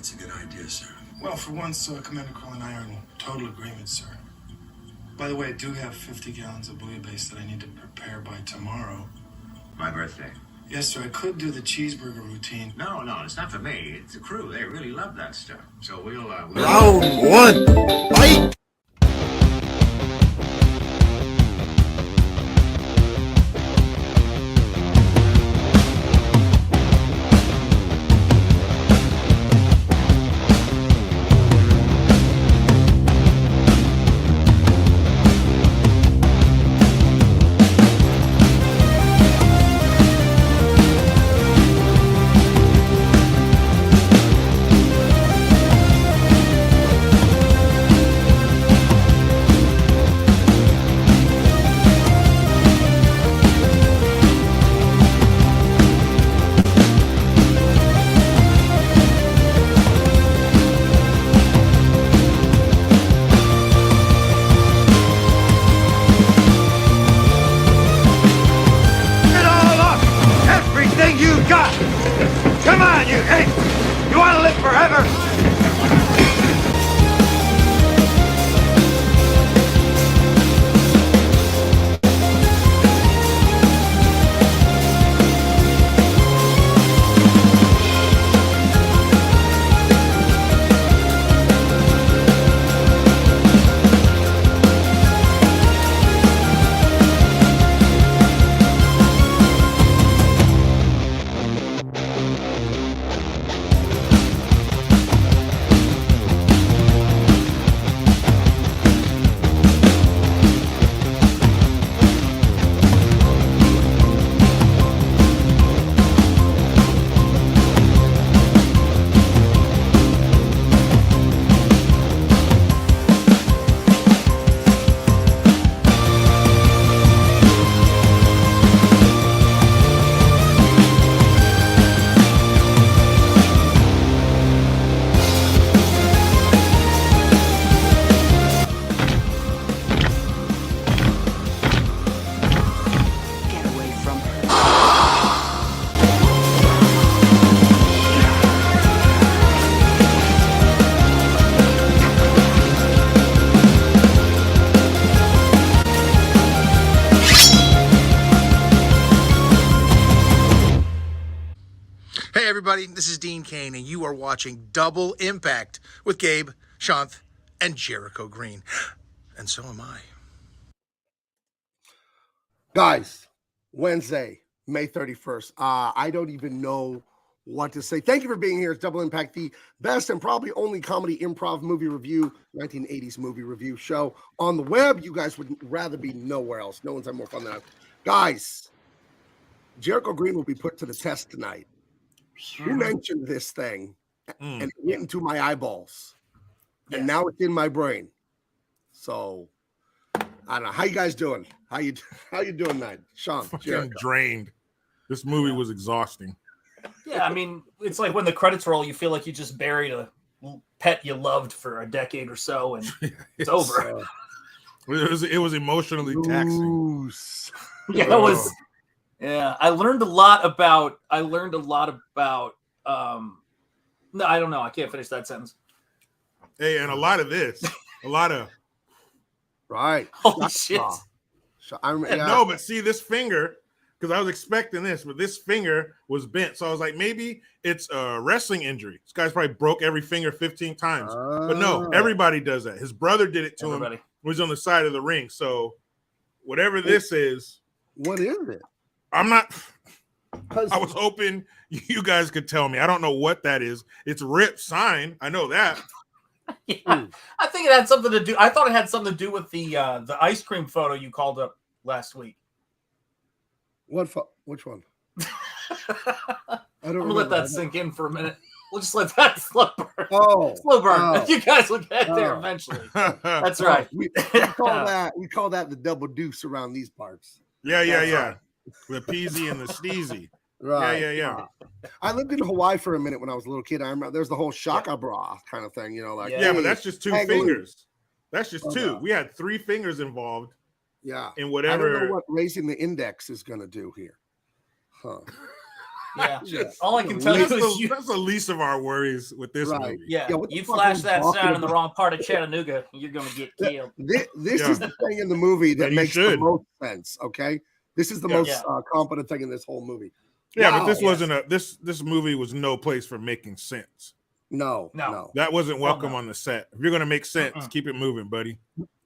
That's a good idea, sir. Well, for once, Commander Kroll and I are in total agreement, sir. By the way, I do have 50 gallons of bouillabaisse that I need to prepare by tomorrow. My birthday. Yes, sir, I could do the cheeseburger routine. No, it's not for me. It's the crew. They really love that stuff. So we'll Round one, fight! Come on, you ape! You want to live forever? Hey everybody, this is Dean Kane, and you are watching Double Impact with Gabe, Shanth, and Jericho Green. And so am I. Guys, Wednesday, May 31st. I don't even know what to say. Thank you for being here. It's Double Impact, the best and probably only comedy improv movie review, 1980s movie review show on the web. You guys would rather be nowhere else. No one's had more fun than us. Guys, Jericho Green will be put to the test tonight. You mentioned this thing, and it went into my eyeballs, and now it's in my brain. So I don't know. How you guys doing? How you doing tonight, Sean? Fucking drained. This movie was exhausting. Yeah, I mean, it's like when the credits roll, you feel like you just buried a pet you loved for a decade or so, and it's over. It was emotionally taxing. Yeah, it was. Yeah, I learned a lot about. No, I don't know. I can't finish that sentence. Hey, and a lot of this, right. Holy shit! No, but see this finger, because I was expecting this, but this finger was bent, so I was like, maybe it's a wrestling injury. This guy's probably broke every finger 15 times, but no, everybody does that. His brother did it to him. He was on the side of the ring. So whatever this is, what is it? I'm not. I was hoping you guys could tell me. I don't know what that is. It's Rip sign. I know that. Yeah, I think it had something to do. I thought it had something to do with the ice cream photo you called up last week. Which one? I'm gonna let that sink in for a minute. We'll just let that slow burn. Slow burn. You guys will get there eventually. That's right. We call that the double deuce around these parts. Yeah. The peasy and the sneezy. Right. Yeah. I lived in Hawaii for a minute when I was a little kid. I remember there's the whole shaka bra kind of thing, like but that's just two fingers. That's just two. We had three fingers involved. Yeah. In whatever. I don't know what raising the index is going to do here. Huh. Yeah. All I can tell you is that's the least of our worries with this movie. Yeah, you flash that sound in the wrong part of Chattanooga, you're going to get killed. This is the thing in the movie that makes the most sense. Okay, this is the most competent thing in this whole movie. Yeah, but this wasn't this movie was no place for making sense. No. That wasn't welcome on the set. If you're going to make sense, keep it moving, buddy.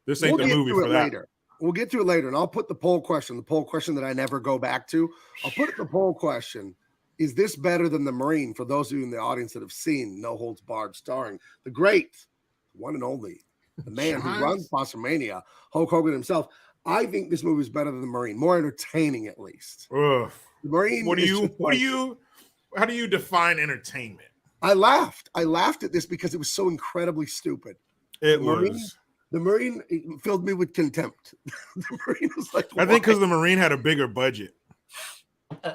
This ain't the movie for that. Later. We'll get to it later, and I'll put the poll question that I never go back to. I'll put the poll question. Is this better than The Marine? For those of you in the audience that have seen No Holds Barred, starring the great, one and only, the man who runs Mania, Hulk Hogan himself. I think this movie is better than The Marine, more entertaining at least. Ugh. The Marine. How do you define entertainment? I laughed at this because it was so incredibly stupid. The Marine filled me with contempt. The Marine was like, I think because the Marine had a bigger budget.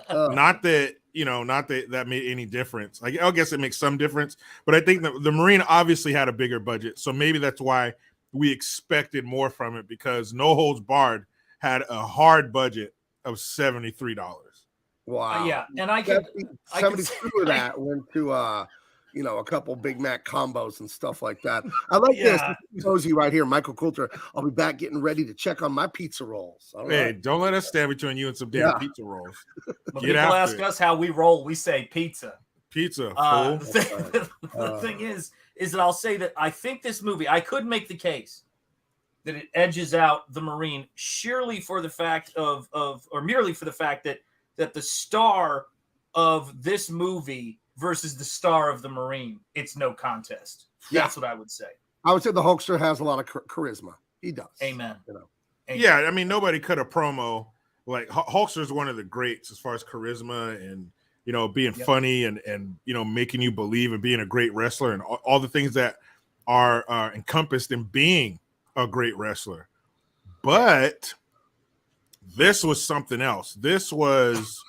Not that that made any difference. Like, I guess it makes some difference, but I think that the Marine obviously had a bigger budget, so maybe that's why we expected more from it, because No Holds Barred had a hard budget of $73. Wow. Yeah, and I could 72 of that went to a couple Big Mac combos and stuff like that. I like this. This shows you right here, Michael Coulter. I'll be back getting ready to check on my pizza rolls. Hey, don't let us stand between you and some damn pizza rolls. When people ask us how we roll, we say pizza. Pizza. The thing is that I'll say that I think this movie, I could make the case that it edges out The Marine merely for the fact that the star of this movie versus the star of The Marine, it's no contest. That's what I would say. I would say the Hulkster has a lot of charisma. He does. Amen. Amen. Yeah, I mean, nobody cut a promo. Like, Hulkster is one of the greats as far as charisma and, being funny and making you believe and being a great wrestler and all the things that are encompassed in being a great wrestler. But this was something else. This was...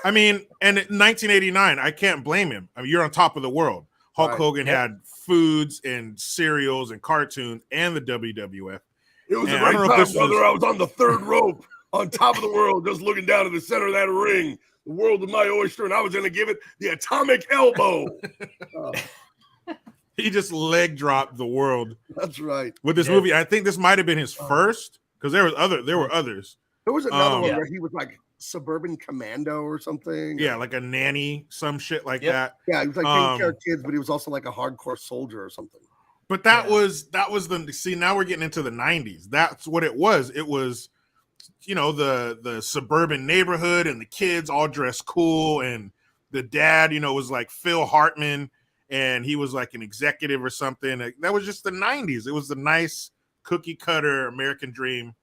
I mean, and in 1989, I can't blame him. I mean, you're on top of the world. Hulk Hogan had foods and cereals and cartoons and the WWF. It was the right time, brother. I was on the third rope, on top of the world, just looking down at the center of that ring. The world was my oyster, and I was going to give it the atomic elbow. He just leg dropped the world. That's right. With this movie, I think this might have been his first, because there were others. There was another one where he was like Suburban Commando or something. Yeah, like a nanny, some shit like that. Yeah, he was like taking care of kids, but he was also like a hardcore soldier or something. But that was now we're getting into the 90s. That's what it was. It was, the suburban neighborhood and the kids all dressed cool, and the dad, was like Phil Hartman, and he was like an executive or something. That was just the 90s. It was the nice cookie cutter American dream.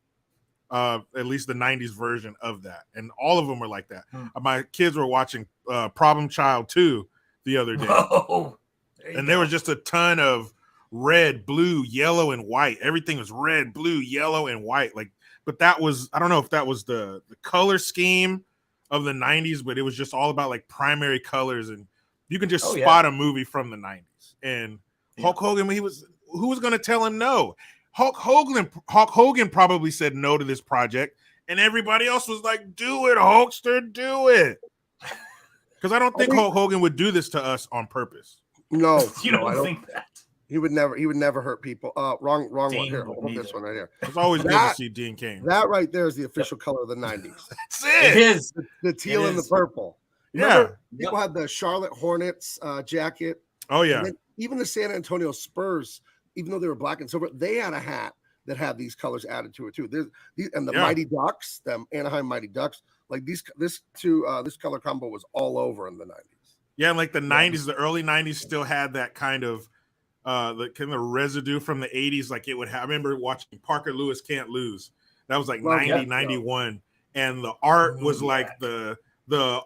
At least the 90s version of that, and all of them were like that. My kids were watching Problem Child 2 the other day, and there was just a ton of red, blue, yellow, and white. Everything was red, blue, yellow, and white. But that was, I don't know if that was the color scheme of the 90s, but it was just all about like primary colors, and you can just spot a movie from the 90s. And Hulk Hogan, who was going to tell him no? Hulk Hogan probably said no to this project, and everybody else was like, "Do it, Hulkster, do it." Because I don't think Hulk Hogan would do this to us on purpose. No, you don't think that he would never hurt people. Wrong one here. Hold this one right here. It's always good to see Dean Cain. That right there is the official color of the 90s. That's it. It is the teal and the purple. Remember, people had the Charlotte Hornets jacket. Oh yeah. Even the San Antonio Spurs, even though they were black and silver, they had a hat that had these colors added to it too. And the Mighty Ducks, the Anaheim Mighty Ducks, like this color combo was all over in the 90s. Yeah, and like the 90s, the early 90s still had that kind of residue from the 80s. Like it would have. I remember watching Parker Lewis Can't Lose. That was like 91, and the art was like the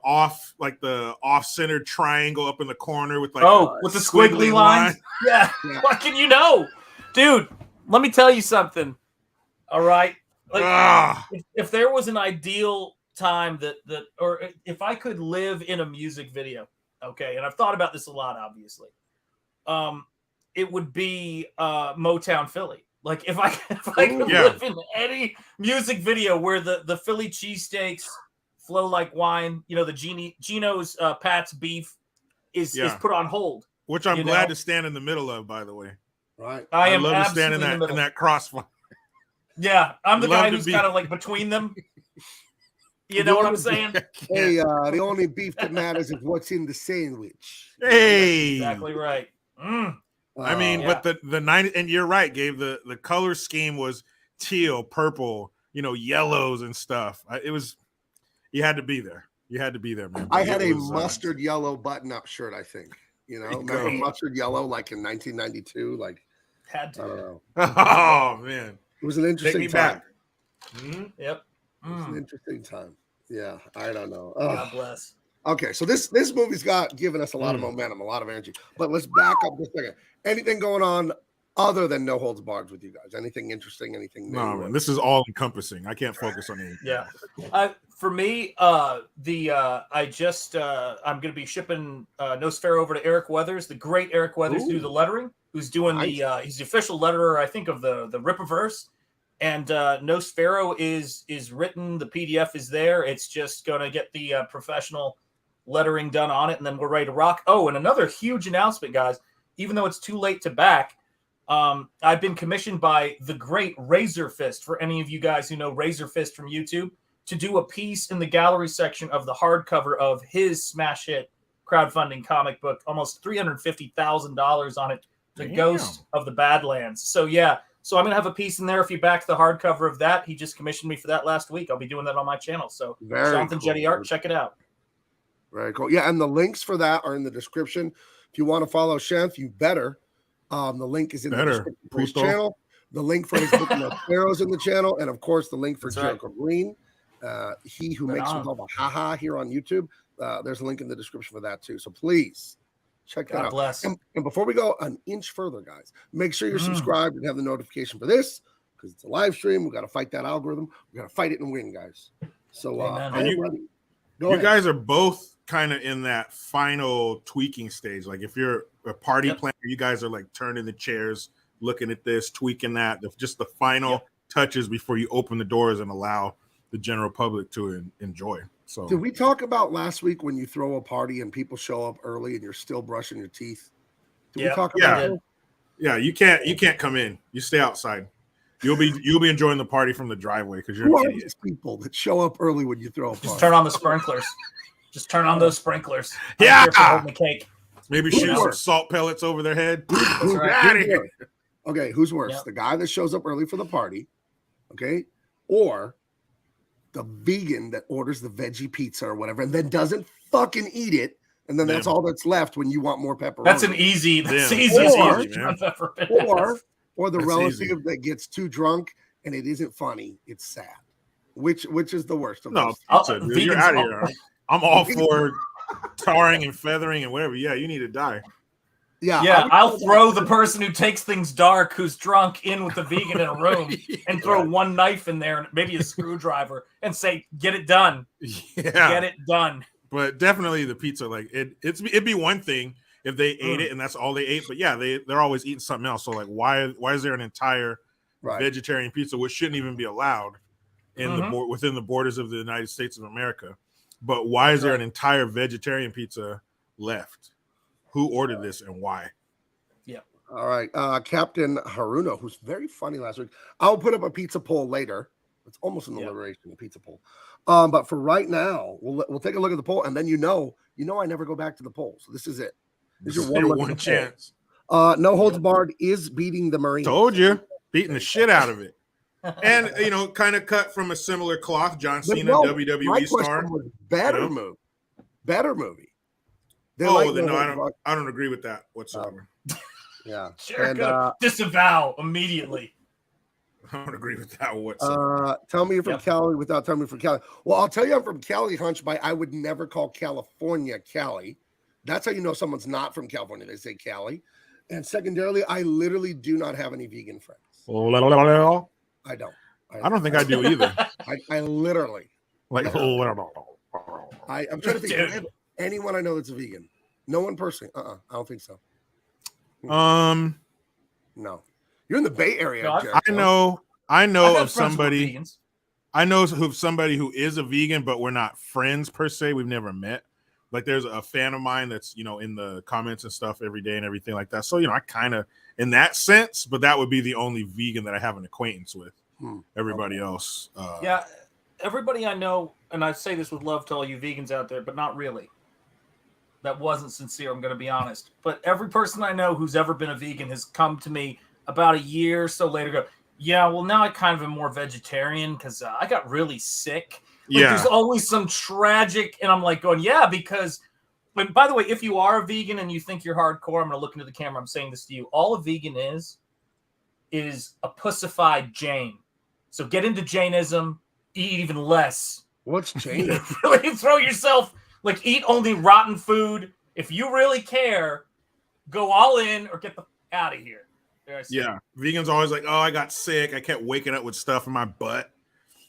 off-centered triangle up in the corner with like with the squiggly lines. Yeah. What can you know? Dude, let me tell you something. All right. Like if there was an ideal time or if I could live in a music video, okay, and I've thought about this a lot, obviously. It would be Motown Philly. Like if I could live in any music video where the Philly cheesesteaks flow like wine. You know, the Geno's Pat's beef is put on hold. Which I'm glad to stand in the middle of, by the way. Right. I love to stand in that crossfire. Yeah, I'm the guy who's kind of like between them. You know what I'm saying? Hey, the only beef that matters is what's in the sandwich. Hey, exactly right. I mean, but the 90, and you're right, Gabe. The color scheme was teal, purple, yellows and stuff. You had to be there. You had to be there, man. I had a mustard yellow button-up shirt, I think. Remember mustard yellow, like in 1992, like had to. I don't know. Oh man, it was an interesting time. Mm-hmm. Yep, it was an interesting time. Yeah, I don't know. God bless. Okay, so this movie's given us a lot of momentum, a lot of energy. But let's back up just a second. Anything going on other than No Holds Barred with you guys? Anything interesting? Anything new? No, man, this is all encompassing. I can't focus on anything. Yeah. For me, I'm going to be shipping Nosfero over to Eric Weathers, the great Eric Weathers, to do the lettering, who's doing he's the official letterer, I think, of the Rippaverse. And Nosfero is written. The PDF is there. It's just going to get the professional lettering done on it, and then we're ready to rock. Oh, and another huge announcement, guys. Even though it's too late to back, I've been commissioned by the great Razor Fist, for any of you guys who know Razor Fist from YouTube, to do a piece in the gallery section of the hardcover of his smash hit crowdfunding comic book, almost $350,000 on it, The Ghost of the Badlands. So yeah, so I'm going to have a piece in there if you back the hardcover of that. He just commissioned me for that last week. I'll be doing that on my channel. So Jonathan cool. Jetty Art, check it out. Very cool. Yeah, and the links for that are in the description. If you want to follow Shanth, you better. The link is in the description for his channel. The link for his book Sparrows in the channel, and of course the link for Jericho Green. He who makes all the haha here on YouTube. There's a link in the description for that too. So please check that out. Bless. And before we go an inch further, guys, make sure you're subscribed and have the notification for this because it's a live stream. We got to fight that algorithm. We got to fight it and win, guys. So you guys are both kind of in that final tweaking stage. Like if you're a party planner, you guys are like turning the chairs, looking at this, tweaking that, just the final touches before you open the doors and allow the general public to enjoy. So did we talk about last week when you throw a party and people show up early and you're still brushing your teeth? Did we talk about that? Yeah, you can't come in. You stay outside. You'll be enjoying the party from the driveway because you're Who an are idiot. these people that show up early when you throw a party? Just turn on the sprinklers. Just turn on those sprinklers. Yeah. Holding the cake. Maybe shoot some salt pellets over their head. Who's out of here. Okay, who's worse? The guy that shows up early for the party, okay, or the vegan that orders the veggie pizza or whatever and then doesn't fucking eat it, and then that's all that's left when you want more pepperoni. That's an easy. That's easy. Or the relative that gets too drunk and it isn't funny. It's sad. Which is the worst of those? Pizza, dude. You're out of here. I'm all for tarring and feathering and whatever. Yeah, you need to die. Yeah, I'll throw the person who takes things dark, who's drunk, in with the vegan in a room and throw one knife in there and maybe a screwdriver and say, "Get it done." Yeah, get it done. But definitely the pizza, like it'd be one thing if they ate it and that's all they ate. But yeah, they're always eating something else. So like, why is there an entire vegetarian pizza which shouldn't even be allowed in within the borders of the United States of America? But why is there an entire vegetarian pizza left? Who ordered this and why? Yeah. All right. Captain Haruno, who's very funny last week. I'll put up a pizza poll later. It's almost an alliteration, a pizza poll. But for right now, we'll take a look at the poll, and then you know I never go back to the poll. So this is it. This is your one chance. No Holds Barred is beating the Marines. Told you, beating the shit out of it. And kind of cut from a similar cloth. John Cena, WWE star. Was better movie. Better movie. I don't agree with that whatsoever. Yeah. Jericho, disavow immediately. I don't agree with that whatsoever. Tell me you're from Cali without telling me from Cali. Well, I'll tell you I'm from Cali, Hunch, by I would never call California Cali. That's how you know someone's not from California. They say Cali. And secondarily, I literally do not have any vegan friends. I don't. I don't think I do either. I literally. Like, I'm trying to think of anyone I know that's a vegan. No one personally. I don't think so. No. You're in the Bay Area. I know of somebody. I know somebody who is a vegan, but we're not friends per se. We've never met. Like there's a fan of mine that's, in the comments and stuff every day and everything like that. So, I kind of in that sense, but that would be the only vegan that I have an acquaintance with. Everybody else. Yeah. Everybody I know, and I say this with love to all you vegans out there, but not really. That wasn't sincere, I'm going to be honest. But every person I know who's ever been a vegan has come to me about a year or so later go, yeah, well, now I kind of am more vegetarian because I got really sick. There's always some tragic, and I'm like going, yeah, because, but by the way, if you are a vegan and you think you're hardcore, I'm going to look into the camera, I'm saying this to you, all a vegan is a pussified Jain. So get into Jainism, eat even less. What's Jain? Really throw yourself, eat only rotten food. If you really care, go all in or get the out of here. Yeah, vegans always like, oh, I got sick. I kept waking up with stuff in my butt.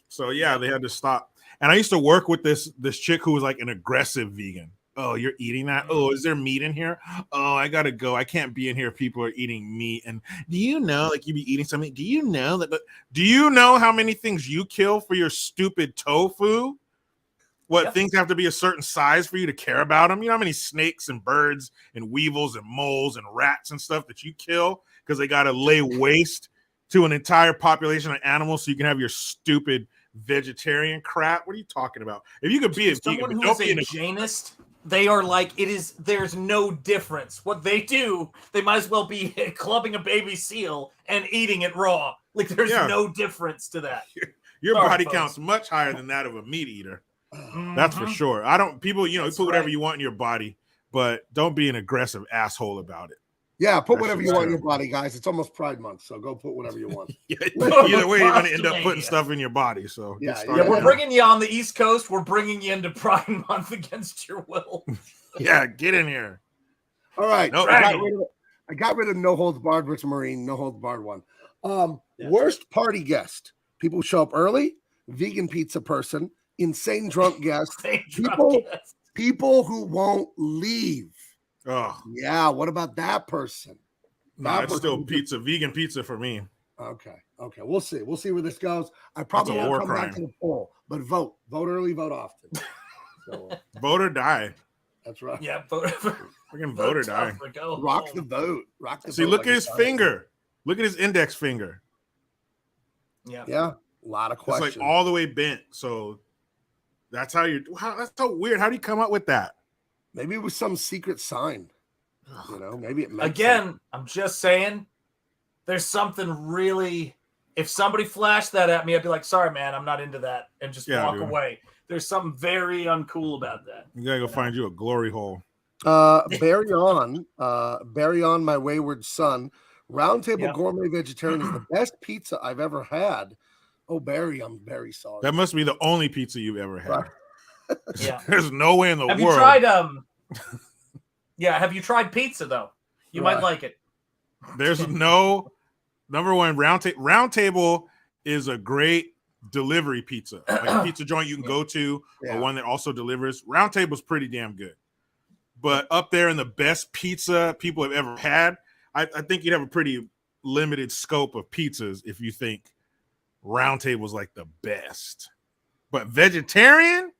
So yeah, they had to stop. And I used to work with this chick who was like an aggressive vegan. Oh, you're eating that? Oh, is there meat in here? Oh, I gotta go. I can't be in here if people are eating meat. And do you know, you be eating something? Do you know that? But do you know how many things you kill for your stupid tofu? Things have to be a certain size for you to care about them? You know how many snakes and birds and weevils and moles and rats and stuff that you kill because they got to lay waste to an entire population of animals so you can have your stupid vegetarian crap? What are you talking about? If you could be a vegan, who is a Jainist, they are there's no difference. What they do, they might as well be clubbing a baby seal and eating it raw. There's no difference to that. Your body counts much higher than that of a meat eater. That's for sure. People, you put whatever you want in your body, but don't be an aggressive asshole about it. Yeah, put whatever you want in your body, guys. It's almost Pride Month, so go put whatever you want. Either way, you're going to end up putting stuff in your body. So we're bringing you on the East Coast. We're bringing you into Pride Month against your will. Yeah, get in here. All right. Nope. I got rid of No Holds Barred versus Marine. No Holds Barred one. Worst party guest. People show up early. Vegan pizza person. Insane drunk guest. People who won't leave. Oh yeah, what about that person? No, it's still pizza, vegan pizza for me. Okay, we'll see where this goes. I probably won't come back to the poll, but vote early, vote often. So, vote or die. That's right. Yeah, vote. Freaking vote or die. Rock the vote. See, look at his finger. Look at his index finger. Yeah, a lot of questions. It's all the way bent. So that's that's so weird. How do you come up with that? Maybe it was some secret sign. Maybe it meant again, something. I'm just saying there's something really, if somebody flashed that at me, I'd be like, sorry, man, I'm not into that. And just walk away. There's something very uncool about that. You gotta go find you a glory hole. Bury on, my wayward son. Roundtable Gourmet Vegetarian is the best pizza I've ever had. Oh, Barry, I'm very sorry. That must be the only pizza you've ever had. Right. Yeah. There's no way in the world. Have you tried have you tried pizza though? You might like it. There's no number one Roundtable is a great delivery pizza. Like a pizza joint you can go to, or one that also delivers. Roundtable's pretty damn good. But up there in the best pizza people have ever had, I think you'd have a pretty limited scope of pizzas if you think Roundtable's like the best. But vegetarian?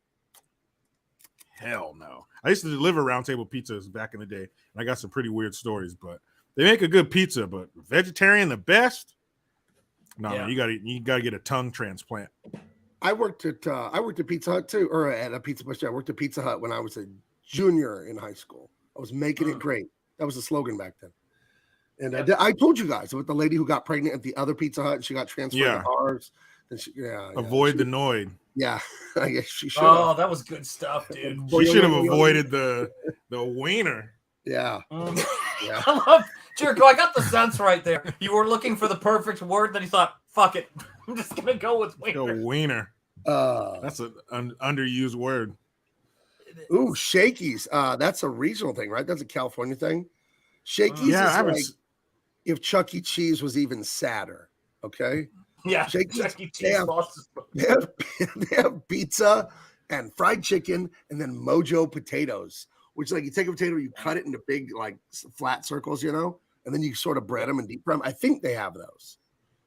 Hell no. I used to deliver Roundtable pizzas back in the day, and I got some pretty weird stories, but they make a good pizza, but vegetarian the best? No, man, you gotta get a tongue transplant. I worked at Pizza Hut too, or at a pizza place. I worked at Pizza Hut when I was a junior in high school. I was making it great. That was the slogan back then. And I told you guys about the lady who got pregnant at the other Pizza Hut and she got transferred to ours. And Avoid the Noid. Yeah, I guess she should. Oh, that was good stuff, dude. She should have avoided the wiener. Yeah. I love Jericho. I got the sense right there. You were looking for the perfect word, then you thought, "Fuck it, I'm just gonna go with wiener." Go wiener. That's an underused word. Ooh, Shakey's. That's a regional thing, right? That's a California thing. Shakey's is like if Chuck E. Cheese was even sadder. Okay. Yeah, Chuck E. Cheese they have pizza and fried chicken and then Mojo potatoes, which like you take a potato, you cut it into big like flat circles, and then you sort of bread them and deep fry them. I think they have those.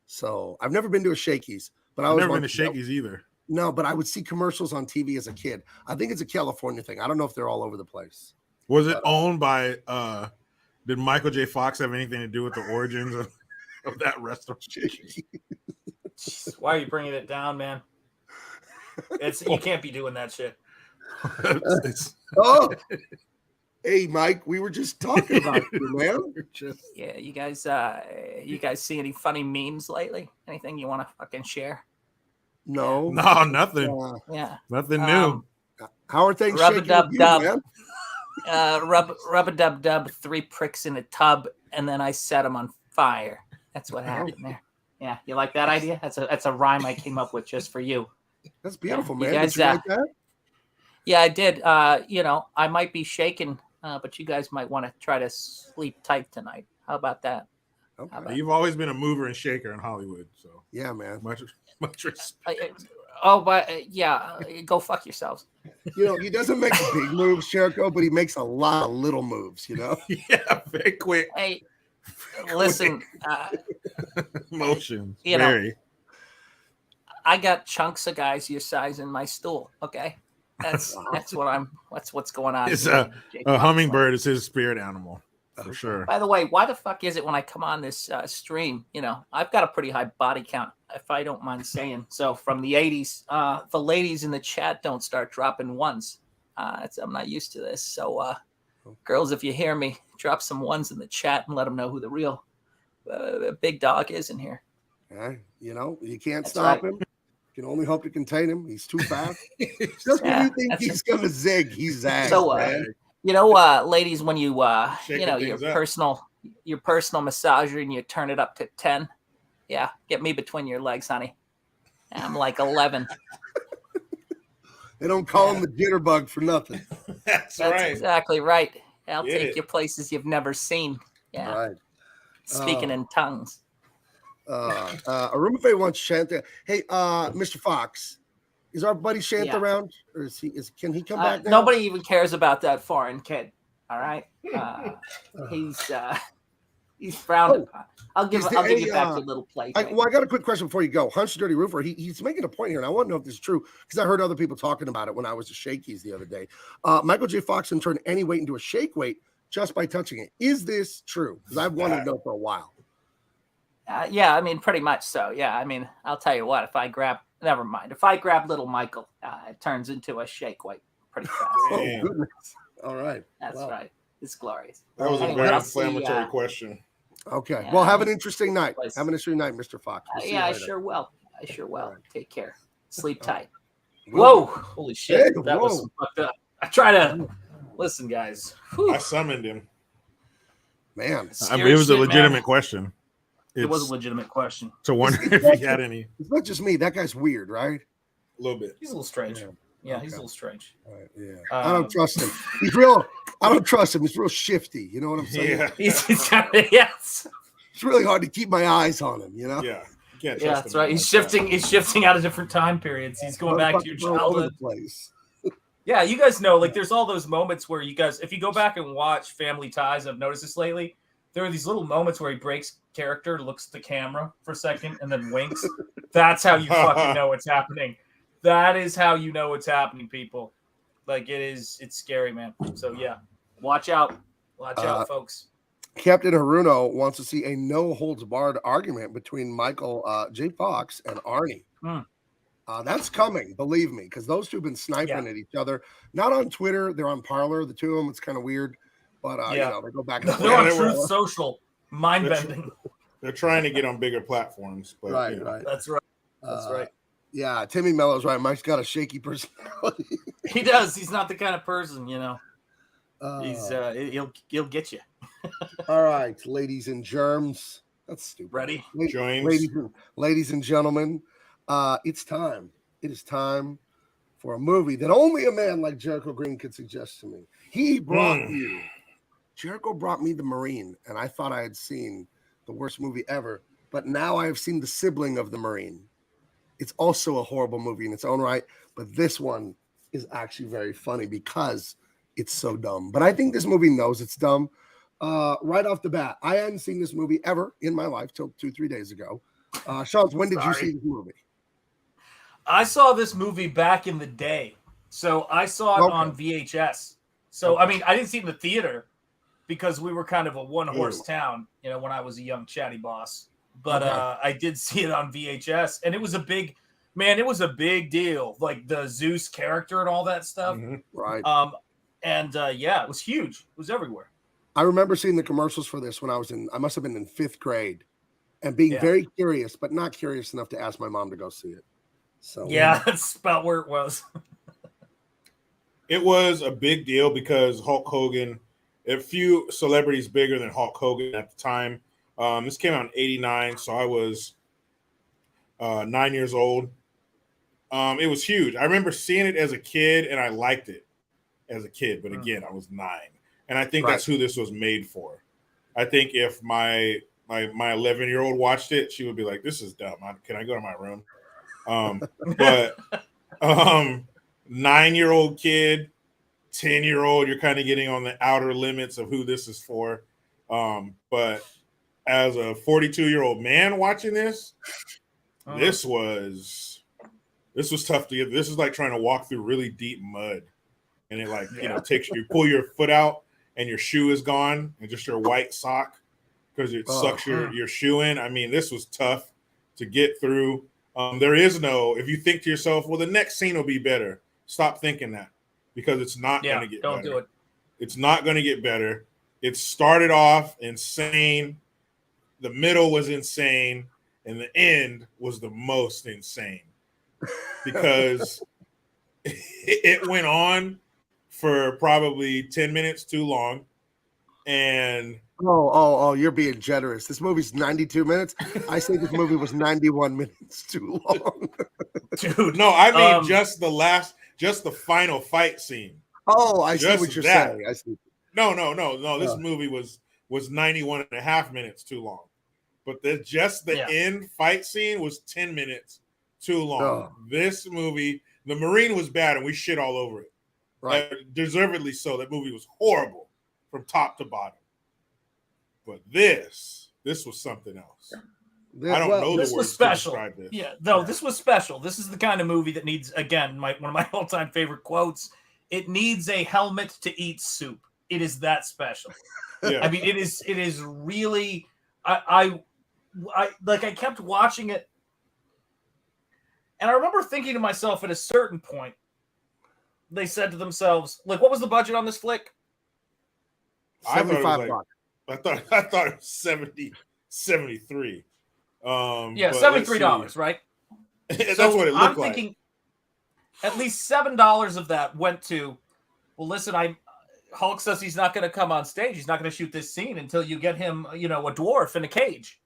So I've never been to a Shakey's, But I I've was never been to watching- Shakey's either. No, but I would see commercials on TV as a kid. I think it's a California thing. I don't know if they're all over the place. Was it owned by did Michael J. Fox have anything to do with the origins of that restaurant? Why are you bringing it down, man? You can't be doing that shit. Oh, hey, Mike, we were just talking about you, man. Yeah, you guys see any funny memes lately? Anything you want to fucking share? No, nothing. Yeah, nothing new. How are things? Rub-a-dub-dub. Rub-a-dub-dub, 3 pricks in a tub, and then I set them on fire. That's what happened there. Yeah, you like that idea? That's a rhyme I came up with just for you. That's beautiful, Yeah, man. you guys, did you like that? Yeah, I did. I might be shaking, but you guys might want to try to sleep tight tonight. How about that? Okay. You've always been a mover and shaker in Hollywood, so yeah, man. Much respect. Go fuck yourselves. He doesn't make big moves, Jericho, but he makes a lot of little moves. Yeah, very quick. Hey, listen, motions. I got chunks of guys your size in my stool. Okay, that's what's going on. It's a hummingbird is his spirit animal for sure. By the way, why the fuck is it when I come on this stream, I've got a pretty high body count, if I don't mind saying. So from the 80s, the ladies in the chat don't start dropping ones. I'm not used to this. So girls, if you hear me, drop some ones in the chat and let them know who the real big dog is in here. You can't stop him. You can only hope to contain him. He's too fast. Just when you think he's going to zig, he zags. So, man. ladies, when you your personal massager and you turn it up to 10, yeah, get me between your legs, honey. I'm like 11. They don't call him the jitterbug for nothing. That's That's right. exactly right. I'll Get take it. you places you've never seen. Yeah. Right. Speaking in tongues. Aruma Faye wants Shanta. Hey, Mr. Fox, is our buddy Shanta around, or can he come back now? Nobody even cares about that foreign kid. All right, he's frowned upon. I'll give you back your little plate. I got a quick question before you go. Hunch Dirty Roofer, he's making a point here, and I want to know if this is true because I heard other people talking about it when I was at Shakey's the other day. Michael J. Fox can turn any weight into a shake weight just by touching it. Is this true? Because I've wanted to know for a while. Yeah, I mean, pretty much so. Yeah, I mean, I'll tell you what. If I grab little Michael, it turns into a shake weight pretty fast. Oh goodness! All right, that's right. It's glorious. That was a very inflammatory question. Okay. Yeah, well, have an interesting night. Have an interesting night, Mr. Fox. We'll I sure will. Right. Take care. Sleep tight. Whoa! Holy shit! That was fucked up. I try to listen, guys. Whew. I summoned him. Man, I mean, it was a legitimate question. It was a legitimate question. So wondering if he had any. It's not just me. That guy's weird, right? A little bit. He's a little strange. Yeah, he's a little strange. Right, yeah. I don't trust him. I don't trust him. He's real shifty. You know what I'm saying? Yeah. He's kind of, yes. It's really hard to keep my eyes on him, Yeah. You can't trust Yeah, that's him right. He's shifting. He's shifting out of different time periods. He's going back to your childhood. Place. Yeah, you guys know, like, there's all those moments where you guys, if you go back and watch Family Ties, I've noticed this lately. There are these little moments where he breaks character, looks at the camera for a second, and then winks. That's how you fucking know it's happening. That is how you know it's happening, people. Like, it's scary, man. So, yeah, watch out. Watch out, folks. Captain Haruno wants to see a no-holds-barred argument between Michael J. Fox and Arnie. That's coming, believe me, because those two have been sniping at each other. Not on Twitter. They're on Parler, the two of them. It's kind of weird. But, they go back and forth. They're on Truth Social. Mind-bending. They're trying to get on bigger platforms. But, right. That's right. That's right. Yeah, Timmy Mellow's right. Mike's got a shaky personality. He does. He's not the kind of person, He's he'll get you. All right, ladies and germs. That's stupid. Ready? Ladies and gentlemen, it's time. It is time for a movie that only a man like Jericho Green could suggest to me. He brought you. Jericho brought me The Marine, and I thought I had seen the worst movie ever. But now I have seen the sibling of The Marine. It's also a horrible movie in its own right, but this one is actually very funny because it's so dumb. But I think this movie knows it's dumb. Right off the bat, I hadn't seen this movie ever in my life till 2-3 days ago. Sean, when did you see this movie? I saw this movie back in the day. So I saw it on VHS. So, I mean, I didn't see it in the theater because we were kind of a one-horse town, you know, when I was a young chatty boss. But I did see it on VHS, and it was a big deal. Like the Zeus character and all that stuff. Mm-hmm. Right. Yeah, it was huge. It was everywhere. I remember seeing the commercials for this when I must have been in 5th grade, and being very curious, but not curious enough to ask my mom to go see it. So yeah, that's about where it was. It was a big deal because Hulk Hogan, a few celebrities bigger than Hulk Hogan at the time. This came out in '89, so I was 9 years old. It was huge. I remember seeing it as a kid, and I liked it as a kid. But again, I was 9, and I think that's who this was made for. I think if my 11-year-old watched it, she would be like, "This is dumb. Can I go to my room?" But 9-year-old kid, 10-year-old, you're kind of getting on the outer limits of who this is for. But as a 42-year-old man watching this, this was tough to get. This is like trying to walk through really deep mud, and it takes you pull your foot out and your shoe is gone and just your white sock because it sucks your shoe in. I mean, this was tough to get through. There is no, if you think to yourself, well, the next scene will be better. Stop thinking that because it's not going to get better. Don't do it. It's not going to get better. It started off insane. The middle was insane. And the end was the most insane because it went on for probably 10 minutes too long. And you're being generous. This movie's 92 minutes. I say this movie was 91 minutes too long. Dude, no, I mean just the final fight scene. Oh, I see what you're saying. I see. No. This movie was 91 and a half minutes too long. But the end fight scene was 10 minutes too long. This movie, the Marine was bad and we shit all over it. Right. Deservedly so. That movie was horrible from top to bottom. But this was something else. I don't know this the was words special. to describe this. Yeah, no, this was special. This is the kind of movie that needs, again, one of my all-time favorite quotes. It needs a helmet to eat soup. It is that special. Yeah. I mean, it is really. I kept watching it, and I remember thinking to myself at a certain point, they said to themselves, like, what was the budget on this flick? $75. I thought it was 70, 73. $73, right? That's what it looked like. I'm thinking at least $7 of that went to, well, listen, Hulk says he's not going to come on stage. He's not going to shoot this scene until you get him, a dwarf in a cage.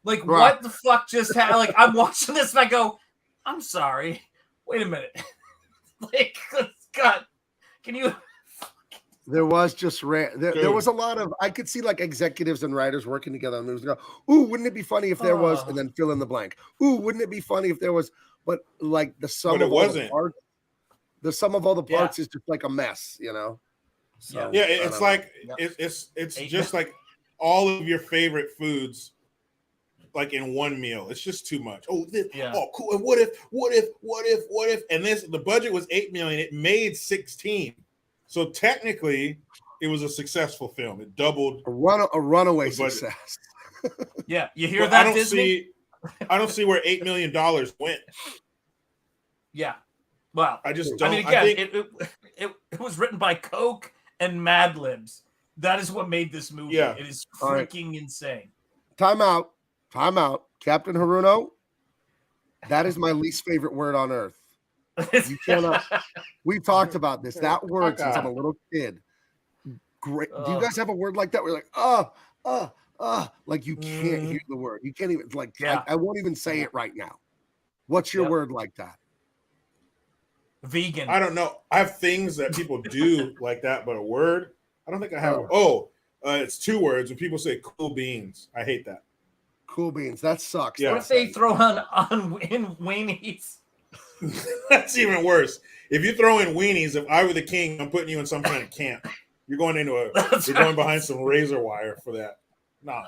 Like, what the fuck just happened? Like, I'm watching this and I go, I'm sorry. Wait a minute. Like, God, can you... There was just there was a lot of, I could see like executives and writers working together on movies and go, ooh, wouldn't it be funny if there was, and then fill in the blank. Ooh, wouldn't it be funny if there was, but like the sum of all the parts, the parts is just like a mess, So, it's like it's just like all of your favorite foods, like in one meal. It's just too much. Oh, cool. And what if? And the budget was $8 million. It made 16. So technically, it was a successful film. It doubled a runaway success. Yeah, you hear that, Disney? I don't see where $8 million went. Yeah, well, I just don't. I mean, again, it was written by Coke and Mad Libs. That is what made this movie. Yeah. It is freaking insane. Time out, Captain Haruno. That is my least favorite word on earth. You cannot. We talked about this. That word since I'm a little kid. Great. Do you guys have a word like that? We're like, like you can't hear the word. You can't even I won't even say it right now. What's your word like that? Vegan. I don't know. I have things that people do like that, but a word. I don't think I have. It's 2 words. When people say "cool beans," I hate that. Cool beans. That sucks. Yeah. What if they throw in weenies? That's even worse. If you throw in weenies, if I were the king, I'm putting you in some kind of camp. You're going going behind some razor wire for that. No.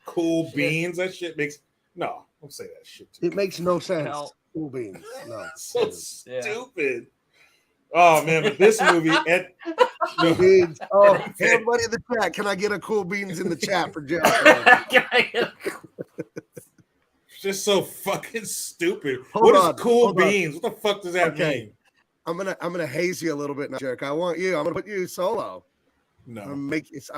Cool beans. That shit makes don't say that shit. It makes no sense. Cool beans. No. So stupid. Oh man, but this movie Cool beans. Oh, hey, everybody in the chat, can I get a cool beans in the chat for Jericho? Just so fucking stupid. Hold What on, is cool hold on. beans? What the fuck does that mean? I'm gonna haze you a little bit now, Jericho. I want you. I'm gonna put you solo. No. I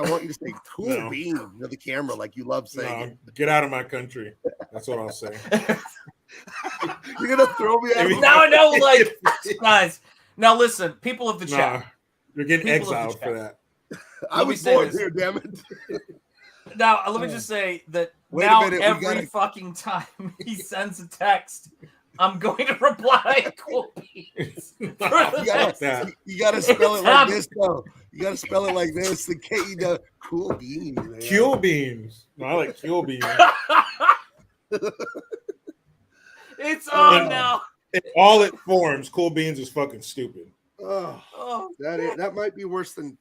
want you to say cool beans to the camera like you love saying. No, get out of my country. That's what I'll say. You're gonna throw me out. No, like guys. Now listen, people of the chat. You're getting People exiled for that. I was born here, damn it. Now let me just say that Wait a now minute, every fucking time he sends a text, I'm going to reply cool beans. You gotta spell it like this, though. You gotta spell it like this. The K, the cool beans. Man. Cool beans. No, I like cool beans. It's on now. In all it forms, cool beans is fucking stupid. That might be worse than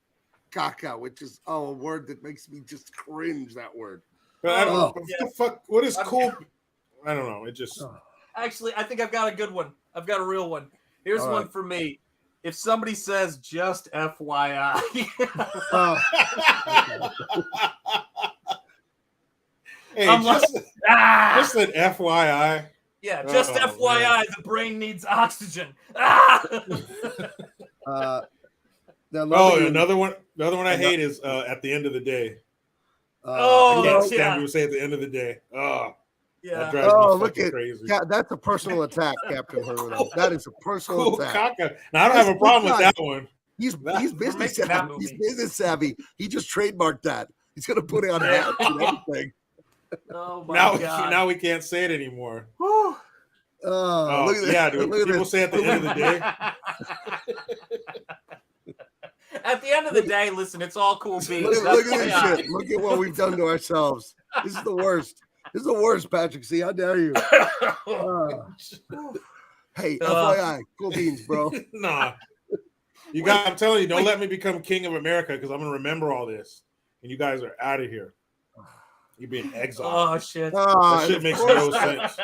caca, which is a word that makes me just cringe. That word. But I don't know. What the fuck? What is cool? I don't know. It just. Actually, I think I've got a good one. I've got a real one. Here's one for me. If somebody says just FYI. Hey, I'm just an FYI. Yeah, just FYI, man. The brain needs oxygen. Another one. The other one I hate is at the end of the day. I can't stand people say at the end of the day. Yeah. That drives me crazy. Yeah, that's a personal attack, Captain Haruno. That is a personal attack. Now I don't have a problem with that one. He's business savvy. He's business savvy. He just trademarked that. He's gonna put it on hats and everything. Oh my God. Now we can't say it anymore. Look at this. Yeah, dude. People say at the end of the day. At the end of the day, listen, it's all cool beans. Look at this shit. Look at what we've done to ourselves. This is the worst. This is the worst, Patrick. See, how dare you? Hey, FYI, cool beans, bro. Nah. I'm telling you, don't let me become king of America because I'm going to remember all this. And you guys are out of here. You're being exiled. Oh, shit. That shit makes no sense.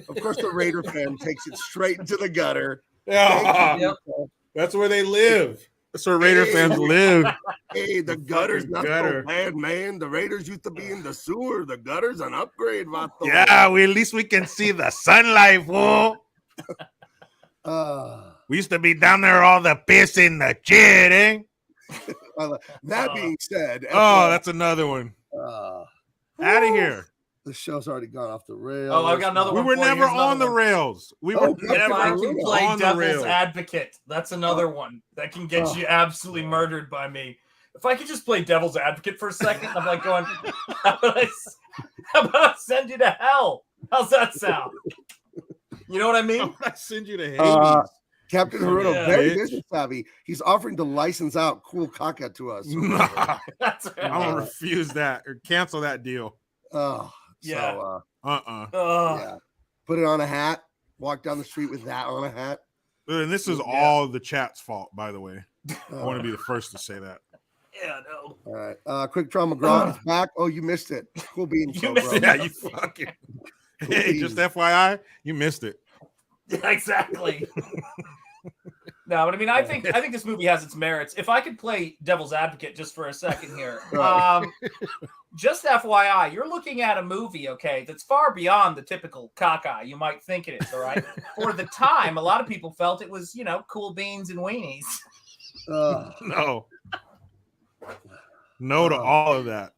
Of course, the Raider fan takes it straight into the gutter. Yeah. That's where they live. That's where Raider fans live. Hey, the gutter's not so bad, man. The Raiders used to be in the sewer. The gutter's an upgrade, Vato. Yeah, at least we can see the sunlight, fool. We used to be down there all the piss in the shit, eh? That being said, that's another one. Out of here. The show's already gone off the rails. Oh, I've got another one. We were never on the rails. We were never I can play on the rails. devil's advocate. That's another one that can get you absolutely murdered by me. If I could just play devil's advocate for a second, I'm like going, how about I send you to hell? How's that sound? You know what I mean? I send you to Hades. Captain Haruno, very business savvy. He's offering to license out cool caca to us. Nah, I'm gonna refuse that or cancel that deal. Yeah. Yeah. Put it on a hat. Walk down the street with that on a hat. And this is all the chat's fault, by the way. I want to be the first to say that. Yeah, no. All right. Quick Trauma McGraw is back. Oh, you missed it. Cool beans. You missed it. Yeah, you fucking. Hey, just FYI, you missed it. Yeah, exactly. No, but I mean, I think this movie has its merits. If I could play devil's advocate just for a second here, just FYI, you're looking at a movie, okay, that's far beyond the typical caca you might think it is. All right, for the time, a lot of people felt it was, cool beans and weenies. No to all of that.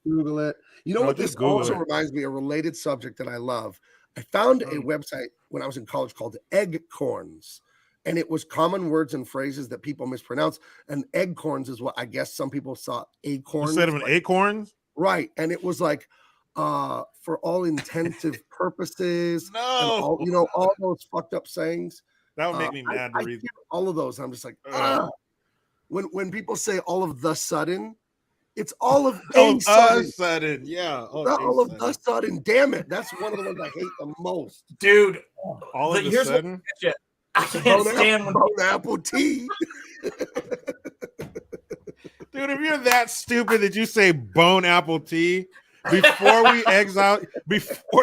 Google it. You know what? This also reminds me of a related subject that I love. I found a website when I was in college called Eggcorns, and it was common words and phrases that people mispronounce. And eggcorns is what I guess some people saw acorns. Instead of an acorn? Right. And it was like, for all intensive purposes. No. And all those fucked up sayings. That would make me mad to read. All of those. I'm just like, when people say all of the sudden, it's all of a sudden. Yeah. All of the sudden. Damn it. That's one of the ones I hate the most. Dude. All of a sudden. I can't stand when apple tea. Dude, if you're that stupid that you say bone apple tea, before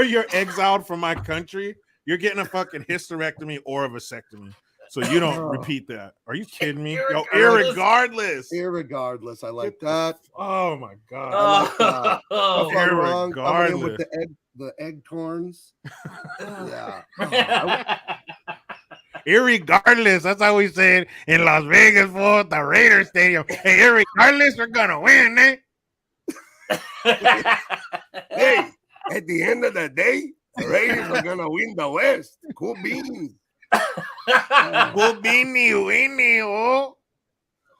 you're exiled from my country, you're getting a fucking hysterectomy or a vasectomy. So you don't repeat that. Are you kidding me? Yo, irregardless. Irregardless. I like that. Oh my god. I like that. Irregardless. With the egg corns. Yeah. Irregardless. That's how we say it in Las Vegas for the Raiders Stadium. Hey, irregardless, we're gonna win, eh? Hey, at the end of the day, the Raiders are gonna win the West. Cool beans. Cool beanie, oh.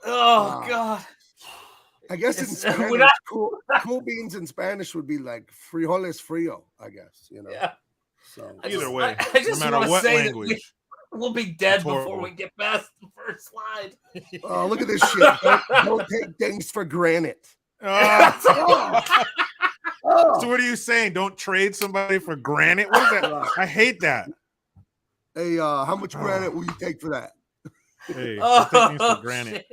Oh God. I guess in Spanish, cool beans in Spanish would be like frijoles frio, I guess, you know. Yeah. So either way, I just no matter what language. We'll be dead before we get past the first slide. Oh, look at this shit. Don't take things for granted. So what are you saying? Don't trade somebody for granite? What is that? I hate that. Hey, how much granite will you take for that? Hey, don't take things for granted.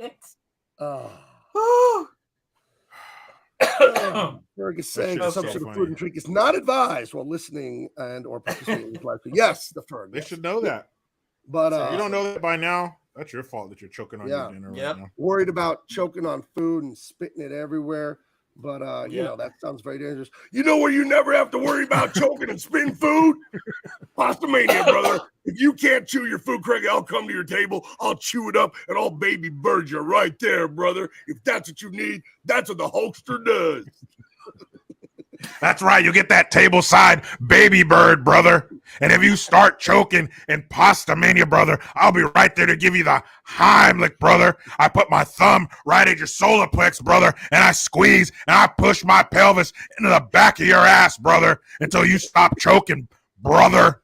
Fergus saying consumption of food and drink is not advised while listening and or participating in life. Yes, the Ferg. They should know that. But you don't know that by now. That's your fault that you're choking on your dinner right now. Worried about choking on food and spitting it everywhere. But you know, that sounds very dangerous. You know where you never have to worry about choking and spitting food? Pasta Mania, brother. If you can't chew your food, Craig, I'll come to your table. I'll chew it up and I'll baby bird you right there, brother. If that's what you need, that's what the Hulkster does. That's right. You get that table side baby bird, brother. And if you start choking in Pasta Mania, brother, I'll be right there to give you the Heimlich, brother. I put my thumb right at your solar plex, brother, and I squeeze and I push my pelvis into the back of your ass, brother, until you stop choking, brother.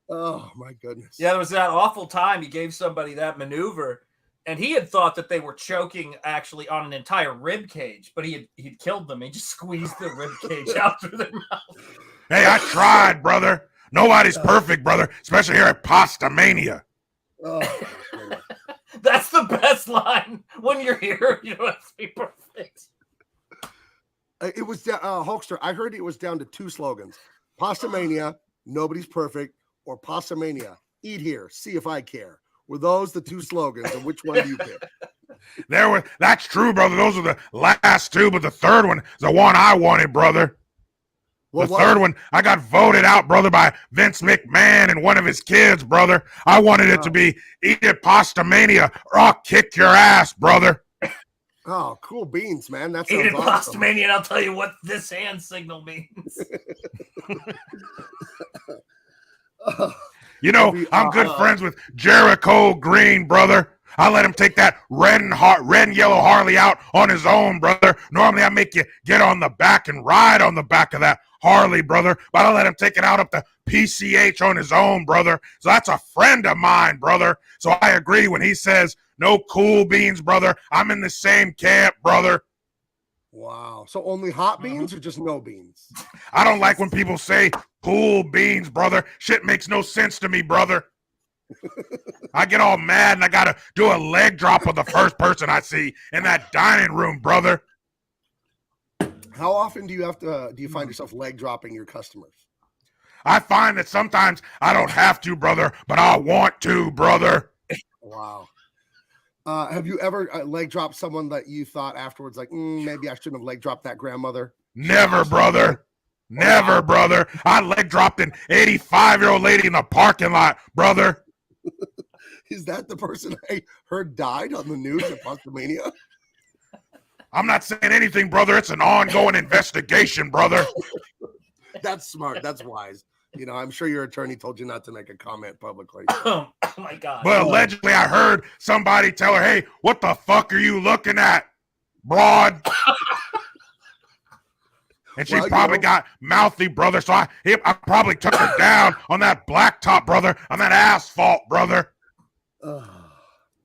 Oh, my goodness. Yeah, there was that awful time he gave somebody that maneuver, and he had thought that they were choking actually on an entire rib cage, but he'd killed them. He just squeezed the rib cage out through their mouth. Hey, I tried, brother. Nobody's perfect, brother, especially here at Pasta Mania. Oh, that's the best line. When you're here, you don't have to be perfect. It was Hulkster. I heard it was down to two slogans: Pasta Mania, nobody's perfect, or Pasta Mania, eat here, see if I care. Were those the two slogans, and which one do you pick? That's true, brother. Those are the last two, but the third one is the one I wanted, brother. The third one, I got voted out, brother, by Vince McMahon and one of his kids, brother. I wanted it to be eat it Pasta Mania or I'll kick your ass, brother. Oh, cool beans, man. That's eat it Pasta Mania, and I'll tell you what this hand signal means. You know, I'm good friends with Jericho Green, brother. I let him take that red and yellow Harley out on his own, brother. Normally, I make you get on the back and ride on the back of that Harley, brother. But I let him take it out up the PCH on his own, brother. So that's a friend of mine, brother. So I agree when he says, no cool beans, brother. I'm in the same camp, brother. Wow. So only hot beans or just no beans? I don't like when people say cool beans, brother. Shit makes no sense to me, brother. I get all mad and I gotta do a leg drop of the first person I see in that dining room, brother. How often do you find yourself leg dropping your customers? I find that sometimes I don't have to, brother, but I want to, brother. Wow. Have you ever leg dropped someone that you thought afterwards, like, maybe I shouldn't have leg dropped that grandmother? Never, brother. Never, brother. I leg dropped an 85-year-old lady in the parking lot, brother. Is that the person I heard died on the news at Pasta Mania? I'm not saying anything, brother. It's an ongoing investigation, brother. That's smart. That's wise. You know, I'm sure your attorney told you not to make a comment publicly. Oh my God. But allegedly, I heard somebody tell her, hey, what the fuck are you looking at, broad? And she probably got mouthy, brother. So I probably took her down on that blacktop, brother, on that asphalt, brother.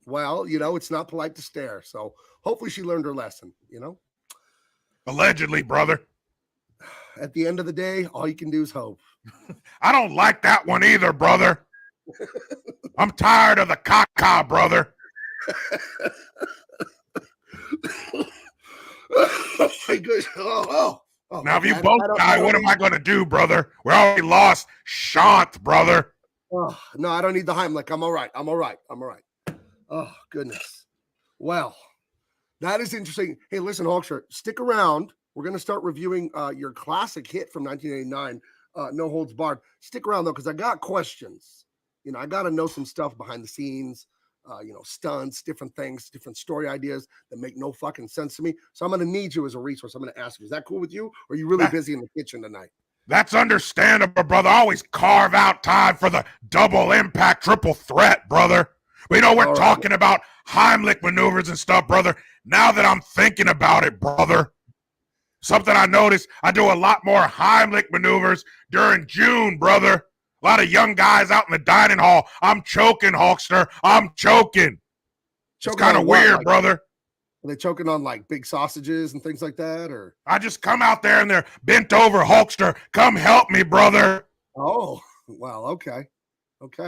Well, you know, it's not polite to stare. So hopefully she learned her lesson, you know? Allegedly, brother. At the end of the day, all you can do is hope. I don't like that one either, brother. I'm tired of the caca, brother. Oh, my goodness. Oh, Oh, now, okay, if you both die, what am I going to do, brother? We're already lost. Shant, brother. Oh, no, I don't need the Heimlich. I'm all right. Oh, goodness. Well, that is interesting. Hey, listen, Hulkster, stick around. We're going to start reviewing your classic hit from 1989, No Holds Barred. Stick around, though, because I got questions. I got to know some stuff behind the scenes, stunts, different things, different story ideas that make no fucking sense to me. So I'm going to need you as a resource. I'm going to ask you, is that cool with you? Or are you really busy in the kitchen tonight? That's understandable, brother. I always carve out time for the double impact triple threat, brother. We know we're talking about Heimlich maneuvers and stuff, brother. Now that I'm thinking about it, brother, something I noticed, I do a lot more Heimlich maneuvers during June, brother. A lot of young guys out in the dining hall. I'm choking, Hulkster. I'm choking. It's kind of weird, brother. Are they choking on like big sausages and things like that? Or I just come out there and they're bent over, Hulkster. Come help me, brother. Oh, well, okay.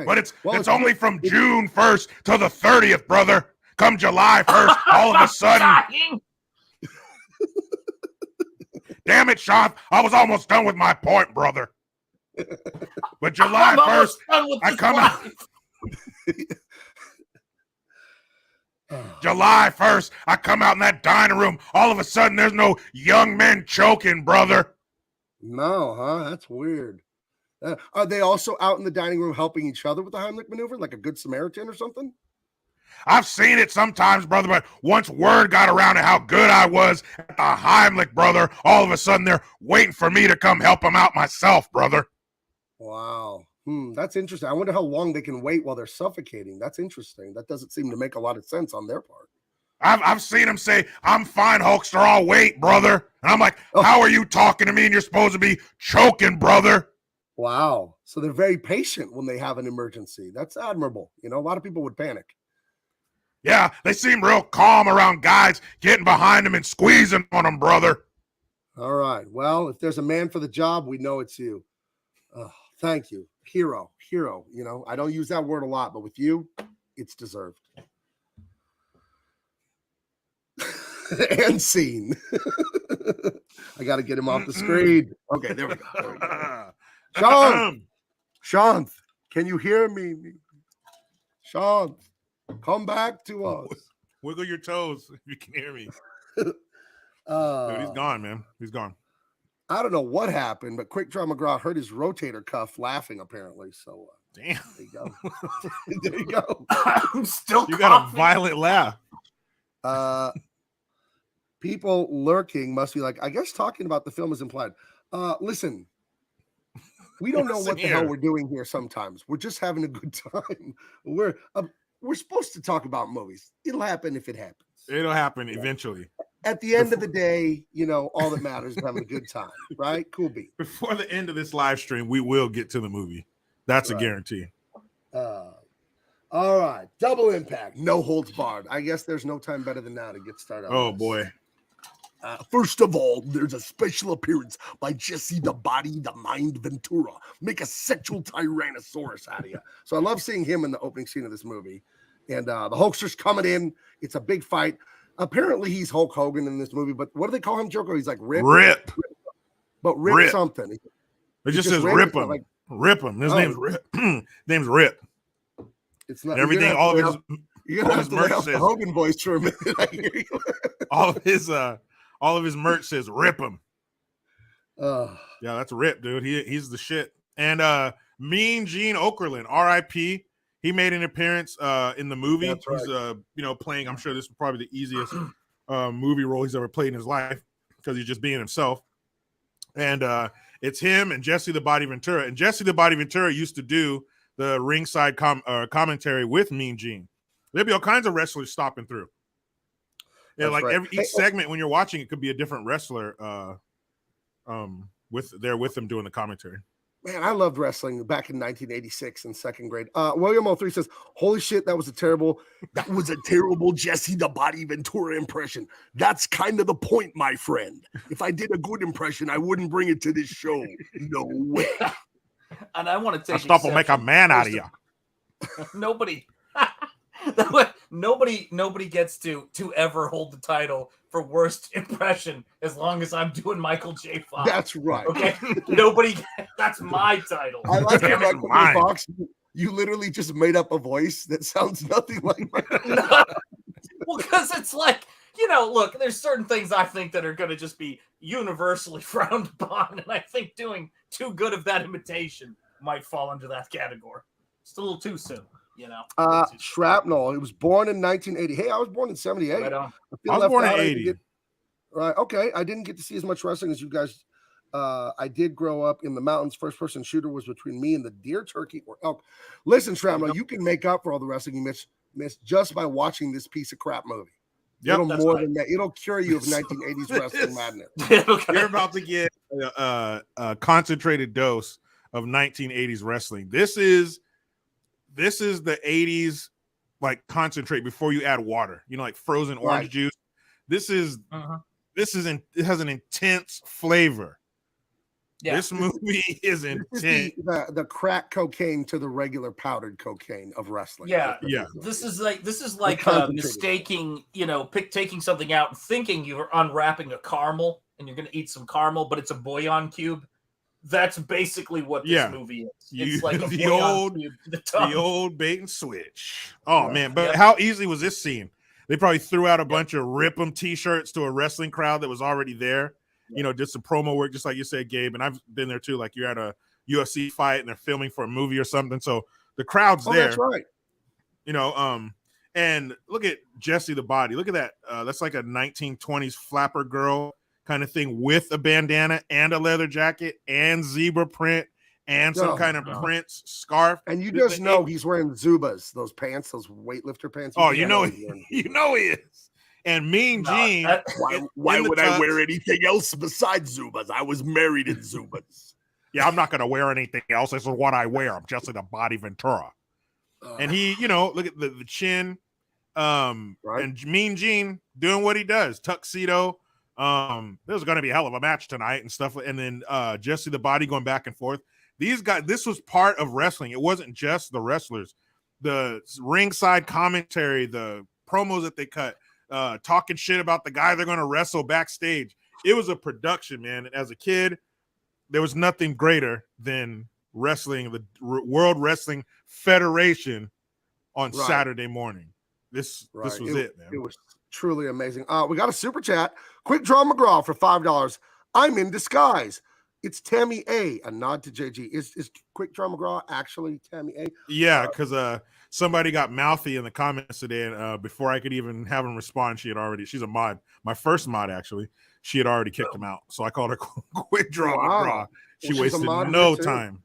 But it's only from June 1st to the 30th, brother. Come July 1st, all of a sudden. Damn it, Sean. I was almost done with my point, brother. But July 1st, I come out. July 1st, I come out in that dining room. All of a sudden, there's no young men choking, brother. No, huh? That's weird. Are they also out in the dining room helping each other with the Heimlich maneuver, like a good Samaritan or something? I've seen it sometimes, brother, but once word got around to how good I was at the Heimlich, brother, all of a sudden they're waiting for me to come help them out myself, brother. Wow. That's interesting. I wonder how long they can wait while they're suffocating. That's interesting. That doesn't seem to make a lot of sense on their part. I've seen them say, I'm fine, Hulkster, I'll wait, brother. And I'm like, how are you talking to me and you're supposed to be choking, brother? Wow. So they're very patient when they have an emergency. That's admirable. A lot of people would panic. Yeah, they seem real calm around guys getting behind them and squeezing on them, brother. All right. Well, if there's a man for the job, we know it's you. Thank you. Hero. I don't use that word a lot, but with you, it's deserved. And scene. I got to get him off the screen. Okay, there we go. Sean, can you hear me? Sean, come back to us. Wiggle your toes if you can hear me. Dude, he's gone, man. He's gone. I don't know what happened, but Quick Draw McGraw hurt his rotator cuff laughing, apparently. So, damn. There you go. There you go. I'm still You got a violent laugh. People lurking must be like, I guess talking about the film is implied. Listen, we don't know what the hell we're doing here sometimes. We're just having a good time. We're supposed to talk about movies. It'll happen if it happens. It'll happen eventually. At the end of the day, all that matters is having a good time, right? Cool beat. Before the end of this live stream, we will get to the movie. That's a guarantee. All right. Double impact. No holds barred. I guess there's no time better than now to get started. Oh, boy. First of all, there's a special appearance by Jesse the Body, the Mind Ventura. Make a sexual Tyrannosaurus out of you. So I love seeing him in the opening scene of this movie. And the Hulkster's coming in. It's a big fight. Apparently, he's Hulk Hogan in this movie, but what do they call him, Joko? He's like Rip. But Rip something. It just says Rip him. Like, Rip him. His name's Rip. Name's Rip. It's not and everything. All of his merch says Hogan voice for a minute. I hear you. all of his merch says Rip him. Yeah, that's Rip, dude. He's the shit. And Mean Gene Okerlund, R.I.P. He made an appearance in the movie. That's right. He's playing. I'm sure this is probably the easiest movie role he's ever played in his life because he's just being himself. And it's him and Jesse the Body Ventura. And Jesse the Body Ventura used to do the ringside commentary with Mean Gene. There'd be all kinds of wrestlers stopping through. Yeah, like right. Each segment when you're watching, it could be a different wrestler with them doing the commentary. Man, I loved wrestling back in 1986 in second grade. William O3 says, holy shit, that was a terrible Jesse the Body Ventura impression. That's kind of the point, my friend. If I did a good impression, I wouldn't bring it to this show. No way. And I want to take stop and make a man out of you. Nobody. nobody gets to ever hold the title for worst impression as long as I'm doing Michael J. Fox. That's right. Okay, nobody. That's my title. I like Damn it, it. Michael J. Fox. You literally just made up a voice that sounds nothing like mine. Well, because it's like, you know, look, there's certain things I think that are going to just be universally frowned upon, and I think doing too good of that imitation might fall into that category. It's a little too soon, you know. Shrapnel. He was born in 1980. Hey, I was born in 78. Right on. I was born in 80. Right. Okay. I didn't get to see as much wrestling as you guys. I did grow up in the mountains. First-person shooter was between me and the deer, turkey, or elk. Listen, Shrapnel, you can make up for all the wrestling you missed just by watching this piece of crap movie. Yep, It'll more than that. It'll cure you of 1980s wrestling madness. You're about to get a concentrated dose of 1980s wrestling. This is the 80s, like, concentrate before you add water. You know, like frozen orange juice. This is it has an intense flavor. Yeah. This movie is intense. The crack cocaine to the regular powdered cocaine of wrestling. Yeah. This is like mistaking, you know, taking something out and thinking you're unwrapping a caramel and you're going to eat some caramel, but it's a bouillon cube. That's basically what this movie is. It's like a the old bait and switch. Oh man, but how easy was this scene? They probably threw out a bunch of Rip 'em t-shirts to a wrestling crowd that was already there. You know, did some promo work, just like you said, Gabe. And I've been there too. Like, you're at a UFC fight and they're filming for a movie or something. So the crowd's there. That's right. You know, and look at Jessie the Body. Look at that. That's like a 1920s flapper girl kind of thing with a bandana and a leather jacket and zebra print and some kind of Prince scarf. And you just know he's wearing Zubas, those pants, those weightlifter pants. Oh, you know he is. And Mean Gene. Why would I wear anything else besides Zubas? I was married in Zubas. Yeah, I'm not going to wear anything else. This is what I wear. I'm just the body Ventura. And he, you know, look at the chin. And Mean Gene doing what he does. Tuxedo. There's going to be a hell of a match tonight and stuff. And then Jesse the Body going back and forth. These guys, this was part of wrestling. It wasn't just the wrestlers. The ringside commentary, the promos that they cut, talking shit about the guy they're going to wrestle backstage. It was a production, man. And as a kid, there was nothing greater than wrestling, the World Wrestling Federation on Saturday morning. This was it, man. It was truly amazing. We got a super chat. Quick Draw McGraw for $5. I'm in disguise. It's Tammy A nod to JG. Is Quick Draw McGraw actually Tammy A? Yeah, because somebody got mouthy in the comments today, and before I could even have him respond, she's a mod. My first mod, actually. She had already kicked him out. So I called her Quick Draw McGraw. She wasted no time.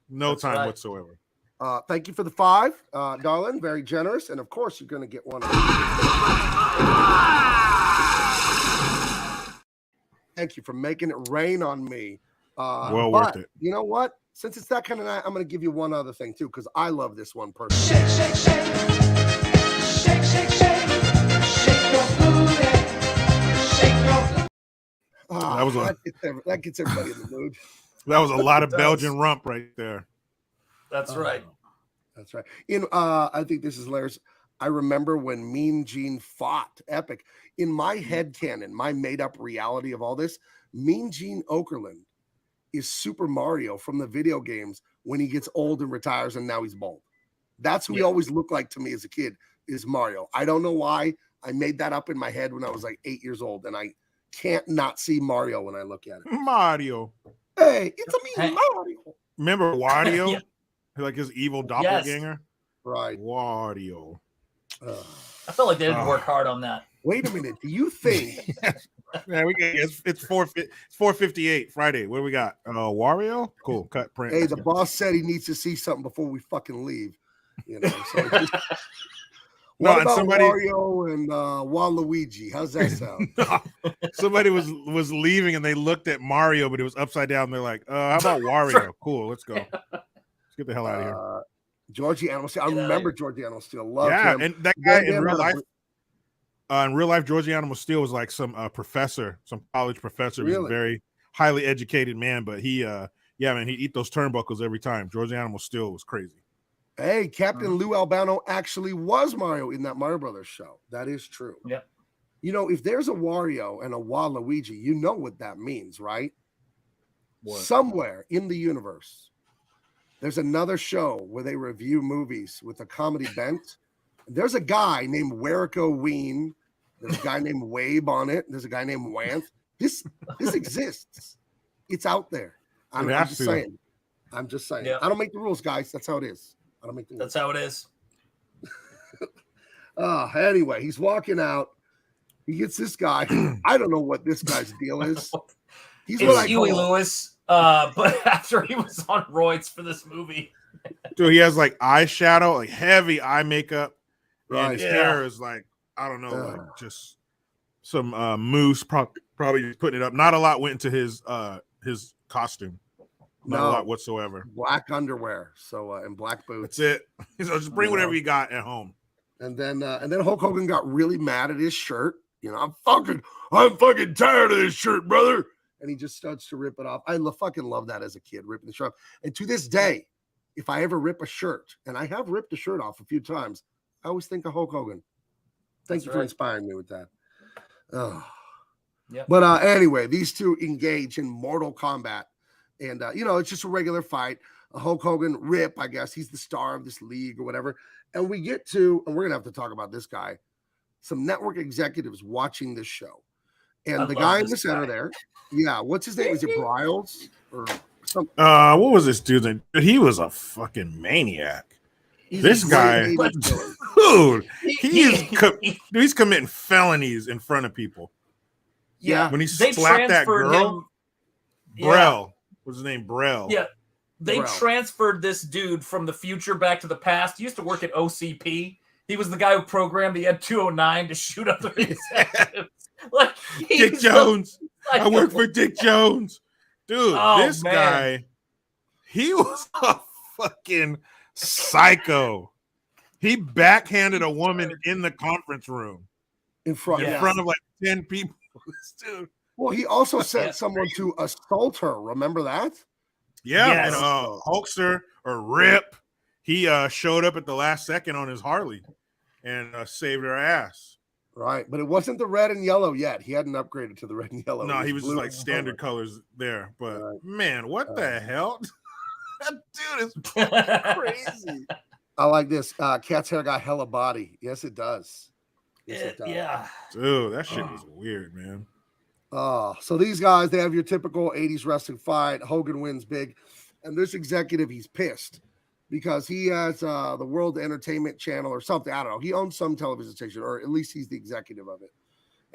No time whatsoever. Thank you for the $5, darling. Very generous. And of course, you're going to get one. Thank you for making it rain on me. Well worth it. You know what? Since it's that kind of night, I'm going to give you one other thing too, because I love this one personally. Shake, shake, shake. Shake, shake, shake. Shake your booty. Shake your booty. That gets everybody in the mood. That was a lot of Belgian rump right there. That's right. That's right. I think this is hilarious. I remember when Mean Gene fought Epic. In my head canon, my made-up reality of all this, Mean Gene Okerlund is Super Mario from the video games when he gets old and retires and now he's bald. That's who he always looked like to me as a kid, is Mario. I don't know why. I made that up in my head when I was like 8 years old, and I can't not see Mario when I look at it. Mario. Hey, it's a me, Mario. Remember Wario? Yeah. Like his evil doppelganger? Yes. Right. Wario. I felt like they didn't work hard on that. Wait a minute. Do you think? Yeah, it's 4:58 Friday. What do we got? Wario? Cool. Cut print. Hey, the boss said he needs to see something before we fucking leave. You know. So what about Wario and Waluigi? How's that sound? Somebody was leaving and they looked at Mario, but it was upside down. They're like, how about Wario? Cool. Let's go. Let's get the hell out of here. Georgie Animal Steel. I remember Georgie Animal Steel. Loved him. And that guy in real life, Georgie Animal Steel was like some professor, some college professor. He was a very highly educated man, but he, he'd eat those turnbuckles every time. Georgie Animal Steel was crazy. Hey, Captain Lou Albano actually was Mario in that Mario Brothers show. That is true. Yeah. You know, if there's a Wario and a Waluigi, you know what that means, right? What? Somewhere in the universe, there's another show where they review movies with a comedy bent. There's a guy named Werico Ween. There's a guy named Wabe on it. There's a guy named Wanth. This exists. It's out there. I'm just saying. Yeah. I don't make the rules, guys. That's how it is. I don't make the rules. That's how it is. Anyway, he's walking out. He gets this guy. I don't know what this guy's deal is. He's It's Huey Lewis, but after he was on roids for this movie. Dude, he has like eyeshadow, like heavy eye makeup. Right. And his hair is like, I don't know, like just some mousse, probably just putting it up. Not a lot went into his costume. Not a lot whatsoever. Black underwear, so and black boots. That's it. So just bring whatever you got at home. And then Hulk Hogan got really mad at his shirt. You know, I'm fucking tired of this shirt, brother. And he just starts to rip it off. I fucking love that as a kid, ripping the shirt off. And to this day, if I ever rip a shirt, and I have ripped a shirt off a few times, I always think of Hulk Hogan. Thank you for inspiring me with that. Yep. But anyway, these two engage in mortal combat. And, you know, it's just a regular fight. Hulk Hogan, Rip, I guess. He's the star of this league or whatever. And we get to, and we're going to have to talk about this guy, some network executives watching this show. And the guy in the center there, what's his name? Is it Bryles or something? What was this dude's name? He was a fucking maniac. This guy, dude, he's committing felonies in front of people. Yeah. When he slapped that girl, Brell. What's his name? Brell. Yeah. They transferred this dude from the future back to the past. He used to work at OCP. He was the guy who programmed the Ed 209 to shoot other executives. Like Dick Jones. I work for Dick Jones. Dude, this guy, he was a fucking psycho. He backhanded a woman in the conference room. In front of like 10 people. Dude. Well, he also sent someone to assault her. Remember that? Yeah, yes. And Hulkster or Rip, he showed up at the last second on his Harley and saved her ass. Right, but it wasn't the red and yellow yet. He hadn't upgraded to the red and yellow. No, he was just like standard colors there. But man, what the hell? That dude is crazy. I like this. Cat's hair got hella body. Yes, it does. Yes, it does. Yeah. Dude, that shit was weird, man. So these guys, they have your typical 80s wrestling fight. Hogan wins big. And this executive, he's pissed because he has the World Entertainment Channel or something. I don't know. He owns some television station, or at least he's the executive of it.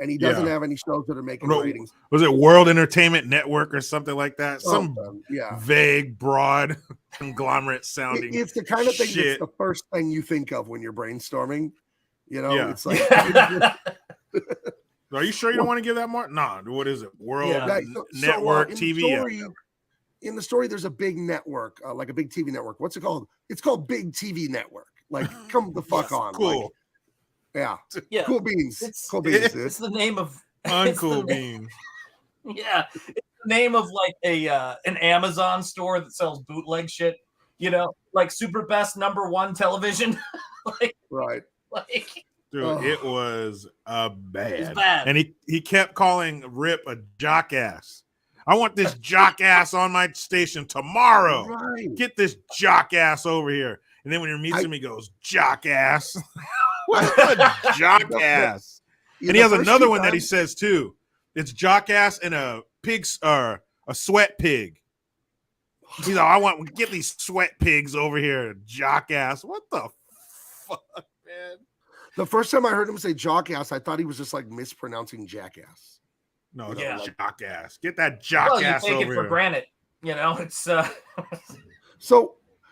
And he doesn't have any shows that are making ratings. Was it World Entertainment Network or something like that? Some vague, broad, conglomerate sounding. It's the kind of thing that's the first thing you think of when you're brainstorming. You know, it's like. Are you sure you don't want to give that more? Nah, what is it? World Network TV. In the story, there's a big network, like a big TV network. What's it called? It's called Big TV Network. Like, come the fuck on. Cool. Like, cool beans. Cool beans. It's the name of uncool beans. Yeah, it's the name of like an Amazon store that sells bootleg shit. You know, like Super Best #1 television. Right. Dude, it was bad. It was bad. And he kept calling Rip a jock ass. I want this jock ass on my station tomorrow. Right. Get this jock ass over here. And then when he meets him, he goes, jock ass. What's a jock ass? And he has another one that he says too. It's jock ass and a pig's a sweat pig. He's like, get these sweat pigs over here, jock ass. What the fuck, man? The first time I heard him say jock ass, I thought he was just like mispronouncing jackass. No, jock ass. Get that jock ass over here. You take it for granted. You know, it's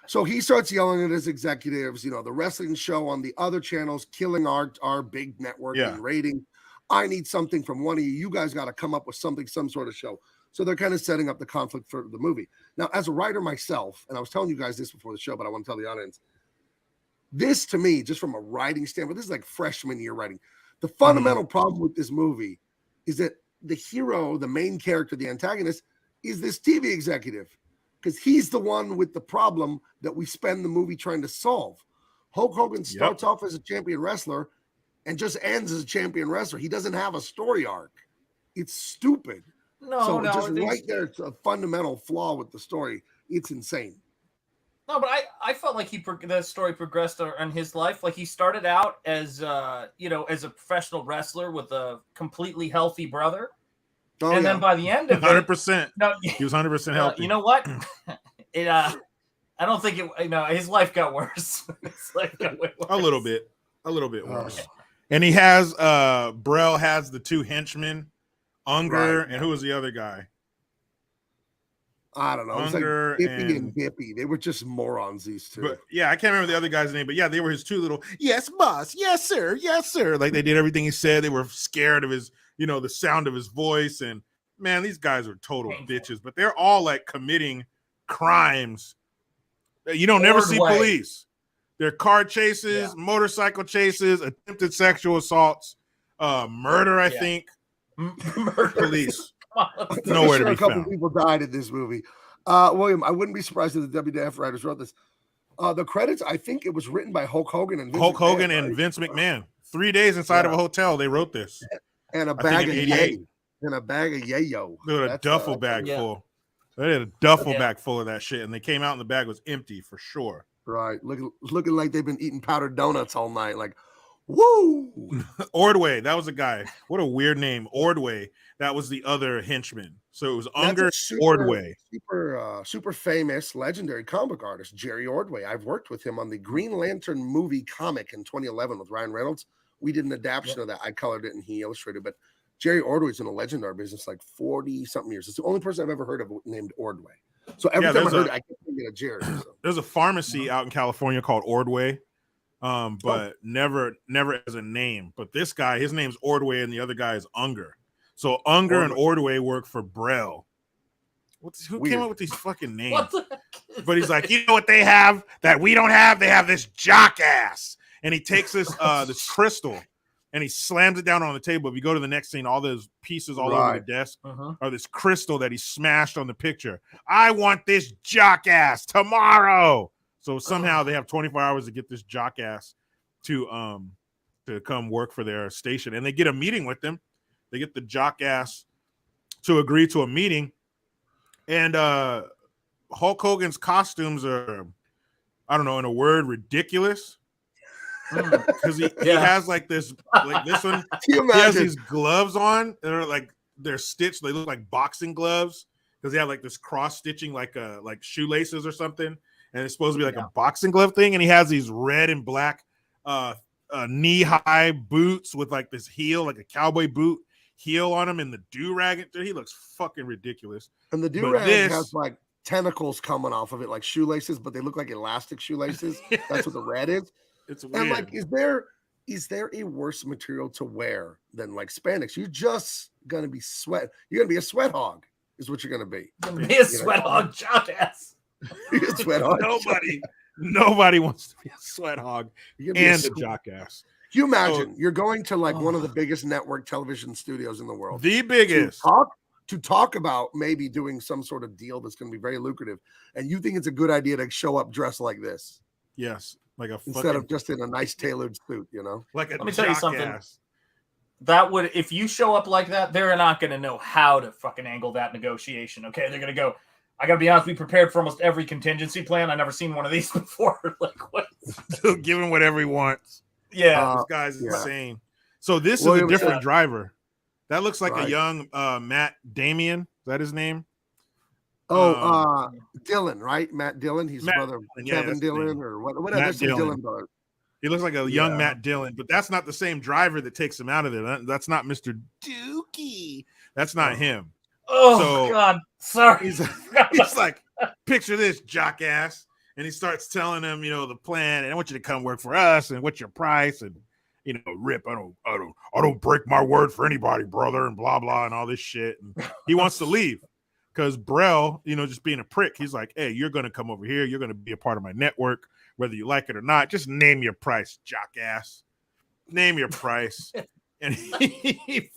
So he starts yelling at his executives, you know, the wrestling show on the other channels killing our big network and rating. I need something from one of you. You guys got to come up with something, some sort of show. So they're kind of setting up the conflict for the movie. Now, as a writer myself, and I was telling you guys this before the show, but I want to tell the audience, this to me, just from a writing standpoint, this is like freshman year writing. The fundamental problem with this movie is that the hero, the main character, the antagonist, is this TV executive. because he's the one with the problem that we spend the movie trying to solve. Hulk Hogan starts off as a champion wrestler and just ends as a champion wrestler. He doesn't have a story arc. It's stupid. Right there, it's a fundamental flaw with the story. It's insane. No, but I felt like the story progressed in his life. Like he started out as as a professional wrestler with a completely healthy brother, then by the end of 100%, he was 100% healthy. You know what? I don't think his life got worse. His life got way worse. A little bit worse. And he has Brel has the two henchmen, Unger, and who was the other guy? I don't know. Unger it was like Dippy and Dippy. They were just morons, these two. But yeah, I can't remember the other guy's name, but yeah, they were his two little, yes, boss, yes, sir, yes, sir. Like they did everything he said. They were scared of his, the sound of his voice. And man, these guys are total bitches, but they're all like committing crimes. You don't never see police. They're car chases, motorcycle chases, attempted sexual assaults, murder, I think. Murder. Police. Nowhere to be a couple found. People died in this movie. William, I wouldn't be surprised if the WWF writers wrote this. The credits, I think it was written by Hulk Hogan and Vince McMahon. Vince McMahon. 3 days inside of a hotel, they wrote this. And a bag of yayo. And a bag of yayo. They had a duffel bag full. They had a duffel bag full of that shit, and they came out and the bag was empty for sure. Right. Looking like they've been eating powdered donuts all night. Like, woo! Ordway, that was a guy. What a weird name. Ordway. That was the other henchman. So it was Unger Ordway. Super famous, legendary comic artist, Jerry Ordway. I've worked with him on the Green Lantern movie comic in 2011 with Ryan Reynolds. We did an adaptation of that. I colored it and he illustrated. But Jerry Ordway's in a legendary business like 40-something years. It's the only person I've ever heard of named Ordway. So every time I heard it, I kept thinking of Jerry. So. There's a pharmacy out in California called Ordway. But never as a name. But this guy, his name's Ordway, and the other guy is Unger. So Unger and Ordway work for Brel. Who came up with these fucking names? But he's like, you know what they have that we don't have? They have this jock ass. And he takes this this crystal and he slams it down on the table. If you go to the next scene, all those pieces all over the desk are this crystal that he smashed on the picture. I want this jock ass tomorrow. So somehow they have 24 hours to get this jock ass to come work for their station. And they get a meeting with them. They get the jock ass to agree to a meeting. And Hulk Hogan's costumes are, I don't know, in a word, ridiculous. Because he has like this one. He has these gloves on. They're stitched. They look like boxing gloves because they have like this cross stitching, like shoelaces or something. And it's supposed to be like a boxing glove thing. And he has these red and black knee-high boots with like this heel, like a cowboy boot heel on him, and the do-rag. He looks fucking ridiculous. And the do-rag has like tentacles coming off of it, like shoelaces, but they look like elastic shoelaces. That's what the red is. It's weird. And like, is there a worse material to wear than like spandex? You're just gonna be sweat. You're gonna be a sweat hog, is what you're gonna be. Be a sweat hog, jock ass. Nobody wants to be a sweat hog and a jock ass. You imagine you're going to like one of the biggest network television studios in the world. The biggest. To talk about maybe doing some sort of deal that's going to be very lucrative. And you think it's a good idea to show up dressed like this. Yes. Instead of just in a nice tailored suit, Like let me tell you something. If you show up like that, they're not going to know how to fucking angle that negotiation. Okay. They're going to go, I got to be honest, we prepared for almost every contingency plan. I've never seen one of these before. Like what? Give him whatever he wants. Yeah. This guy's insane. So this is a different driver. That looks like a young Matt Damien. Is that his name? Dylan, right? Matt Dillon. He's brother of Kevin Dillon or whatever. Dillon brother. He looks like a young Matt Dillon, but that's not the same driver that takes him out of there. That's not Mr. Dookie. That's not him. Oh, God. Sorry. He's like, picture this, jock ass. And he starts telling him, the plan, and I want you to come work for us, and what's your price, and Rip, I don't break my word for anybody, brother, and blah blah, and all this shit. And he wants to leave because Brel, just being a prick, he's like, hey, you're gonna come over here, you're gonna be a part of my network, whether you like it or not. Just name your price, jock ass. Name your price. And he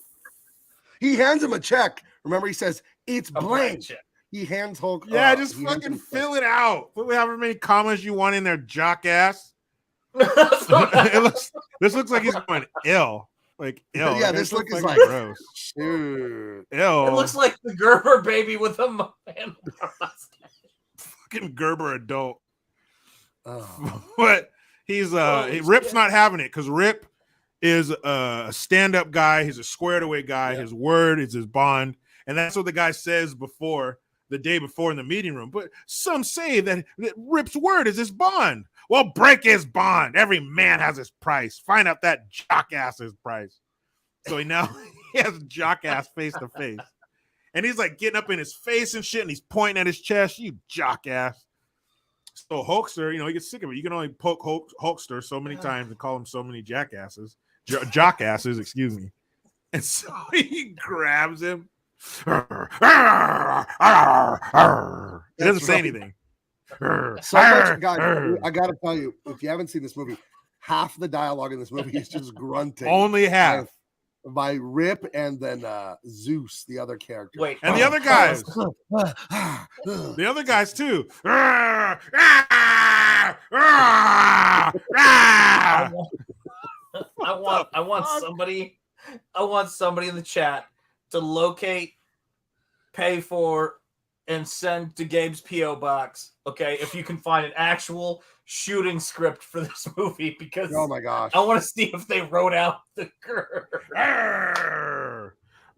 hands him a check. Remember, he says it's blank. he hands Hulk. Yeah, just fucking fill it out. Put however many commas you want in there, jock ass. This looks like he's going ill. Like ill. Yeah, this look is like gross. Dude. Ill. It looks like the Gerber baby with a man. Fucking Gerber adult. Oh. But Rip's not having it because Rip is a stand-up guy. He's a squared away guy. Yeah. His word is his bond. And that's what the guy says the day before in the meeting room. But some say that Rip's word is his bond. Well, break his bond. Every man has his price. Find out that jock ass's price. So he has jock ass face to face. And he's like getting up in his face and shit, and he's pointing at his chest. You jock ass. So Hulkster, he gets sick of it. You can only poke Hulkster so many times and call him so many jackasses. Jockasses, excuse me. And so he grabs him. He doesn't say anything. So much, guys, I gotta tell you, if you haven't seen this movie, half the dialogue in this movie is just grunting. Only half. By Rip and then Zeus, the other character. Wait, and the other guys. The other guys too. I want somebody in the chat to locate, pay for, and send to Gabe's P.O. box. Okay, if you can find an actual shooting script for this movie, because oh my gosh, I want to see if they wrote out the grr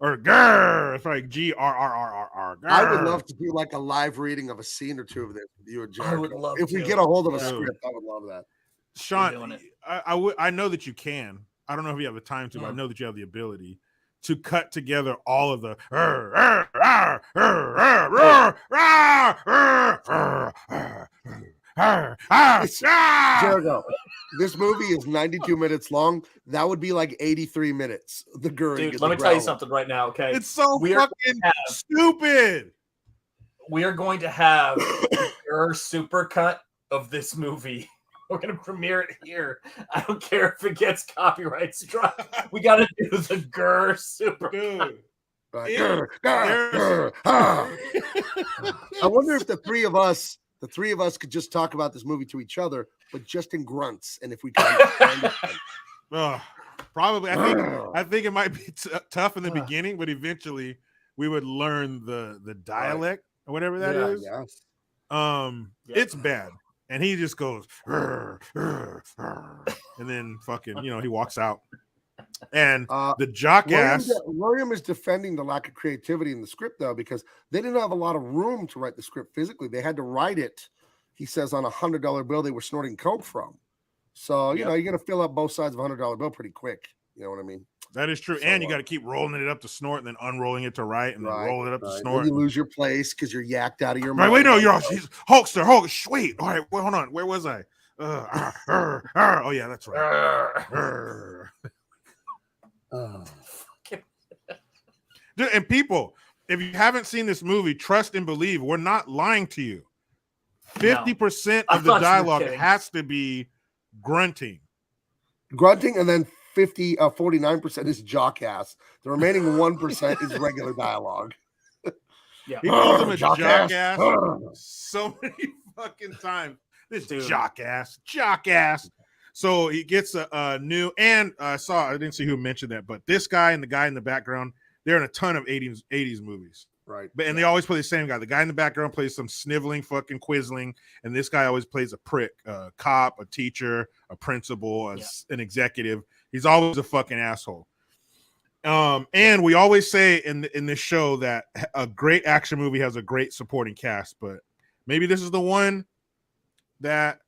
or grr. It's like GRRRR. I would love to do like a live reading of a scene or two of this with you and Jared. I would love if we get a hold of a script. I would love that. Sean, I know that you can. I don't know if you have the time to, but I know that you have the ability to cut together all of the Jericho, this movie is 92 minutes long. That would be like 83 minutes. The Gurry. Dude, let me tell you something right now, okay? It's so fucking stupid. We are going to have a super cut of this movie. We're going to premiere it here. I don't care if it gets copyright struck. We got to do the Grr super Dude. I wonder if the three of us could just talk about this movie to each other, but just in grunts. And if we can probably, I think it might be tough in the beginning, but eventually we would learn the dialect or whatever that is. Yes. It's bad. And he just goes, and then fucking, he walks out. And the jock ass. William is defending the lack of creativity in the script, though, because they didn't have a lot of room to write the script physically. They had to write it, he says, on $100 bill they were snorting coke from. So, you're going to fill up both sides of a $100 bill pretty quick. You know what I mean? That is true. So, and you got to keep rolling it up to snort and then unrolling it to write and then roll it up to snort. Then you lose your place because you're yacked out of your mind. Wait, no, you're Hulkster. Wait. All right, hold on. Where was I? Oh, yeah, that's right. Dude, and people, if you haven't seen this movie, trust and believe, we're not lying to you. 50% of the dialogue has to be grunting. And then 49% is jock ass. The remaining 1% is regular dialogue. Yeah, he calls him a jock ass so many fucking times. This jock ass. So he gets a new, and I didn't see who mentioned that, but this guy and the guy in the background, they're in a ton of 80s movies. Right. And they always play the same guy. The guy in the background plays some sniveling fucking quisling, and this guy always plays a prick, a cop, a teacher, a principal, an executive. He's always a fucking asshole. And we always say in this show that a great action movie has a great supporting cast, but maybe this is the one that's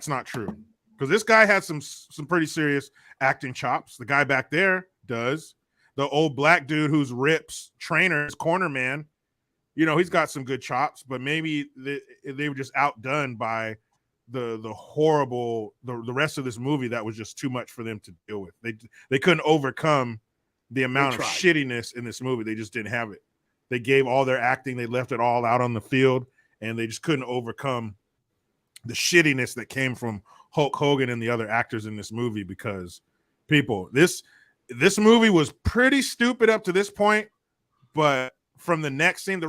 not true. Because this guy has some pretty serious acting chops. The guy back there does. The old black dude who's Rip's trainer, his corner man, he's got some good chops, but maybe they were just outdone by the horrible the rest of this movie that was just too much for them to deal with. They couldn't overcome the amount of shittiness in this movie. They just didn't have it. They gave all their acting, they left it all out on the field, and they just couldn't overcome the shittiness that came from Hulk Hogan and the other actors in this movie. Because people, this movie was pretty stupid up to this point, but from the next scene,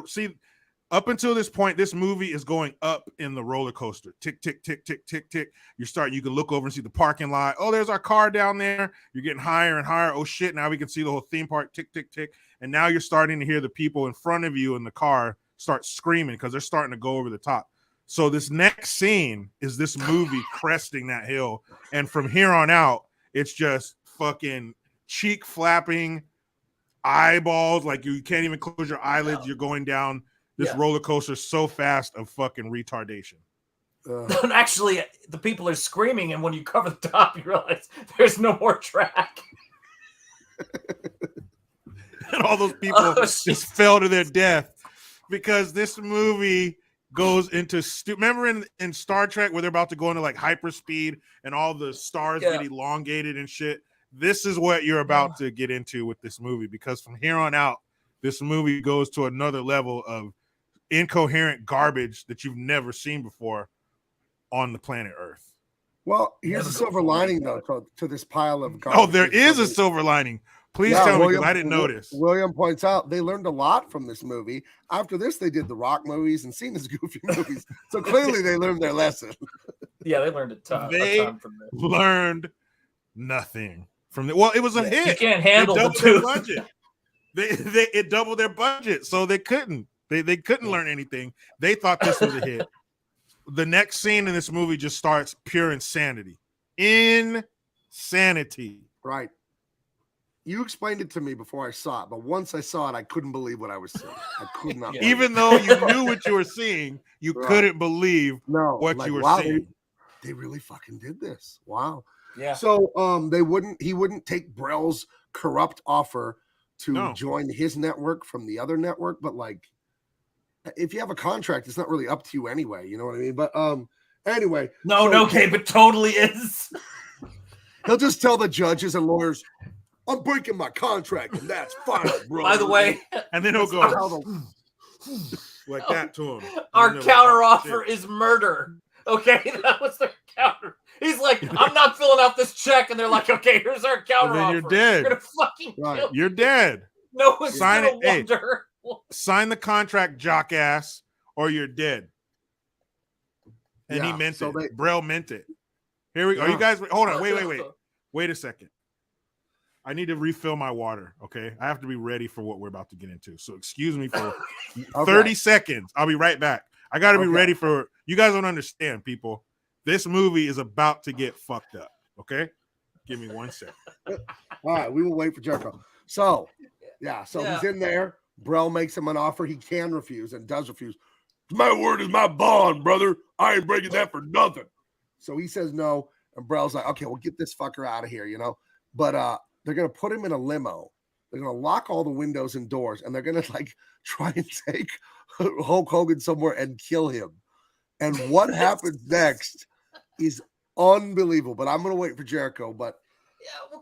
Up until this point, this movie is going up in the roller coaster. Tick, tick, tick, tick, tick, tick. You can look over and see the parking lot. Oh, there's our car down there. You're getting higher and higher. Oh shit, now we can see the whole theme park. Tick, tick, tick. And now you're starting to hear the people in front of you in the car start screaming because they're starting to go over the top. So this next scene is this movie cresting that hill. And from here on out, it's just fucking cheek flapping, eyeballs, like you can't even close your eyelids. You're going down this roller coaster so fast of fucking retardation. Actually, the people are screaming, and when you cover the top, you realize there's no more track. And all those people just fell to their death because this movie goes into remember in Star Trek where they're about to go into like hyperspeed and all the stars get elongated and shit. This is what you're about to get into with this movie, because from here on out, this movie goes to another level of incoherent garbage that you've never seen before on the planet Earth. Well, here's a silver lining though to this pile of garbage. Oh, there is a silver lining. Please tell me, because I didn't notice. William points out they learned a lot from this movie. After this, they did the Rock movies and seen his goofy movies. So clearly they learned their lesson. Yeah, they learned a ton from this. Learned nothing from it. Well, it was a hit. You can't handle the their budget. It doubled their budget, so they couldn't. They couldn't learn anything. They thought this was a hit. The next scene in this movie just starts pure insanity. Insanity. Right. You explained it to me before I saw it, but once I saw it, I couldn't believe what I was seeing. I could not. Even though you knew what you were seeing, you couldn't believe what you were seeing. They really fucking did this. Wow. Yeah. So he wouldn't take Brell's corrupt offer to join his network from the other network, but like if you have a contract, it's not really up to you anyway. You know what I mean? But anyway. No, Gabe, it totally is. He'll just tell the judges and lawyers, I'm breaking my contract, and that's fine, bro. By the way, and then he'll go like that to him. Our counteroffer is murder. Okay, that was their counter. He's like, I'm not filling out this check, and they're like, okay, here's our counteroffer. Then you're dead. You're gonna fucking kill. You're dead. No one's gonna wonder. Sign the contract, jockass, or you're dead. And he meant it. Brell meant it. Here we go. Are you guys? Hold on. Wait a second. I need to refill my water, okay? I have to be ready for what we're about to get into. So excuse me for 30 seconds. I'll be right back. I got to be ready for – you guys don't understand, people. This movie is about to get fucked up, okay? Give me 1 second. All right, we will wait for Jericho. So he's in there. Brell makes him an offer he can refuse and does refuse. My word is my bond, brother. I ain't breaking that for nothing. So he says no, and Brell's like, okay, we'll get this fucker out of here, you know? But they're going to put him in a limo. They're going to lock all the windows and doors, and they're going to like try and take Hulk Hogan somewhere and kill him. And what happens next is unbelievable. But I'm going to wait for Jericho. But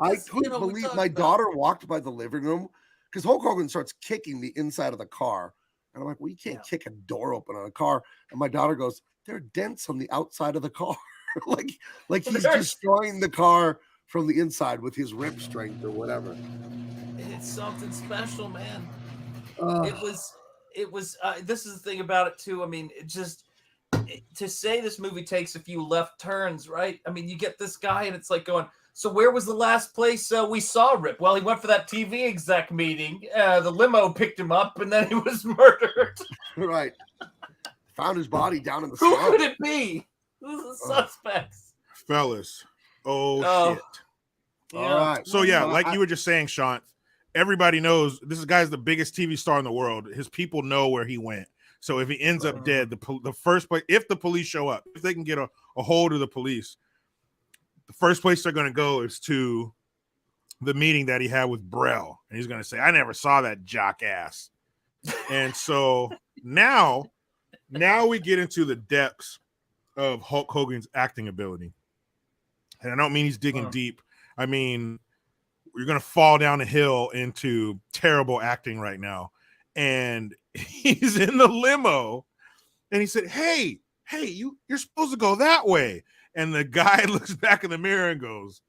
I couldn't believe my daughter walked by the living room because Hulk Hogan starts kicking the inside of the car. And I'm like, well, you can't kick a door open on a car. And my daughter goes, there are dents on the outside of the car. like he's destroying the car from the inside with his rip strength or whatever. It's something special, man. It was this is the thing about it too. I mean, to say this movie takes a few left turns, right? I mean, you get this guy and it's like going, so where was the last place we saw Rip? Well, he went for that TV exec meeting. The limo picked him up and then he was murdered. Right. Found his body down in the Who swamp. could it be? Who's the suspects? Fellas. Oh, shit. Yeah. All right. So, like you were just saying, Sean, everybody knows this guy's the biggest TV star in the world. His people know where he went. So if he ends up dead, the first place, if the police show up, if they can get a hold of the police, the first place they're going to go is to the meeting that he had with Brell. And he's going to say, I never saw that jock ass. And so now we get into the depths of Hulk Hogan's acting ability. And I don't mean he's digging deep. I mean, you're going to fall down a hill into terrible acting right now. And he's in the limo and he said, hey, you're supposed to go that way. And the guy looks back in the mirror and goes,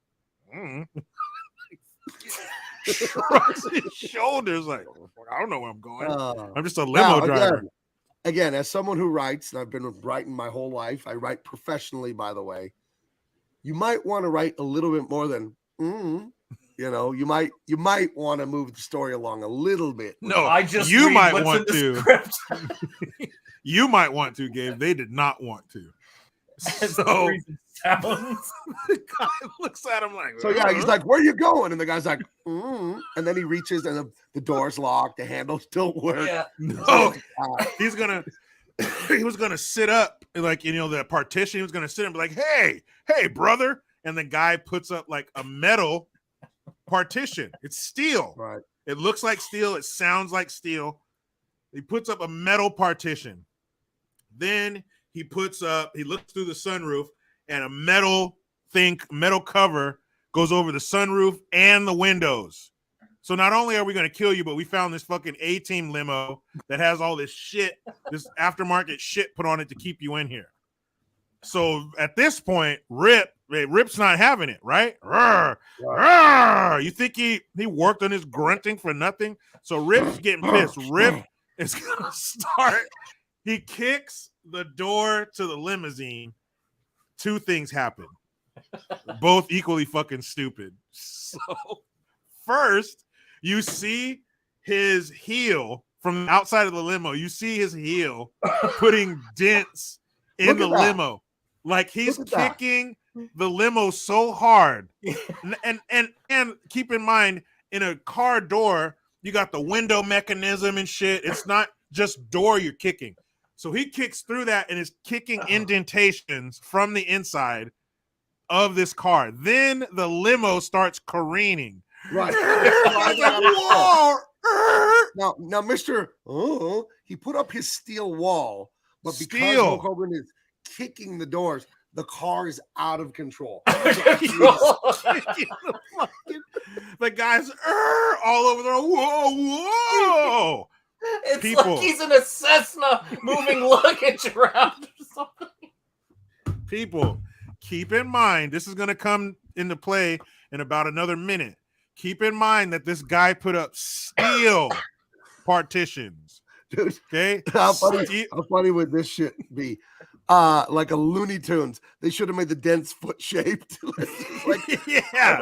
shrugs his shoulders like, I don't know where I'm going. I'm just a limo driver. again, as someone who writes, and I've been writing my whole life, I write professionally, by the way. You might want to write a little bit more than, you know, you might want to move the story along a little bit. No, I just you read might what's want in the to. script. You might want to, Gabe. They did not want to. So sounds. the guy looks at him like, So yeah, he's like, "Where you going?" And the guy's like, and then he reaches, and the door's locked, the handles don't work. Yeah. no, he was gonna sit up, like, you know, that partition. He was gonna sit and be like, hey, brother. And the guy puts up like a metal partition. It's steel. Right. It looks like steel. It sounds like steel. He puts up a metal partition. Then he looks through the sunroof, and a metal cover goes over the sunroof and the windows. So not only are we going to kill you, but we found this fucking A-Team limo that has all this shit, this aftermarket shit put on it to keep you in here. So at this point, Rip's not having it, right? Rawr, rawr. You think he worked on his grunting for nothing? So Rip's getting pissed. Rip is going to start. He kicks the door to the limousine. Two things happen. Both equally fucking stupid. So first, you see his heel from the outside of the limo. You see his heel putting dents in the limo. Like he's kicking the limo so hard. And keep in mind, in a car door, you got the window mechanism and shit. It's not just door you're kicking. So he kicks through that and is kicking indentations from the inside of this car. Then the limo starts careening. Right. Now, Mr. He put up his steel wall, but because Hulk Hogan is kicking the doors, the car is out of control. The guy's all over there. Whoa. It's like he's in a Cessna moving luggage around or something. People, keep in mind, this is going to come into play in about another minute. Keep in mind that this guy put up steel partitions. Dude, okay? How funny would this shit be? Like a Looney Tunes. They should have made the dents foot shaped. Like, yeah.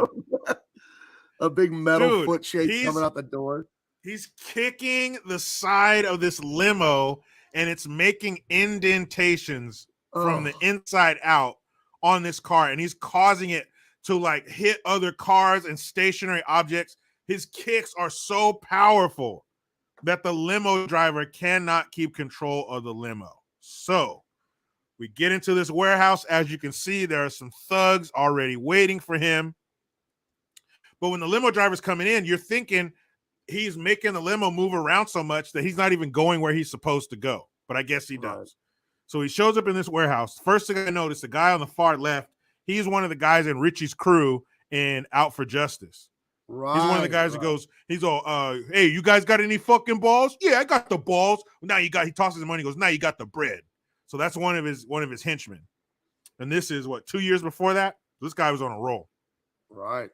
A big metal foot shape coming out the door. He's kicking the side of this limo, and it's making indentations from the inside out on this car, and he's causing it to like hit other cars and stationary objects. His kicks are so powerful that the limo driver cannot keep control of the limo. So we get into this warehouse. As you can see, there are some thugs already waiting for him. But when the limo driver's coming in, you're thinking he's making the limo move around so much that he's not even going where he's supposed to go. But I guess he does. Right. So he shows up in this warehouse. First thing I noticed, the guy on the far left, he's one of the guys in Richie's crew in Out for Justice. Right. He's one of the guys that goes, he's all, hey, you guys got any fucking balls? Yeah, I got the balls. Now he tosses the money, goes, now you got the bread. So that's one of his henchmen. And this is 2 years before that? This guy was on a roll. Right.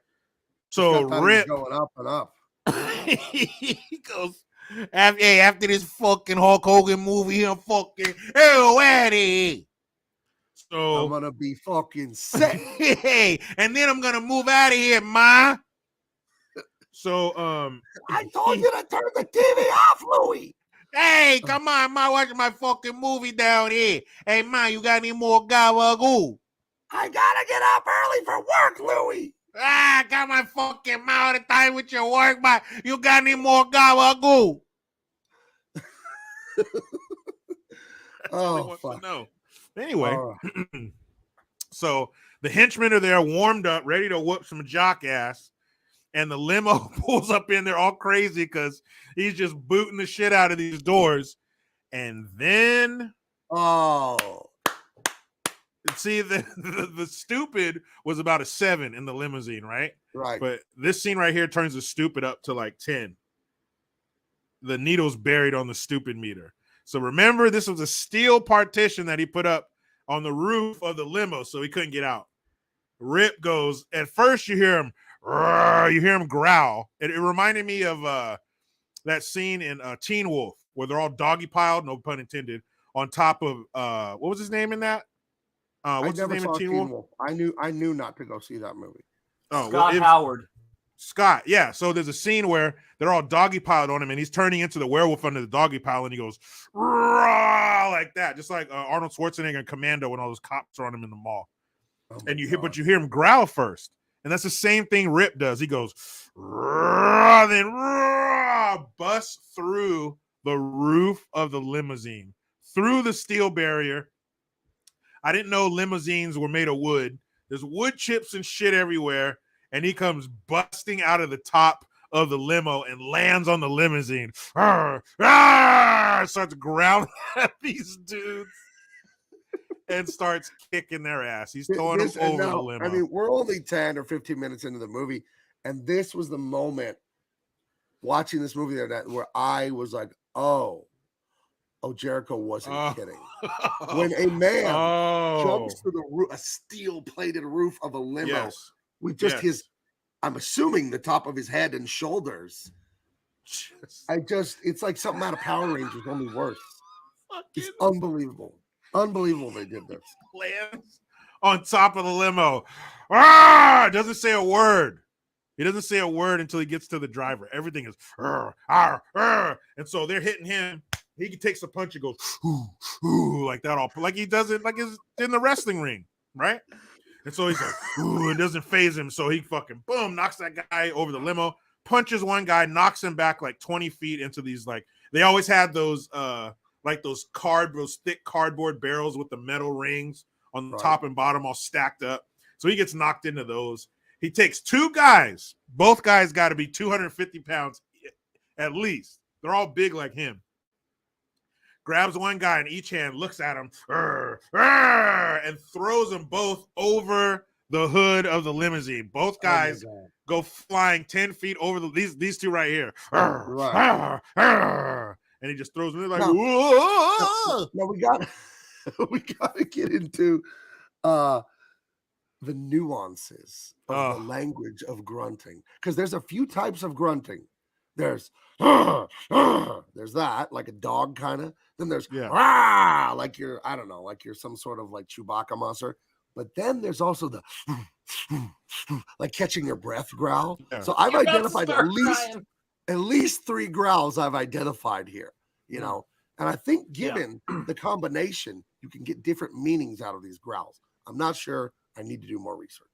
So Rip going up and up. He goes, hey, after this fucking Hulk Hogan movie, I'm fucking Eddie. So I'm gonna be fucking sick. Hey, and then I'm gonna move out of here, ma. So I told you to turn the TV off, Louie. Hey, come on, ma, watching my fucking movie down here. Hey, ma, you got any more gabagoo? I gotta get up early for work, Louie. I got my fucking mouth of time with your work, but you got any more gabagoo? Oh, fuck. No. Anyway, so the henchmen are there, warmed up, ready to whoop some jock ass, and the limo pulls up in there all crazy because he's just booting the shit out of these doors. And then, see, the stupid was about a 7 in the limousine, right? Right. But this scene right here turns the stupid up to like 10. The needle's buried on the stupid meter. So remember, this was a steel partition that he put up on the roof of the limo so he couldn't get out. Rip goes, at first you hear him growl. It reminded me of that scene in Teen Wolf where they're all doggy piled, no pun intended, on top of what was his name in that? What's his name in Teen Wolf? I knew not to go see that movie. Oh, Scott Howard. Scott, yeah. So there's a scene where they're all doggy piled on him, and he's turning into the werewolf under the doggy pile, and he goes "Rah!" like that, just like Arnold Schwarzenegger in Commando when all those cops are on him in the mall. And you hear him growl first, and that's the same thing Rip does. He goes "Rah!" then busts through the roof of the limousine, through the steel barrier. I didn't know limousines were made of wood. There's wood chips and shit everywhere. And he comes busting out of the top of the limo and lands on the limousine. Starts growling at these dudes and starts kicking their ass. He's throwing them over the limo. I mean, we're only 10 or 15 minutes into the movie. And this was the moment watching this movie there where I was like, oh, Jericho wasn't kidding. When a man jumps through a steel-plated roof of a limo with just his, I'm assuming the top of his head and shoulders. It's like something out of Power Rangers, only worse. It's unbelievable. Unbelievable they did this. Lands on top of the limo. Doesn't say a word. He doesn't say a word until he gets to the driver. Everything is and so they're hitting him. He takes a punch and goes like that, all like he does it like he's in the wrestling ring, right? And so he's like, it doesn't phase him. So he fucking boom knocks that guy over the limo, punches one guy, knocks him back like 20 feet into these, like they always had those like those thick cardboard barrels with the metal rings on the top and bottom all stacked up. So he gets knocked into those. He takes two guys. Both guys got to be 250 pounds at least. They're all big like him. Grabs one guy in each hand, looks at him, and throws them both over the hood of the limousine. Both guys go flying 10 feet over these two right here. And he just throws them like, no, we got to get into the nuances of the language of grunting, because there's a few types of grunting. There's that, like a dog kind of. Then there's like you're, I don't know, like you're some sort of like Chewbacca monster. But then there's also the like catching your breath growl. Yeah. So I've identified at least 3 growls I've identified here, you know. And I think given the combination, you can get different meanings out of these growls. I'm not sure. I need to do more research.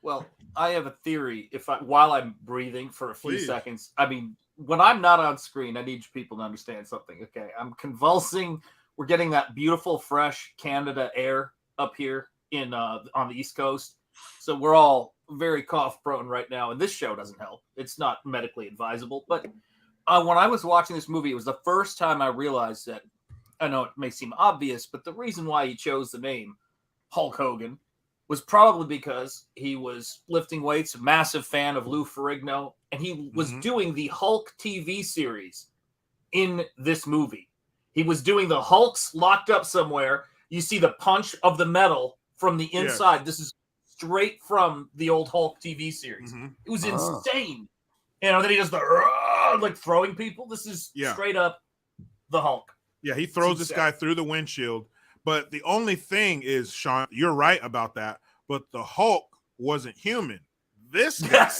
Well, I have a theory. While I'm breathing for a few seconds, I mean, when I'm not on screen, I need people to understand something. Okay, I'm convulsing. We're getting that beautiful, fresh Canada air up here on the East Coast, so we're all very cough prone right now. And this show doesn't help. It's not medically advisable. But when I was watching this movie, it was the first time I realized that. I know it may seem obvious, but the reason why he chose the name Hulk Hogan was probably because he was lifting weights, a massive fan of Lou Ferrigno, and he was doing the Hulk TV series in this movie. He was doing the Hulks locked up somewhere. You see the punch of the metal from the inside. This is straight from the old Hulk TV series. It was insane. You know, then he does the like throwing people. This is straight up the Hulk. Yeah, he throws this guy through the windshield. But the only thing is, Sean, you're right about that. But the Hulk wasn't human. This guy,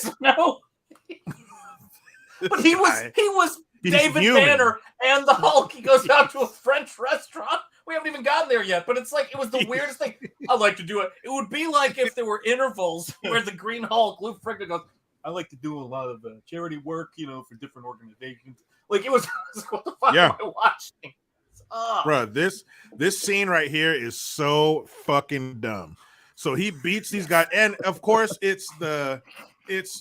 but he was David Banner and the Hulk. He goes out to a French restaurant. We haven't even gotten there yet, but it's like it was the weirdest thing. I like to do it. It would be like if there were intervals where the Green Hulk, Lou Ferrigno, goes, I like to do a lot of charity work, you know, for different organizations. Like it was what the fuck am I watching? Bro, this scene right here is so fucking dumb. So he beats these guys, and of course it's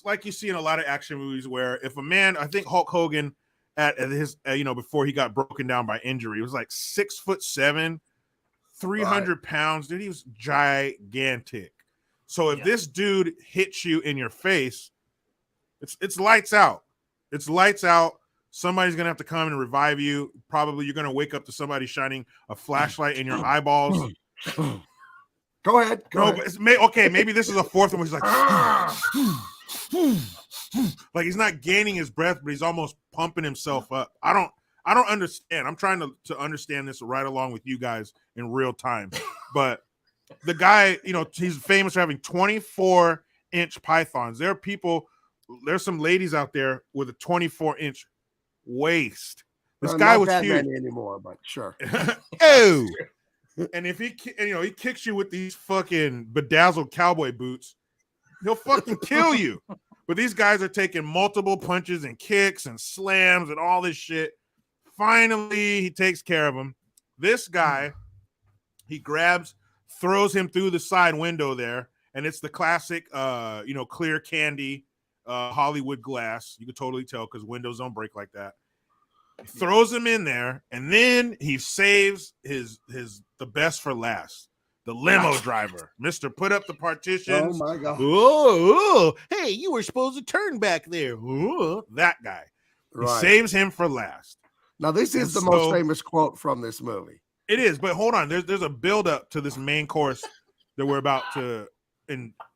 like you see in a lot of action movies where if a man, I think Hulk Hogan at his before he got broken down by injury, it was like 6'7", 300 pounds. Dude, he was gigantic. So if this dude hits you in your face, it's lights out. It's lights out. Somebody's gonna have to come and revive you. Probably you're gonna wake up to somebody shining a flashlight in your eyeballs. Go ahead. But maybe this is a fourth one where he's like he's not gaining his breath, but he's almost pumping himself up. I I don't understand. I'm trying to understand this right along with you guys in real time. But the guy, he's famous for having 24-inch pythons. There's some ladies out there with a 24-inch waist. This guy was huge. Not anymore, but sure. Oh, and if he kicks you with these fucking bedazzled cowboy boots, he'll fucking kill you. But these guys are taking multiple punches and kicks and slams and all this shit. Finally, he takes care of him. This guy, he throws him through the side window there, and it's the classic, clear candy, Hollywood glass. You can totally tell because windows don't break like that. He throws him in there, and then he saves the best for last. The limo driver, Mr. Put up the partitions. Oh my God. Oh, hey, you were supposed to turn back there. Ooh, that guy. Right. He saves him for last. Now, this is the most famous quote from this movie. It is, but hold on. There's a build-up to this main course that we're about to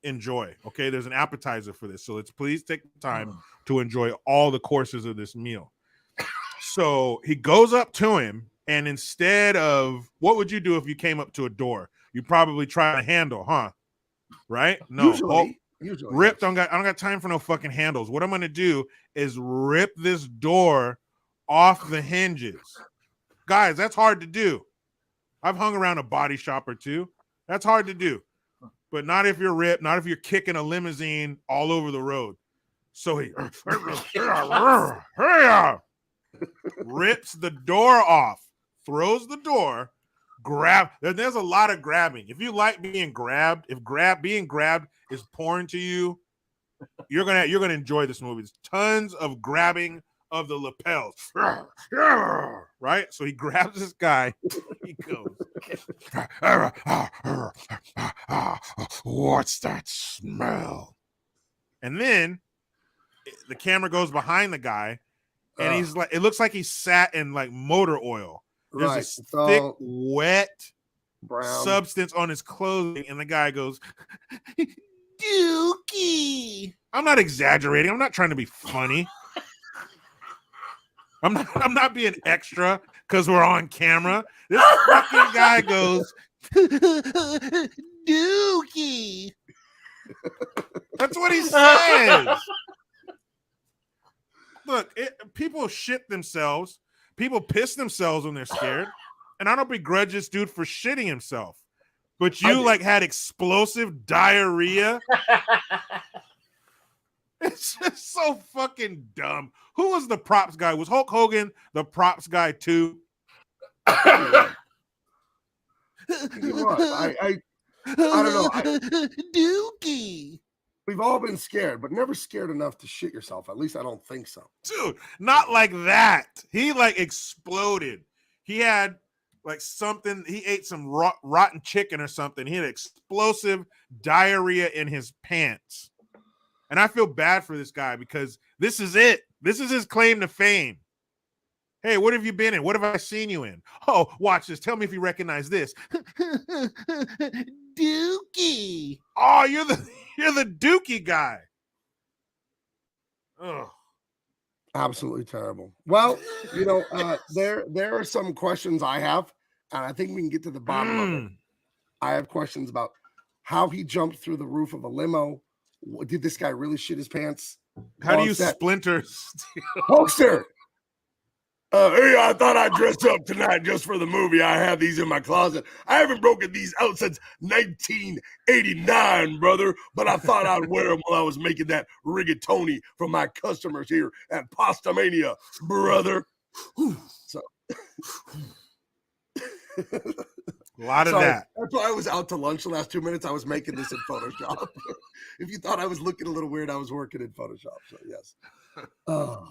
enjoy. Okay, there's an appetizer for this. So let's please take the time to enjoy all the courses of this meal. So he goes up to him, and instead of, what would you do if you came up to a door? You probably try a handle, huh? Right? No. Usually. Ripped. I don't got time for no fucking handles. What I'm going to do is rip this door off the hinges. Guys, that's hard to do. I've hung around a body shop or two. That's hard to do. But not if you're ripped, not if you're kicking a limousine all over the road. So he rips the door off, throws the door, there's a lot of grabbing. If you like being grabbed, being grabbed is porn to you, you're gonna enjoy this movie. There's tons of grabbing of the lapels. Right? So he grabs this guy. He goes, what's that smell? And then the camera goes behind the guy, and he's like, it looks like he sat in like motor oil. There's this thick, wet brown substance on his clothing, and the guy goes, Dookie. I'm not exaggerating. I'm not trying to be funny. I'm not being extra because we're on camera. This fucking guy goes, Dookie. That's what he says. Look, people shit themselves. People piss themselves when they're scared. And I don't begrudge this dude for shitting himself. But you had explosive diarrhea. It's just so fucking dumb. Who was the props guy? Was Hulk Hogan the props guy too? I don't know. Dookie. We've all been scared, but never scared enough to shit yourself. At least I don't think so. Dude, not like that. He exploded. He had something. He ate some rotten chicken or something. He had explosive diarrhea in his pants. And I feel bad for this guy because this is it. This is his claim to fame. Hey, what have you been in? What have I seen you in? Oh, watch this. Tell me if you recognize this. Dookie. Oh, you're the Dookie guy. Oh, absolutely terrible. Well, there are some questions I have, and I think we can get to the bottom of it. I have questions about how he jumped through the roof of a limo. Did this guy really shit his pants? How do you splinter? Hulkster. Hey, I thought I'd dress up tonight just for the movie. I have these in my closet. I haven't broken these out since 1989, brother, but I thought I'd wear them while I was making that rigatoni for my customers here at Pasta Mania, brother. So, a lot of that. That's why I was out to lunch the last 2 minutes. I was making this in Photoshop. If you thought I was looking a little weird, I was working in Photoshop. So, yes. Oh.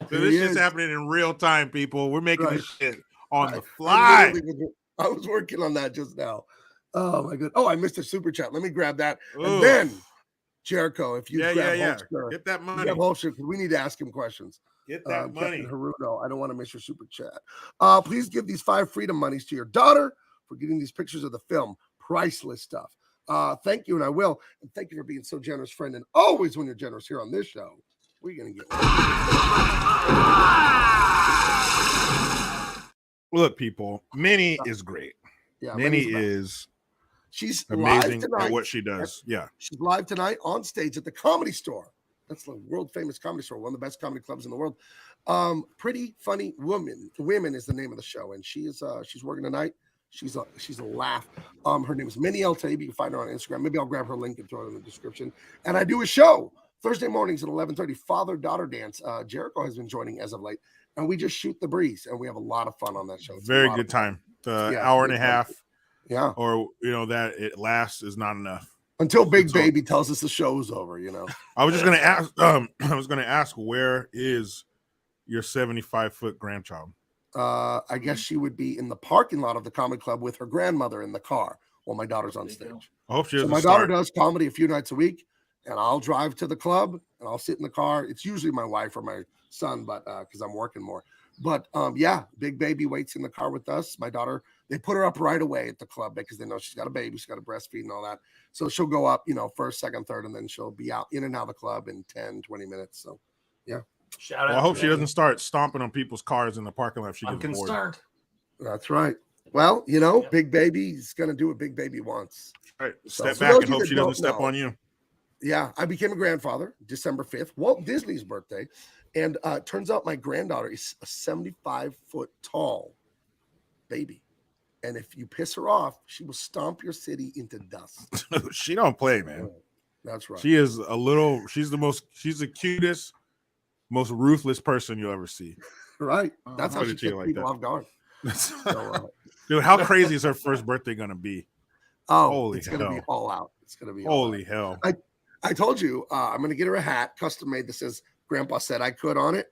So this is happening in real time, people. We're making this shit on the fly. I was working on that just now. Oh my god! Oh, I missed a super chat. Let me grab that. And then Jericho, if you grab Hulkster, get that money. Hulkster, we need to ask him questions. Get that money. Haruno, I don't want to miss your super chat. Please give these 5 freedom monies to your daughter for getting these pictures of the film. Priceless stuff. Thank you, and I will. And thank you for being so generous, friend. And always when you're generous here on this show, we're going to get one. Look, people, Minnie is great. Yeah, Minnie is she's amazing live tonight at what she does. Yeah. She's live tonight on stage at the Comedy Store. That's the world famous comedy store, one of the best comedy clubs in the world. Pretty Funny Women. Women is the name of the show, and she's working tonight. She's a laugh. Her name is Minnie L. Taib. You can find her on Instagram. Maybe I'll grab her link and throw it in the description. And I do a show Thursday mornings at 11:30. Father-daughter dance. Jericho has been joining as of late, and we just shoot the breeze, and we have a lot of fun on that show. It's very good time. The hour and a half. Yeah. Or that it lasts is not enough. Until Big Baby tells us the show's over, I was just gonna ask. I was gonna ask, where is your 75-foot grandchild? I guess she would be in the parking lot of the comedy club with her grandmother in the car while my daughter's on stage. I hope she doesn't. So my daughter does comedy a few nights a week, and I'll drive to the club and I'll sit in the car. It's usually my wife or my son, but because I'm working more. But Big Baby waits in the car with us. My daughter, they put her up right away at the club because they know she's got a baby, she's got to breastfeed and all that. So she'll go up, first, second, third, and then she'll be out in and out of the club in 10, 20 minutes. So yeah. Shout out. I hope she doesn't start stomping on people's cars in the parking lot if she gets bored. I'm concerned. That's right. Well, Big Baby's gonna do what Big Baby wants. All right, step back and hope she doesn't step on you. Yeah, I became a grandfather December 5th, Walt Disney's birthday. And turns out my granddaughter is a 75-foot tall baby. And if you piss her off, she will stomp your city into dust. She don't play, man. That's right. She's the cutest, most ruthless person you'll ever see. Right. That's how she keeps people off guard. Dude, how crazy is her first birthday going to be? Oh, holy it's going to be all out. It's going to be holy hell. I told you, I'm going to get her a hat, custom made, that says Grandpa said I could on it.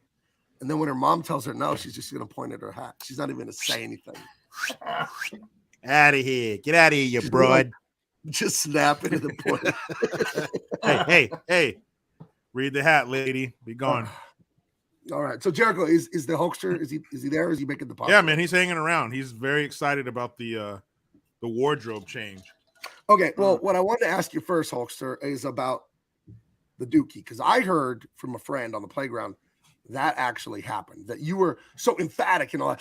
And then when her mom tells her no, she's just going to point at her hat. She's not even going to say anything. Out of here. Get out of here, you broad. Just snap into the point. Hey. Read the hat, lady. Be gone. All right. So Jericho, is the Hulkster, is he there? Is he making the podcast? Yeah, man, he's hanging around. He's very excited about the wardrobe change. Okay, well, what I wanted to ask you first, Hulkster, is about the Dookie, because I heard from a friend on the playground that actually happened, that you were so emphatic and all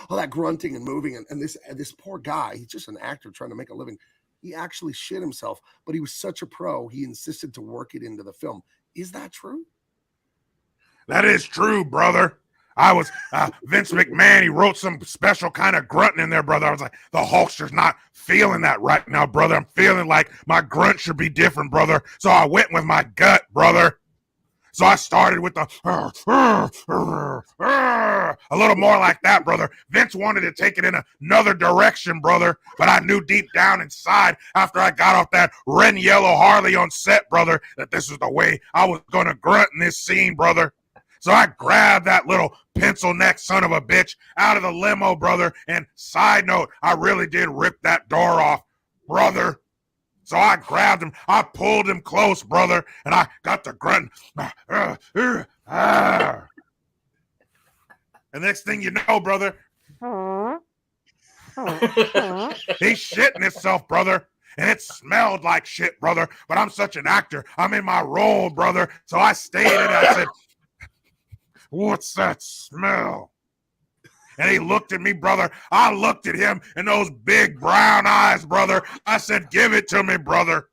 that grunting and moving, and this poor guy, he's just an actor trying to make a living. He actually shit himself, but he was such a pro, he insisted to work it into the film. Is that true? That is true, brother. I was Vince McMahon. He wrote some special kind of grunting in there, brother. I was like, the Hulkster's not feeling that right now, brother. I'm feeling like my grunt should be different, brother. So I went with my gut, brother. So I started with the a little more like that, brother. Vince wanted to take it in another direction, brother. But I knew deep down inside, after I got off that red and yellow Harley on set, brother, that this was the way I was going to grunt in this scene, brother. So I grabbed that little pencil neck son of a bitch out of the limo, brother. And side note, I really did rip that door off, brother. So I grabbed him, I pulled him close, brother, and I got the grunt. And next thing you know, brother, he's shitting himself, brother. And it smelled like shit, brother. But I'm such an actor. I'm in my role, brother. So I stayed in it. I said, what's that smell? And he looked at me, brother. I looked at him in those big brown eyes, brother. I said, give it to me, brother.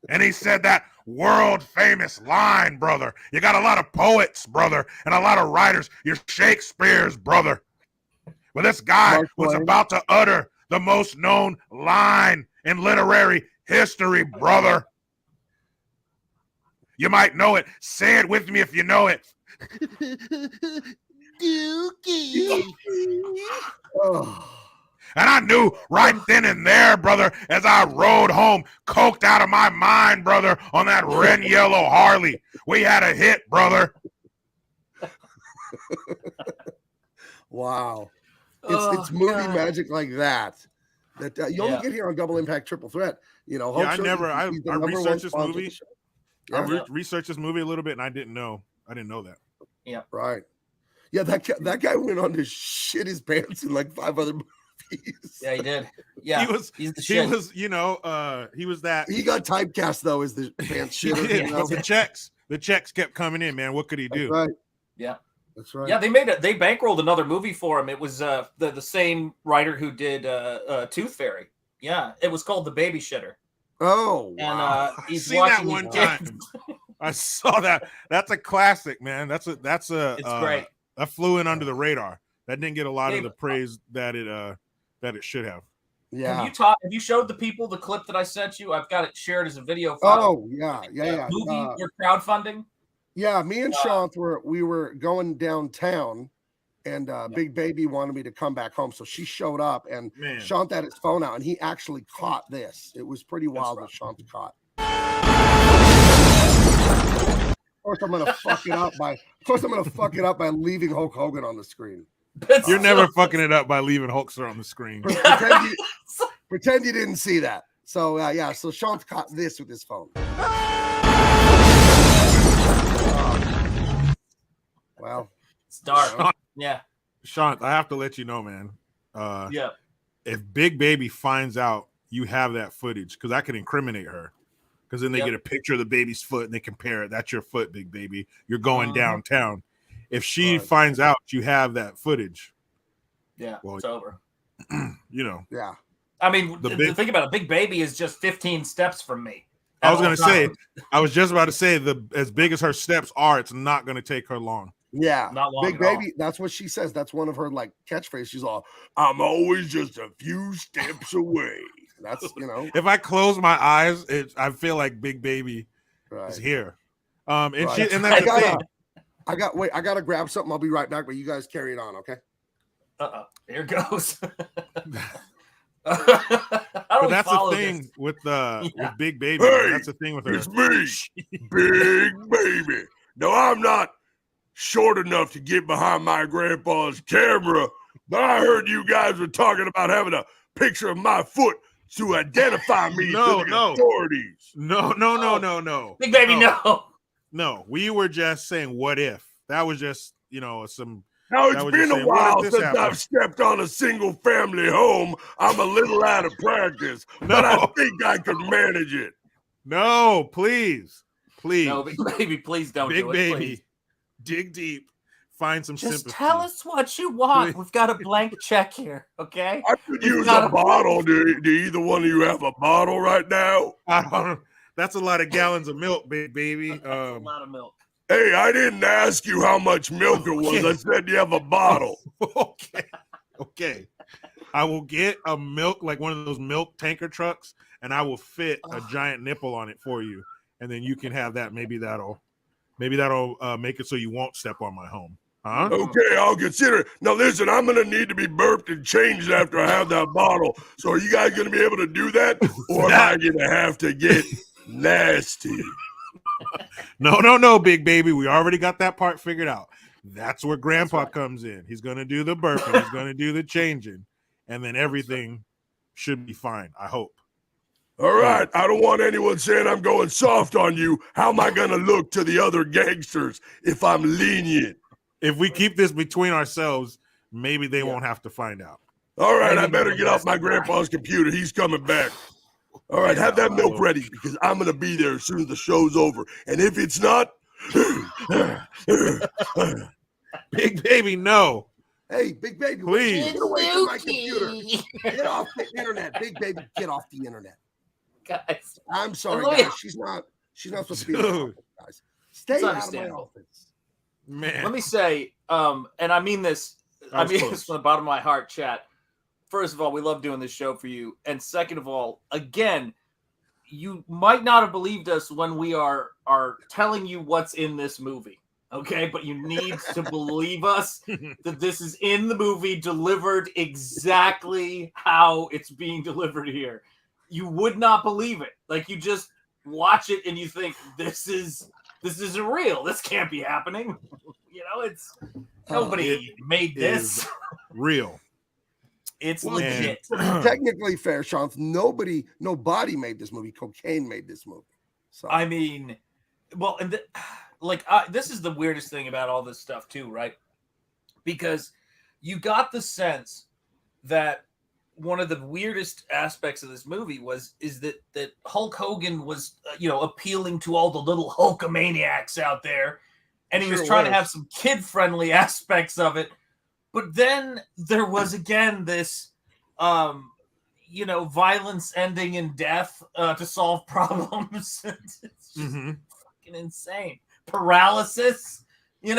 And he said that world famous line, brother. You got a lot of poets, brother, and a lot of writers. You're Shakespeare's, brother. But this guy was about to utter the most known line in literary history, brother. You might know it. Say it with me if you know it. Dookie. And I knew right then and there, brother, as I rode home, coked out of my mind, brother, on that red and yellow Harley. We had a hit, brother. Wow. It's movie magic like that you only get here on Double Impact Triple Threat. I researched this movie. I researched this movie a little bit, and I didn't know that. Yeah. Right. Yeah, that guy went on to shit his pants in like 5 other movies. Yeah, he did. Yeah, he's the shit. He was that. He got typecast though as the pants shitter. The checks kept coming in, man. What could he do? That's right. Yeah. That's right. Yeah, they bankrolled another movie for him. It was the same writer who did Tooth Fairy. Yeah, it was called The Babyshitter. Oh, wow. And he's seen that one time. I saw that. That's a classic, man. That's a it's great. That flew in under the radar. That didn't get a lot of the praise that it should have. Yeah. Have you showed the people the clip that I sent you? I've got it shared as a video file. Oh, yeah. Movie we're crowdfunding. Yeah, me and Shanth were going downtown, and Big Baby wanted me to come back home, so she showed up, and Shanth had his phone out, and he actually caught this. It was pretty wild what Shanth caught. Of course, I'm gonna fuck it up by leaving Hulk Hogan on the screen. You're never fucking it up by leaving Hulkster on the screen. Pretend you didn't see that. So so Shanth caught this with his phone. Well, it's dark. Yeah, Shanth, I have to let you know, man. If Big Baby finds out you have that footage, because I could incriminate her, because then they get a picture of the baby's foot and they compare it. That's your foot, Big Baby. You're going downtown. If she finds out you have that footage, it's over. Yeah. I mean, think about it. Big Baby is just 15 steps from me. I was just about to say, as big as her steps are, it's not going to take her long. Yeah, not long. Big Baby. That's what she says. That's one of her like catchphrases. She's all, "I'm always just a few steps away." That's If I close my eyes, I feel like Big Baby is here. And that's the thing. I gotta grab something. I'll be right back, but you guys carry it on, okay? Here goes. But that's the thing with Big Baby. Hey, that's the thing with her. It's me, Big Baby. No, I'm not short enough to get behind my grandpa's camera, but I heard you guys were talking about having a picture of my foot to identify me to the authorities. No. Big Baby, no. No, we were just saying, what if? That was just, some. Now, it's been a while since I've stepped on a single family home. I'm a little out of practice, but I think I could manage it. No, please. No, Big Baby, please don't Big do it. Baby, please. Dig deep. Find some sympathy. Just tell us what you want. We've got a blank check here, okay? I could use a bottle. Do either one of you have a bottle right now? I don't know. That's a lot of gallons of milk, Big Baby. That's a lot of milk. Hey, I didn't ask you how much milk it was. I said you have a bottle. Okay. I will get a milk, like one of those milk tanker trucks, and I will fit a giant nipple on it for you, and then you can have that. Maybe that'll make it so you won't step on my home. Huh? Okay, I'll consider it. Now listen, I'm gonna need to be burped and changed after I have that bottle. So are you guys gonna be able to do that, or am I gonna have to get nasty? No, Big Baby. We already got that part figured out. That's where Grandpa comes in. He's gonna do the burping. He's gonna do the changing, and then everything should be fine. I hope. All right. I don't want anyone saying I'm going soft on you. How am I gonna look to the other gangsters if I'm lenient? If we keep this between ourselves, maybe they won't have to find out. All right, I better get off my grandpa's computer. He's coming back. All right, have that milk ready because I'm going to be there as soon as the show's over. And if it's not... Big Baby, no. Hey, Big Baby, please. Get away from my computer. Get off the internet. Big Baby, get off the internet. Guys. I'm sorry, guys. She's not supposed to be in my office, guys. Stay out of my office. Man. Let me say, and I mean this from the bottom of my heart, chat. First of all, we love doing this show for you. And second of all, again, you might not have believed us when we are telling you what's in this movie. Okay, but you need to believe us that this is in the movie, delivered exactly how it's being delivered here. You would not believe it. Like, you just watch it and you think, this isn't real. This can't be happening. It's nobody made this real. It's legit. Technically fair, Sean. Nobody made this movie. Cocaine made this movie. So I mean, well, and this is the weirdest thing about all this stuff too, right? Because you got the sense that one of the weirdest aspects of this movie is that Hulk Hogan was appealing to all the little Hulkamaniacs out there, and he was trying to have some kid-friendly aspects of it. But then there was again this, violence ending in death to solve problems. It's just fucking insane. Paralysis. It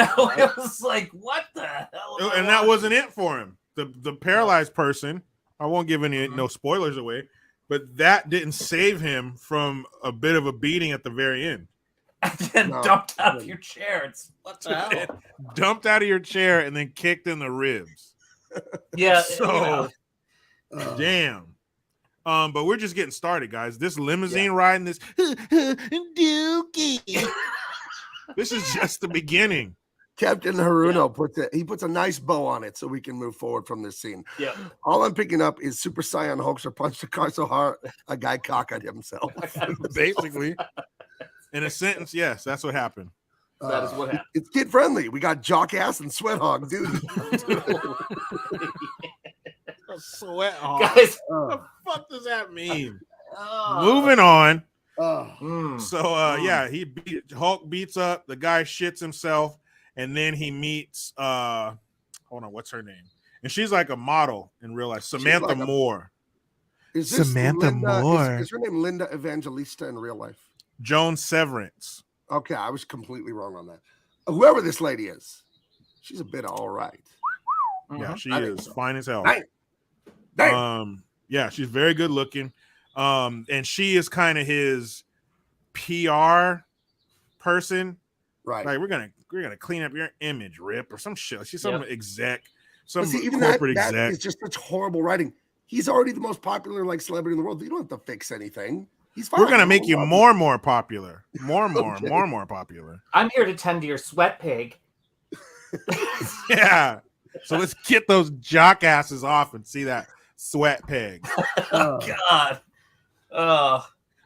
was like, what the hell? And that wasn't it for him. The paralyzed person, I won't give no spoilers away, but that didn't save him from a bit of a beating at the very end. And then dumped out of your chair. What the hell? Dumped out of your chair and then kicked in the ribs. Yeah. So, damn. But we're just getting started, guys. This limousine riding, this Dookie. This is just the beginning. Captain Haruno puts a nice bow on it so we can move forward from this scene. Yeah. All I'm picking up is Super Saiyan Hulkster punched a car so hard a guy cockeyed himself. Basically. In a sentence, yes, that's what happened. That is what happened. It's kid friendly. We got jock ass and sweat hog, dude. Sweat hog. Guys, what the fuck does that mean? Moving on. Hulk beats up the guy, shits himself, and then he meets hold on, what's her name? And she's like a model in real life, Samantha Moore. Is this Samantha Moore? Is her name Linda Evangelista in real life? Joan Severance. Okay, I was completely wrong on that. Whoever this lady is, she's a bit all right. Yeah, she is fine as hell. Dang. Yeah, she's very good looking. And she is kind of his PR person. Right. Like we're gonna clean up your image, Rip, or some shit. She's some exec, some even corporate that exec. is just such horrible writing. He's already the most popular celebrity in the world. You don't have to fix anything. He's fine. We're gonna make you more and more popular. More and more popular. I'm here to tend to your sweat pig. Yeah. So let's get those jock asses off and see that sweat pig. Oh God.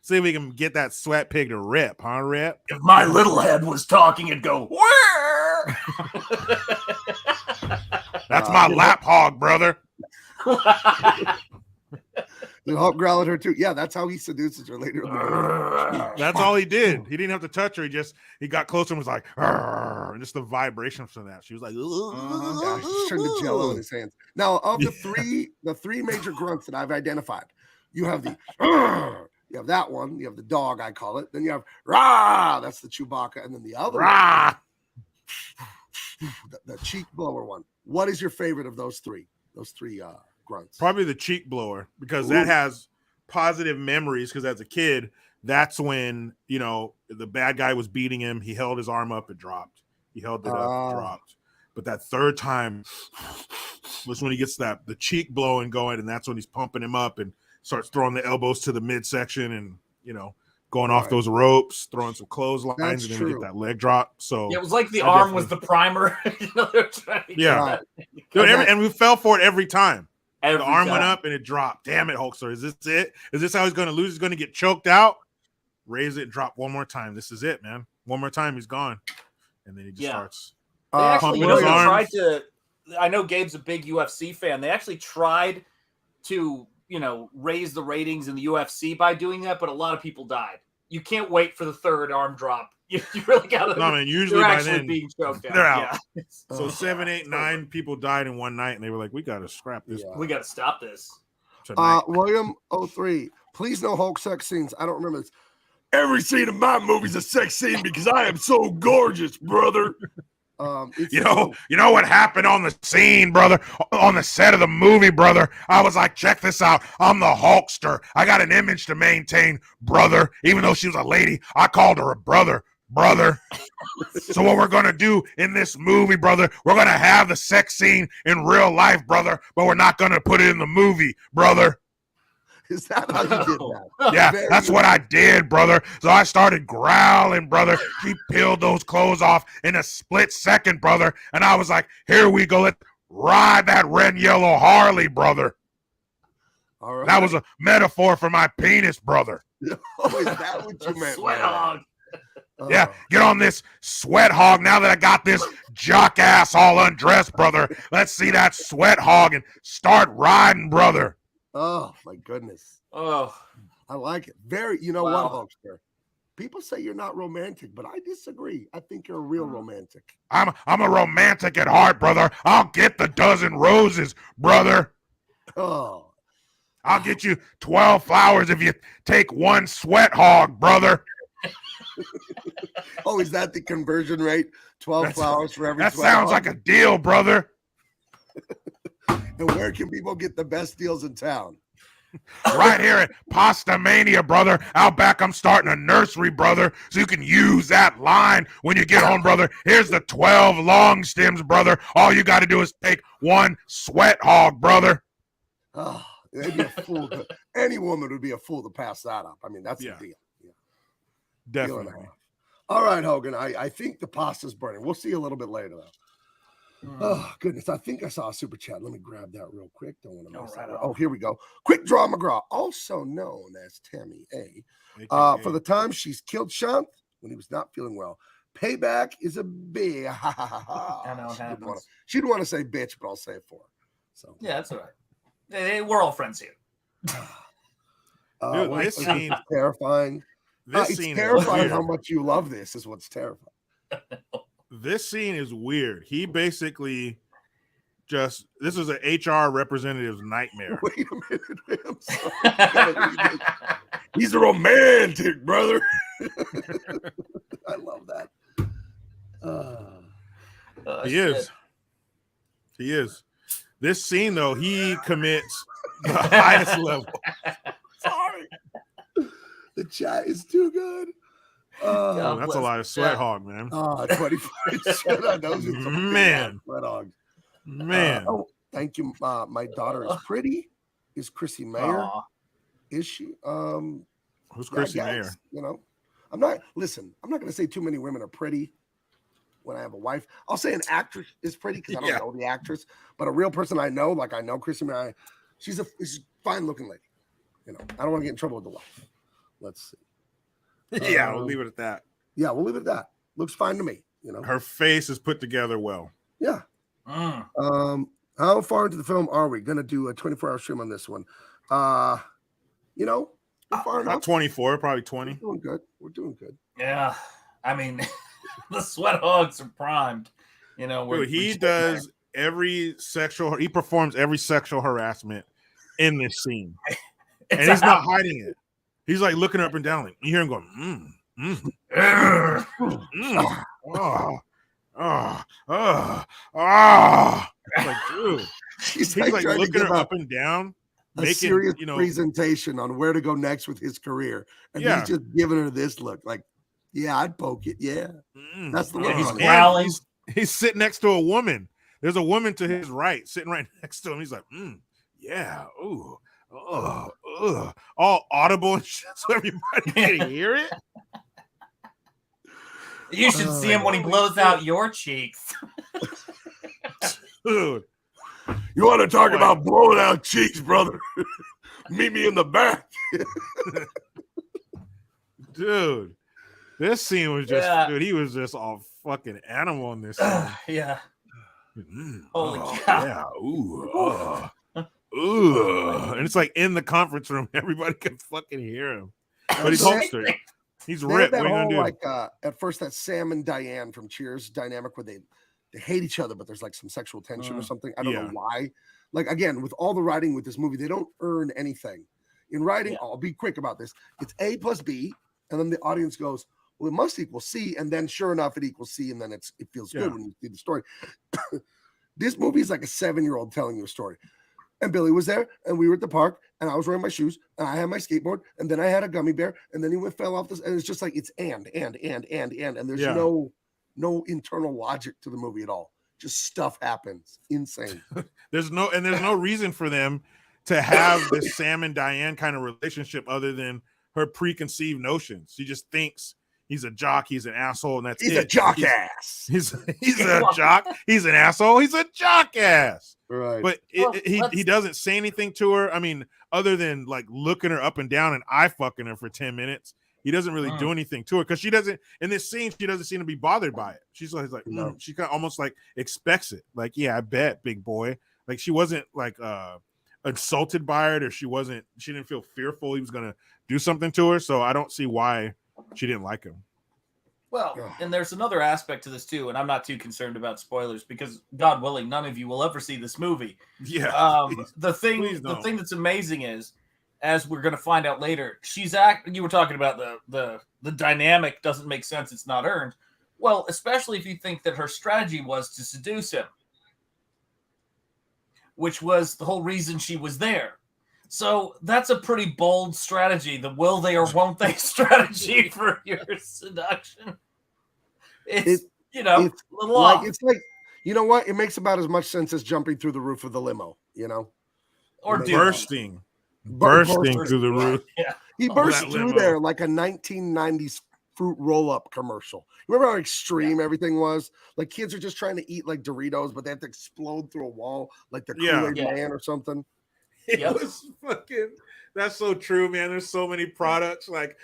See if we can get that sweat pig to rip, huh, Rip? If my little head was talking, it'd go, where? That's my lap hog, brother. The Hulk growl at her too. Yeah, that's how he seduces her later in the movie. That's all he did. He didn't have to touch her. He got closer and was like, and just the vibration from that. She was like, yeah, she turned to jello in his hands. Now, of the three major grunts that I've identified, you have you have that one, you have the dog, I call it. Then you have rah, that's the Chewbacca, and then the other one, the cheek blower one. What is your favorite of those three? Those three grunts. Probably the cheek blower, because that has positive memories. Because as a kid, that's when the bad guy was beating him. He held his arm up, it dropped. He held it up, it dropped. But that third time was when he gets the cheek blowing going, and that's when he's pumping him up and starts throwing the elbows to the midsection and going off those ropes, throwing some clotheslines, and then we get that leg drop. So it was like the arm was the primer. Yeah, dude, and we fell for it every time. The arm went up and it dropped. Damn it, Hulkster. Is this it? Is this how he's going to lose? He's going to get choked out? Raise it and drop one more time. This is it, man. One more time, he's gone. And then he just starts pumping his arms. I know Gabe's a big UFC fan. They actually tried to, raise the ratings in the UFC by doing that, but a lot of people died. You can't wait for the third arm drop. You really got to. No, man. Usually by then being choked out. They're out. Yeah. So 7, 8, 9 people died in one night, and they were like, "We got to scrap this. We got to stop this." William 03. Please no Hulk sex scenes. I don't remember this. Every scene of my movie's a sex scene because I am so gorgeous, brother. You know what happened on the scene, brother? On the set of the movie, brother. I was like, check this out. I'm the Hulkster. I got an image to maintain, brother. Even though she was a lady, I called her a brother. So what we're gonna do in this movie, brother, we're gonna have the sex scene in real life, brother, but we're not gonna put it in the movie, brother. Is that how you did that? Yeah, that's what I did, brother. So I started growling, brother. She peeled those clothes off in a split second, brother. And I was like, here we go. Let's ride that red and yellow Harley, brother. All right. That was a metaphor for my penis, brother. Oh, is that what you meant? Sweat hog. Yeah, get on this sweat hog. Now that I got this jock ass all undressed, brother, let's see that sweat hog and start riding, brother. Oh, my goodness. Oh, I like it. Very, what, Hulkster? People say you're not romantic, but I disagree. I think you're a real romantic. I'm a romantic at heart, brother. I'll get the dozen roses, brother. Oh, I'll get you 12 flowers if you take one sweat hog, brother. Oh, is that the conversion rate? 12 flowers for every That sweat sounds hog? like a deal, brother. And where can people get the best deals in town? Right here at Pasta Mania, brother. Out back, I'm starting a nursery, brother, so you can use that line when you get home, brother. Here's the 12 long stems, brother. All you got to do is take one sweat hog, brother. Oh, they'd be a fool. Any woman would be a fool to pass that up. I mean, that's a deal. Yeah. Definitely. All right, Hogan. I think the pasta's burning. We'll see you a little bit later, though. Oh, goodness. I think I saw a super chat. Let me grab that real quick. Don't want to miss that. Oh, here we go. Quick Draw McGraw, also known as Tammy A. For the time she's killed Shanth when he was not feeling well. Payback is a big. I know it happens. She didn't want to say bitch, but I'll say it for her. So yeah, that's all right. We're all friends here. Dude, this scene is terrifying. This it's terrifying how much you love this. Is what's terrifying. This scene is weird. He basically this is an HR representative's nightmare. Wait a minute, I'm sorry. He's a romantic, brother. I love that. He is. He is. This scene, though, he commits the highest level. Sorry. The chat is too good. That's a lot of sweat hog, man. 25 shit. Those are some man. Sweat hogs. Man. Thank you. My daughter is pretty. Is Chrissy Mayer? Is she? Who's Chrissy Mayer? You know, I'm not going to say too many women are pretty when I have a wife. I'll say an actress is pretty because I don't know the actress, but a real person I know, like I know Chrissy Mayer, she's a fine looking lady. You know, I don't want to get in trouble with the wife. Let's see. Yeah, we'll leave it at that. Yeah, we'll leave it at that. Looks fine to me. You know, her face is put together well. Yeah. How far into the film are we? Gonna do a 24-hour stream on this one? You know, far enough. Not 24, probably 20. We're doing good. Yeah, I mean, the sweat hogs are primed. You know, he performs every sexual harassment in this scene, and he's not hiding it. He's like looking up and down, like you hear him going, like, dude, he's like looking her up and down, making serious presentation on where to go next with his career, and he's just giving her this look, like, yeah, I'd poke it, that's the look. He's growling. He's sitting next to a woman. There's a woman to his right, sitting right next to him. He's like, yeah, ooh. All audible and shit, so everybody can hear it. You should see him when he blows out your cheeks. Dude, you want to talk about blowing out cheeks, brother? Meet me in the back. Dude, this scene was just, dude, he was just all fucking animal in this scene. Yeah. Holy cow. Yeah. Ooh. And it's like in the conference room, everybody can fucking hear him. But he's holstered. He's ripped. What are you gonna do? Like at first, that Sam and Diane from Cheers dynamic where they hate each other, but there's like some sexual tension or something. I don't know why. Like again, with all the writing with this movie, they don't earn anything. In writing, I'll be quick about this. It's A plus B, and then the audience goes, well, it must equal C, and then sure enough, it equals C, and then it feels good when you see the story. This movie is like a 7-year-old telling you a story. And Billy was there, and we were at the park, and I was wearing my shoes, and I had my skateboard, and then I had a gummy bear, and then he fell off this, and it's just like it's and there's no internal logic to the movie at all. Just stuff happens. Insane. There's no reason for them to have this Sam and Diane kind of relationship other than her preconceived notions. She just thinks he's a jock, he's an asshole, and he's a jock ass. He's a jock, he's an asshole, he's a jock ass. Right. But he doesn't say anything to her. I mean, other than like looking her up and down and eye fucking her for 10 minutes. He doesn't really do anything to her because she doesn't, in this scene, she doesn't seem to be bothered by it. She's like she kind of almost like expects it. Like, yeah, I bet, big boy. Like she wasn't like insulted by it, or she didn't feel fearful he was gonna do something to her. So I don't see why she didn't like him. Well, and there's another aspect to this too, and I'm not too concerned about spoilers because, God willing, none of you will ever see this movie. Yeah. The thing that's amazing is, as we're going to find out later, you were talking about the dynamic doesn't make sense. It's not earned. Well, especially if you think that her strategy was to seduce him, which was the whole reason she was there. So that's a pretty bold strategy, the will they or won't they strategy for your seduction. It's a little off. It's like, you know what? It makes about as much sense as jumping through the roof of the limo, you know? Or bursting through the roof. Yeah. He burst through there like a 1990s fruit roll-up commercial. Remember how extreme everything was? Like kids are just trying to eat like Doritos, but they have to explode through a wall like the Kool-Aid Man or something. It was fucking. That's so true, man. There's so many products like,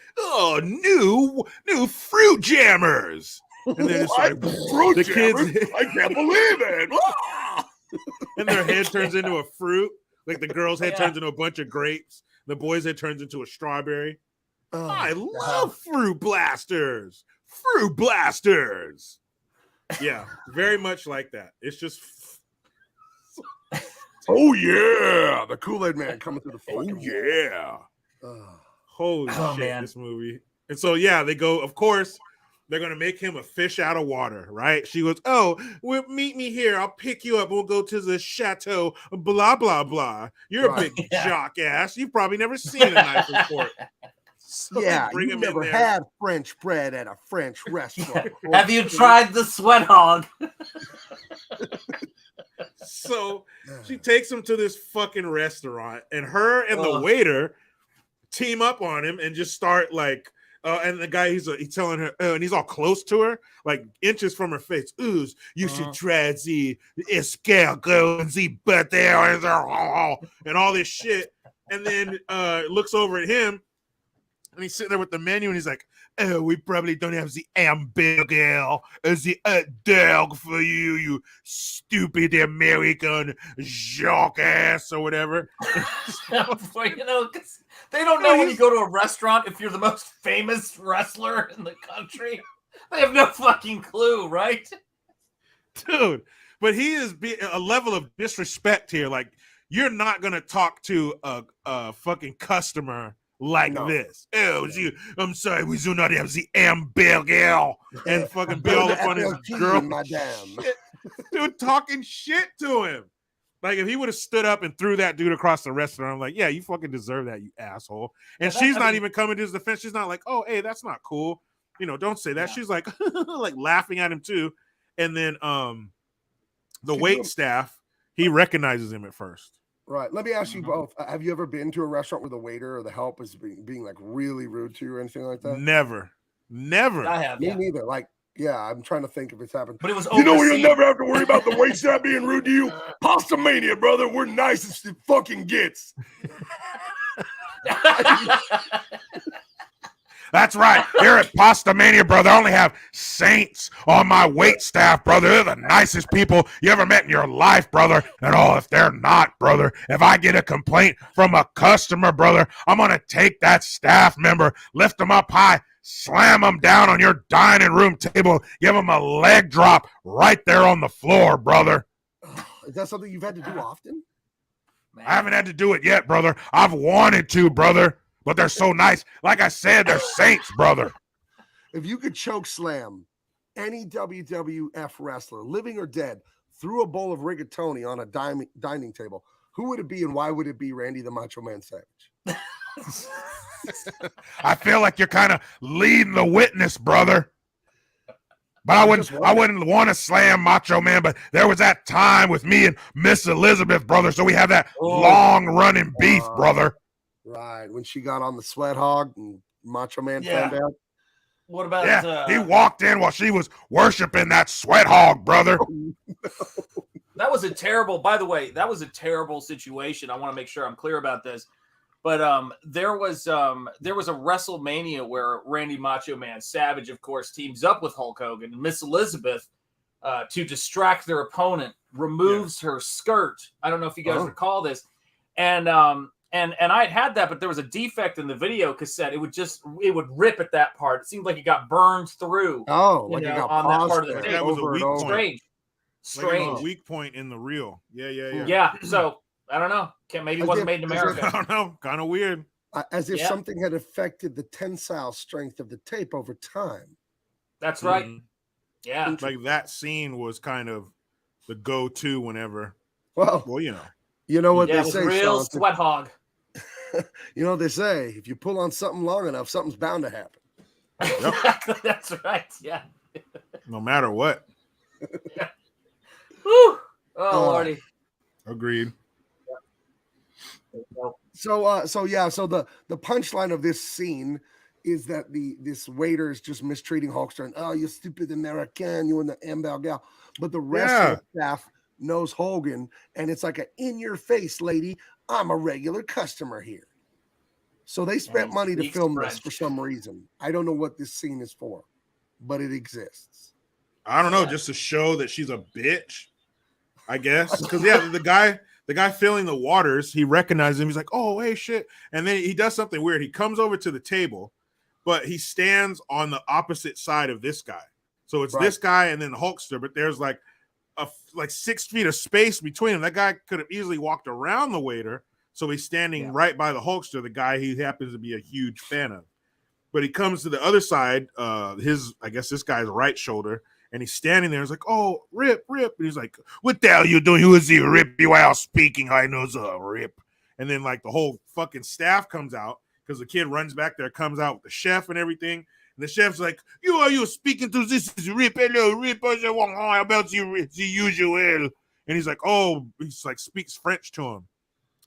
new fruit jammers, and then it's like fruit the jammers? kids. I can't believe it. And their head turns into a fruit. Like the girl's head turns into a bunch of grapes. The boy's head turns into a strawberry. I love fruit blasters. Fruit blasters. Yeah, very much like that. It's just. Oh yeah, the Kool-Aid Man coming through the fucking Holy shit, man. This movie. And so they go, of course, they're gonna make him a fish out of water, right? She goes, meet me here, I'll pick you up, we'll go to the chateau, blah blah blah. You're a big jock ass. You've probably never seen a knife before. So you never had French bread at a French restaurant. Have you tried the sweat hog? So she takes him to this fucking restaurant, and her and the waiter team up on him and just start like, and the guy he's telling her, and he's all close to her, like inches from her face. Ooh, you should try the escargot and the butter and all this shit. And then looks over at him, and he's sitting there with the menu, and he's like, we probably don't have the hamburger or the hot dog for you, you stupid American jackass or whatever. Because they don't know when you go to a restaurant if you're the most famous wrestler in the country. They have no fucking clue, right? Dude, but he is a level of disrespect here. Like, you're not going to talk to a fucking customer like this. I'm sorry, we do not have the hamburger, and fucking be all up on his girl. Dude, talking shit to him. Like, if he would have stood up and threw that dude across the restaurant, I'm like, yeah, you fucking deserve that, you asshole. And she's not even coming to his defense. She's not like, oh, hey, that's not cool. Don't say that. She's like, like laughing at him too. And then the wait staff, he recognizes him at first. Right. Let me ask you both. Have you ever been to a restaurant where the waiter or the help is being like really rude to you or anything like that? Never. I have. Me neither. Like, I'm trying to think if it's happened. But it was where you'll never have to worry about the wait staff being rude to you? Pasta Mania, brother. We're nice as it fucking gets. That's right. Here at Pasta Mania, brother, I only have saints on my wait staff, brother. They're the nicest people you ever met in your life, brother. And if they're not, brother, if I get a complaint from a customer, brother, I'm going to take that staff member, lift them up high, slam them down on your dining room table, give them a leg drop right there on the floor, brother. Is that something you've had to do often? Man. I haven't had to do it yet, brother. I've wanted to, brother. But they're so nice. Like I said, they're saints, brother. If you could choke slam any WWF wrestler, living or dead, through a bowl of rigatoni on a dining table, who would it be and why would it be Randy the Macho Man Savage? I feel like you're kind of leading the witness, brother. But I wouldn't want to slam Macho Man, but there was that time with me and Miss Elizabeth, brother, so we have that long-running beef, brother. Right, when she got on the sweat hog and Macho Man found out. What about he walked in while she was worshiping that sweat hog, brother. Oh, no. That was a terrible, by the way, that was a terrible situation. I want to make sure I'm clear about this. But there was a WrestleMania where Randy Macho Man Savage, of course, teams up with Hulk Hogan, and Miss Elizabeth, to distract their opponent, removes her skirt. I don't know if you guys recall this. And And I had that, but there was a defect in the video cassette. It would rip at that part. It seemed like it got burned through. Oh, like it got on that part of the Like tape. that was a weak point. Strange. Like it was a weak point in the reel. Yeah. Yeah. So I don't know. Maybe it wasn't made in America. I don't know. Kind of weird. As if something had affected the tensile strength of the tape over time. That's right. Yeah. Like that scene was kind of the go-to whenever. Well, you know what they say. Real sweat hog. You know what they say. If you pull on something long enough, something's bound to happen. Exactly. That's right. Yeah. No matter what. Woo. Oh, Lordy. Agreed. So the punchline of this scene is that this waiter is just mistreating Hulkster and, oh, you stupid American, you and the Amber gal. But the rest of the staff knows Hogan, and it's like in your face, lady, I'm a regular customer here. So they spent money to film this for some reason. I don't know what this scene is for, but it exists. I don't know, just to show that she's a bitch, I guess. Because the guy filling the waters, he recognizes him. He's like, oh, hey, shit. And then he does something weird. He comes over to the table, but he stands on the opposite side of this guy. So it's this guy and then the Hulkster, but there's like 6 feet of space between them. That guy could have easily walked around the waiter. So he's standing right by the Hulkster, the guy he happens to be a huge fan of. But he comes to the other side, I guess this guy's right shoulder, and he's standing there. He's like, oh, Rip. And he's like, what the hell are you doing? Who is he, Rip? While speaking, I know Rip. And then like the whole fucking staff comes out because the kid runs back there, comes out with the chef and everything. And the chef's like, you speaking to this is Rip. Hello, Rip. How about you, Rip? The usual. And he's like, oh, he's like speaks French to him,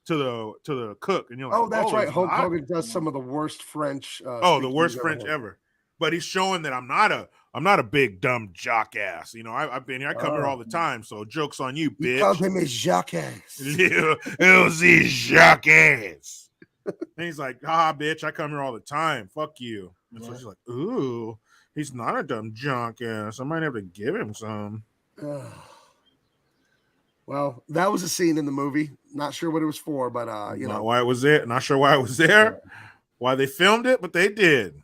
to the cook. And you're like, oh, that's right. Hulk Hogan does some of the worst French. The worst French ever. But he's showing that I'm not a big dumb jock ass. You know, I've been here. I come here all the time. So joke's on you, bitch. You called him a jock ass. LZ jock ass. And he's like, bitch, I come here all the time. Fuck you. And so she's like, ooh, he's not a dumb jock ass. I might have to give him some. Well, that was a scene in the movie. Not sure what it was for, but not why it was there. Not sure why it was there. Why they filmed it, but they did.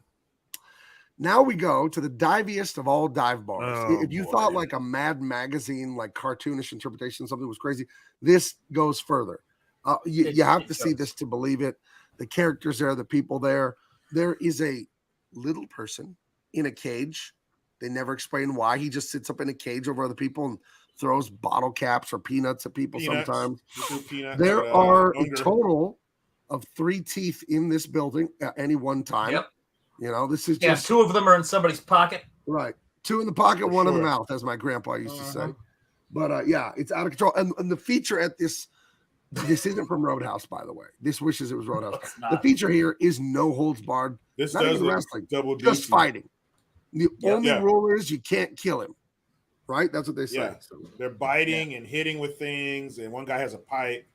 Now we go to the diviest of all dive bars. If you thought like a Mad Magazine, like cartoonish interpretation, something was crazy, this goes further. You have to see this to believe it. The characters there, the people there. There is a little person in a cage. They never explain why. He just sits up in a cage over other people and throws bottle caps or peanuts at people sometimes. There are a total of 3 teeth in this building at any one time. Yep. You know, this is just 2 of them are in somebody's pocket. Right. 2 in the pocket, 1 in the mouth, as my grandpa used to say. But it's out of control. And the feature at this isn't from Roadhouse, by the way. This wishes it was Roadhouse. The feature here is no holds barred. This not does even wrestling, just DC. fighting. The only rule is you can't kill him. Right? That's what they say. Yeah. So, they're biting and hitting with things, and one guy has a pipe,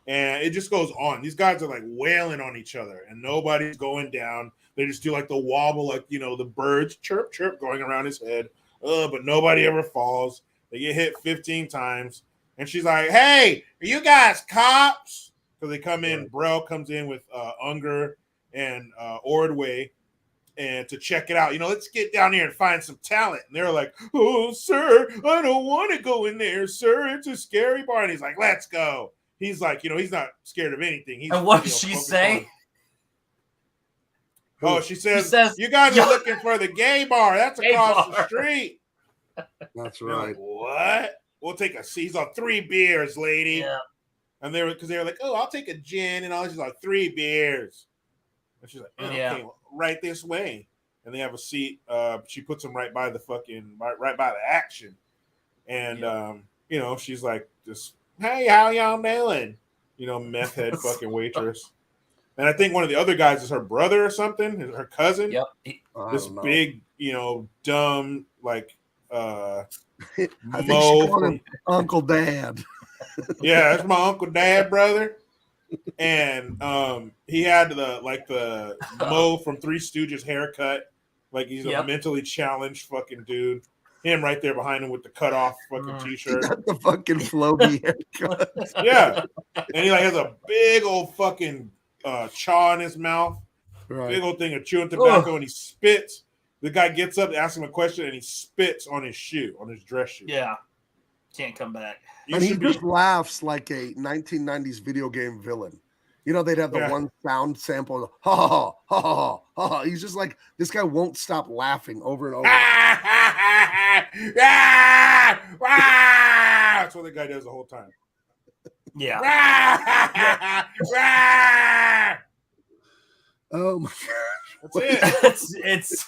and it just goes on. These guys are like wailing on each other, and nobody's going down. They just do like the wobble, like, you know, the birds chirp, chirp going around his head. But nobody ever falls. They get hit 15 times. And she's like, hey, are you guys cops? Because they come in, Brell comes in with Unger and Ordway, and to check it out. You know, let's get down here and find some talent. And they're like, oh, sir, I don't want to go in there, sir. It's a scary bar. And he's like, let's go. He's like, you know, he's not scared of anything. And what does she say? She says, you guys are looking for the gay bar. That's across the street. That's right. Like, what? We'll take a seat. He's on 3 beers, lady. Yeah. And they were like, oh, I'll take a gin. And all she's like, 3 beers. And she's like, okay, right this way. And they have a seat. She puts them right by the right by the action. And, you know, she's like, just, hey, how y'all doing? You know, meth head fucking waitress. And I think one of the other guys is her brother or something, her cousin. Yep. This big, you know, dumb, like, I think she called him Uncle Dad. Yeah, that's my Uncle Dad brother. And he had the Mo from Three Stooges haircut. Like he's a mentally challenged fucking dude. Him right there behind him with the cut off fucking t-shirt. He got the fucking floby haircut. Yeah. And he like has a big old fucking chaw in his mouth, Right. big old thing of chewing tobacco, and he spits. The guy gets up to ask him a question, and he spits on his shoe, on his dress shoe. Yeah, can't come back. And he just laughs like a 1990s video game villain. You know, they'd have the one sound sample, ha ha ha ha ha ha. He's just like, this guy won't stop laughing over and over. That's what the guy does the whole time. Yeah. Oh my gosh. It's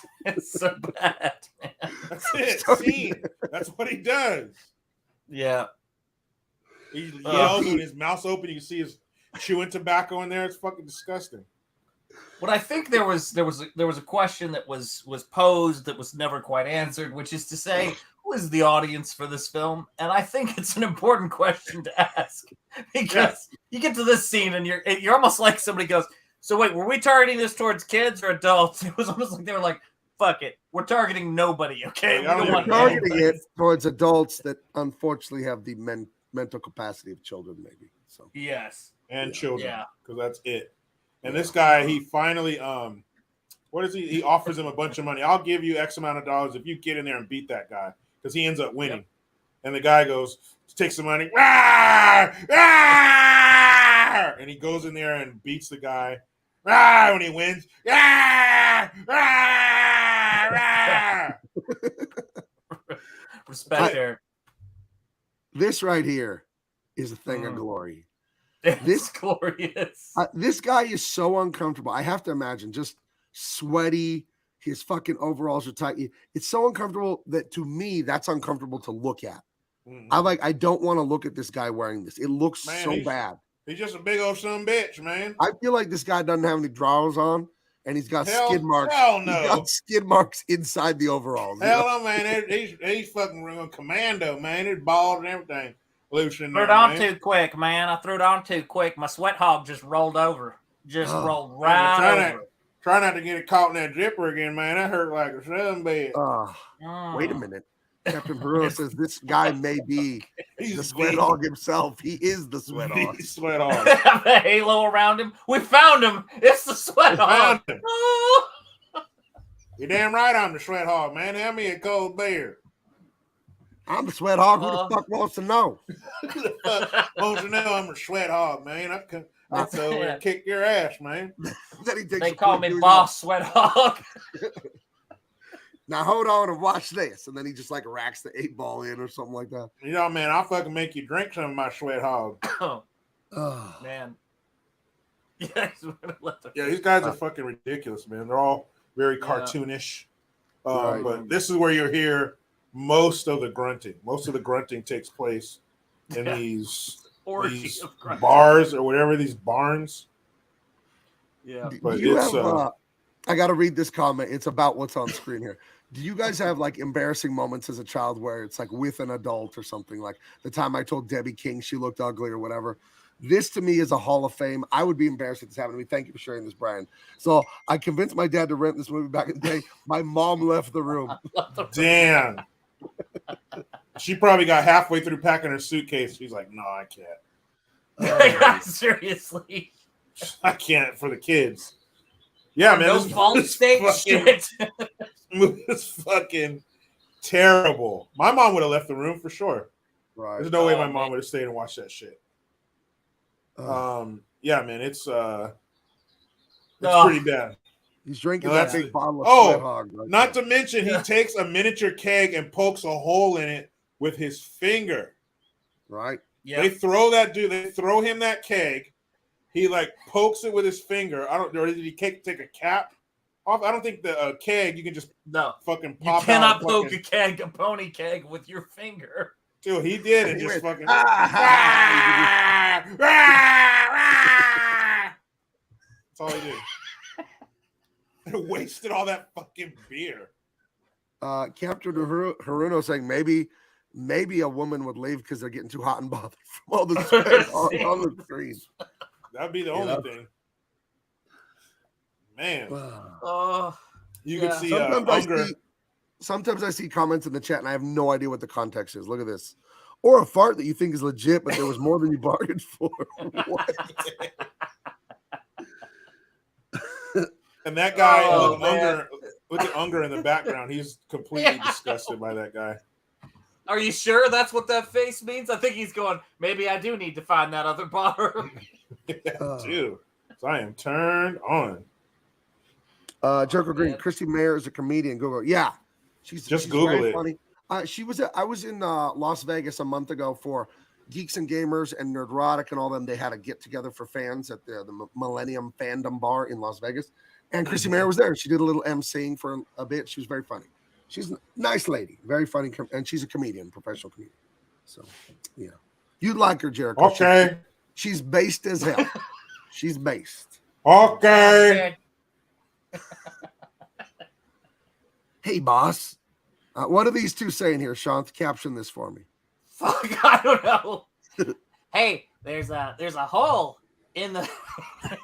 so bad, man. That's it. See, that's what he does. Yeah. He yells with his mouth open. You can see his chewing tobacco in there. It's fucking disgusting. But I think there was a question that was posed that was never quite answered, which is to say, who is the audience for this film? And I think it's an important question to ask, because you get to this scene and you're almost like somebody goes, so wait, were we targeting this towards kids or adults? It was almost like they were like, fuck it, we're targeting nobody, okay? We don't want targeting it towards adults that unfortunately have the mental capacity of children, maybe. So yes, and children, because that's it. And this guy, he finally, what is he? He offers him a bunch of money. I'll give you X amount of dollars if you get in there and beat that guy, because he ends up winning. Yep. And the guy goes, takes the money, and he goes in there and beats the guy. When he wins, respect there. This right here is a thing of glory. This glorious. This guy is so uncomfortable. I have to imagine, just sweaty. His fucking overalls are tight. It's so uncomfortable that to me, that's uncomfortable to look at. I don't want to look at this guy wearing this. It looks so bad. He's just a big old son of a bitch, man. I feel like this guy doesn't have any drawers on, and he's got skid marks. Hell no. He's got skid marks inside the overalls. Hell no, man. He's fucking running commando, man. He's bald and everything. Loose in there, threw it on too quick, man. I threw it on too quick. My sweat hog just rolled over. Rolled right over. Try not to get it caught in that dripper again, man. That hurt like a son bed. Wait a minute. Captain Peru says this guy may be the sweat hog himself. He is the sweat hog. He's sweat hog. Have a halo around him. We found him. It's the sweat hog. You're damn right I'm the sweat hog, man. Have me a cold beer. I'm the sweat hog. Who the fuck wants to know? Who the fuck wants to know I'm the sweat hog, man? I'll go over and kick your ass, man. They call me Boss Sweat Hog. Now hold on and watch this. And then he just like racks the 8-ball in or something like that. You know, man, I'll fucking make you drink some of my sweat hog. Oh, man. Yeah, these guys are fucking ridiculous, man. They're all very cartoonish. Right. But this is where you hear most of the grunting. Most of the grunting takes place in these bars or whatever, these barns. Yeah. But I got to read this comment. It's about what's on screen here. Do you guys have like embarrassing moments as a child where it's like with an adult or something, like the time I told Debbie King she looked ugly or whatever? This to me is a Hall of Fame. I would be embarrassed if this happened to me. Thank you for sharing this, Brian. So I convinced my dad to rent this movie back in the day. My mom left the room. Damn. She probably got halfway through packing her suitcase. She's like, no, I can't. Seriously. I can't for the kids. Yeah, man. No fault state shit. Movie is fucking terrible. My mom would have left the room for sure. Right. There's no way my mom would have stayed and watched that shit. Yeah, man, it's pretty bad. He's drinking that big bottle of Sweat Hog. Right not to mention he takes a miniature keg and pokes a hole in it with his finger. Right. Yeah. They throw him that keg. He like pokes it with his finger. Or did he take a cap off? I don't think the keg you can just fucking pop. You cannot poke a pony keg with your finger. Dude, he did and just fucking. That's all he did. And wasted all that fucking beer. Captain Haruno saying maybe a woman would leave because they're getting too hot and bothered from all the sweat on the screen. That'd be the only thing. Man. You could see hunger. Sometimes I see comments in the chat and I have no idea what the context is. Look at this. Or a fart that you think is legit, but there was more than you bargained for. What? And that guy with the Unger in the background, he's completely disgusted by that guy. Are you sure that's what that face means? I think he's going, maybe I do need to find that other bar. Dude. So I am turned on. Jericho Green, Christy Mayer is a comedian. Google. Yeah. She's Google very it. Funny. I was in Las Vegas a month ago for Geeks and Gamers and Nerdrotic and all them. They had a get together for fans at the Millennium Fandom Bar in Las Vegas. And Christy Mayer was there. She did a little emceeing for a bit. She was very funny. She's a nice lady, very funny, and she's a comedian, professional comedian. So, yeah, you'd like her, Jericho. Okay, she's based as hell. She's based. Okay. Hey, boss, what are these two saying here, Sean? Caption this for me. Fuck, I don't know. Hey, there's a hole in the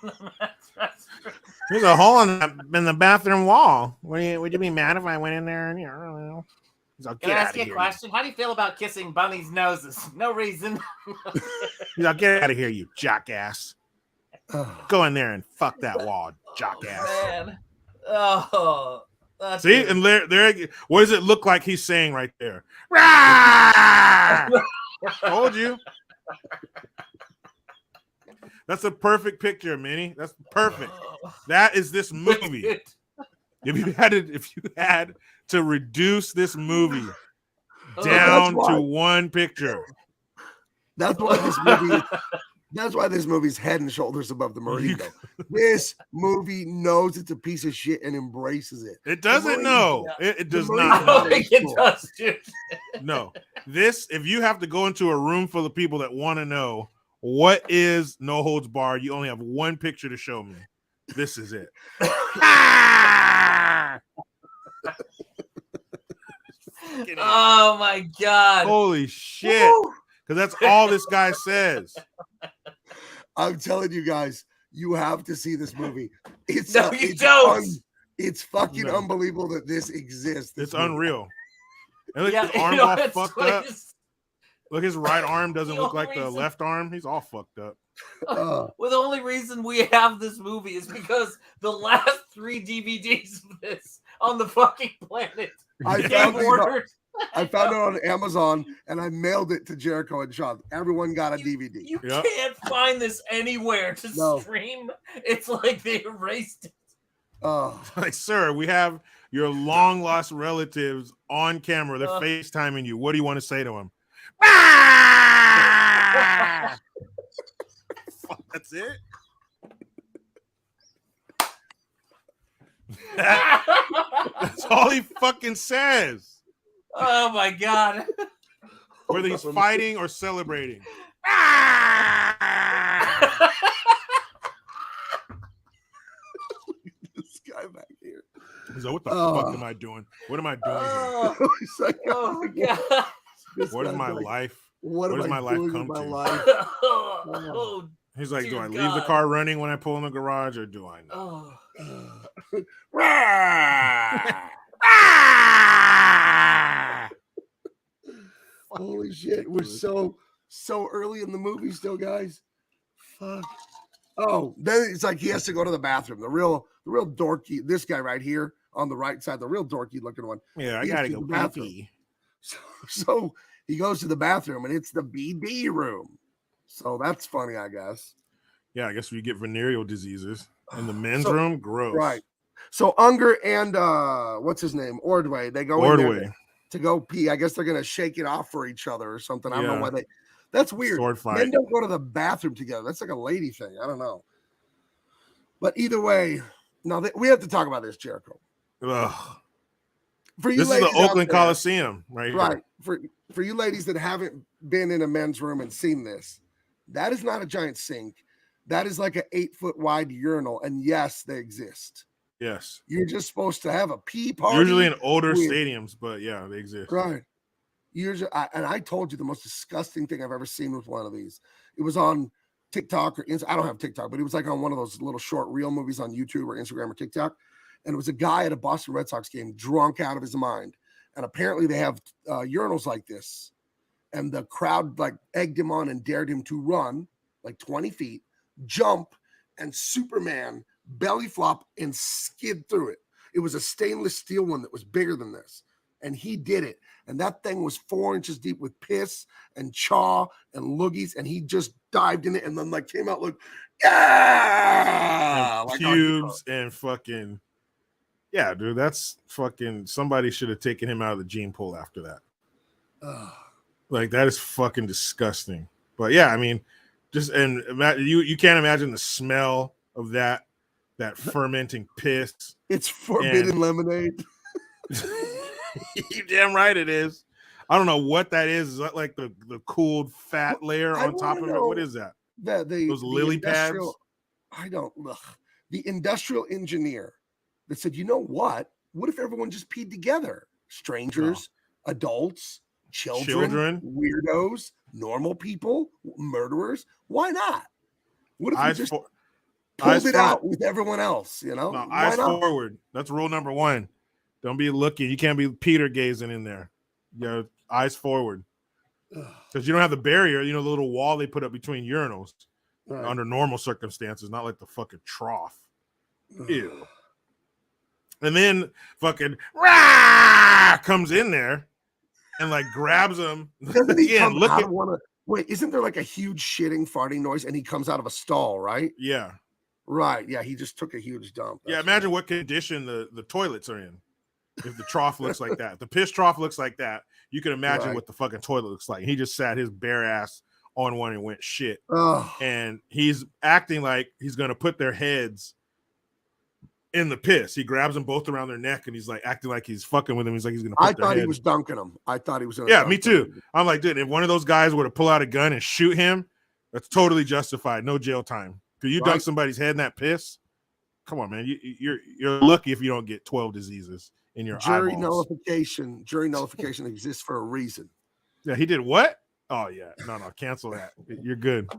mattress. There's a hole in the bathroom wall. Would you be mad if I went in there and Can I ask you a question? How do you feel about kissing bunnies' noses? No reason. Get out of here, you jackass. Go in there and fuck that wall, jackass. Man. Oh. See, good. And there. What does it look like he's saying right there? Told you. That's a perfect picture, Minnie. That's perfect. That is this movie. If you had to reduce this movie down to one picture, that's why this movie's head and shoulders above the Merino. This movie knows it's a piece of shit and embraces it. It doesn't know. It does not know. It does, dude. No. This, if you have to go into a room full of people that want to know what is No Holds Barred, you only have one picture to show me. This is it. Oh my God. Holy shit. Because that's all this guy says. I'm telling you guys, you have to see this movie. It's fucking unbelievable that this exists. It's unreal. And look, his arm's all fucked up. Look, his right arm doesn't look like the left arm. He's all fucked up. Well, the only reason we have this movie is because the last 3 DVDs of this on the fucking planet I found it on Amazon and I mailed it to Jericho and Sean. Everyone got a DVD. You can't find this anywhere to stream. It's like they erased it. Like, sir, we have your long lost relatives on camera. They're FaceTiming you. What do you want to say to them? That's it. That's all he fucking says. Oh my God. Whether he's fighting or celebrating. This guy back here. So what the fuck am I doing? What am I doing here? He's like, oh my God. What is my life? What does my life come to? He's like, do I leave the car running when I pull in the garage, or do I not? Holy shit! We're so early in the movie still, guys. Fuck. Oh, then it's like he has to go to the bathroom. The real dorky. This guy right here on the right side, the real dorky looking one. Yeah, I gotta go bathroom. So he goes to the bathroom, and it's the BD room. So that's funny, I guess. Yeah, I guess we get venereal diseases in the men's room. Gross. Right. So Unger and what's his name? Ordway. They go in there to go pee. I guess they're gonna shake it off for each other or something. I don't know why they. That's weird. Sword fight. Men don't go to the bathroom together. That's like a lady thing. I don't know. But either way, no, we have to talk about this, Jericho. Ugh. For you, this is the Oakland Coliseum, right? Right. For you ladies that haven't been in a men's room and seen this, that is not a giant sink. That is like an 8-foot wide urinal, and yes, they exist. Yes. You're just supposed to have a pee party. Usually in older stadiums, but yeah, they exist. Right. Usually, and I told you the most disgusting thing I've ever seen with one of these. It was on TikTok or I don't have TikTok, but it was like on one of those little short reel movies on YouTube or Instagram or TikTok. And it was a guy at a Boston Red Sox game, drunk out of his mind. And apparently they have urinals like this. And the crowd like egged him on and dared him to run like 20 feet, jump, and Superman belly flop, and skid through it. It was a stainless steel one that was bigger than this. And he did it. And that thing was 4 inches deep with piss and chaw and loogies. And he just dived in it and then like came out like, yeah, and like pubes and fucking, yeah, dude, that's fucking, somebody should have taken him out of the gene pool after that. Like, that is fucking disgusting. But yeah, I mean, just, and you can't imagine the smell of that fermenting piss. It's forbidden lemonade. You're damn right it is. I don't know what that is. Is that like the cooled fat layer on top of it? What is that? Those lily pads? I don't. Ugh. The industrial engineer that said, you know what? What if everyone just peed together? Strangers, adults, children, weirdos, normal people, murderers. Why not? What if we just pulled it out with everyone else? You know, no, eyes forward. That's rule number 1. Don't be looking. You can't be Peter gazing in there. You know, eyes forward. Because you don't have the barrier, you know, the little wall they put up between urinals under normal circumstances, not like the fucking trough. Ew. And then fucking comes in there and like grabs him. Doesn't he come out of one of, wait, isn't there like a huge shitting, farting noise and he comes out of a stall, right? Yeah. Right. Yeah, he just took a huge dump. Yeah, imagine what condition the toilets are in. If the trough looks like that, the piss trough looks like that, you can imagine what the fucking toilet looks like. He just sat his bare ass on one and went shit. And he's acting like he's going to put their heads in the piss. He grabs them both around their neck and he's like acting like he's fucking with them. He's like, he's going to put their thought head. He was dunking them. I thought he was going to. Yeah, me too. I'm like, dude, if one of those guys were to pull out a gun and shoot him, that's totally justified. No jail time. Because you dunk somebody's head in that piss. Come on, man. You're lucky if you don't get 12 diseases in your jury eyeballs. Jury nullification exists for a reason. Yeah, he did what? Oh yeah, no, cancel that. You're good.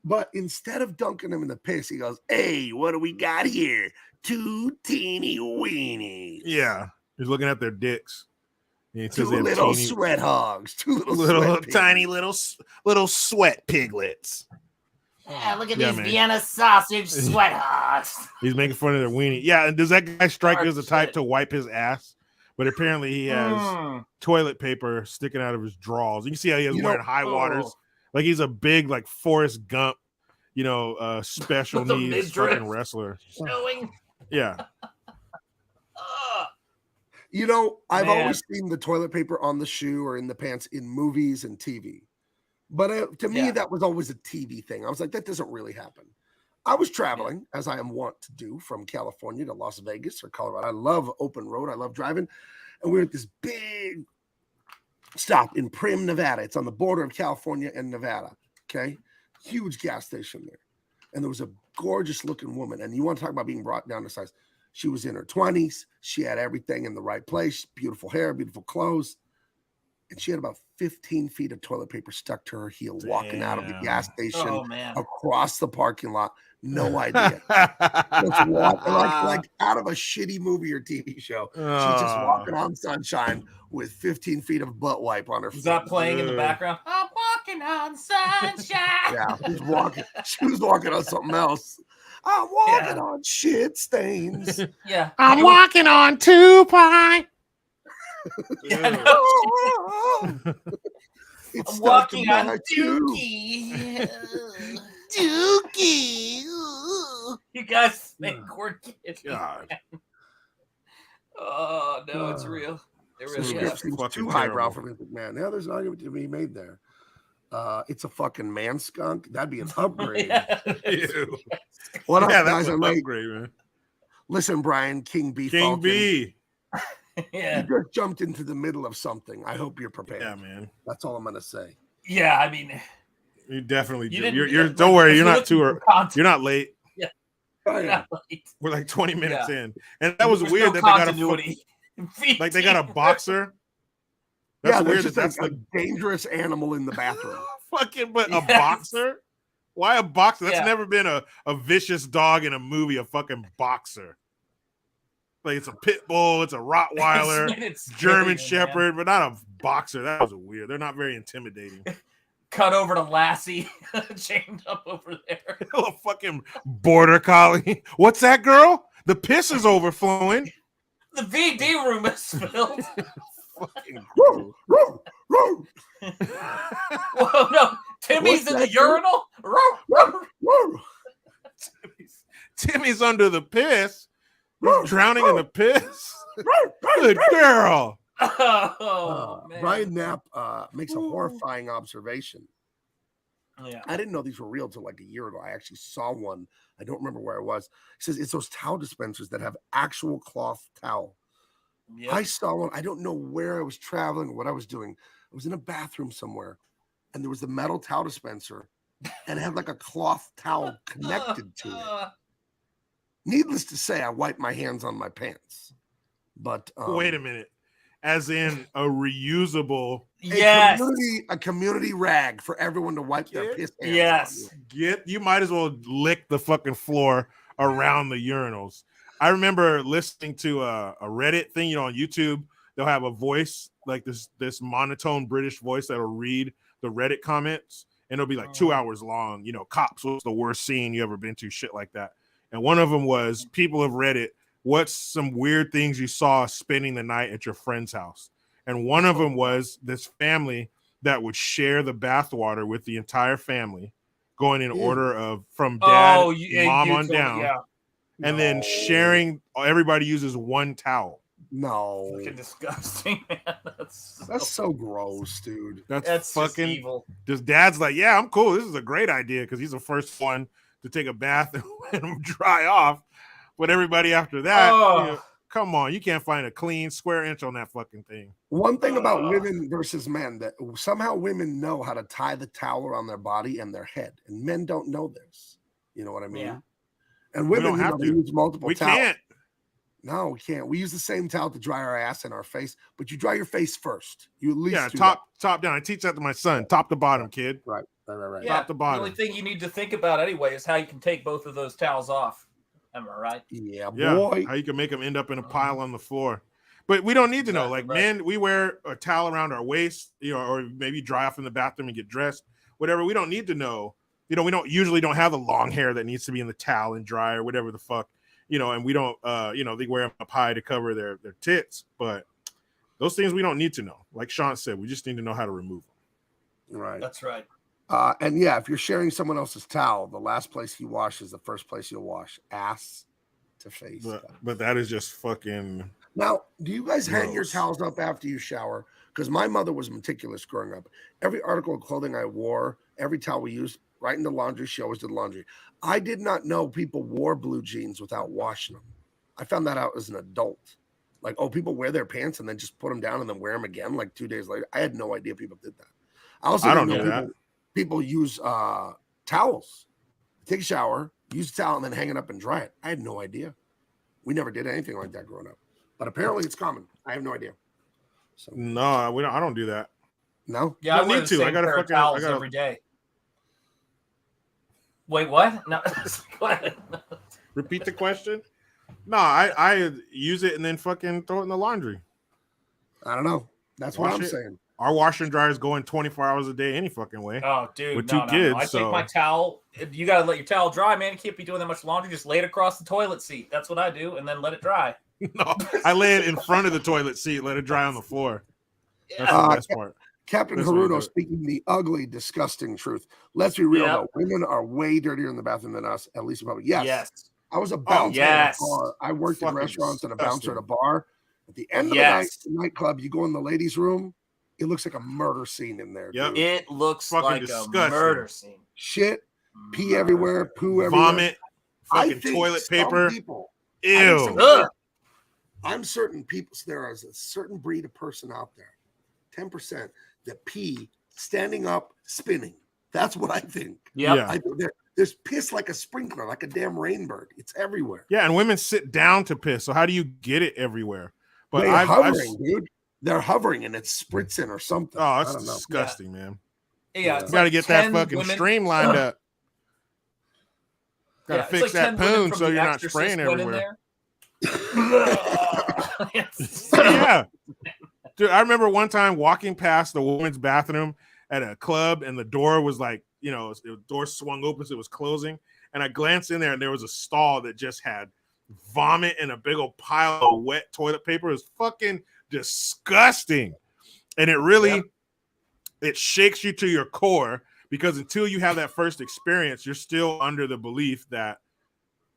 But instead of dunking him in the piss, he goes, "Hey, what do we got here? 2 teeny weenies." Yeah, he's looking at their dicks. Two little sweat hogs. Two little tiny little sweat piglets. Yeah, look at these Vienna sausage sweat hogs. He's making fun of their weenie. Yeah, and does that guy strike you as the type to wipe his ass? But apparently he has toilet paper sticking out of his drawers. You can see how he's wearing high waters. Like he's a big, like Forrest Gump, special needs fucking wrestler. Showing. Yeah. I've always seen the toilet paper on the shoe or in the pants in movies and TV. But to me, that was always a TV thing. I was like, that doesn't really happen. I was traveling, as I am wont to do, from California to Las Vegas or Colorado. I love open road. I love driving. And we were at this big stop in Primm, Nevada. It's on the border of California and Nevada. Okay? Huge gas station there. And there was a gorgeous looking woman. And you want to talk about being brought down to size. She was in her 20s. She had everything in the right place. Beautiful hair, beautiful clothes. And she had about 15 feet of toilet paper stuck to her heel, walking out of the gas station across the parking lot. No idea. Just walking like out of a shitty movie or TV show. She's just walking on sunshine with 15 feet of butt wipe on her. Is that playing in the background? I'm walking on sunshine. Yeah, she was walking on something else. I'm walking on shit stains. Yeah. I'm walking on 2-ply. Yeah, no, I'm walking on Dookie. Dookie. You guys make quirky. God. Oh no, it's real. It really is. Seems too highbrow for Vince McMahon. Yeah, there's an argument to be made there. It's a fucking man skunk. That'd be an upgrade. What up, guys? I'm upgrade, man. Listen, Brian, King B. King Falcon. B. Yeah. You just jumped into the middle of something. I hope you're prepared. Yeah, man. That's all I'm gonna say. Yeah, I mean, you definitely do. You're don't worry, you're not you're not late. Yeah. Not late. We're like 20 minutes in. And that was There's weird no that they got continuity. like they got a boxer. That's weird that's a dangerous animal in the bathroom. Fucking but a boxer? Why a boxer? That's never been a vicious dog in a movie, a fucking boxer. Like it's a pit bull, it's a Rottweiler, it's German scary, Shepherd, man. but not a boxer. That was weird. They're not very intimidating. cut over to Lassie, chained up over there. A little fucking border collie. What's that, girl? The piss is overflowing. The VD room is filled. Fucking Whoa, no. Timmy's in the urinal. Timmy's under the piss. Drowning in the piss. Good girl. Man. Brian Knapp makes a horrifying observation. Yeah. I didn't know these were real till like a year ago. I actually saw one. I don't remember where it was. He says it's those towel dispensers that have actual cloth towel. Yep. I saw one. I don't know where I was traveling or what I was doing. I was in a bathroom somewhere, and there was the metal towel dispenser, and it had like a cloth towel connected to it. Needless to say, I wiped my hands on my pants. But wait a minute. As in a reusable, a community rag for everyone to wipe their piss hands on. You might as well lick the fucking floor around the urinals. I remember listening to a Reddit thing, on YouTube. They'll have a voice like this monotone British voice that'll read the Reddit comments, and it'll be like 2 hours long. Cops, what's the worst scene you ever been to? Shit like that. And one of them was people have read it. What's some weird things you saw spending the night at your friend's house? And one of them was this family that would share the bathwater with the entire family, going in order of from dad, mom on down. Yeah. And then sharing, everybody uses one towel. No. Fucking disgusting, man. That's so gross, dude. That's fucking evil. Just dad's like, yeah, I'm cool. This is a great idea because he's the first one to take a bath and dry off. But everybody after that, come on, you can't find a clean square inch on that fucking thing. One thing about women versus men, that somehow women know how to tie the towel around their body and their head, and men don't know this. You know what I mean? Yeah. And women use multiple towels. Can't. No, we can't. We use the same towel to dry our ass and our face, but you dry your face first. You at least top down. I teach that to my son. Top to bottom, kid. Right. Yeah, top to bottom. The only thing you need to think about anyway is how you can take both of those towels off. Am I right? Yeah, boy. How you can make them end up in a pile on the floor. But we don't need to know. Like men, we wear a towel around our waist, or maybe dry off in the bathroom and get dressed. Whatever. We don't need to know. We don't have the long hair that needs to be in the towel and dry or whatever the fuck. And we don't, they wear them up high to cover their tits. But those things we don't need to know. Like Sean said, we just need to know how to remove them. Right. That's right. And yeah, if you're sharing someone else's towel, the last place you wash is the first place you'll wash. Ass to face. But that is just fucking. Now, do you guys hang your towels up after you shower? Because my mother was meticulous growing up. Every article of clothing I wore, every towel we used, right in the laundry. She always did laundry. I did not know people wore blue jeans without washing them. I found that out as an adult. Like, people wear their pants and then just put them down and then wear them again like 2 days later. I had no idea people did that. I don't know that. People use towels. Take a shower, use a towel, and then hang it up and dry it. I had no idea. We never did anything like that growing up. But apparently it's common. I have no idea. So, no, I don't do that. No? Yeah, I need to. I got to towels every day. Wait, what? No. Go ahead. Repeat the question. No, I use it and then fucking throw it in the laundry. I don't know. That's what I'm saying. Our washer and dryer is going 24 hours a day any fucking way. Oh, dude. With two kids. I take my towel. You got to let your towel dry, man. You can't be doing that much laundry. Just lay it across the toilet seat. That's what I do. And then let it dry. No, I lay it in front of the toilet seat. Let it dry on the floor. That's the best part. Captain Haruno speaking the ugly, disgusting truth. Let's be real, though. Women are way dirtier in the bathroom than us, at least probably. Yes. I was a bouncer at a bar. I worked in restaurants and a bouncer at a bar. At the end of the night, the nightclub, you go in the ladies' room, it looks like a murder scene in there. Yep. It looks like disgusting. A murder scene. Shit, pee everywhere, poo everywhere. Vomit, fucking toilet paper. Ew. I'm certain people, there is a certain breed of person out there, 10%, that pee standing up, spinning. That's what I think. Yeah. There's piss like a sprinkler, like a damn rainbird. It's everywhere. Yeah, and women sit down to piss. So how do you get it everywhere? But they're hovering, dude. They're hovering and it's spritzing or something. Oh, it's disgusting, man. Yeah, you got to get that fucking stream lined up. Got to fix that poon so you're not spraying everywhere. Yeah. Dude, I remember one time walking past the women's bathroom at a club, and the door was like, the door swung open, so it was closing. And I glanced in there, and there was a stall that just had vomit and a big old pile of wet toilet paper. It was fucking disgusting. And it really, it shakes you to your core, because until you have that first experience, you're still under the belief that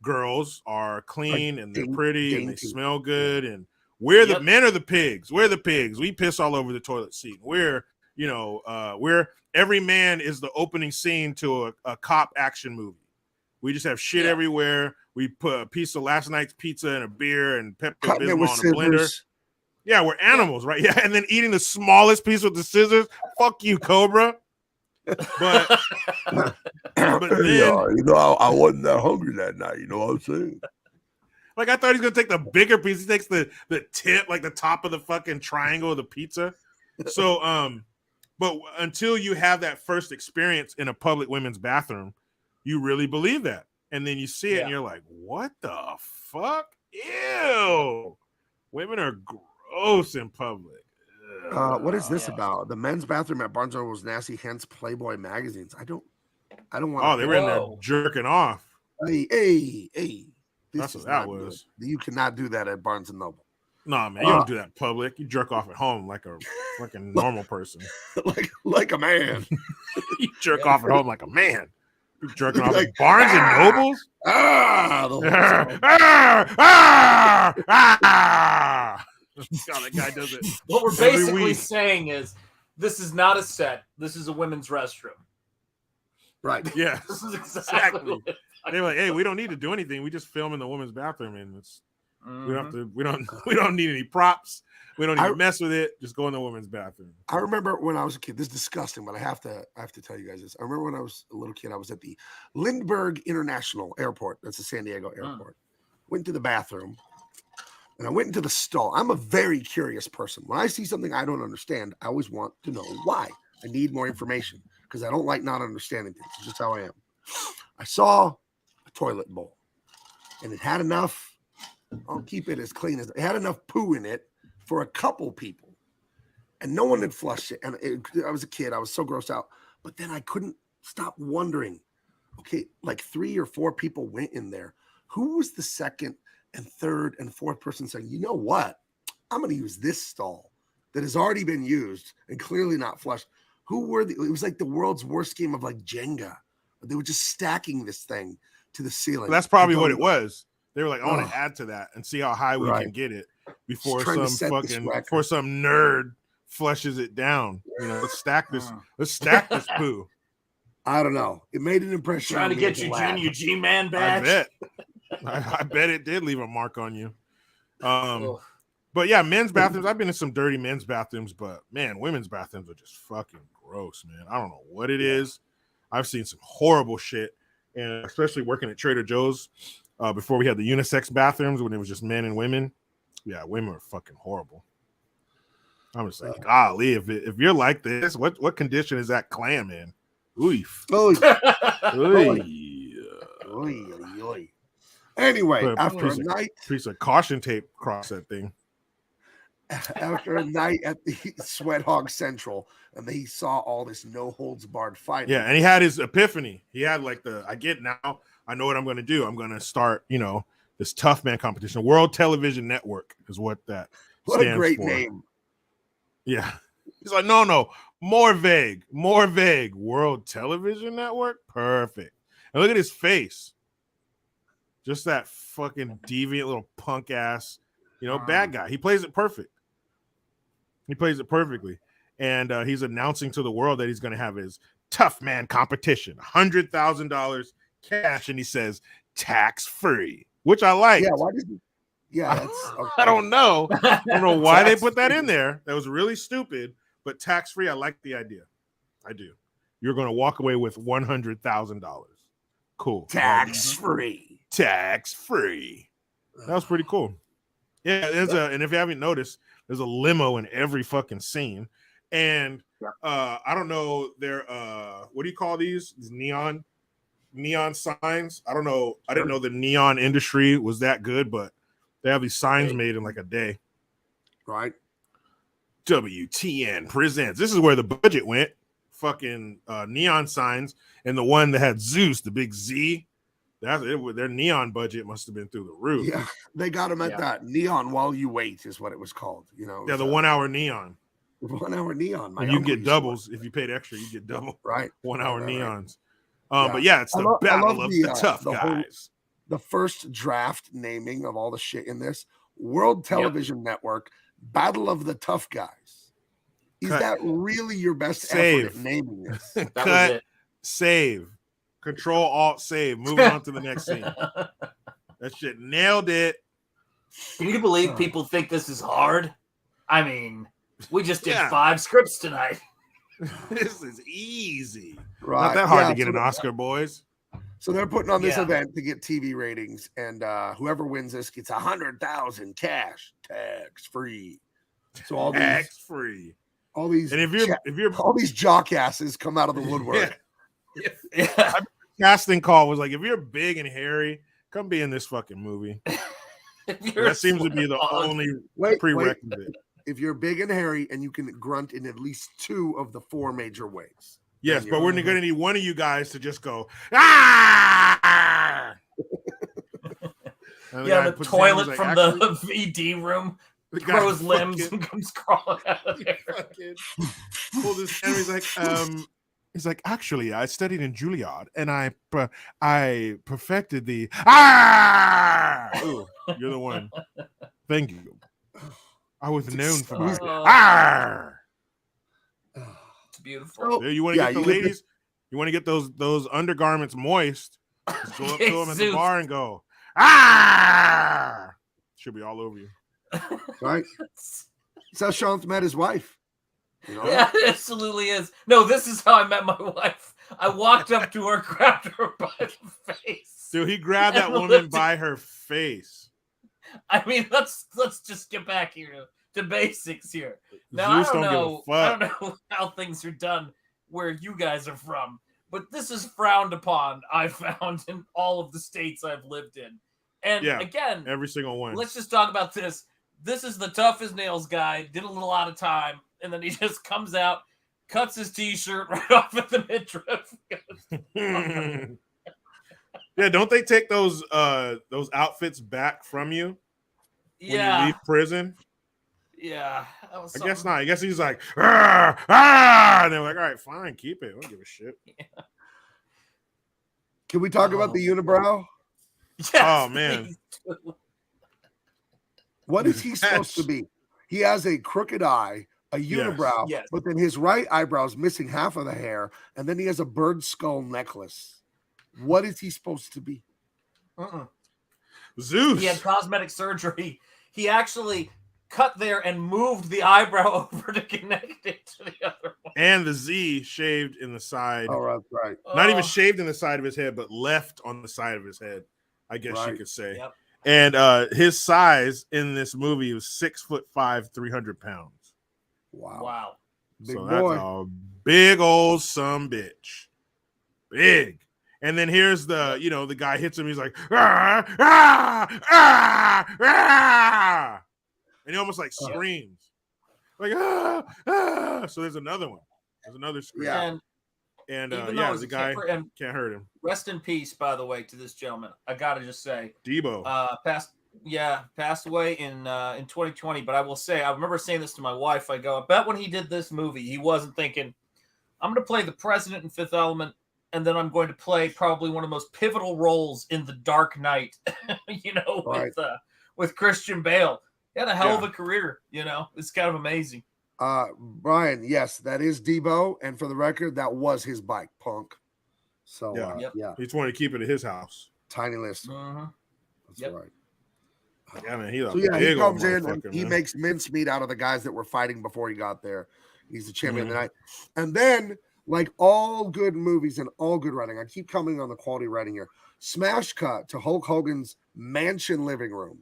girls are clean and they're pretty and they smell good, and the men are the pigs. We're the pigs. We piss all over the toilet seat. We're every man is the opening scene to a cop action movie. We just have shit everywhere. We put a piece of last night's pizza and a beer and Pepto-Bismol on a blender. Yeah, we're animals, right? Yeah, and then eating the smallest piece with the scissors. Fuck you, Cobra. But then, I wasn't that hungry that night. You know what I'm saying? Like, I thought he was gonna take the bigger piece. He takes the tip, like the top of the fucking triangle of the pizza. So, but until you have that first experience in a public women's bathroom, you really believe that, and then you see it, and you're like, "What the fuck? Ew! Women are gross in public." What is this about? The men's bathroom at Barnes & Noble was nasty, hence Playboy magazines. I don't want. Oh, they were in there jerking off. Hey. That's what that was. Good. You cannot do that at Barnes & Noble. Nah, man, you don't do that in public. You jerk off at home like a fucking normal person. like a man. You jerk off at home like a man. You jerking off at Barnes and Nobles? That guy does it. What we're basically saying is, this is not a set. This is a women's restroom. Right. Yeah. This is exactly. They're like, hey, we don't need to do anything. We just film in the women's bathroom, and it's we don't need any props. We don't even mess with it. Just go in the women's bathroom. I remember when I was a kid. This is disgusting, but I have to tell you guys this. I remember when I was a little kid, I was at the Lindbergh International Airport. That's the San Diego airport. Went to the bathroom, and I went into the stall. I'm a very curious person. When I see something I don't understand, I always want to know why. I need more information because I don't like not understanding things. It's just how I am. I saw a toilet bowl, and it had enough. I'll keep it as clean as it had enough poo in it for a couple people, and no one had flushed it. And I was a kid. I was so grossed out. But then I couldn't stop wondering, okay, like 3 or 4 people went in there. Who was the second and third and fourth person saying, you know what? I'm going to use this stall that has already been used and clearly not flushed. Who were it was like the world's worst game of like Jenga. They were just stacking this thing to the ceiling. That's probably what it was. They were like, I want to add to that and see how high we can get it before some nerd flushes it down. Let's stack this. Let's stack this poo. I don't know. It made an impression. Trying to get you your G-Man badge. I bet it did leave a mark on you. But yeah, men's bathrooms. I've been in some dirty men's bathrooms, but man, women's bathrooms are just fucking gross, man. I don't know what it is. I've seen some horrible shit, and especially working at Trader Joe's before we had the unisex bathrooms when it was just men and women. Yeah, women are fucking horrible. I'm just like, golly, if you're like this, what condition is that clam in? Oof. Anyway, after a night, piece of caution tape across that thing. After a night at the Sweat Hog Central, and he saw all this no holds barred fighting. Yeah, and he had his epiphany. He had like I get now. I know what I'm going to do. I'm going to start, this tough man competition. World Television Network is what that. What a great name. Yeah, he's like, no, more vague. World Television Network, perfect. And look at his face. Just that fucking deviant little punk ass, bad guy. He plays it perfect. He plays it perfectly. And he's announcing to the world that he's going to have his tough man competition, $100,000 cash. And he says tax-free, which I like. Yeah. Why did he? Yeah. That's, okay. I don't know. I don't know why they put that in there. That was really stupid, but tax-free. I like the idea. I do. You're going to walk away with $100,000. Cool. Tax-free. Tax-free. That was pretty cool. Yeah, and if you haven't noticed, there's a limo in every fucking scene. And I don't know, what do you call these neon signs? I don't know. I didn't know the neon industry was that good, but they have these signs made in like a day. Right. WTN presents. This is where the budget went. fucking neon signs, and the one that had Zeus, the big Z. That's it. Their neon budget must have been through the roof. Yeah, they got him at that neon while you wait is what it was called. You know, Yeah, the 1 hour neon. 1 hour neon. And you get doubles if you paid extra. You get double. Right. 1 hour neons. Yeah. But yeah, it's the battle of the tough guys. The first draft naming of all the shit in this World Television Network Battle of the Tough Guys. Is that really your best effort at naming this? That was Cut, it. save, Control, Alt, save. Moving on to the next scene. That shit nailed it. Can you believe people think this is hard? I mean, we just did Yeah. 5 scripts tonight. This is easy. Right. Not that hard Yeah, to get so an Oscar, boys. So they're putting on this Yeah. event to get TV ratings, and whoever wins this gets 100,000 cash, tax free. So all these Tax free. all these And if you're all these jockasses come out of the woodwork. Yeah. casting call was like, if you're big and hairy, come be in this fucking movie. That seems to be the only prerequisite. If you're big and hairy and you can grunt in at least 2 of the 4 major ways. Yes, but we're going to need one of you guys to just go, ah! Yeah, the toilet from the VD room grows limbs and comes crawling out of there. Pulled his hand. He's like, actually, I studied in Juilliard and I perfected the Ooh, you're the one. Thank you. I was known for my It's beautiful. You want to get the ladies? You want to get those undergarments moist? Just go up to them at the bar and go, should be all over you. Right? That's how Sean met his wife. You know? Yeah, it absolutely is. No, this is how I met my wife. I walked up to her, grabbed her by the face. Dude, he grabbed that woman by her face. I mean, let's just get back here to basics here. Now, Zeus I don't don't know how things are done where you guys are from, but this is frowned upon, I've found, in all of the states I've lived in. And again, every single one. Let's just talk about this. This is the tough as nails guy, did a lot of time, and then he just comes out, cuts his t-shirt right off at the midriff. Yeah, don't they take those outfits back from you when you leave prison? Yeah. I guess not. I guess he's like, and they're like, all right, fine, keep it. I don't give a shit. Yeah. Can we talk about the unibrow? Yes, oh, man. What is he supposed to be? He has a crooked eye, a unibrow, but then his right eyebrow is missing half of the hair, and then he has a bird skull necklace. What is he supposed to be? Zeus. He had cosmetic surgery. He actually cut there and moved the eyebrow over to connect it to the other one. And the Z shaved in the side. Oh, that's right. Not even shaved in the side of his head, but left on the side of his head, I guess you could say. Yep. And his size in this movie was 6'5", 300 pounds. Wow. Big so boy. that's a big old bitch. Big. And then here's the, the guy hits him. He's like, and he almost like screams. Like, So there's another one. There's another scream. Yeah. And the guy can't hurt him. Rest in peace, by the way, to this gentleman. I gotta just say, Debo. Passed away in 2020. But I will say, I remember saying this to my wife. I go, I bet when he did this movie, he wasn't thinking, I'm going to play the president in Fifth Element, and then I'm going to play probably one of the most pivotal roles in The Dark Knight. With Christian Bale. He had a hell of a career. It's kind of amazing. Brian, yes, that is Debo, and for the record, that was his bike, punk. So he just wanted to keep it at his house. Tiny list. That's right. Yeah, man, he comes in and he makes mincemeat out of the guys that were fighting before he got there. He's the champion of the night. And then, like all good movies and all good writing, I keep commenting on the quality writing here. Smash cut to Hulk Hogan's mansion living room.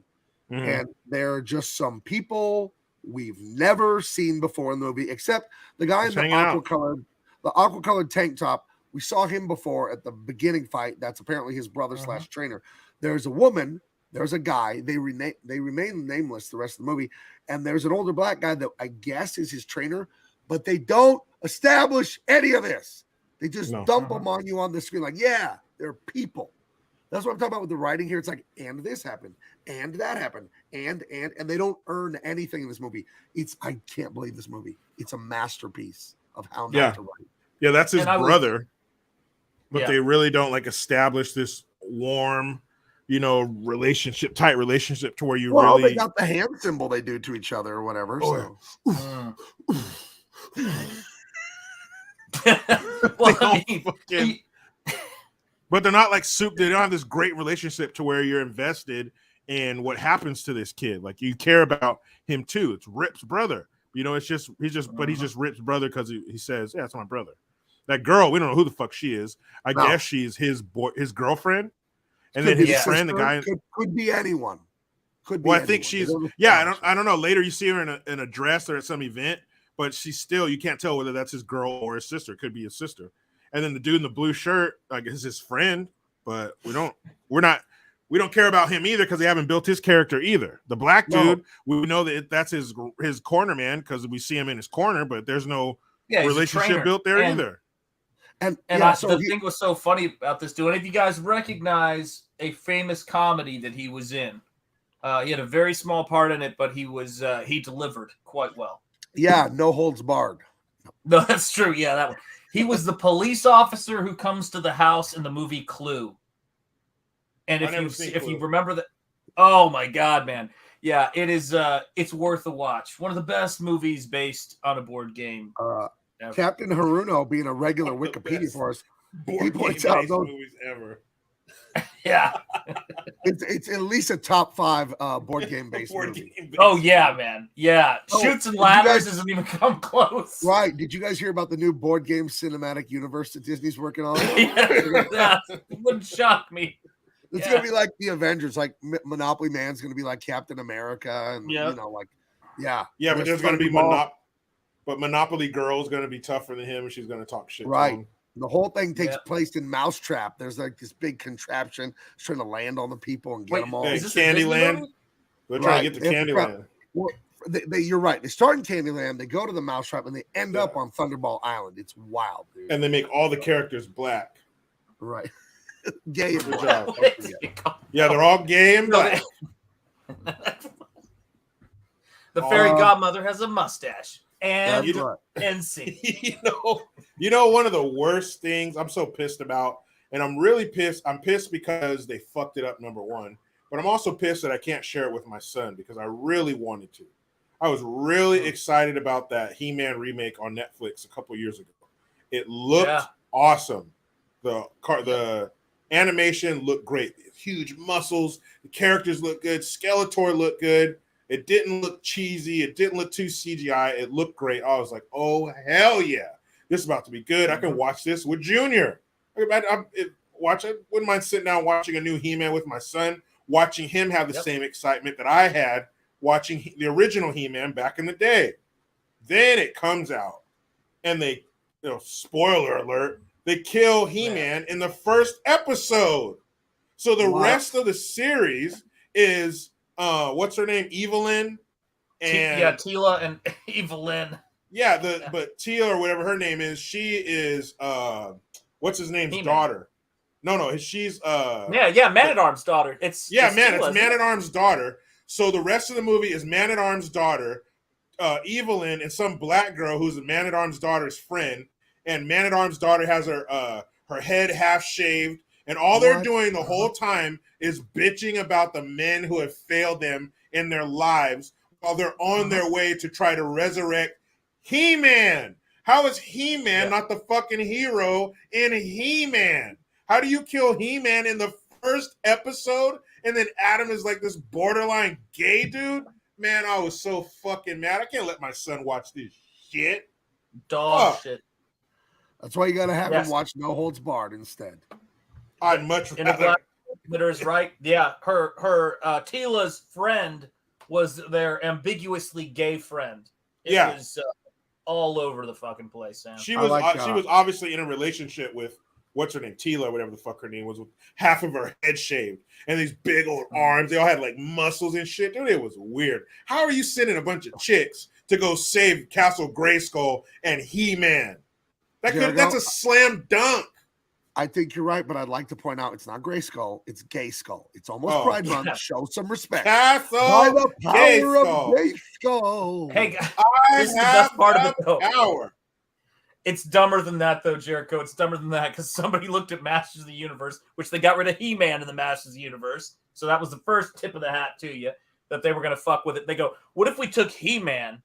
And there are just some people we've never seen before in the movie, except the guy in the aqua colored tank top. We saw him before at the beginning fight. That's apparently his brother / trainer. There's a woman. There's a guy. They remain nameless the rest of the movie. And there's an older black guy that I guess is his trainer. but they don't establish any of this. They just dump them on you on the screen. Like, yeah, they're people. That's what I'm talking about with the writing here. It's like, and this happened, and that happened, and they don't earn anything in this movie. I can't believe this movie. It's a masterpiece of how not to write. Yeah, that's his brother. But they really don't like establish this warm, tight relationship to where you really. They got the hand symbol they do to each other or whatever. Oh, but they're not like soup. They don't have this great relationship to where you're invested in what happens to this kid. Like you care about him too. It's Rip's brother. He's just Rip's brother because he says, "Yeah, it's my brother." That girl, we don't know who the fuck she is. I guess she's his girlfriend, and then his friend, the guy, could be anyone. Could be. Well, I think she's. Yeah, I don't know. Later, you see her in a dress or at some event, but she's still. You can't tell whether that's his girl or his sister. Could be his sister. And then the dude in the blue shirt, I guess, is his friend, but we don't care about him either because they haven't built his character either. The black dude, we know that that's his corner man because we see him in his corner, but there's no relationship built there either. The thing was so funny about this, do any of you guys recognize a famous comedy that he was in? He had a very small part in it, but he delivered quite well. Yeah, No Holds Barred. No, that's true. Yeah, that one. He was the police officer who comes to the house in the movie Clue. And if you remember that, oh my God, man. Yeah, it is. It's worth a watch. One of the best movies based on a board game. Captain Haruno, being a regular Wikipedia for us, he points out those movies ever. Yeah, it's at least a top 5 board game based movie. Oh yeah, man. Yeah, Shoots and Ladders doesn't even come close. Right? Did you guys hear about the new board game cinematic universe that Disney's working on? That wouldn't shock me. It's gonna be like the Avengers. Like Monopoly Man's gonna be like Captain America, and but there's gonna be But Monopoly Girl's gonna be tougher than him, and she's gonna talk shit. Right. The whole thing takes place in Mousetrap. There's like this big contraption trying to land on the people and get them all. Is this Candyland? They're trying to get to Candyland. Well, you're right. They start in Candyland, they go to the Mousetrap, and they end up on Thunderball Island. It's wild, dude. And they make all the characters black. Right. Gay and black. Yeah, they're all gay and black. The fairy godmother has a mustache. And NC. One of the worst things I'm so pissed about, and I'm really pissed. I'm pissed because they fucked it up, number one. But I'm also pissed that I can't share it with my son because I really wanted to. I was really excited about that He-Man remake on Netflix a couple years ago. It looked awesome. The animation looked great. Huge muscles. The characters look good. Skeletor looked good. It didn't look cheesy. It didn't look too CGI. It looked great. I was like, oh, hell yeah. This is about to be good. I can watch this with Junior. I wouldn't mind sitting down watching a new He-Man with my son, watching him have the same excitement that I had watching the original He-Man back in the day. Then it comes out, and they, spoiler alert, they kill He-Man in the first episode. So the rest of the series is... what's her name? Evelyn. And Tila and Evelyn. Yeah, but Tila or whatever her name is, she is what's his name's He-Man. Daughter. No, she's Man-at-Arm's daughter. It's Man-at-Arm's daughter. So the rest of the movie is Man-at-Arm's daughter, Evelyn, and some black girl who's a Man-at-Arm's daughter's friend, and Man-at-Arm's daughter has her head half shaved. And all they're doing the whole time is bitching about the men who have failed them in their lives while they're on their way to try to resurrect He-Man. How is He-Man not the fucking hero in He-Man? How do you kill He-Man in the first episode and then Adam is like this borderline gay dude? Man, I was so fucking mad. I can't let my son watch this shit. Shit. That's why you got to have him watch No Holds Barred instead. I'd much rather. Is right. Yeah, her Tila's friend was their ambiguously gay friend. It was all over the fucking place, Sam. She was obviously in a relationship with what's her name, Tila, whatever the fuck her name was, with half of her head shaved and these big old arms. They all had like muscles and shit. Dude, it was weird. How are you sending a bunch of chicks to go save Castle Grayskull and He-Man. That's a slam dunk. I think you're right, but I'd like to point out it's not Grayskull, it's Gay Skull. It's almost Pride Month. Show some respect. Castle By the Gay power of Grayskull. Hey, this is the best part of it, though. Power. It's dumber than that, though, Jericho. It's dumber than that because somebody looked at Masters of the Universe, which they got rid of He-Man in the Masters of the Universe. So that was the first tip of the hat to you, that they were going to fuck with it. They go, what if we took He-Man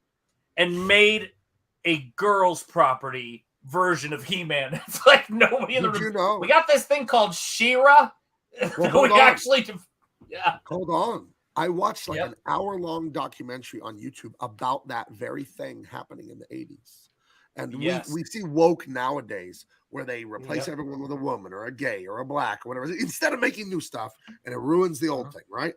and made a girl's property version of He-Man? It's like nobody in the room. We got this thing called She-Ra. Well, Yeah. Hold on. I watched an hour-long documentary on YouTube about that very thing happening in the 80s. And we see woke nowadays where they replace everyone with a woman or a gay or a black or whatever, instead of making new stuff, and it ruins the old thing, right?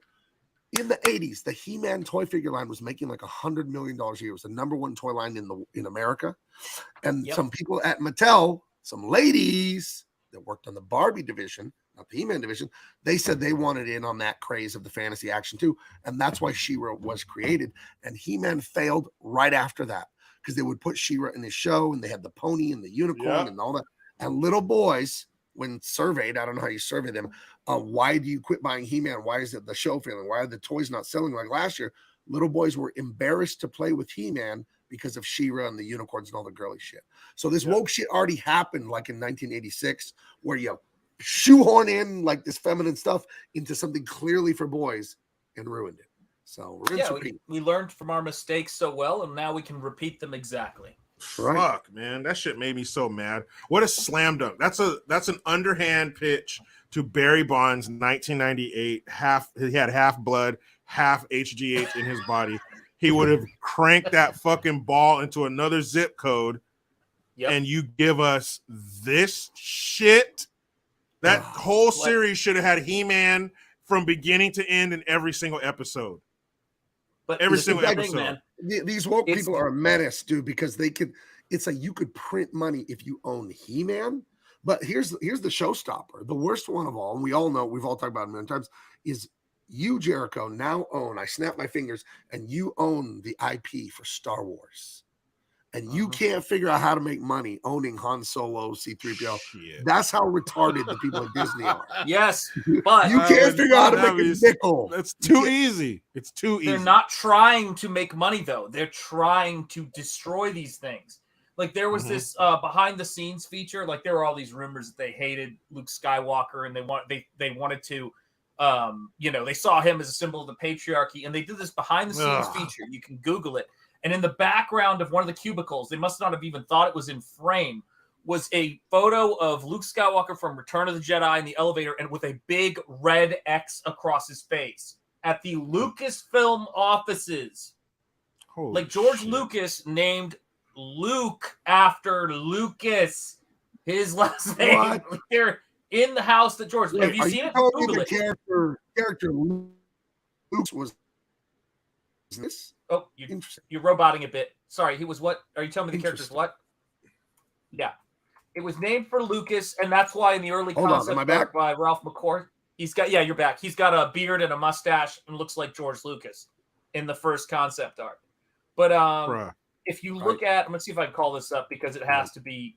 In the 80s, the He-Man toy figure line was making like $100 million a year. It was the number one toy line in America. And some people at Mattel, some ladies that worked on the Barbie division, not the He-Man division, they said they wanted in on that craze of the fantasy action too. And that's why She-Ra was created. And He-Man failed right after that, because they would put She-Ra in his show, and they had the pony and the unicorn and all that. And little boys, when surveyed, I don't know how you survey them, why do you quit buying He-Man? Why is it the show failing? Why are the toys not selling like last year? Little boys were embarrassed to play with He-Man because of She-Ra and the unicorns and all the girly shit. So this woke shit already happened like in 1986, where you shoehorn in like this feminine stuff into something clearly for boys and ruined it. So we learned from our mistakes so well, and now we can repeat them exactly. Right. Fuck, man, that shit made me so mad. What a slam dunk! That's an underhand pitch to Barry Bonds, 1998. He had half blood, half HGH in his body. He would have cranked that fucking ball into another zip code, and you give us this shit. That whole series should have had He-Man from beginning to end in every single episode. But every single episode. Man, these woke people are a menace, dude, because it's like you could print money if you own He-Man. But here's the showstopper. The worst one of all, and we all know, we've all talked about it many times, is you, Jericho, now own, I snap my fingers, and you own the IP for Star Wars. And you can't figure out how to make money owning Han Solo, C-3PO. Shit. That's how retarded the people at Disney are. Yes, but you can't figure out how to make a nickel. That's too easy. It's too easy. They're not trying to make money, though. They're trying to destroy these things. Like there was this behind the scenes feature. Like there were all these rumors that they hated Luke Skywalker and they wanted to, they saw him as a symbol of the patriarchy, and they did this behind the scenes feature. You can Google it. And in the background of one of the cubicles, they must not have even thought it was in frame, was a photo of Luke Skywalker from Return of the Jedi in the elevator, and with a big red X across his face at the Lucasfilm offices. Holy like George shit. Lucas named Luke after Lucas, his last name. What? They're in the house that George. Have you seen it? Google it. Character Luke was this? Oh, you're roboting a bit. Sorry, he was what? Are you telling me the character's what? Yeah. It was named for Lucas, and that's why in the early concept art by Ralph McCord, you're back. He's got a beard and a mustache and looks like George Lucas in the first concept art. But if you look at, I'm gonna see if I can call this up because it has to be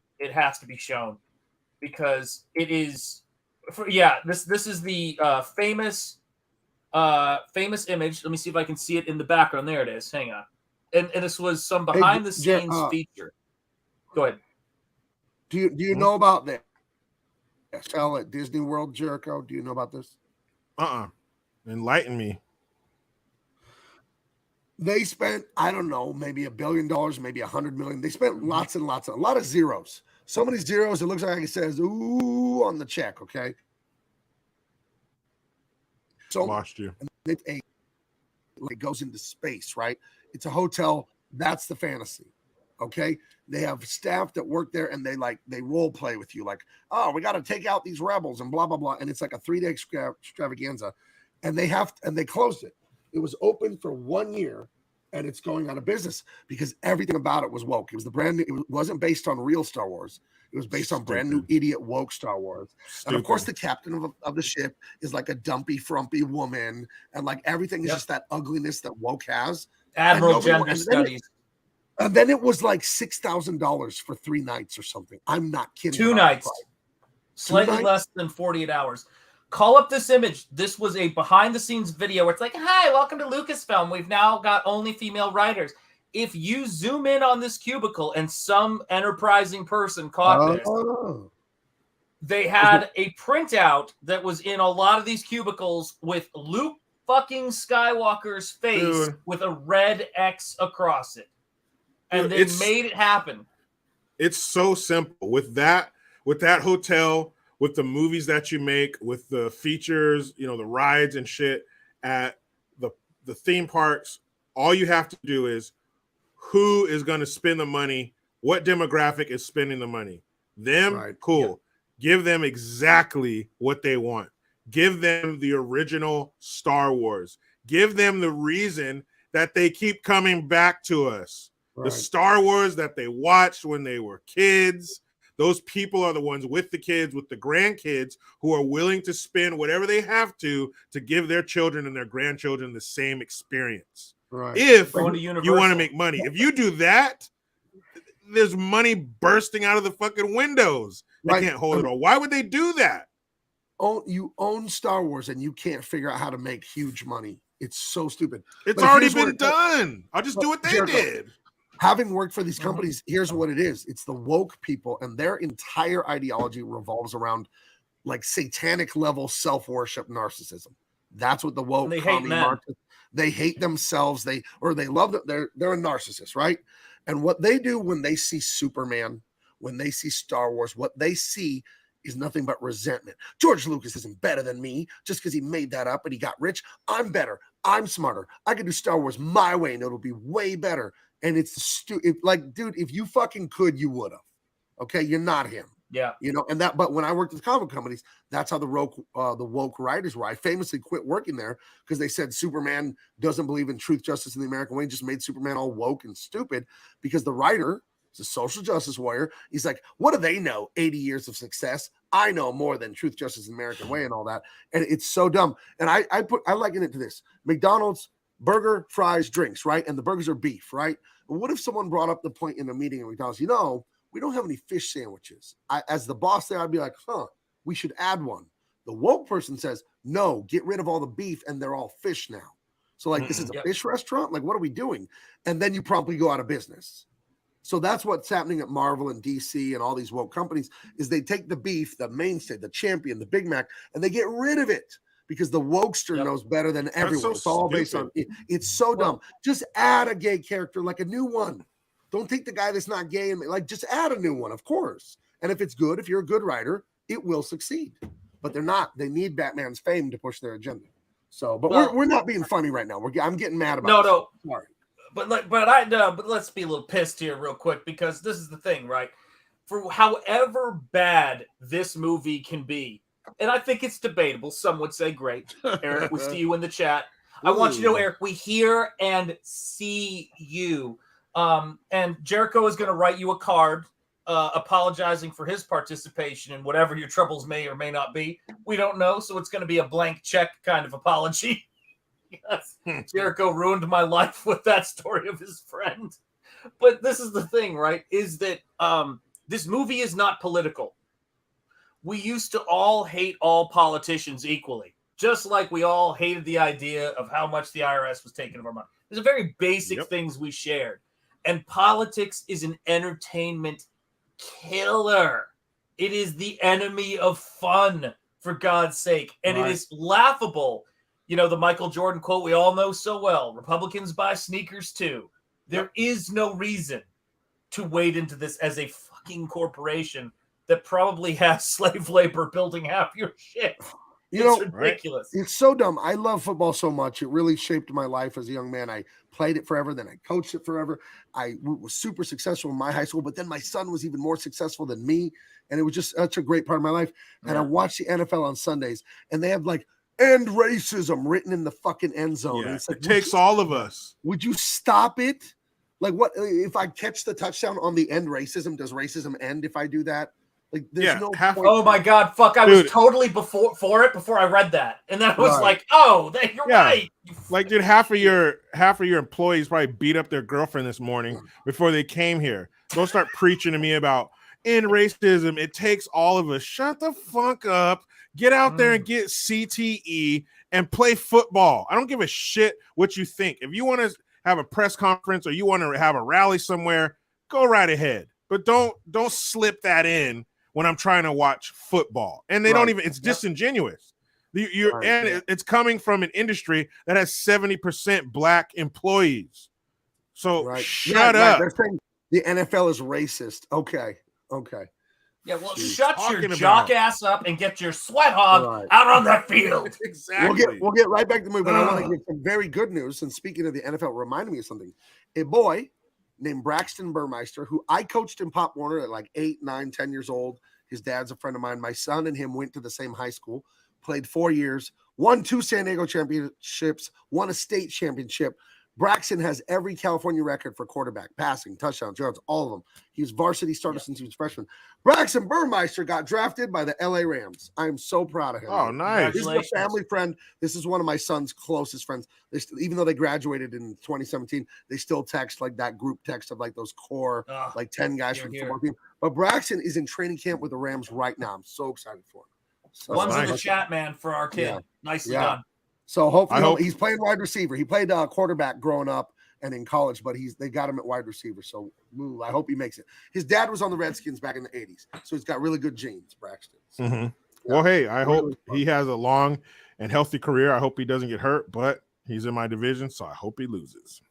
shown because it is this is the famous image. Let me see if I can see it in the background. There it is. Hang on. And this was some behind the scenes feature. Go ahead. Do you know about that? Sell at Disney World, Jericho. Do you know about this? Enlighten me. They spent, I don't know, maybe $1 billion, maybe $100 million. They spent lots and lots, a lot of zeros. So many zeros, it looks like it says, ooh, on the check, okay? So Lost you. It goes into space, right? It's a hotel. That's the fantasy, okay? They have staff that work there, and they role play with you, like, oh, we got to take out these rebels and blah blah blah. And it's like a 3-day extravaganza, and they closed it. It was open for 1 year, and it's going out of business because everything about it was woke. It was the brand new. It wasn't based on real Star Wars. It was based on brand new idiot woke Star Wars. And of course, the captain of the ship is like a dumpy, frumpy woman, and like everything is just that ugliness that woke has. Admiral Gender Studies. And then it was like $6,000 for 3 nights or something. I'm not kidding. 2 nights. Slightly less than 48 hours. Call up this image. This was a behind-the-scenes video where it's like, hi, welcome to Lucasfilm. We've now got only female writers. If you zoom in on this cubicle and some enterprising person caught this, they had a printout that was in a lot of these cubicles with Luke fucking Skywalker's face with a red X across it. And they made it happen. It's so simple. With that hotel, with the movies that you make, with the features, the rides and shit at the theme parks, all you have to do is who is going to spend the money, what demographic is spending the money. Them, right. Cool. Yeah. Give them exactly what they want. Give them the original Star Wars. Give them the reason that they keep coming back to us. Right. The Star Wars that they watched when they were kids. Those people are the ones with the kids, with the grandkids, who are willing to spend whatever they have to give their children and their grandchildren the same experience. Right. If you want to make money. If you do that, there's money bursting out of the fucking windows. They can't hold it all. Why would they do that? You own Star Wars and you can't figure out how to make huge money. It's so stupid. It's already been done. I'll just do what they did. Having worked for these companies, here's what it is. It's the woke people, and their entire ideology revolves around like satanic level self-worship narcissism. That's what the woke they hate themselves. They love that they're a narcissist, right? And what they do when they see Superman, when they see Star Wars, what they see is nothing but resentment. George Lucas isn't better than me just because he made that up and he got rich. I'm better. I'm smarter. I can do Star Wars my way and it'll be way better. And it's like, dude, if you fucking could, you would have. Okay, you're not him. Yeah, but when I worked at comic companies, that's how the woke writers were. I famously quit working there because they said Superman doesn't believe in truth, justice, and the American way. Just made Superman all woke and stupid because the writer is a social justice warrior. He's like, what do they know? 80 years of success. I know more than truth, justice, and the American way and all that. And it's so dumb. And I liken it to this: McDonald's. Burger, fries, drinks, right? And the burgers are beef, right? But what if someone brought up the point in a meeting at McDonald's, we don't have any fish sandwiches. As the boss there, I'd be like, we should add one. The woke person says, no, get rid of all the beef and they're all fish now. So like, this is a fish restaurant? Like, what are we doing? And then you promptly go out of business. So that's what's happening at Marvel and DC and all these woke companies is they take the beef, the mainstay, the champion, the Big Mac, and they get rid of it. Because the wokester knows better than everyone. So it's all based on it. It's so dumb. Just add a gay character, like a new one. Don't take the guy that's not gay and just add a new one, of course. And if it's good, if you're a good writer, it will succeed. But they're not. They need Batman's fame to push their agenda. So, but we're not being funny right now. I'm getting mad about this. No. Sorry. But let's be a little pissed here real quick because this is the thing, right? For however bad this movie can be. And I think it's debatable. Some would say great. Eric, we see you in the chat. I want you to know, Eric, we hear and see you. And Jericho is going to write you a card apologizing for his participation in whatever your troubles may or may not be. We don't know, so it's going to be a blank check kind of apology. Yes. Jericho ruined my life with that story of his friend. But this is the thing, right, is that this movie is not political. We used to all hate all politicians equally, just like we all hated the idea of how much the IRS was taking of our money. There's a very basic things we shared. And politics is an entertainment killer. It is the enemy of fun, for God's sake. And it is laughable. The Michael Jordan quote we all know so well, Republicans buy sneakers too. There is no reason to wade into this as a fucking corporation that probably has slave labor building half your shit. It's ridiculous. It's so dumb. I love football so much. It really shaped my life as a young man. I played it forever. Then I coached it forever. I was super successful in my high school, but then my son was even more successful than me. And it was just such a great part of my life. And I watched the NFL on Sundays and they have like end racism written in the fucking end zone. Yeah, it's like, it takes all of us. Would you stop it? Like what, if I catch the touchdown on the end racism, does racism end if I do that? Like, there's no point. Oh my God, fuck! I was totally for it before I read that, and then I was like, "Oh, you're right, you Like, dude, half of your employees probably beat up their girlfriend this morning before they came here. Don't start preaching to me about in racism. It takes all of us. Shut the fuck up. Get out there and get CTE and play football. I don't give a shit what you think. If you want to have a press conference or you want to have a rally somewhere, go right ahead. But don't slip that in when I'm trying to watch football. And they don't even. It's disingenuous. It's coming from an industry that has 70% black employees. So shut up. They're saying the NFL is racist. Okay. Yeah, well, shut your jock ass up and get your sweat hog out on the field. Exactly. We'll get right back to the movie, but I want to give some very good news. And speaking of the NFL, reminded me of something. A boy named Braxton Burmeister, who I coached in Pop Warner at like 8, 9, 10 years old. His dad's a friend of mine. My son and him went to the same high school. Played 4 years, won 2 San Diego championships, won a state championship. Braxton has every California record for quarterback, passing, touchdowns, yards, all of them. He was varsity starter since he was a freshman. Braxton Burmeister got drafted by the LA Rams. I am so proud of him. Oh, nice. This is a family friend. This is one of my son's closest friends. Even though they graduated in 2017, they still text like that group text of like those core, like 10 guys from the football team. But Braxton is in training camp with the Rams right now. I'm so excited for him. So One's in the chat, man, for our kid. Yeah. Nicely done. So hopefully he's playing wide receiver. He played quarterback growing up and in college, but they got him at wide receiver. So I hope he makes it. His dad was on the Redskins back in the 80s, so he's got really good genes, Braxton. So, well, hey, I hope he has a long and healthy career. I hope he doesn't get hurt, but he's in my division, so I hope he loses.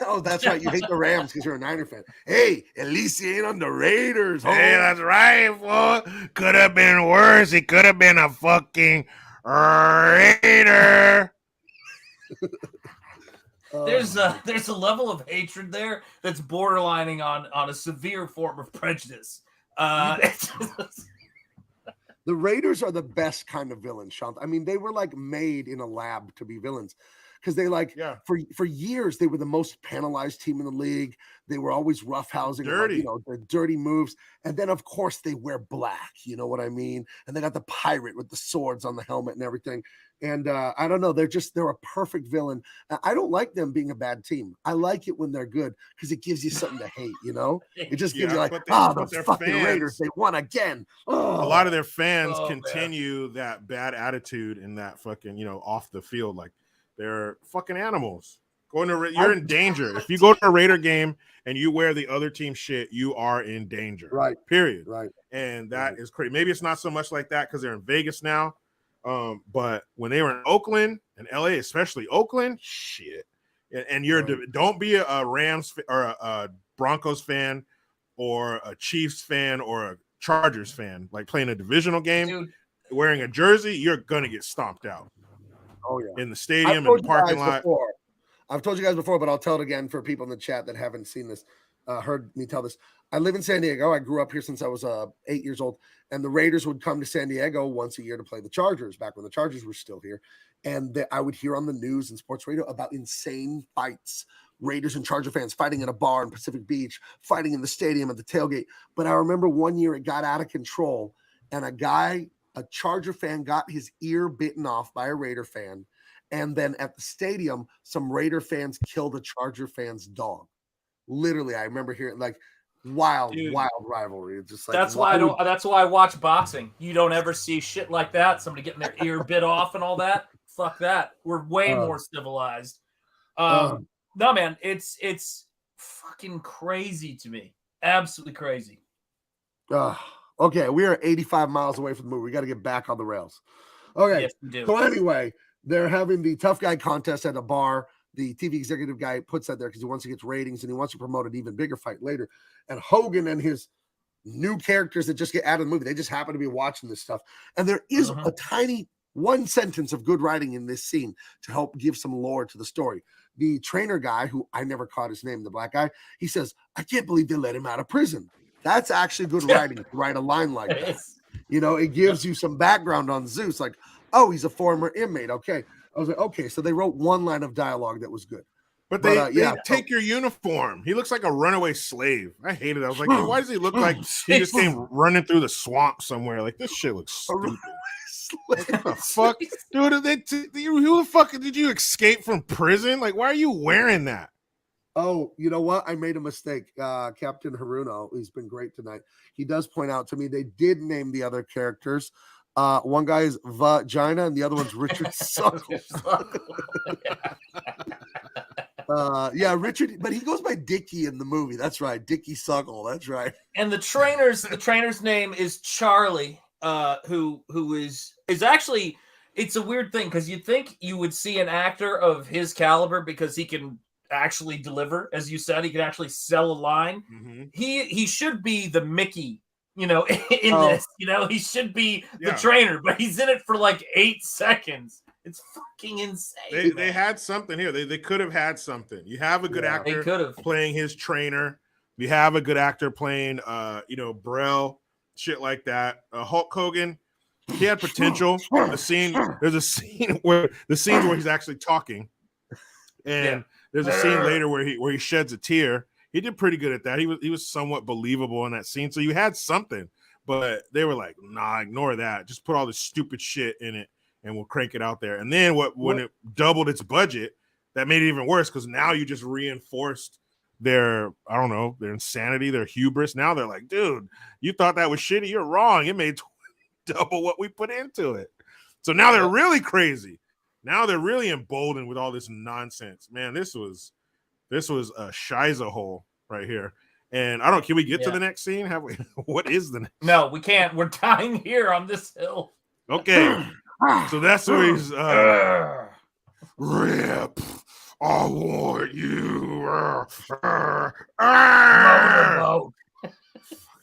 Oh, that's right. You hate the Rams because you're a Niner fan. Hey, at least he ain't on the Raiders. Hey, that's right, boy. Could have been worse. He could have been a fucking Raider. There's a level of hatred there that's borderlining on a severe form of prejudice. The Raiders are the best kind of villains, Sean. I mean, they were like made in a lab to be villains. Because they for years they were the most penalized team in the league. They were always roughhousing, dirty, the dirty moves, and then of course they wear black. You know what I mean? And they got the pirate with the swords on the helmet and everything. And I don't know, they're a perfect villain. I don't like them being a bad team. I like it when they're good because it gives you something to hate. You know, it just gives you like, the fucking fans, Raiders, they won again. Oh. A lot of their fans continue that bad attitude in that fucking off the field, like. They're fucking animals. You're in danger. If you go to a Raider game and you wear the other team shit, you are in danger. Right. Period. Right. And that is crazy. Maybe it's not so much like that because they're in Vegas now. But when they were in Oakland and LA, especially Oakland, shit. And don't be a Rams or a Broncos fan or a Chiefs fan or a Chargers fan. Like playing a divisional game, wearing a jersey, you're gonna get stomped out. Oh yeah, in the stadium and the parking lot. I've told you guys before, but I'll tell it again for people in the chat that haven't seen this, heard me tell this. I live in San Diego. I grew up here since I was 8 years old, and the Raiders would come to San Diego once a year to play the Chargers back when the Chargers were still here. And I would hear on the news and sports radio about insane fights. Raiders and Charger fans fighting at a bar in Pacific Beach, fighting in the stadium at the tailgate. But I remember one year it got out of control, and a Charger fan got his ear bitten off by a Raider fan. And then at the stadium, some Raider fans killed a Charger fan's dog. Literally, I remember hearing like wild rivalry. It's just like that's why I watch boxing. You don't ever see shit like that. Somebody getting their ear bit off and all that. Fuck that. We're way more civilized. No, man, it's fucking crazy to me. Absolutely crazy. Okay, we are 85 miles away from the movie. We got to get back on the rails. Okay, yes, we do. So anyway, they're having the tough guy contest at a bar. The TV executive guy puts that there because he wants to get ratings and he wants to promote an even bigger fight later. And Hogan and his new characters that just get out of the movie, they just happen to be watching this stuff. And there is a tiny one sentence of good writing in this scene to help give some lore to the story. The trainer guy, who I never caught his name, the black guy, he says, "I can't believe they let him out of prison." That's actually good writing to write a line like that. It gives you some background on Zeus. Like, oh, he's a former inmate. Okay. I was like, okay. So they wrote one line of dialogue that was good. But they take your uniform. He looks like a runaway slave. I hated it. I was like, hey, why does he look like he just came running through the swamp somewhere? Like, this shit looks stupid. What the fuck, dude? Who the fuck did you escape from prison? Like, why are you wearing that? Oh, you know what? I made a mistake. Captain Haruno, he's been great tonight. He does point out to me they did name the other characters. One guy is Vagina, and the other one's Richard Suckle. Yeah, Richard, but he goes by Dickie in the movie. That's right, Dickie Suckle. That's right. And the trainer's name is Charlie. Who is actually, it's a weird thing because you'd think you would see an actor of his caliber because he can actually deliver, as you said, he can actually sell a line. Mm-hmm. He should be the Mickey, in this, he should be the trainer, but he's in it for like 8 seconds. It's fucking insane. They had something here. They could have had something. You have a good actor playing his trainer. You have a good actor playing Brel, shit like that. Hulk Hogan, he had potential. There's a scene where he's actually talking, and there's a scene later where he sheds a tear. He did pretty good at that. He was somewhat believable in that scene. So you had something, but they were like, nah, ignore that. Just put all this stupid shit in it, and we'll crank it out there. And then when it doubled its budget, that made it even worse because now you just reinforced their insanity, their hubris. Now they're like, dude, you thought that was shitty. You're wrong. It made double what we put into it. So now they're really crazy. Now they're really emboldened with all this nonsense. Man, this was a shiza hole right here. And can we get to the next scene? Have we? What is the next? No, we can't. We're dying here on this hill. Okay. So that's where he's Rip. I want you.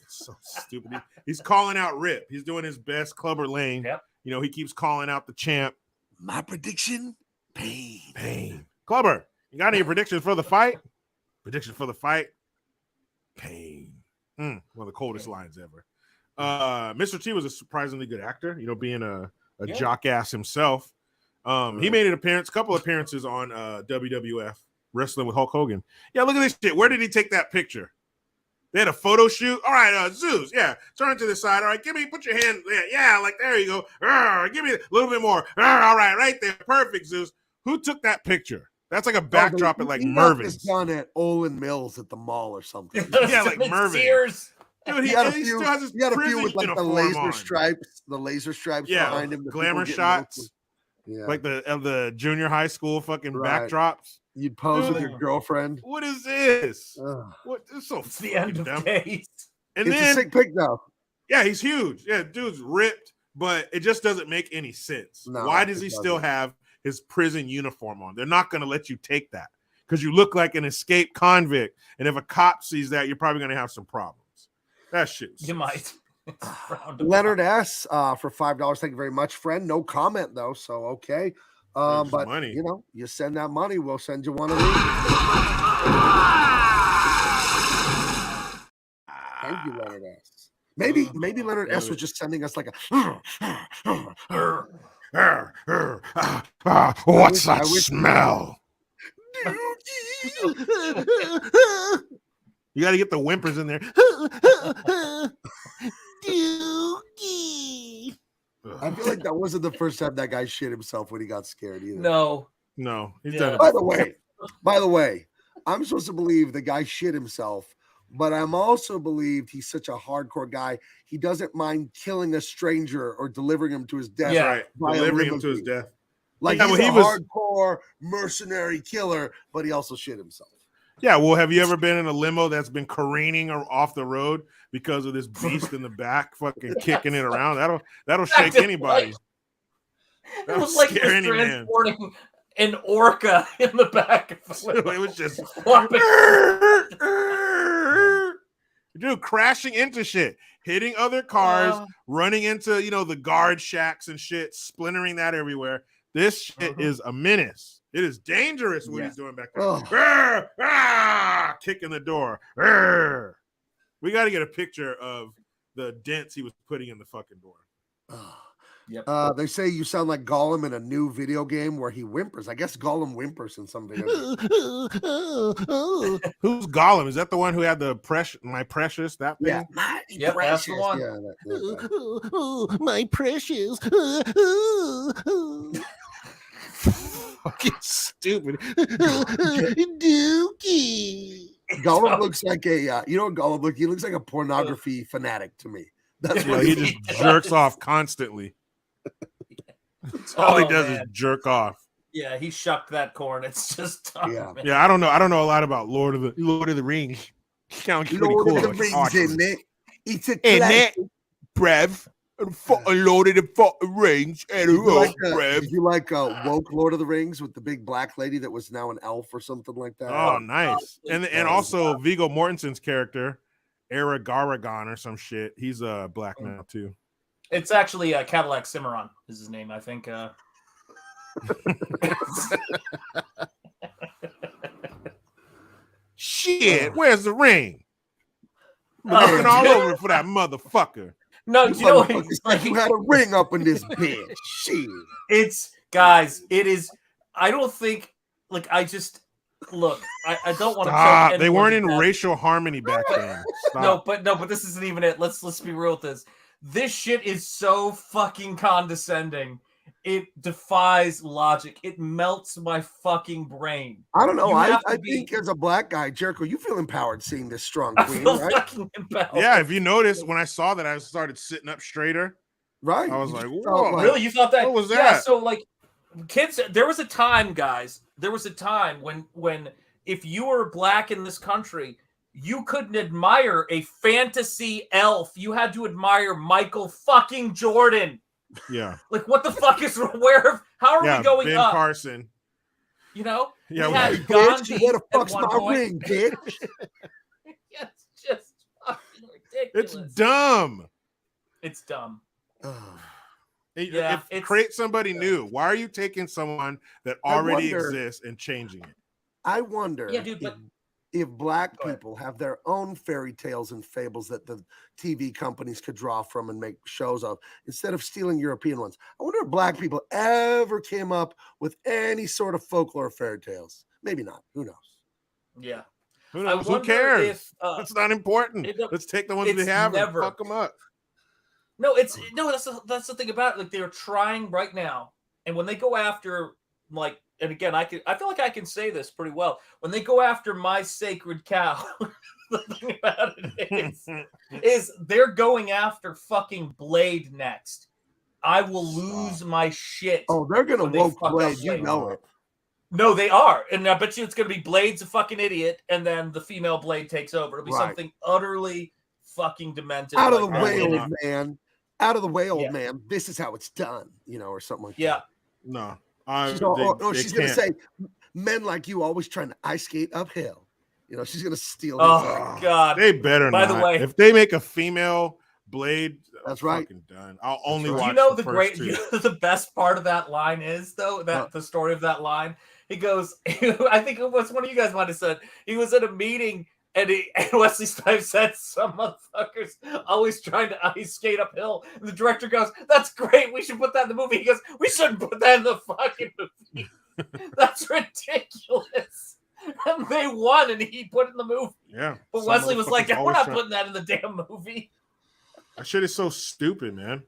It's so stupid. He's calling out Rip. He's doing his best Clubber Lang. Yep. He keeps calling out the champ. My prediction, pain. Clubber, you got any predictions for the fight? Prediction for the fight, pain. One of the coldest lines ever. Mr. T was a surprisingly good actor, being a jock ass himself. He made a couple appearances on WWF wrestling with Hulk Hogan. Yeah, look at this shit. Where did he take that picture? They had a photo shoot. All right, Zeus. Yeah, turn to the side. All right, put your hand there. Yeah, like there you go. Give me a little bit more. All right, right there. Perfect, Zeus. Who took that picture? That's like a backdrop at like Mervin's. Done at Olin Mills at the mall or something. Yeah, like Mervin's. Dude, he still has his prison with like the laser stripes behind him. Glamour shots. Yeah. Like the junior high school fucking backdrops. You'd pose with your girlfriend. What is this? What is so it's the end of days. And it's a sick pic though. Yeah, he's huge. Yeah, dude's ripped, but it just doesn't make any sense. No, why does he still have his prison uniform on? They're not going to let you take that because you look like an escaped convict. And if a cop sees that, you're probably going to have some problems. That shit. You might. Leonard S. For $5. Thank you very much, friend. No comment though, so okay. But money. You send that money, we'll send you one of these. Thank you, Leonard S. Maybe Leonard S. was just sending us like a what's that smell? You got to get the whimpers in there. Dookie. I feel like that wasn't the first time that guy shit himself when he got scared either. No. He's done it. By the way, I'm supposed to believe the guy shit himself, but I'm also believed he's such a hardcore guy. He doesn't mind killing a stranger or delivering him to his death. Yeah, right. Delivering him to his death. Like he's a hardcore mercenary killer, but he also shit himself. Yeah, well, have you ever been in a limo that's been careening or off the road because of this beast in the back fucking kicking it around? That'll shake anybody. It was like transporting an orca in the back of the limo. It was just dude crashing into shit, hitting other cars, running into the guard shacks and shit, splintering that everywhere. This shit is a menace. It is dangerous what he's doing back there. Kicking the door. We got to get a picture of the dents he was putting in the fucking door. Yep. They say you sound like Gollum in a new video game where he whimpers. I guess Gollum whimpers in some video games. Who's Gollum? Is that the one who had the my precious? That thing? Yeah, my Yep, precious. that's the one. Yeah, that guy. My precious. Fucking stupid. Dookie. Gollum looks like a you know what Gollum looks? He looks like a pornography fanatic to me. That's what he just jerks off constantly. All he does is jerk off. Yeah, he shucked that corn. It's just tough, Yeah. man. Yeah, I don't know a lot about Lord of the Rings. Sounds pretty Lord cool. of the Rings, Awesome. isn't it? It's a Isn't classic. it, Brev? Lord of the fucking Rings. And Did you like woke Lord of the Rings with the big black lady that was now an elf or something like that? Oh, nice. And also Viggo Mortensen's character, Aragorn or some shit. He's a black now too. It's actually Cadillac Cimarron is his name, I think. Shit, where's the ring? I'm looking all over for that motherfucker. No, you know, like you had a ring up in this bitch. Shit. It's guys. It is. I don't think. Like I just look. I don't want to. Stop. They weren't in racial harmony back then. Stop. No, but this isn't even it. Let's be real with this. This shit is so fucking condescending. It defies logic. It melts my fucking brain. I don't know. I think as a black guy, Jericho, you feel empowered seeing this strong queen, right? Fucking empowered. Yeah, if you notice, when I saw that, I started sitting up straighter. Right. I was like, whoa. Really? You thought that? What was that? Yeah, so like kids, there was a time, guys. There was a time when if you were black in this country, you couldn't admire a fantasy elf. You had to admire Michael fucking Jordan. Yeah. Like, what the fuck is where? How are we going Ben up? Carson. You know? Yeah. We had Bitch, Gandhi where the at fuck's one my point. ring, bitch? It's just fucking ridiculous. It's dumb. It's dumb. Create somebody new. Why are you taking someone that already exists and changing it? I wonder if black people have their own fairy tales and fables that the TV companies could draw from and make shows of instead of stealing European ones. I wonder if black people ever came up with any sort of folklore fairy tales. Maybe not. Who knows? Yeah. Who knows? Who cares? That's not important. Let's take the ones we have and fuck them up. No, that's the thing about it. Like they're trying right now, and when they go after like. And again, I feel like I can say this pretty well. When they go after my sacred cow, the thing about it is they're going after fucking Blade next. I will lose my shit. Oh, they're gonna woke Blade. You know it. No, they are, and I bet you it's gonna be Blade's a fucking idiot, and then the female Blade takes over. It'll be something utterly fucking demented. Out of the way, old man. Out of the way, old man. This is how it's done. You know, or something like that. Yeah. No. She's gonna say, "Men like you always trying to ice skate uphill." You know, she's gonna steal. Oh God, they better not. By the way, if they make a female Blade, that's right. Done. I'll only watch. You know the great. You know, the best part of that line is though that the story of that line. He goes. I think it was one of you guys might have said he was at a meeting. And Wesley Snipes said, "Some motherfuckers always trying to ice skate uphill." And the director goes, "That's great. We should put that in the movie." He goes, "We shouldn't put that in the fucking movie. That's ridiculous." And they won, and he put it in the movie. Yeah. But Wesley was like, "We're not putting that in the damn movie." That shit is so stupid, man.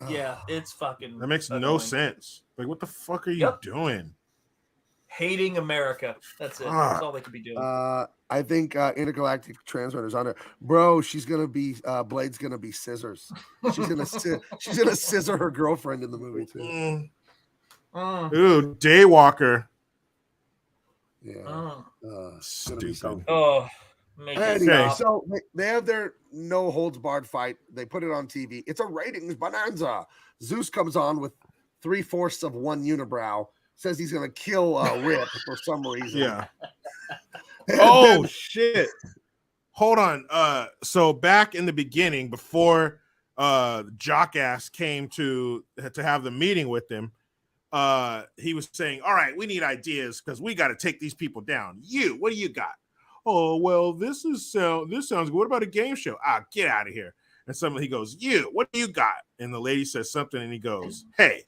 Yeah, it's fucking. That makes no sense. Like, what the fuck are you doing? Hating America. That's it. That's all they could be doing. I think Intergalactic Transmitter's on it, bro. She's gonna be Blade's gonna be Scissors. She's gonna scissor her girlfriend in the movie too. Ooh, Daywalker. Yeah. Stupid. Oh. Anyway, so they have their no holds barred fight. They put it on TV. It's a ratings bonanza. Zeus comes on with 3/4 of one unibrow. Says he's gonna kill Rip for some reason. Yeah. Oh shit. Hold on. So back in the beginning, before Jockass came to have the meeting with him, he was saying, "All right, we need ideas because we got to take these people down. What do you got?" "Oh, well, this sounds good. What about a game show?" "Ah, get out of here." And he goes, "You, what do you got?" And the lady says something, and he goes, "Hey,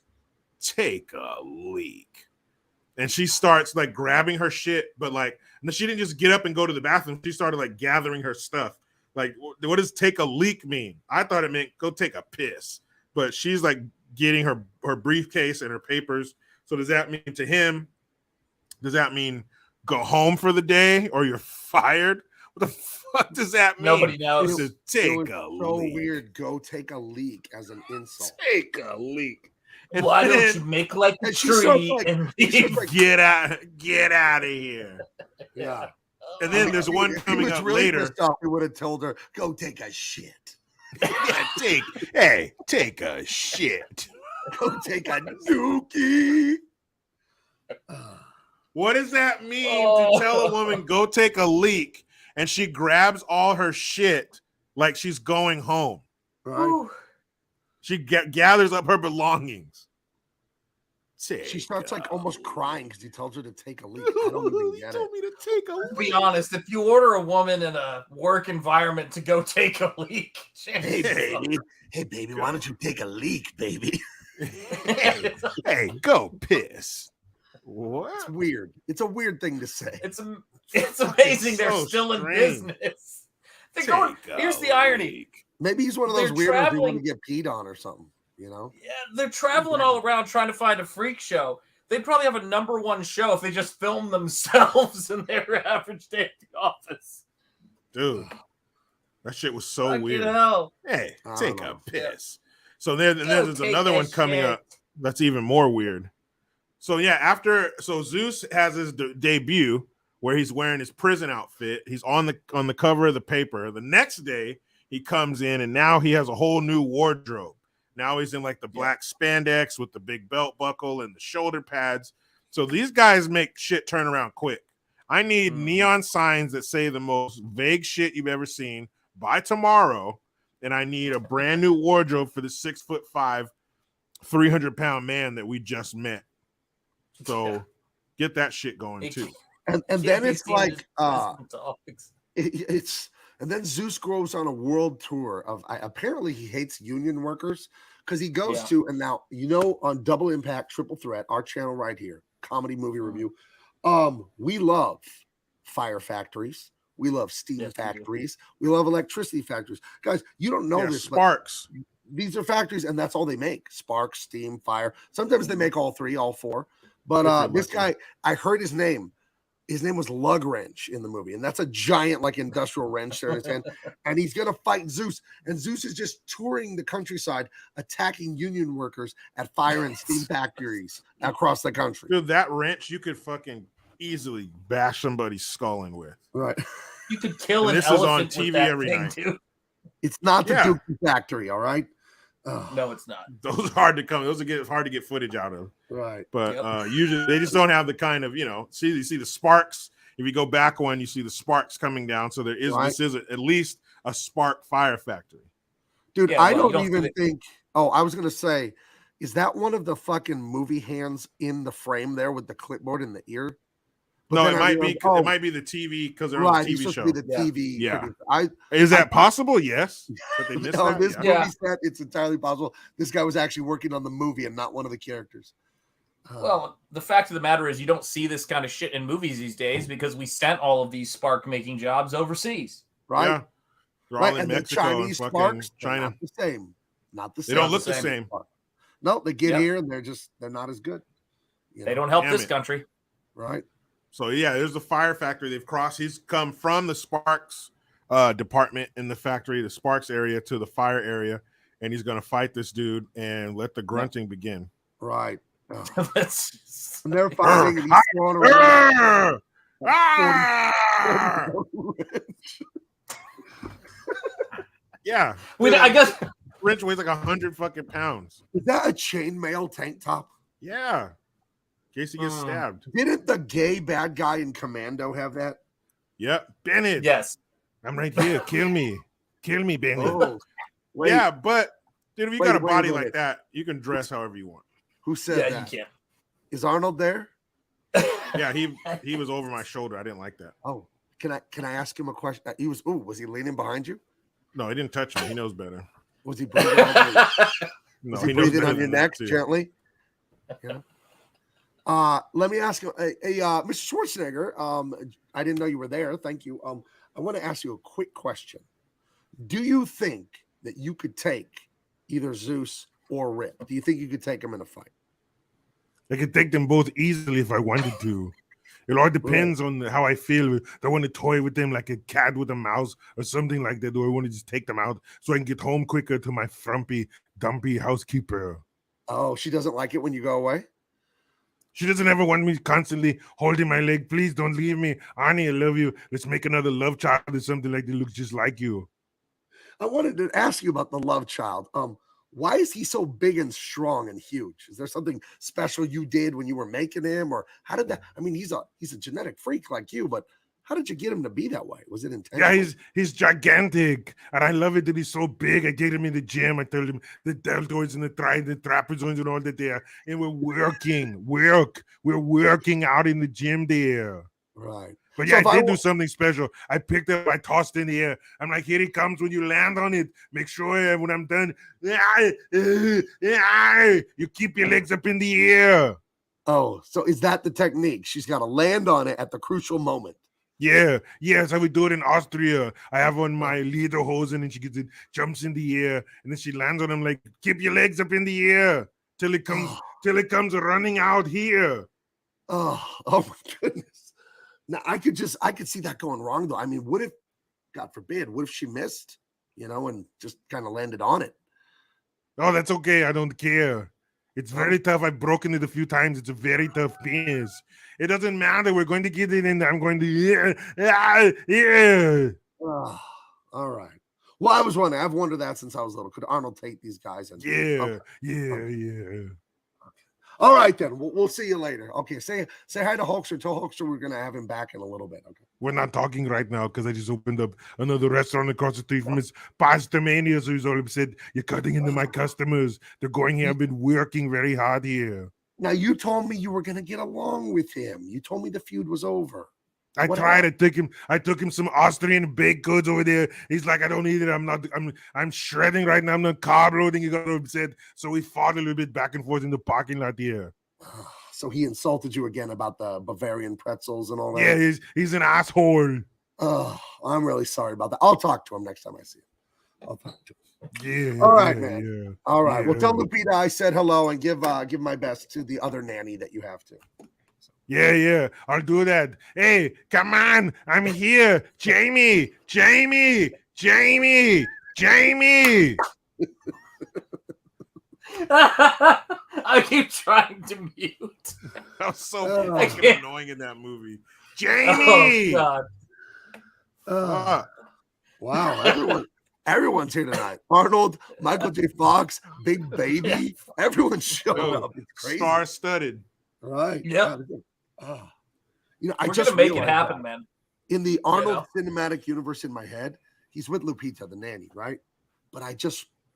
take a leak." And she starts like grabbing her shit, but like she didn't just get up and go to the bathroom. She started like gathering her stuff. Like, what does take a leak mean? I thought it meant go take a piss, but she's like getting her briefcase and her papers. So does that mean to him? Does that mean go home for the day or you're fired? What the fuck does that mean? Nobody knows. It take a so leak. weird. Go take a leak as an insult. Take a leak. And Why don't you make like a tree and leave? Get out of here. Yeah. And then there's one coming up really later. He would have told her, "Go take a shit." Yeah, take a shit. Go take a dookie. What does that mean to tell a woman go take a leak and she grabs all her shit like she's going home? Right. She gathers up her belongings. She starts like almost crying because he tells her to take a leak. I don't even get He told me to take a leak. Be honest, if you order a woman in a work environment to go take a leak, hey baby, why don't you take a leak, baby? hey, go piss. What? It's weird. It's a weird thing to say. It's amazing they're still in business. They're going. Here's the irony. Maybe he's one of those weirdos who want to get peed on or something. You know? Yeah, they're traveling all around trying to find a freak show. They'd probably have a #1 show if they just filmed themselves in their average day at the office. Dude, that shit was so weird. Hell. Hey, take a piss. So there's another one coming up that's even more weird. So yeah, so Zeus has his debut where he's wearing his prison outfit. He's on the cover of the paper. The next day he comes in and now he has a whole new wardrobe. Now he's in like the black spandex with the big belt buckle and the shoulder pads. So these guys make shit turn around quick. I need neon signs that say the most vague shit you've ever seen by tomorrow. And I need a brand new wardrobe for the 6'5", 300-pound man that we just met. So get that shit going too. And then it's like and then Zeus goes on a world tour of apparently he hates union workers because he goes to, and now on Double Impact Triple Threat, our channel right here, comedy movie review. We love fire factories. We love steam factories. We love electricity factories. Guys, you don't know this. Sparks. These are factories, and that's all they make. Sparks, steam, fire. Sometimes they make all three, all four. But this guy, I heard his name. His name was Lug Wrench in the movie, and that's a giant like industrial wrench there in his hand. And he's gonna fight Zeus, and Zeus is just touring the countryside, attacking union workers at fire and steam factories across the country. Dude, that wrench you could fucking easily bash somebody's skull in with. Right. You could kill an elephant. This is on TV every night. Dude. It's not the Dookie factory, all right? No, it's not. Those are hard to come. Those are hard to get footage out of. Right. But usually they just don't have the kind of, you see the sparks. If you go back one, you see the sparks coming down. So this is at least a spark fire factory. Dude, I don't even think. Oh, I was gonna say, is that one of the fucking movie hands in the frame there with the clipboard in the ear? But no, it might be. It might be the TV because they're on the TV show. Be the TV. Yeah. Is that possible? Yes. But they missed that? This movie set, it's entirely possible. This guy was actually working on the movie and not one of the characters. Well, the fact of the matter is, you don't see this kind of shit in movies these days because we sent all of these spark making jobs overseas. Right. Yeah. They're all in Mexico, the Chinese sparks, China. Not the same. Not the same. They don't look the same. No, they get here and they're not as good. They don't help this country. Right. So yeah, there's the fire factory they've crossed. He's come from the sparks department in the factory, the sparks area, to the fire area, and he's gonna fight this dude and let the grunting begin. Right. And they're fighting and he's throwing around. Yeah. I guess wrench weighs like 100 fucking pounds. Is that a chainmail tank top? Yeah. In case he gets stabbed. Didn't the gay bad guy in Commando have that? Yep. Bennett. Yes. I'm right here. Kill me. Kill me, Bennett. Oh, yeah, but dude, if you got a body like that, you can dress however you want. Who said that? You can. Is Arnold there? Yeah, he was over my shoulder. I didn't like that. Oh, can I ask him a question? Was he leaning behind you? No, he didn't touch me. He knows better. Was he breathing on your, No, was he he knows breathing better on your than that, neck too. gently? Yeah. Let me ask you, Mr. Schwarzenegger. I didn't know you were there. Thank you. I want to ask you a quick question. Do you think that you could take either Zeus or Rip? Do you think you could take them in a fight? I could take them both easily if I wanted to. It all depends on how I feel. Do I want to toy with them like a cat with a mouse or something like that? Do I want to just take them out so I can get home quicker to my frumpy, dumpy housekeeper? Oh, she doesn't like it when you go away? She doesn't ever want me constantly holding my leg. Please don't leave me. Arnie, I love you. Let's make another love child or something like that looks just like you. I wanted to ask you about the love child. Why is he so big and strong and huge? Is there something special you did when you were making him, or how did that? I mean, he's a genetic freak like you, but how did you get him to be that way? Was it intentional? Yeah, he's gigantic, and I love it that he's so big. I get him in the gym. I tell him the deltoids and the trapezoids and all that there, and we're working out in the gym there. Right. But yeah, I did do something special. I picked up, I tossed in the air. I'm like, here he comes. When you land on it, make sure when I'm done, you keep your legs up in the air. Oh, so is that the technique? She's got to land on it at the crucial moment. Yeah, yes, I would do it in Austria. I have on my lederhosen and she gets it, jumps in the air, and then she lands on him like, keep your legs up in the air till it comes running out here. Oh my goodness. Now I could see that going wrong though. I mean, what if, God forbid, what if she missed, and just kind of landed on it? Oh, that's okay. I don't care. It's very tough. I've broken it a few times. It's a very tough penis. It doesn't matter. We're going to get it in there. I'm going to, yeah. Oh, all right. Well, I was wondering. I've wondered that since I was little. Could Arnold take these guys? Yeah. All right, then. We'll see you later. Okay, say hi to Hulkster. Tell Hulkster we're going to have him back in a little bit. Okay. We're not talking right now because I just opened up another restaurant across the street from his Pasta Mania. So he's already said, you're cutting into my customers. They're going here. I've been working very hard here. Now, you told me you were going to get along with him. You told me the feud was over. I tried. I took him some Austrian baked goods over there. He's like, I don't need it. I'm shredding right now. I'm not carb loading. You got upset. So we fought a little bit back and forth in the parking lot here. So he insulted you again about the Bavarian pretzels and all that? Yeah, he's an asshole. Oh, I'm really sorry about that. I'll talk to him next time I see him. I'll talk to him. Yeah. All right, man. Yeah, all right. Well, tell Lupita I said hello and give my best to the other nanny that you have to. Yeah, I'll do that. Hey, come on, I'm here. Jamie. I keep trying to mute. I was so fucking annoying in that movie. Jamie! Oh, God. Wow, everyone's here tonight. Arnold, Michael J. Fox, Big Baby, everyone's showing up. It's crazy. Star-studded. Right. Yep. I We're just gonna make it happen, man. In the Arnold cinematic universe in my head, he's with Lupita, the nanny, right? But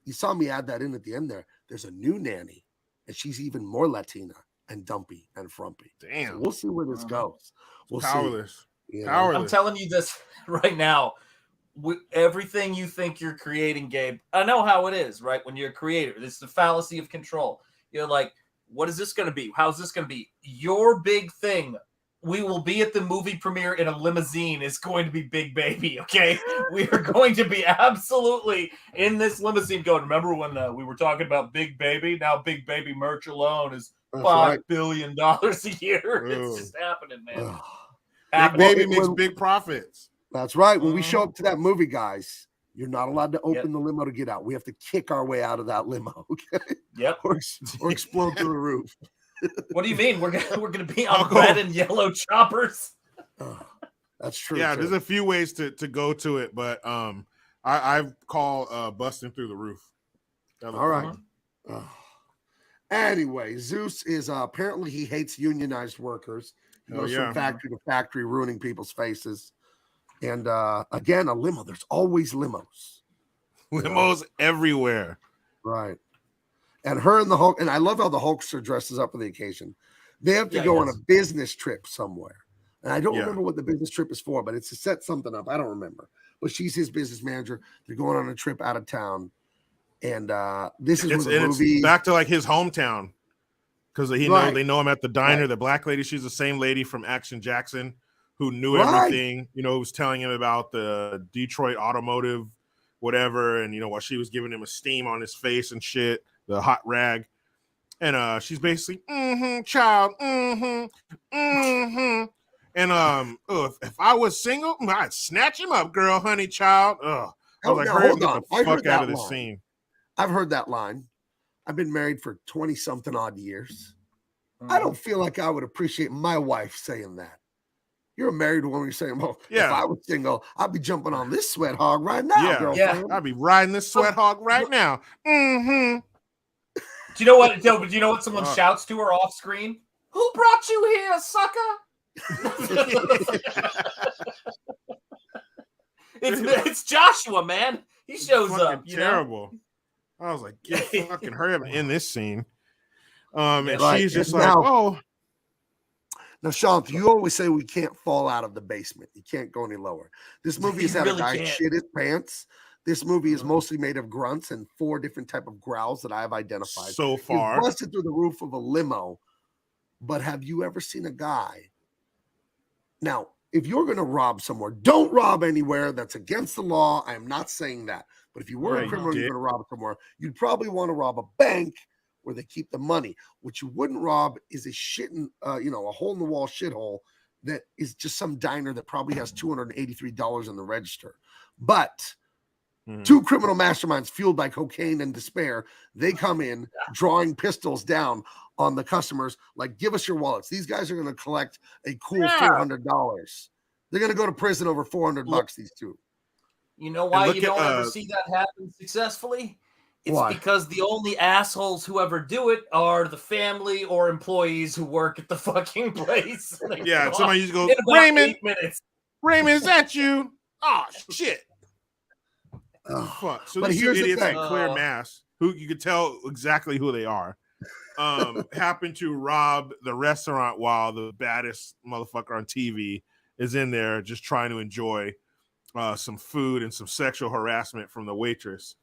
you saw me add that in at the end there. There's a new nanny, and she's even more Latina and dumpy and frumpy. Damn. So we'll see where this goes. We'll Powerless. see. Powerless. I'm telling you this right now. Everything you think you're creating, Gabe, I know how it is, right? When you're a creator, this is the fallacy of control. You're like, what is this going to be? How's this going to be? Your big thing, we will be at the movie premiere in a limousine, is going to be Big Baby, okay? We are going to be absolutely in this limousine going, remember when we were talking about Big Baby? Now Big Baby merch alone is $5 billion a year. It's just happening, man. Big Baby makes big profits. That's right. When we show up to that movie, guys, you're not allowed to open the limo to get out. We have to kick our way out of that limo, okay? Yep. or explode through the roof. What do you mean? We're gonna be on red and yellow choppers? That's true. Yeah, there's a few ways to go to it, but I call busting through the roof. All right. Anyway, Zeus is apparently he hates unionized workers. He goes from factory to factory, ruining people's faces. And again, a limo. There's always limos. Limos everywhere. Right. And her and the Hulk, and I love how the Hulkster dresses up for the occasion. They have to go on a business trip somewhere. And I don't remember what the business trip is for, but it's to set something up. I don't remember. but she's his business manager. They're going on a trip out of town. And this is where the it's movie back to like his hometown. Because they know him at the diner. Right. The black lady, she's the same lady from Action Jackson who knew everything, you know, was telling him about the Detroit automotive, whatever. And, you know, while she was giving him a steam on his face and shit, the hot rag. And she's basically, child, And if I was single, I'd snatch him up, girl, honey, child. I was like, hurry up, get the fuck out of this scene. I've heard that line. I've been married for 20-something odd years. I don't feel like I would appreciate my wife saying that. You're a married woman. You're saying, well, if I was single, I'd be jumping on this sweat hog right now, girlfriend. I'd be riding this sweat hog right now. Do you know what? Do you know what someone shouts to her off screen? Who brought you here, sucker? It's Joshua, man. He shows up. Terrible. I was like, get fucking hurry up in this scene. And she's just like, oh. Now, Sean, you always say we can't fall out of the basement. You can't go any lower. This movie has had a guy shit his pants. This movie is mostly made of grunts and 4 different type of growls that I've identified. So far. He's busted through the roof of a limo. But have you ever seen a guy? Now, if you're going to rob somewhere, don't rob anywhere. That's against the law. I am not saying that. But if you were a criminal, you're going to rob somewhere, you'd probably want to rob a bank where they keep the money. What you wouldn't rob is a a hole-in-the-wall shithole that is just some diner that probably has $283 in the register. But 2 criminal masterminds fueled by cocaine and despair, they come in drawing pistols down on the customers like, give us your wallets. These guys are going to collect a cool $400. They're going to go to prison over $400, these 2. You know why you don't ever see that happen successfully? It's because the only assholes who ever do it are the family or employees who work at the fucking place. Yeah, somebody used to go, Raymond, is that you? Oh, shit. Oh, fuck. So these 2 idiots in clear masks, who you could tell exactly who they are, happen to rob the restaurant while the baddest motherfucker on TV is in there just trying to enjoy some food and some sexual harassment from the waitress.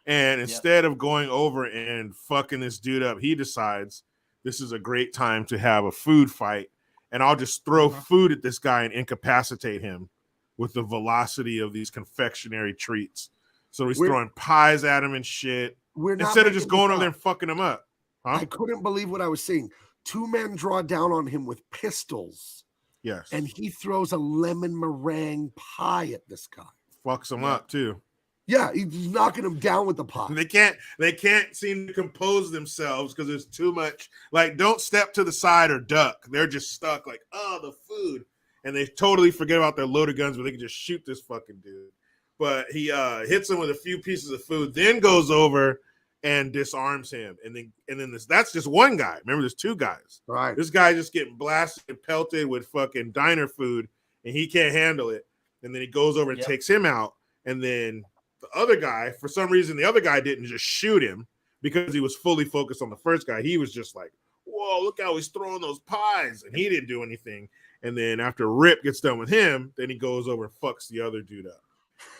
And instead of going over and fucking this dude up, he decides this is a great time to have a food fight. And I'll just throw food at this guy and incapacitate him with the velocity of these confectionery treats. So he's throwing pies at him and shit. Instead of just going over there and fucking him up. Huh? I couldn't believe what I was seeing. 2 men draw down on him with pistols. Yes. And he throws a lemon meringue pie at this guy. Fucks him up too. Yeah, he's knocking him down with the pie. They can't seem to compose themselves because there's too much. Like, don't step to the side or duck. They're just stuck like, oh, the food. And they totally forget about their loaded guns where they can just shoot this fucking dude. But he hits him with a few pieces of food, then goes over and disarms him. And then that's just one guy. Remember, there's 2 guys. Right. This guy just getting blasted and pelted with fucking diner food, and he can't handle it. And then he goes over and takes him out. And then the other guy, for some reason, the other guy didn't just shoot him because he was fully focused on the first guy. He was just like, whoa, look how he's throwing those pies. And he didn't do anything. And then after Rip gets done with him, then he goes over and fucks the other dude up.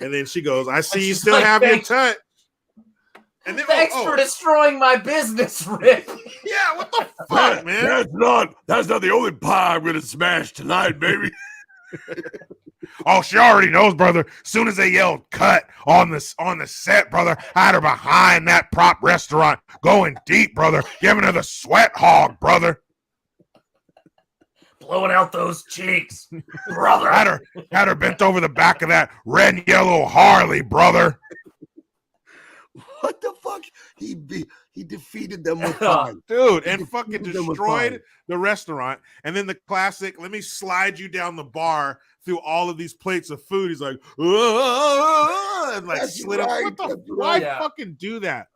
And then she goes, I see you still have your touch. And then, thanks for destroying my business, Rip. Yeah, what the fuck, man? That's not the only pie I'm going to smash tonight, baby. Oh, she already knows, brother. Soon as they yelled cut on the set, brother, I had her behind that prop restaurant going deep, brother, giving her the sweat hog, brother. Blowing out those cheeks, brother. Had her bent over the back of that red and yellow Harley, brother. What the fuck? He defeated them with pie. Dude, and fucking destroyed the restaurant. And then the classic, let me slide you down the bar through all of these plates of food. He's like, and like slid up. What the why fucking do that?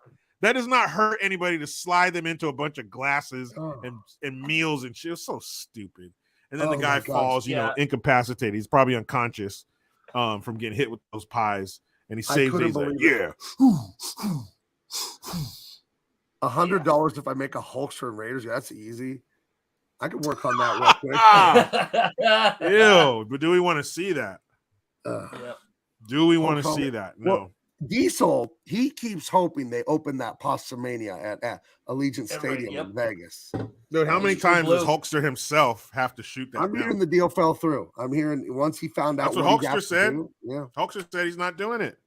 That does not hurt anybody to slide them into a bunch of glasses and meals and shit. It's so stupid. And then the guy falls, incapacitated. He's probably unconscious from getting hit with those pies. And he saves it. He's like, yeah. $100 if I make a Hulkster and Raiders. That's easy. I could work on that real quick. Ew, but do we want to see that? Do we want to see that? No. Well, Diesel, he keeps hoping they open that Pastamania at Allegiant Stadium in Vegas. Dude, how many times does Hulkster himself have to shoot that? I'm hearing the deal fell through. I'm hearing once he found out that's what he Hulkster said. Yeah, Hulkster said he's not doing it.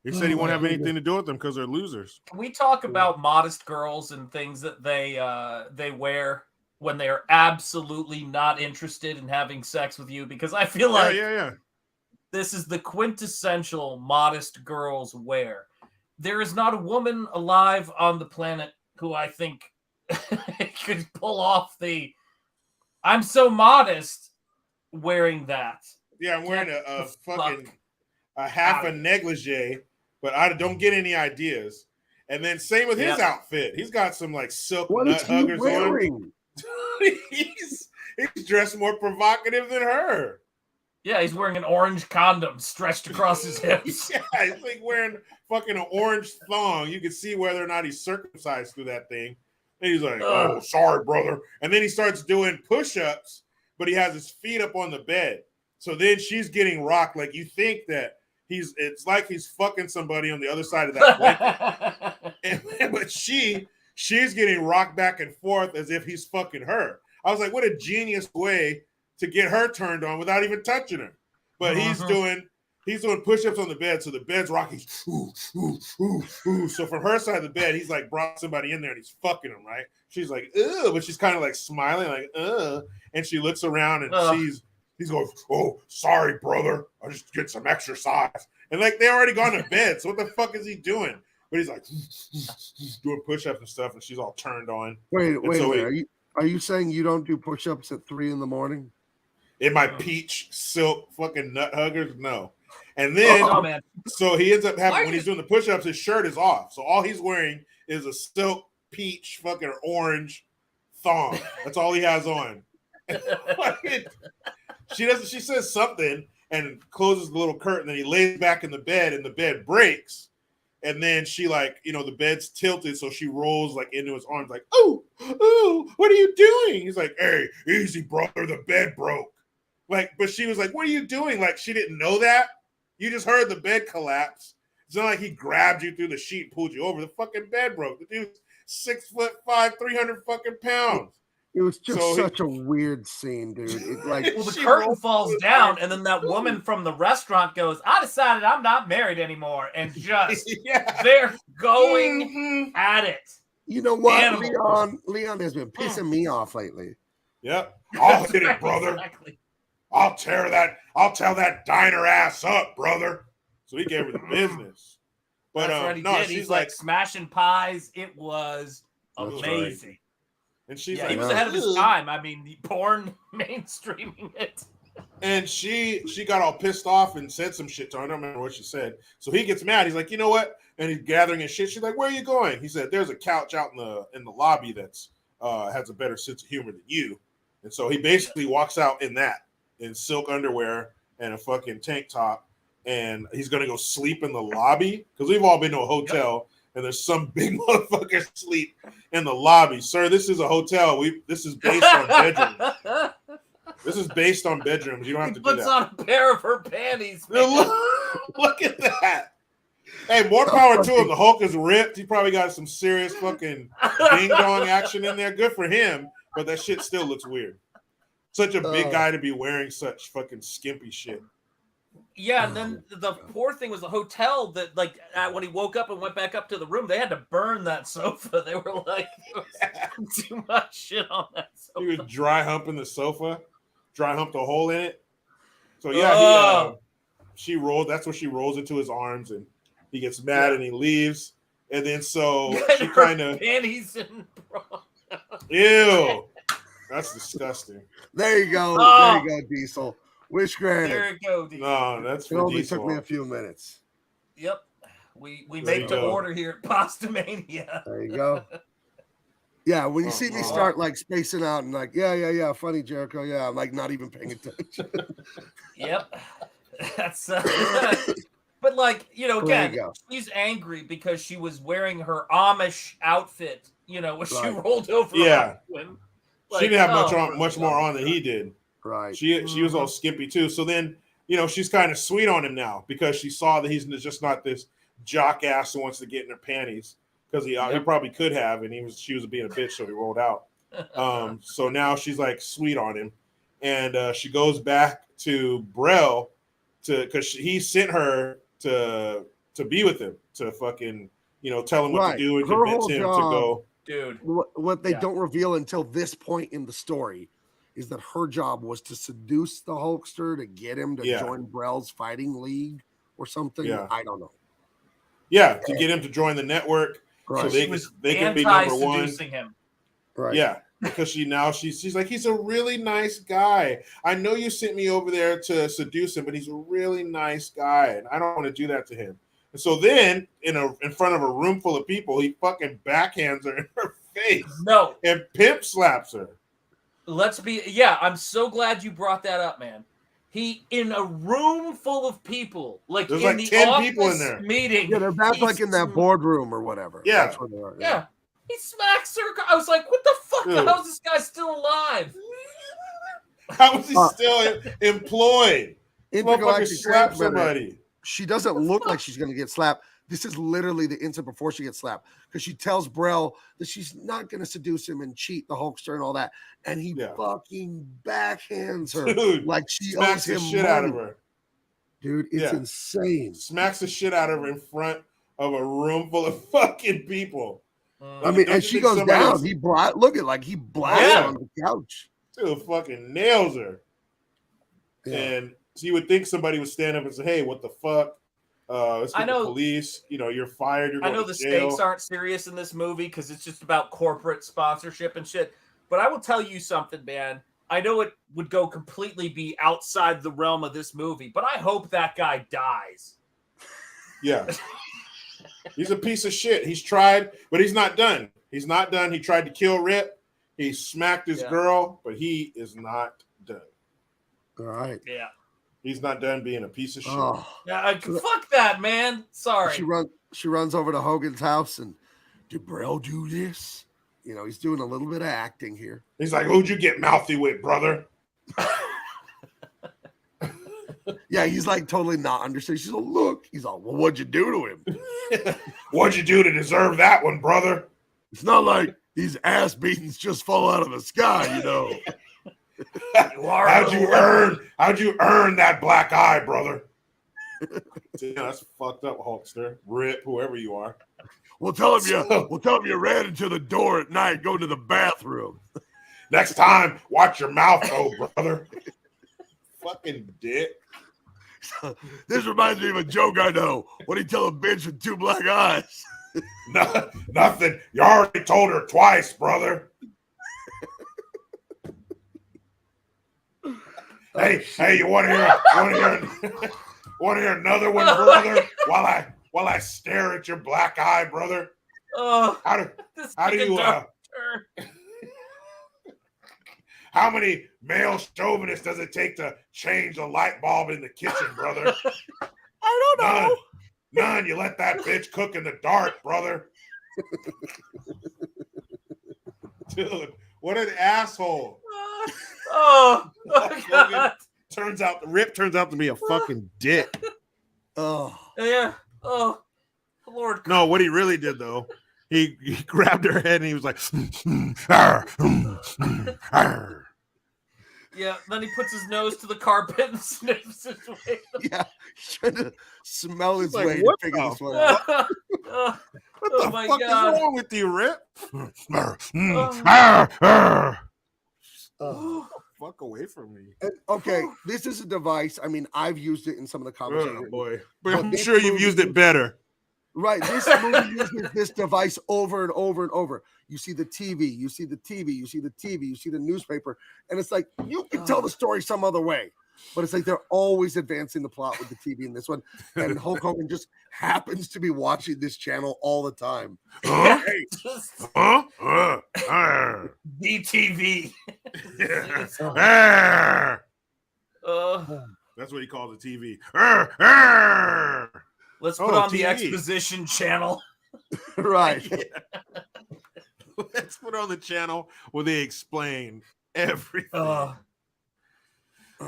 He said he won't have anything to do with them because they're losers. Can we talk about modest girls and things that they wear when they are absolutely not interested in having sex with you? Because I feel like this is the quintessential modest girls wear. There is not a woman alive on the planet who I think could pull off the "I'm so modest" wearing that. Yeah, I'm wearing a fucking half a negligee, but I don't get any ideas. And then same with his outfit. He's got some like silk nut huggers on. he's dressed more provocative than her. Yeah, he's wearing an orange condom stretched across his hips. Yeah, he's like wearing fucking an orange thong. You can see whether or not he's circumcised through that thing. And he's like, "Oh, sorry, brother." And then he starts doing push-ups, but he has his feet up on the bed. So then she's getting rocked. Like you think that it's like he's fucking somebody on the other side of that blanket. But she's getting rocked back and forth as if he's fucking her. I was like, what a genius way to get her turned on without even touching her. But he's doing push-ups on the bed, so the bed's rocking. Ooh, ooh, ooh, ooh. So from her side of the bed, he's like brought somebody in there and he's fucking him, right? She's like, ugh, but she's kind of like smiling, like, ugh. And she looks around and he's going, "Oh, sorry, brother. I just get some exercise." And like they already gone to bed. So what the fuck is he doing? But he's like doing push-ups and stuff, and she's all turned on. Wait. Are you saying you don't do push-ups at 3 a.m? In my peach silk fucking nut huggers? No. And then, so he ends up having, when he's doing the push-ups, his shirt is off. So all he's wearing is a silk peach fucking orange thong. That's all he has on. She says something and closes the little curtain, and he lays back in the bed, and the bed breaks. And then she like, the bed's tilted, so she rolls like into his arms, like, "Oh, what are you doing?" He's like, "Hey, easy, brother, the bed broke." Like, but she was like, "What are you doing?" Like, she didn't know that. You just heard the bed collapse. It's not like he grabbed you through the sheet and pulled you over. The fucking bed broke. The dude's 6'5", 300 fucking pounds. It was just such a weird scene, dude. The curtain falls down, and then that woman from the restaurant goes, "I decided I'm not married anymore," and just they're going at it. You know what? Leon has been pissing me off lately. Yep. I'll hit it, brother. Exactly. I'll tell that diner ass up, brother. So he gave her the business. But that's what he did. He's like smashing pies. It was amazing. Right. And she's he was ahead of his time. I mean, the porn mainstreaming it. And she got all pissed off and said some shit to her. I don't remember what she said. So he gets mad. He's like, "You know what?" And he's gathering his shit. She's like, "Where are you going?" He said, "There's a couch out in the lobby that's has a better sense of humor than you." And so he basically walks out in silk underwear and a fucking tank top, and he's gonna go sleep in the lobby because we've all been to a hotel. Yep. And there's some big motherfucker sleep in the lobby. Sir, this is a hotel. This is based on bedrooms. This is based on bedrooms. You don't have to do that. Puts on a pair of her panties. Look at that. Hey, more power to him. The Hulk is ripped. He probably got some serious fucking ding-dong action in there. Good for him. But that shit still looks weird. Such a big guy to be wearing such fucking skimpy shit. Yeah, and then the poor thing was the hotel that, like, when he woke up and went back up to the room, they had to burn that sofa. They were like, there was too much shit on that sofa. He was dry humping the sofa, dry humped a hole in it. So yeah, she rolled. That's where she rolls into his arms, and he gets mad and he leaves. And then so she kind of panties and bra. Ew, that's disgusting. There you go. There you go, Diesel. Wish granted. There you go, Diesel. No, that's for it only Diesel. took me a few minutes. Yep. We make to order here at Pastamania. There you go. Yeah, when you see me start like spacing out and like, yeah, funny Jericho, yeah, I'm like not even paying attention. Yep. That's but like, again, she's angry because she was wearing her Amish outfit, when she rolled over. Yeah. Like, she didn't have much more on than he did. Right. She was all skimpy too. So then she's kind of sweet on him now because she saw that he's just not this jock ass who wants to get in her panties, because he probably could have, and she was being a bitch, so he rolled out. So now she's like sweet on him, and she goes back to Brel because he sent her to be with him, to fucking tell him what to do and convince him to go. Dude, what they don't reveal until this point in the story is that her job was to seduce the Hulkster to get him to join Brel's fighting league or something. Yeah. I don't know. Yeah, to get him to join the network, so they can be number one. Him. Right. Yeah, because she's like, he's a really nice guy. I know you sent me over there to seduce him, but he's a really nice guy, and I don't want to do that to him. And so then, in front of a room full of people, he fucking backhands her in her face. No, and pimp slaps her. I'm so glad you brought that up, man. He, in a room full of people, there's in the 10 office people in there. meeting. Yeah, they're back like in that boardroom or whatever. Yeah. That's where they are. Yeah. He smacks her. I was like, what the fuck? Dude. How is this guy still alive? How is he still employed? Motherfucker slap somebody. She doesn't look like she's going to get slapped. This is literally the instant before she gets slapped, because she tells Brel that she's not going to seduce him and cheat the Hulkster and all that, and he fucking backhands her. Dude, like she smacks owes him the shit money. out of her. Dude, it's insane. Smacks the shit out of her in front of a room full of fucking people. I mean, and she goes down. He blasts on the couch. Dude, fucking nails her. Yeah. And so you would think somebody would stand up and say, "Hey, what the fuck? Let's get the police. You're fired. You're going I know to the jail." stakes aren't serious in this movie because it's just about corporate sponsorship and shit. But I will tell you something, man. I know it would go completely be outside the realm of this movie, but I hope that guy dies. Yeah. He's a piece of shit. He's tried, but he's not done. He's not done. He tried to kill Rip. He smacked his girl, but he is not done. All right. Yeah. He's not done being a piece of shit. Oh. Yeah, fuck that, man. Sorry. She runs over to Hogan's house, and did Brel do this? He's doing a little bit of acting here. He's like, "Who'd you get mouthy with, brother?" Yeah, he's like totally not understanding. She's like, "Look." He's like, "Well, what'd you do to him?" "What'd you do to deserve that one, brother?" It's not like these ass beatings just fall out of the sky, How'd you earn that black eye, brother? Yeah, that's fucked up, Hulkster. Rip, whoever you are. We'll tell him you ran into the door at night, go to the bathroom. Next time, watch your mouth, though, brother. Fucking dick. This reminds me of a joke I know. What do you tell a bitch with two black eyes? Nothing. You already told her twice, brother. Hey, you want to hear another one, brother? While I stare at your black eye, brother. How many male chauvinists does it take to change a light bulb in the kitchen, brother? I don't know. None. You let that bitch cook in the dark, brother. Dude, what an asshole. Oh God. Rip turns out to be a fucking dick. Oh. Yeah. Oh, Lord. No, what he really did, though, he grabbed her head and he was like, yeah, then he puts his nose to the carpet and sniffs his way. Yeah, he's trying to smell his like, way what to figure the this one out. What the fuck is wrong with you, Rip? Fuck away from me. Okay, this is a device. I mean, I've used it in some of the comics. Oh, boy. But I'm sure you've used it better. Right. This movie uses this device over and over and over. You see the TV, you see the TV, you see the TV, you see the newspaper. And it's like, you can tell the story some other way. But it's like they're always advancing the plot with the TV in this one. And Hulk Hogan just happens to be watching this channel all the time. DTV. That's what he calls the TV. Let's put on TV. the exposition channel. Right. Yeah. Let's put on the channel where they explain everything.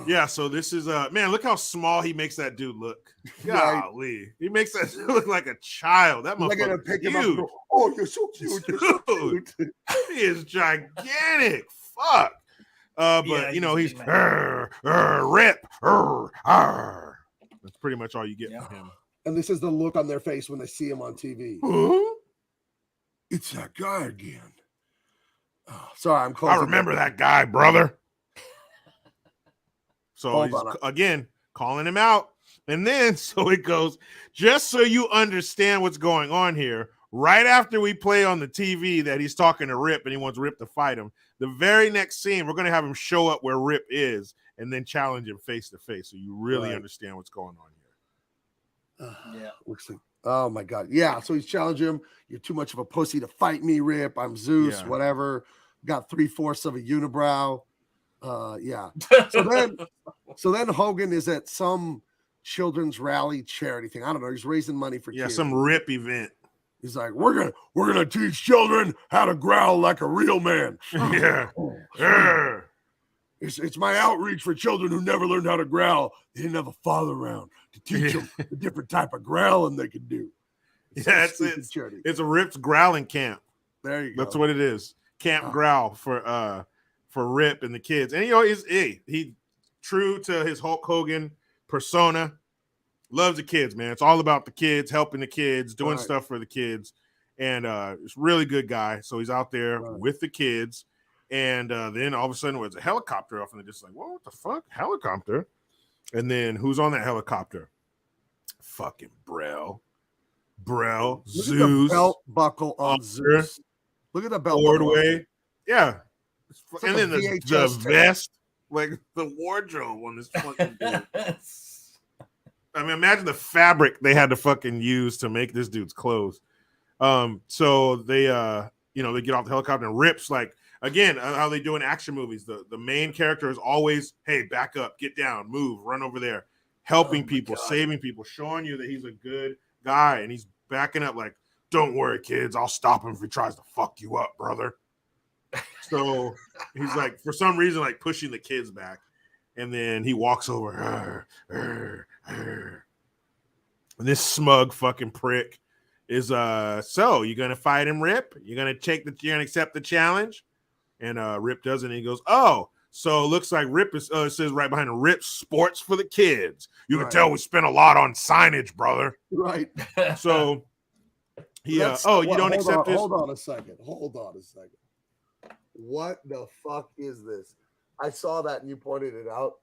Yeah, so this is man, look how small he makes that dude look. Golly. He makes that dude look like a child. That motherfucker is huge. Go, oh, you're so cute. You're so cute. He is gigantic. Fuck. But Yeah, you know, he's he's rip. That's pretty much all you get from him. And this is the look on their face when they see him on TV. Huh? It's that guy again. Oh, sorry, I'm close. I remember that guy, brother. So he's again calling him out. And then so it goes, just so you understand what's going on here, right after we play on the TV that he's talking to Rip and he wants Rip to fight him, the very next scene, we're going to have him show up where Rip is and then challenge him face to face. So you really understand what's going on here. Looks like, oh my God. Yeah. So he's challenging him. You're too much of a pussy to fight me, Rip. I'm Zeus, whatever. Got 3/4 of a unibrow. So then Hogan is at some children's rally charity thing. I don't know. He's raising money for kids. Some Rip event. He's like, We're gonna teach children how to growl like a real man. It's my outreach for children who never learned how to growl. They didn't have a father around to teach them the different type of growling they could do. It's a Rip's growling camp. There you go. That's what it is. Camp Growl for Rip and the kids. And you know, he true to his Hulk Hogan persona. Loves the kids, man. It's all about the kids, helping the kids, doing stuff for the kids. And it's a really good guy. So he's out there with the kids. And then all of a sudden there's a helicopter off, and they're just like, what the fuck? Helicopter? And then who's on that helicopter? Fucking Brel, Zeus. Look at the belt buckle on Zeus. Look at the belt Ordway. Yeah. Like and then the VHS vest, like the wardrobe on this fucking dude. I mean, imagine the fabric they had to fucking use to make this dude's clothes. So they get off the helicopter and Rip's like, again, how they do in action movies. The main character is always, hey, back up, get down, move, run over there, helping people, saving people, showing you that he's a good guy. And he's backing up like, don't worry, kids, I'll stop him if he tries to fuck you up, brother. So he's like, for some reason, like pushing the kids back. And then he walks over. And this smug fucking prick is, so you gonna fight him, Rip? You're gonna accept the challenge? And Rip doesn't. And he goes, oh, so it looks like Rip is, it says right behind him, Rip Sports for the Kids. You can tell we spent a lot on signage, brother. Right. So he, you don't accept this? Hold on a second. What the fuck is this? I saw that and you pointed it out.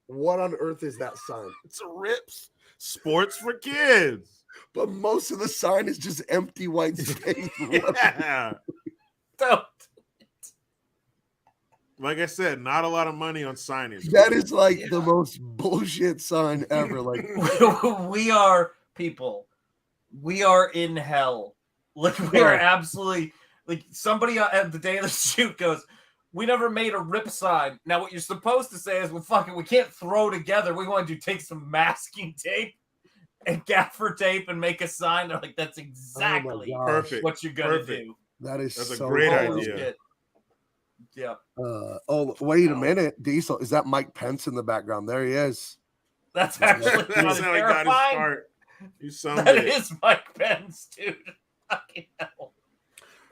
What on earth is that sign? It's a Rip's Sports for Kids. But most of the sign is just empty white space. Yeah. Don't. Like I said, not a lot of money on signage. That is like the most bullshit sign ever. Like we are people. We are in hell. Like we are absolutely like somebody at the day of the shoot goes, we never made a Rip sign. Now what you're supposed to say is, well, fuck it, we can't throw together. We want to take some masking tape and gaffer tape and make a sign. They're like, that's exactly perfect what you're gonna do. That's a great idea. Shit. Yeah. Wait a minute, Diesel. Is that Mike Pence in the background? There he is. That's actually terrifying. That is Mike Pence, dude. Fucking hell.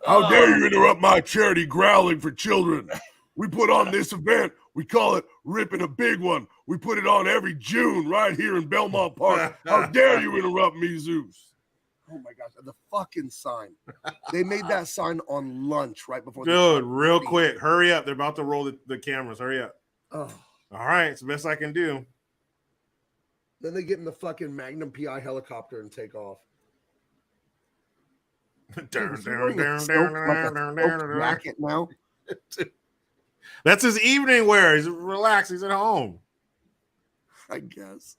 How dare you interrupt my charity growling for children? We put on this event. We call it Ripping a Big One. We put it on every June right here in Belmont Park. How dare you interrupt me, Zeus? Oh my gosh, the fucking sign. They made that sign on lunch right before. Dude, real quick, hurry up. They're about to roll the cameras. Hurry up. Oh. All right, it's the best I can do. Then they get in the fucking Magnum PI helicopter and take off. Racket now. That's his evening wear. He's relaxed. He's at home. I guess.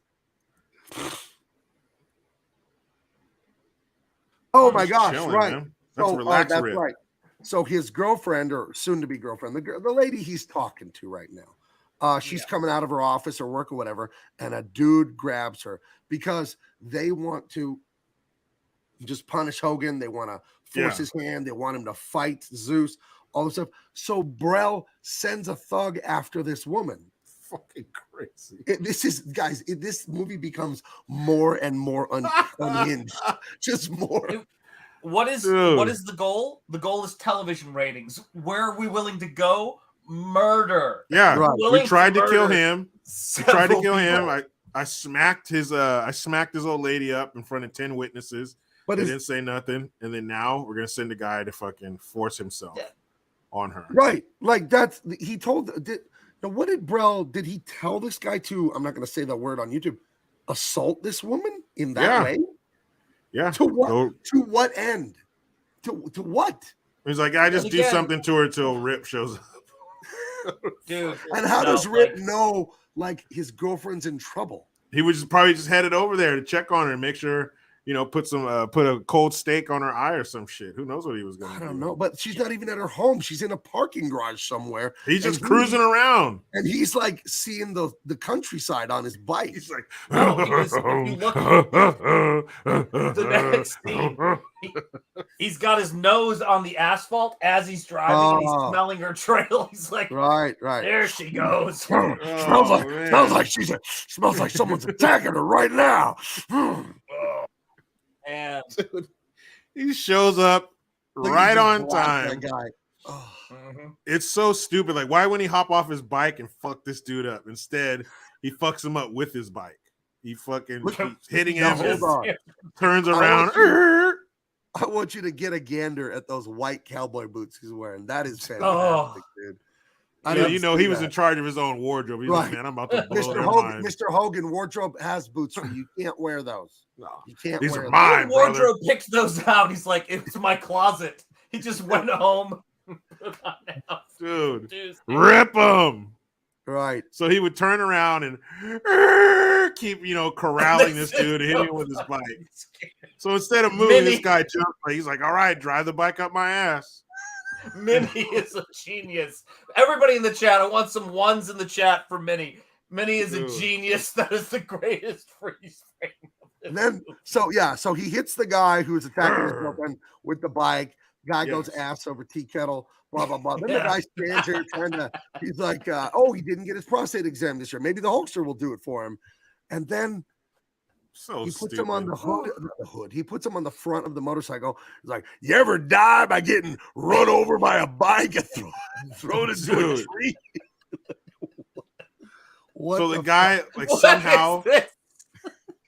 Oh my gosh! Chilling, right. Man. That's that's Rip. right. So his girlfriend, or soon-to-be girlfriend, the lady he's talking to right now, she's coming out of her office or work or whatever, and a dude grabs her because they want to just punish Hogan. They want to force his hand. They want him to fight Zeus, all this stuff. So Brel sends a thug after this woman. fucking crazy. This movie becomes more and more unhinged. Just more. What is the goal? The goal is television ratings. Where are we willing to go? Murder. Yeah, right. We tried to kill him. People. I smacked his old lady up in front of 10 witnesses. But he didn't say nothing. And then now we're gonna send a guy to fucking force himself on her. Right. Like he told what did Brell did he tell this guy to, I'm not gonna say that word on YouTube, assault this woman in that way? Yeah. To what? To what end? To what? He's like, I just do something to her till Rip shows up. Dude. And how does Rip know like his girlfriend's in trouble? He was probably just headed over there to check on her and make sure, put a cold steak on her eye or some shit. Who knows what he was going to do? I don't know, but she's not even at her home. She's in a parking garage somewhere. He's just cruising around. And he's like seeing the countryside on his bike. He's like, if you look the next scene, he's got his nose on the asphalt as he's driving and he's smelling her trail. He's like, right. There she goes. Smells like someone's attacking her right now. And dude, he shows up right on time. That guy. It's so stupid. Like, why wouldn't he hop off his bike and fuck this dude up? Instead, he fucks him up with his bike. He fucking keeps hitting him. Turns around. I want you to get a gander at those white cowboy boots he's wearing. That is fantastic, dude. He was in charge of his own wardrobe. He's like, man, I'm about to blow their mind. Mr. Hogan, wardrobe has boots for you. You can't wear those. No, you can't. These wear are mine, wardrobe picked those out. He's like, it's my closet. He just went home. Dude, rip him. Right. So he would turn around and keep, corralling this dude and hitting him with his bike. So instead of moving, this guy jumped. He's like, all right, drive the bike up my ass. Minnie is a genius. Everybody in the chat, I want some ones in the chat for Minnie. Minnie is a genius. That is the greatest freeze frame. And then, so he hits the guy who's attacking his girlfriend with the bike. Guy goes ass over tea kettle, blah, blah, blah. Then the guy stands here he's like, he didn't get his prostate exam this year. Maybe the Hulkster will do it for him. And then he puts him on the hood. He puts him on the front of the motorcycle. He's like, you ever die by getting run over by a bike and thrown into a tree? So the guy, somehow,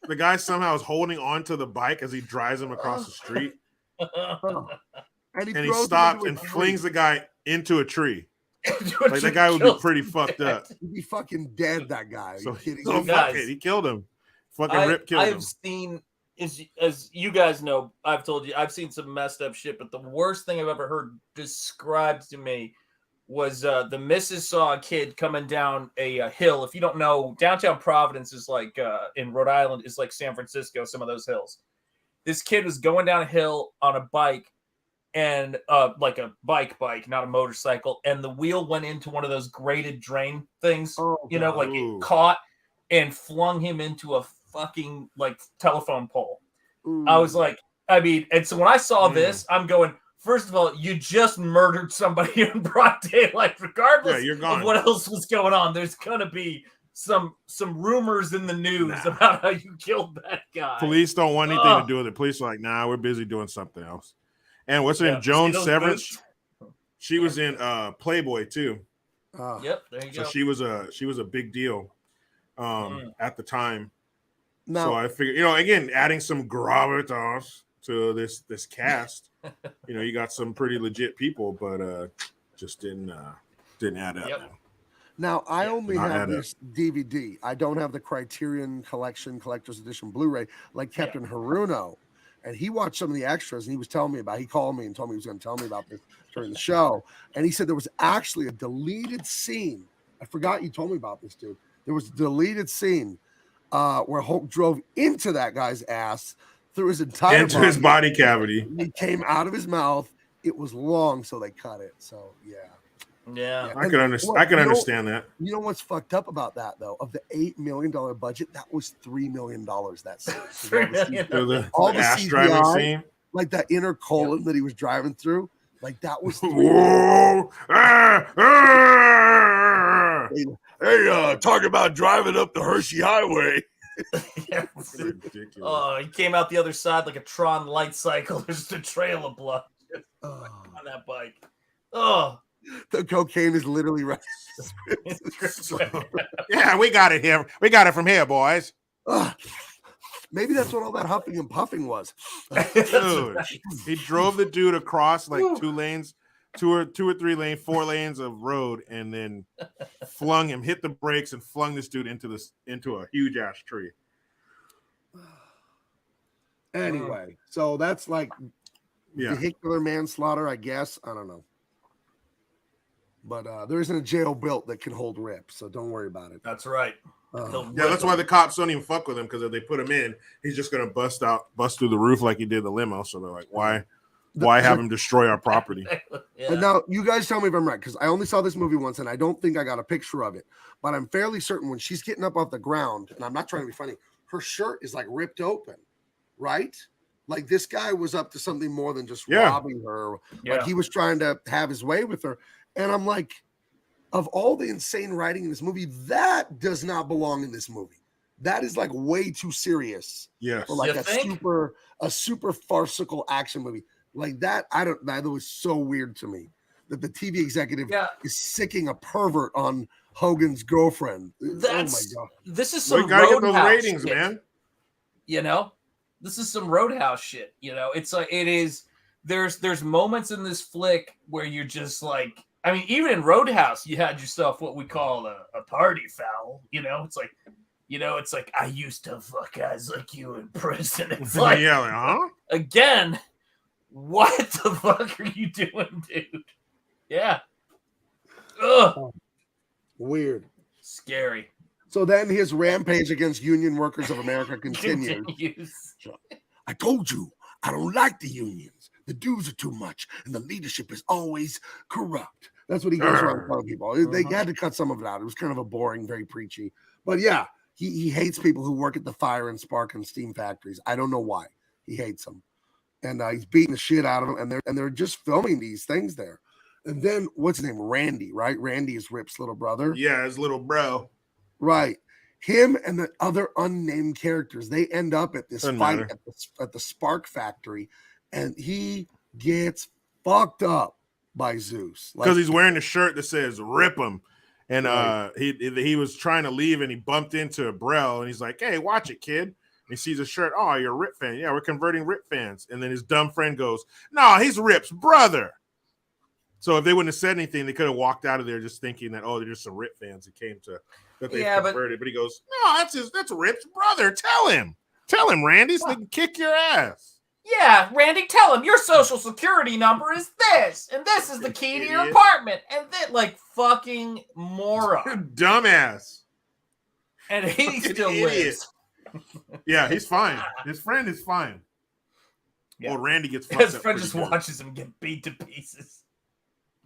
the guy somehow is holding on to the bike as he drives him across the street. And he stops and flings the guy into a tree. Like, that guy would be pretty fucked up. He'd be fucking dead, that guy. So he killed him. Fucking Rip killed him. I've seen, as you guys know, I've told you, I've seen some messed up shit, but the worst thing I've ever heard described to me was the missus saw a kid coming down a hill. If you don't know, downtown Providence is like, in Rhode Island, is like San Francisco, some of those hills. This kid was going down a hill on a bike, and like a bike, not a motorcycle, and the wheel went into one of those graded drain things, it caught and flung him into a fucking like telephone pole. I was like, and so when I saw this, I'm going, first of all, you just murdered somebody in broad daylight, regardless of what else was going on. There's gonna be some rumors in the news about how you killed that guy. Police don't want anything to do with it. Police are like, nah, we're busy doing something else. And what's her name? Joan Severance. She was in Playboy too. Yep, there you go. So she was a big deal at the time. Now, so I figured, again, adding some gravitas to this cast. You got some pretty legit people, but just didn't add up. Yep. Now, I only have this DVD. I don't have the Criterion Collection Collector's Edition Blu-ray like Captain Haruno. And he watched some of the extras, and he was telling me he called me and told me he was going to tell me about this during the show. And he said there was actually a deleted scene. I forgot you told me about this, dude. There was a deleted scene where Hulk drove into that guy's ass through his entire into his body cavity. He came out of his mouth. It was long, so they cut it. So, yeah. I can understand that. You know what's fucked up about that, though? Of the $8 million budget, that was $3 million. That scene. All the ass driving scene, like that inner colon that he was driving through, like that was. Hey, talk about driving up the Hershey Highway. Ridiculous. Oh, he came out the other side like a Tron light cycle. There's just a trail of blood on that bike. Oh, the cocaine is literally right. Yeah, we got it here. We got it from here, boys. Maybe that's what all that huffing and puffing was. Dude, he drove the dude across like 2 lanes, two or 3 lanes, 4 lanes of road, and then flung him, hit the brakes, and flung this dude into a huge ass tree. Anyway, so that's like vehicular manslaughter, I guess. I don't know. But there isn't a jail built that can hold Rip, so don't worry about it. that's right. Yeah, that's why the cops don't even fuck with him, because if they put him in, he's just gonna bust through the roof like he did the limo. So they're like, why have him destroy our property? Yeah. And now you guys tell me if I'm right, because I only saw this movie once and I don't think I got a picture of it, but I'm fairly certain when she's getting up off the ground, and I'm not trying to be funny, her shirt is like ripped open, right? Like this guy was up to something more than just robbing her. Like he was trying to have his way with her. And I'm like, of all the insane writing in this movie, that does not belong in this movie. That is like way too serious. Yes. For like You think? a super farcical action movie. Like that, that was so weird to me. That the TV executive is sicking a pervert on Hogan's girlfriend. Oh my god. This is some We gotta get those Roadhouse ratings, shit, man. You know? This is some Roadhouse shit. You know, it's like there's moments in this flick where you're just like, I mean, even in Roadhouse, you had yourself what we call a party foul. You know, it's like I used to fuck guys like you in prison. It's like, again, what the fuck are you doing, dude? Yeah. Ugh. Weird. Scary. So then his rampage against Union Workers of America continues. I told you, I don't like the unions. The dues are too much, and the leadership is always corrupt. That's what he goes around telling people. They had to cut some of it out. It was kind of a boring, very preachy. But yeah, he hates people who work at the fire and spark and steam factories. I don't know why. He hates them. And he's beating the shit out of them, and they're just filming these things there. And then, what's his name? Randy, right? Randy is Rip's little brother. Yeah, his little bro. Right. Him and the other unnamed characters, they end up at this fight at the Spark Factory, and he gets fucked up by Zeus. Because he's wearing a shirt that says "Rip him," and he was trying to leave, and he bumped into Brell, and he's like, "Hey, watch it, kid." And he sees a shirt. Oh, you're a Rip fan. Yeah, we're converting Rip fans. And then his dumb friend goes, "No, he's Rip's brother." So if they wouldn't have said anything, they could have walked out of there just thinking that, oh, they're just some Rip fans that came to that they converted. But he goes, "No, that's Rip's brother. Tell him, Randy, so they can kick your ass." Yeah, Randy, tell him your social security number is this, and this is the key to your apartment, and then like fucking moron, dumbass, and he still lives. Yeah, he's fine. His friend is fine. Yeah. Well, Randy gets fucked his up friend just good. watches him get beat to pieces.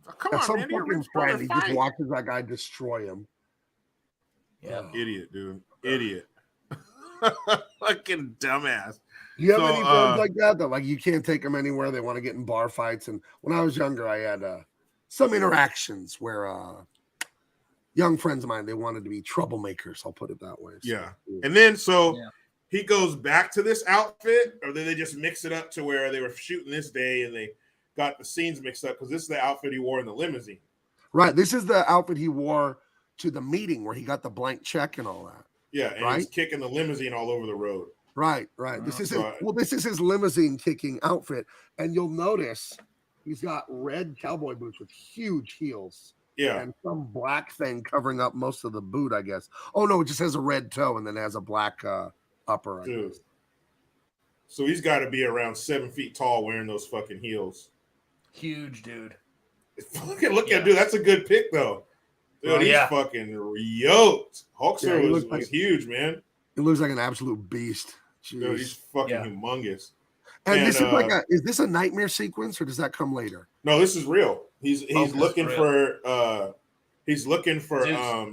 Oh, come on, Randy, fucking friend. He just watches that guy destroy him. Yeah, idiot, dude, idiot, fucking dumbass. Do you have any friends like that? That like you can't take them anywhere. They want to get in bar fights. And when I was younger, I had some interactions where young friends of mine, they wanted to be troublemakers. I'll put it that way. So, yeah. And then he goes back to this outfit, or then they just mix it up to where they were shooting this day and they got the scenes mixed up because this is the outfit he wore in the limousine. Right. This is the outfit he wore to the meeting where he got the blank check and all that. Yeah, and he's kicking the limousine all over the road. Right. This is his limousine kicking outfit, and you'll notice he's got red cowboy boots with huge heels. Yeah, and some black thing covering up most of the boot, I guess. Oh no, it just has a red toe and then has a black upper. I guess. So he's got to be around 7 feet tall wearing those fucking heels. Huge, dude. Look at dude. That's a good pick though. Dude, he's fucking yoked. Hulkster was huge, man. It looks like an absolute beast. Jeez. Dude, he's fucking humongous. And this is is this a nightmare sequence or does that come later? No, this is real. He's looking for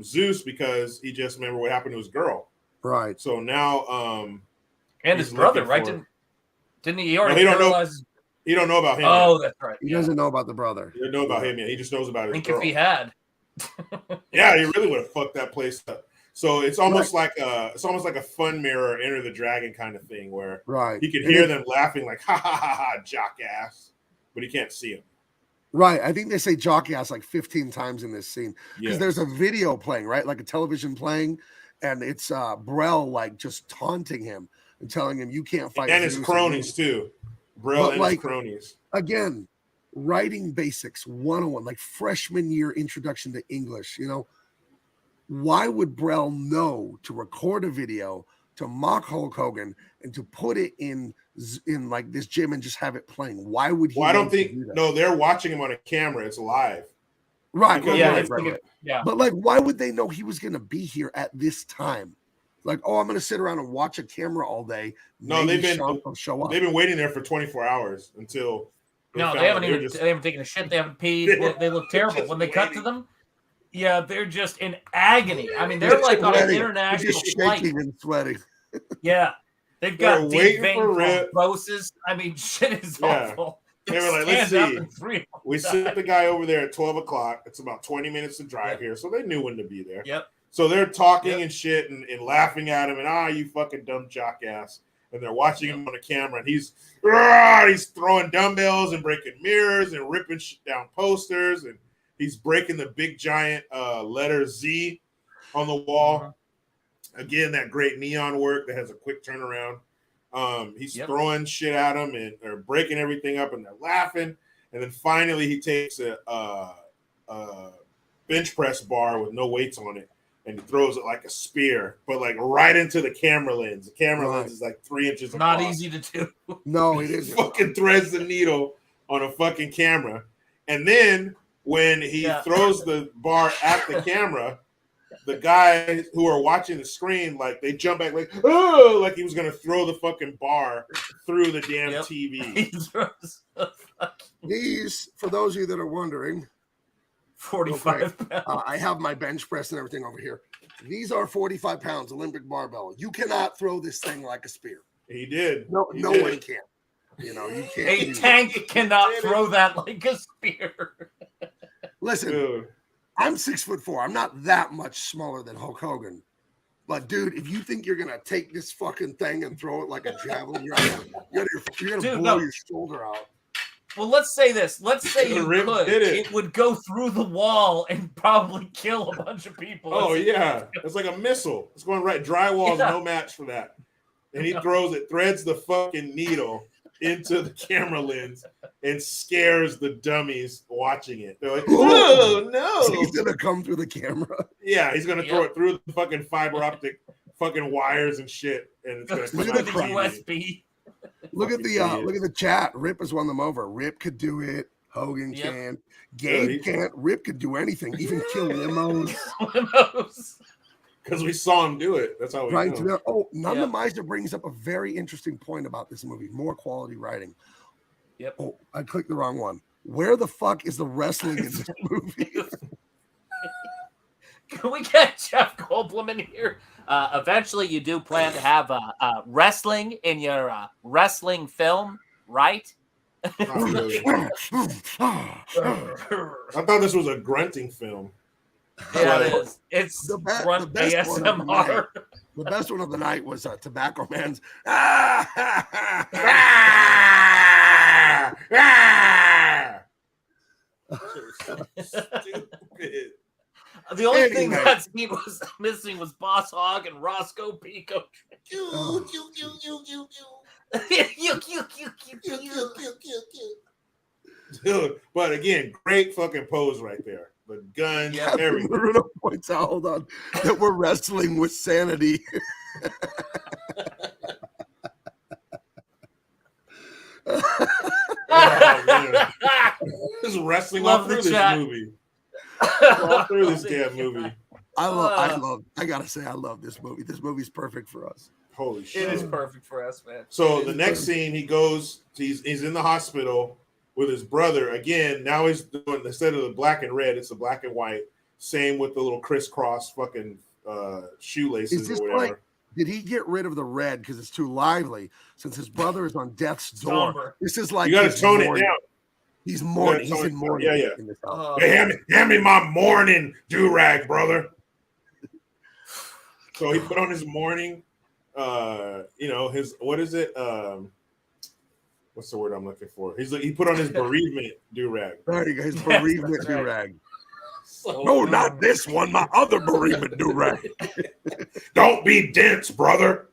Zeus because he just remembered what happened to his girl. Right. So now and his brother, right? Didn't he already paralyze? He don't know about him. Oh, yet. That's right. He doesn't know about the brother. He doesn't know about him yet. He just knows about his girl. If he had. Yeah, he really would have fucked that place up. So it's almost like a fun mirror, Enter the Dragon kind of thing, where he can hear them laughing like ha ha ha ha, jockass, but he can't see them. Right. I think they say jockass like 15 times in this scene because there's a video playing, right? Like a television playing, and it's Brel like just taunting him and telling him you can't fight. And his cronies too. Brel and his cronies. Again, writing basics 101, like freshman year introduction to English, you know. Why would Brel know to record a video to mock Hulk Hogan and to put it in like this gym and just have it playing? Why would he? Well, I don't think they're watching him on a camera. It's live. Right. Right. But like, why would they know he was going to be here at this time? Like, oh, I'm going to sit around and watch a camera all day. No, they've been show up. They've been waiting there for 24 hours until. They haven't taken a shit. They haven't peed. They look terrible when they cut to them. Yeah, they're just in agony. I mean, they're like on an international flight. Shaking and sweating. Yeah, they've got deep vein thrombosis. I mean, shit is awful. They were like, let's see. We sent the guy over there at 12 o'clock. It's about 20 minutes to drive here, so they knew when to be there. Yep. So they're talking and shit and laughing at him and you fucking dumb jockass. And they're watching him on the camera, and he's throwing dumbbells and breaking mirrors and ripping shit down posters, and he's breaking the big giant letter Z on the wall. Again, that great neon work that has a quick turnaround. He's throwing shit at him and they're breaking everything up, and they're laughing. And then finally, he takes a bench press bar with no weights on it, and he throws it like a spear, but like right into the camera lens. The camera lens is like 3 inches Not across. easy to do. No, it isn't. Fucking threads the needle on a fucking camera. And then when he throws the bar at the camera, the guys who are watching the screen, like they jump back like, oh, like he was going to throw the fucking bar through the damn TV. These, for those of you that are wondering, 45 pounds. I have my bench press and everything over here. These are 45 pounds Olympic barbell. You cannot throw this thing like a spear. He did. No one can. You know, you can't. A tank cannot throw that like a spear. Listen, dude. I'm 6'4". I'm not that much smaller than Hulk Hogan. But dude, if you think you're gonna take this fucking thing and throw it like a javelin, you're gonna blow your shoulder out. Well, let's say this. Let's say you could. It would go through the wall and probably kill a bunch of people. Oh, yeah. It's like a missile. It's going right. Drywall's no match for that. And he throws it, threads the fucking needle into the camera lens and scares the dummies watching it. They're like, oh, no. So he's going to come through the camera. Yeah, he's going to throw it through the fucking fiber optic fucking wires and shit. And it's going to come out the USB. Look at the chat. Rip has won them over. Rip could do it. Hogan can. Gabe can't. Rip could do anything. Even kill limos. Because we saw him do it. That's how we know. Oh, Nanda Meiser brings up a very interesting point about this movie. More quality writing. Yep. Oh, I clicked the wrong one. Where the fuck is the wrestling in this movie? Can we get Jeff Goldblum in here? Eventually, you do plan to have wrestling in your wrestling film, right? Really. I thought this was a grunting film. Yeah, it is. It's the grunt ASMR. The best one of the night was Tobacco Man's. Stupid. The only thing that scene was missing was Boss Hogg and Roscoe Pico. Dude, but again, great fucking pose right there. The gun, everything. Bruno points out, hold on, that we're wrestling with sanity. Just wrestling all through this movie. All through this damn movie. I gotta say, I love this movie. This movie's perfect for us. Holy shit. It is perfect for us, man. So the next scene, he goes, he's in the hospital with his brother. Again, now he's doing, instead of the black and red, it's the black and white. Same with the little crisscross fucking shoelaces or whatever. Like, did he get rid of the red because it's too lively? Since his brother is on death's door. Somber. This is like you got to tone it down. He's mourning. He's in mourning. Yeah. In this house. Hey, hand me my mourning do-rag, brother. So he put on his mourning, his, what is it? What's the word I'm looking for? He put on his bereavement do-rag. There you go, his bereavement do-rag. So, no, not this one. My other bereavement do-rag. Don't be dense, brother.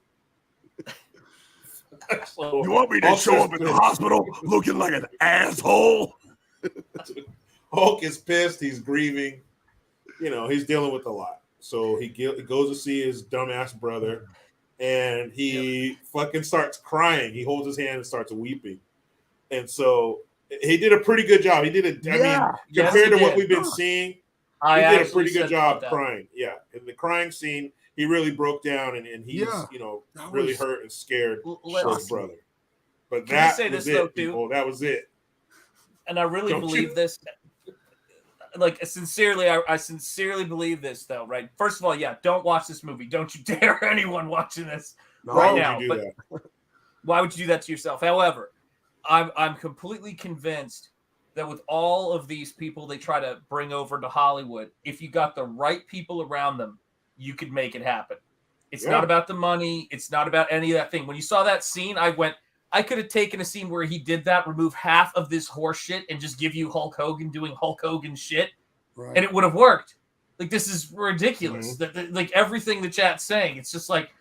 So, you want me to show up at the hospital looking like an asshole? Hulk is pissed. He's grieving. He's dealing with a lot. So he goes to see his dumbass brother, and he fucking starts crying. He holds his hand and starts weeping. And so he did a pretty good job. He did compared to what we've been seeing, he did a pretty good job crying. Yeah. In the crying scene, he really broke down and he's, really hurt and scared for his brother. But that was it, people. That was it. And I really believe this. Like, sincerely, I sincerely believe this, though, right? First of all, don't watch this movie. Don't you dare anyone watching this right now. But why would you do that to yourself? However, I'm completely convinced that with all of these people they try to bring over to Hollywood, if you got the right people around them, you could make it happen. It's not about the money. It's not about any of that thing. When you saw that scene, I could have taken a scene where he did that, remove half of this horse shit, and just give you Hulk Hogan doing Hulk Hogan shit, and it would have worked. Like, this is ridiculous. Like, everything the chat's saying, it's just like,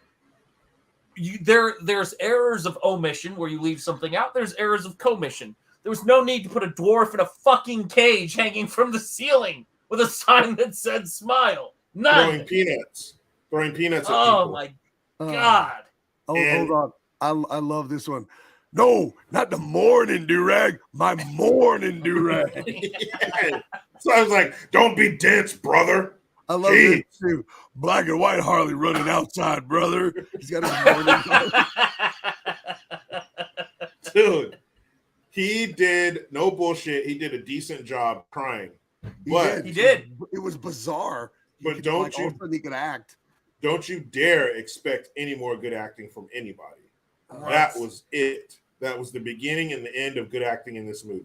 there's errors of omission where you leave something out. There's errors of commission. There was no need to put a dwarf in a fucking cage hanging from the ceiling with a sign that said "smile." None. Throwing peanuts at people. Oh my god! Hold on. I love this one. No, not the morning do-rag. My morning do-rag. So I was like, don't be dense, brother. I love it too. Black and white Harley running outside, brother. He's got his morning. Dude, he did no bullshit. He did a decent job crying. But he did. It was bizarre. But don't he could act. Don't you dare expect any more good acting from anybody. That was it. That was the beginning and the end of good acting in this movie.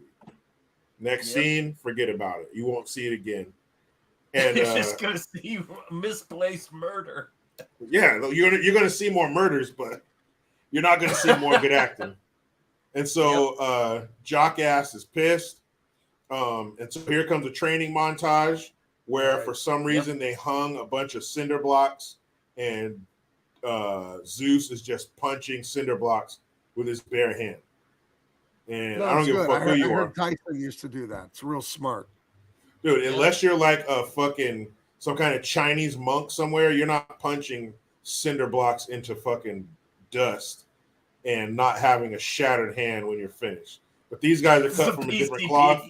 Next scene, forget about it. You won't see it again. And you're just gonna see misplaced murder. Yeah, you're gonna see more murders, but you're not gonna see more good acting. And so Jockass is pissed. And so here comes a training montage where for some reason they hung a bunch of cinder blocks, and Zeus is just punching cinder blocks with his bare hand. And I don't give a fuck who you are. Tyson used to do that. It's real smart. Dude, unless you're like a fucking some kind of Chinese monk somewhere, you're not punching cinder blocks into fucking dust and not having a shattered hand when you're finished. But these guys are cut from a different cloth.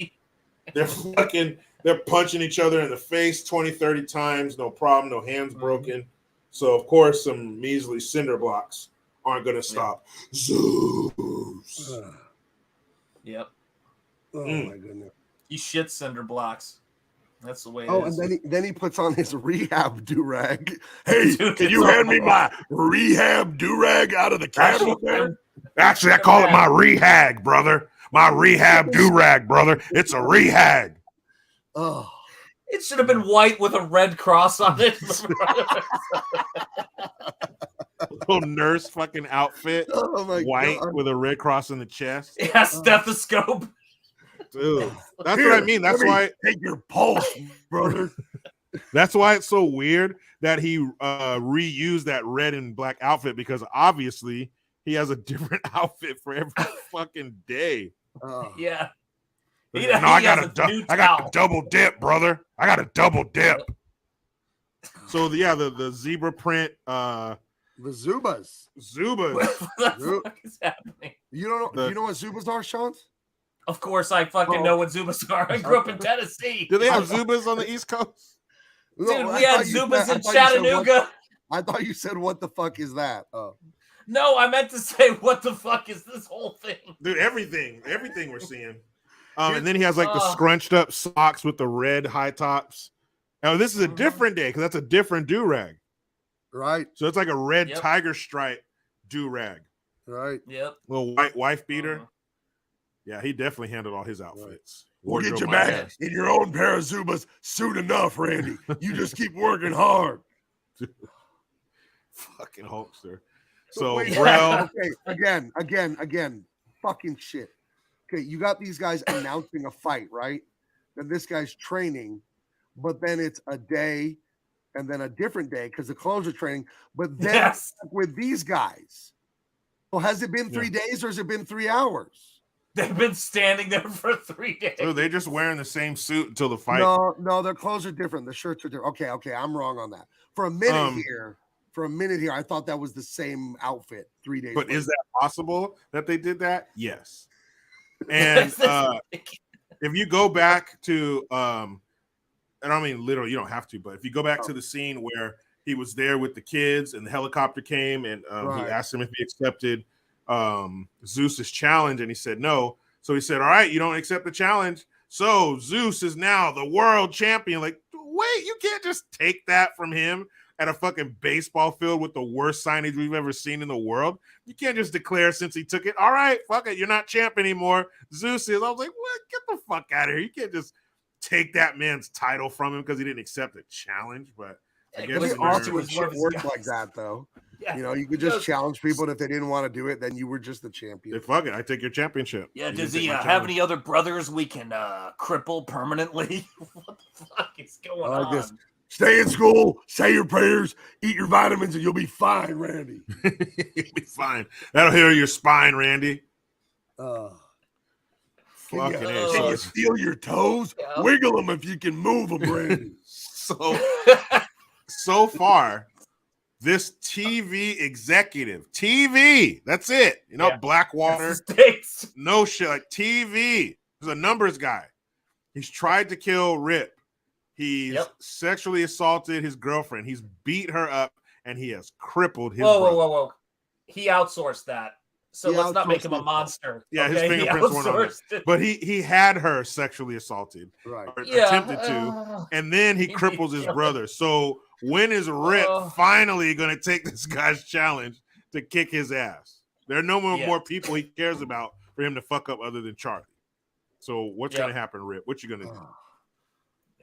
They're punching each other in the face 20, 30 times, no problem, no hands broken. So, of course, some measly cinder blocks aren't going to stop Zeus. Yep. Oh, my goodness. He shits cinder blocks. That's the way it is. And then he puts on his rehab do-rag. Hey, can you hand me my rehab do-rag out of the cabinet there? Actually, I call it my rehab, brother. My rehab do-rag, brother. It's a rehab. Oh. It should have been white with a red cross on it. Little nurse fucking outfit. Oh my white God. with a red cross in the chest. Yeah, stethoscope. Dude, that's what I mean. That's why take your pulse, brother. That's why it's so weird that he reused that red and black outfit, because obviously he has a different outfit for every fucking day. Yeah. I got to double dip, brother. I got to double dip. So the zebra print. The Zubas. What the fuck is happening? You don't know? You know what Zubas are, Sean? Of course, I fucking know what Zubas are. I grew up in Tennessee. Do they have Zubas on the East Coast? Dude, we had Zubas in Chattanooga. I thought you said, "What the fuck is that?" Oh. No, I meant to say, "What the fuck is this whole thing?" Dude, everything we're seeing. And then he has like the scrunched up socks with the red high tops. Now this is a different day because that's a different do-rag. Right. So it's like a red tiger stripe do-rag. Right. Yep. Little white wife beater. Yeah, he definitely handled all his outfits. We'll get you Wardrobe back podcast. in your own pair of Zubas soon enough, Randy. You just keep working hard. Fucking Hulkster. So, Wait, Brel, okay, again, fucking shit. Okay, you got these guys announcing a fight, right? Then this guy's training, but then it's a day and then a different day because the clothes are training. But then with these guys, well, has it been 3 days or has it been 3 hours? They've been standing there for 3 days. So they're just wearing the same suit until the fight. No, their clothes are different. The shirts are different. Okay, I'm wrong on that. For a minute here, I thought that was the same outfit 3 days. But later. is that possible that they did that? Yes. And if you go back to, and I mean literally, you don't have to, but if you go back to the scene where he was there with the kids and the helicopter came and he asked him if he accepted Zeus's challenge, and he said no. So he said, all right, you don't accept the challenge, so Zeus is now the world champion. Like, wait, you can't just take that from him at a fucking baseball field with the worst signage we've ever seen in the world. You can't just declare since he took it, all right, fuck it, you're not champ anymore, Zeus is. I was like, what? Get the fuck out of here. You can't just take that man's title from him because he didn't accept the challenge. But I guess it's awesome when shit worked like that, though. Yeah. You know, you could just challenge people, and if they didn't want to do it, then you were just the champion. Fuck it, I take your championship. Yeah, does he have any other brothers we can cripple permanently? What the fuck is going on? This. Stay in school, say your prayers, eat your vitamins, and you'll be fine, Randy. You'll be fine. That'll heal your spine, Randy. Can you feel your toes? Yeah. Wiggle them if you can move them, Randy. So far, this TV executive, that's it. You know, Blackwater, no shit, like TV. He's a numbers guy. He's tried to kill Rip. He's sexually assaulted his girlfriend. He's beat her up, and he has crippled his brother. Whoa. He outsourced that. So let's not make him a monster. Yeah, his fingerprints weren't on it. But he had her sexually assaulted. Right. Or attempted to. And then he cripples his brother. So when is Rip finally going to take this guy's challenge to kick his ass? There are no more people he cares about for him to fuck up other than Charlie. So what's going to happen, Rip? What you going to do?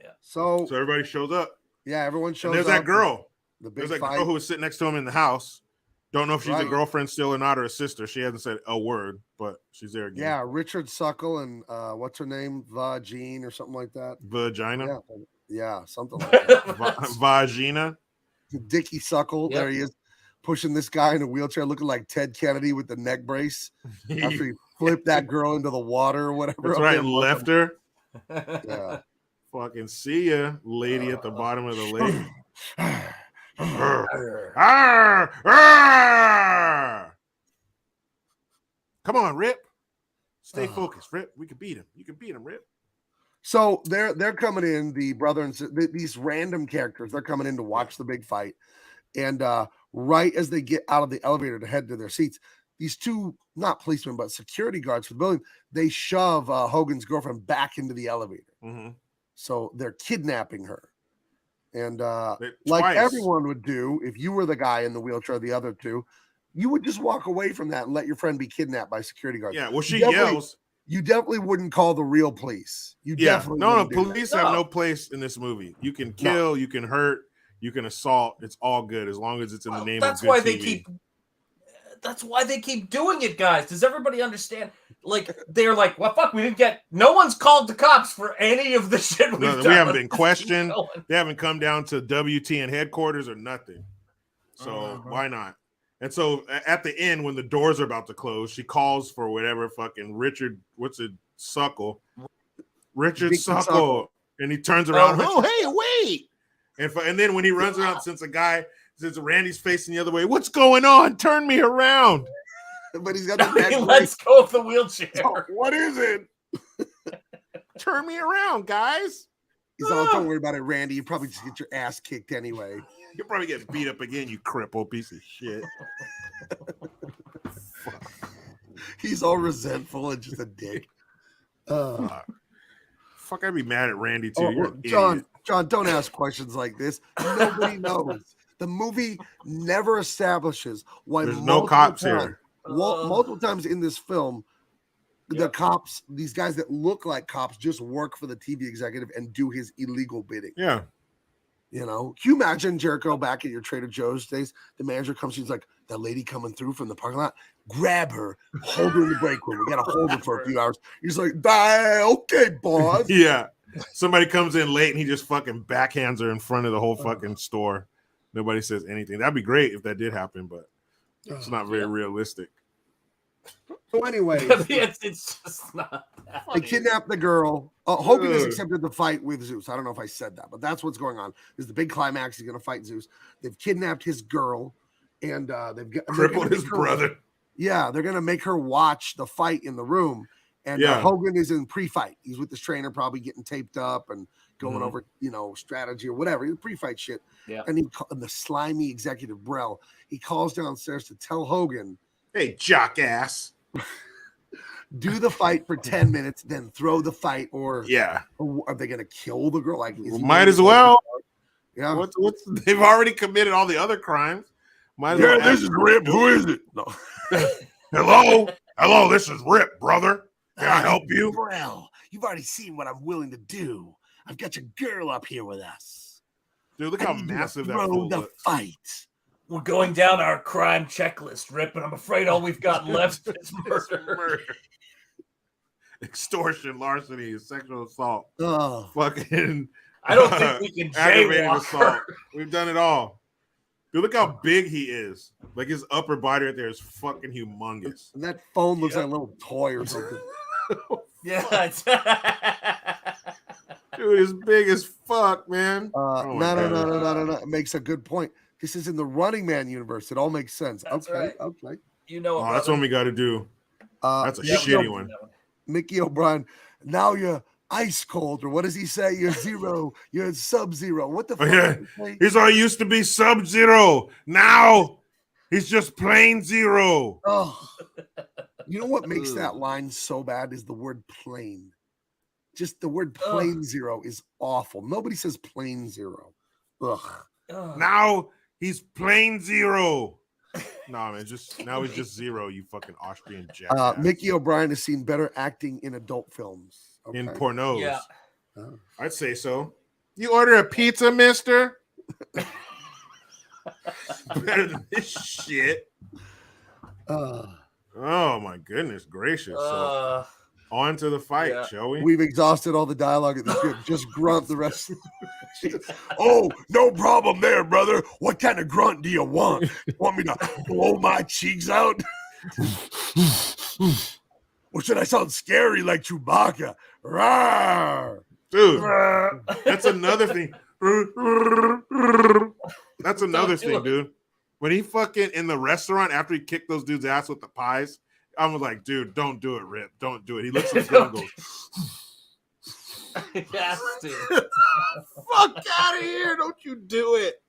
Yeah. So everybody shows up. Yeah, everyone shows up. There's that girl. There's that girl who was sitting next to him in the house. Don't know if she's a girlfriend still or not, or a sister. She hasn't said a word, but she's there again. Yeah, Richard Suckle and what's her name? Vagine or something like that. Vagina? Yeah, something like that. Vagina? Dickie Suckle. There he is, pushing this guy in a wheelchair, looking like Ted Kennedy with the neck brace after he flipped that girl into the water or whatever. That's right, left her. Yeah. Fucking see ya, lady at the bottom of the lake. Come on, Rip. Stay focused, Rip. We can beat him. You can beat him, Rip. So they're coming in, the brother and these random characters. They're coming in to watch the big fight, and right as they get out of the elevator to head to their seats, these two, not policemen but security guards for the building, they shove Hogan's girlfriend back into the elevator. Mm-hmm. So they're kidnapping her. And like everyone would do, if you were the guy in the wheelchair, the other two, you would just walk away from that and let your friend be kidnapped by security guards. Yeah, well, she yells. You definitely wouldn't call the real police. No, police have no place in this movie. You can kill, you can hurt, you can assault. It's all good as long as it's in the name of good TV. That's why they keep doing it, guys. Does everybody understand? Like, they're like, well, fuck, no one's called the cops for any of the shit we've done. We haven't been questioned. They haven't come down to WTN headquarters or nothing. So why not? And so at the end, when the doors are about to close, she calls for whatever fucking Suckle. Richard Suckle. And he turns around. Oh, hey, wait. And then when he runs around, since Randy's facing the other way, what's going on? Turn me around. But he's got the let's go of the wheelchair. Oh, what is it? Turn me around, guys. He's all, don't worry about it, Randy. You probably just get your ass kicked anyway. You'll probably get beat up again, you crippled piece of shit. He's all resentful and just a dick. Fuck, I'd be mad at Randy too. John, don't ask questions like this. Nobody knows. The movie never establishes why there's no cops here. Multiple times in this film, the cops, these guys that look like cops, just work for the TV executive and do his illegal bidding. Yeah. You know, can you imagine Jericho back at your Trader Joe's days? The manager comes, she's like, that lady coming through from the parking lot, grab her, hold her in the break room. We got to hold her for a few hours. He's like, okay, boss. Yeah. Somebody comes in late and he just fucking backhands her in front of the whole fucking store. Nobody says anything. That'd be great if that did happen, but it's not very realistic. So anyway, it's just not that they kidnapped the girl. Hogan has accepted the fight with Zeus. I don't know if I said that, but that's what's going on. This is the big climax. He's going to fight Zeus. They've kidnapped his girl, and they've crippled his brother. Yeah, they're going to make her watch the fight in the room. And Hogan is in pre-fight. He's with his trainer, probably getting taped up and going over, strategy or whatever. Pre-fight shit. Yeah. And the slimy executive Brell, he calls downstairs to tell Hogan, "Hey, jockass, do the fight for 10 minutes, then throw the fight." Or are they going to kill the girl? Like, might as well. Yeah. What's they've already committed all the other crimes. Might as well. This is Rip. Who is it? No. Hello. This is Rip, brother. Can I help you? Brell, you've already seen what I'm willing to do. I've got your girl up here with us. Dude, look how massive that fool looks. Fight. We're going down our crime checklist, Rip, and I'm afraid all we've got left is murder. Extortion, larceny, sexual assault. Oh. Fucking I don't think we can aggravated jaywalk assault. her. We've done it all. Dude, look how big he is. Like his upper body right there is fucking humongous. And that phone looks like a little toy or something. Yeah. Dude, it's big as fuck, man. No. It makes a good point. This is in the Running Man universe. It all makes sense. That's okay. You know that's one we got to do. That's a shitty one. Mickey O'Brien, now you're ice cold, or what does he say? You're zero. You're sub-zero. What the fuck? Yeah. He's all used to be Sub-Zero. Now he's just plain zero. Oh. You know what makes that line so bad is the word plain. Just the word plain zero is awful. Nobody says plain zero. Ugh. Now he's plain zero. No, man, now he's just zero, you fucking Austrian jackass. Mickey O'Brien has seen better acting in adult films. In pornos. Yeah. I'd say so. You order a pizza, mister? Better than this shit. Oh my goodness gracious. So, on to the fight, shall we? We've exhausted all the dialogue at the script. Just grunt the rest of the Oh, no problem there, brother. What kind of grunt do you want? You want me to blow my cheeks out? Or should I sound scary like Chewbacca? Rawr! Dude, that's another thing. That's another thing, dude. When he fucking in the restaurant after he kicked those dudes' ass with the pies, I was like, dude, don't do it, Rip. Don't do it. He looks like and goes, yes, dude. fuck out of here. Don't you do it.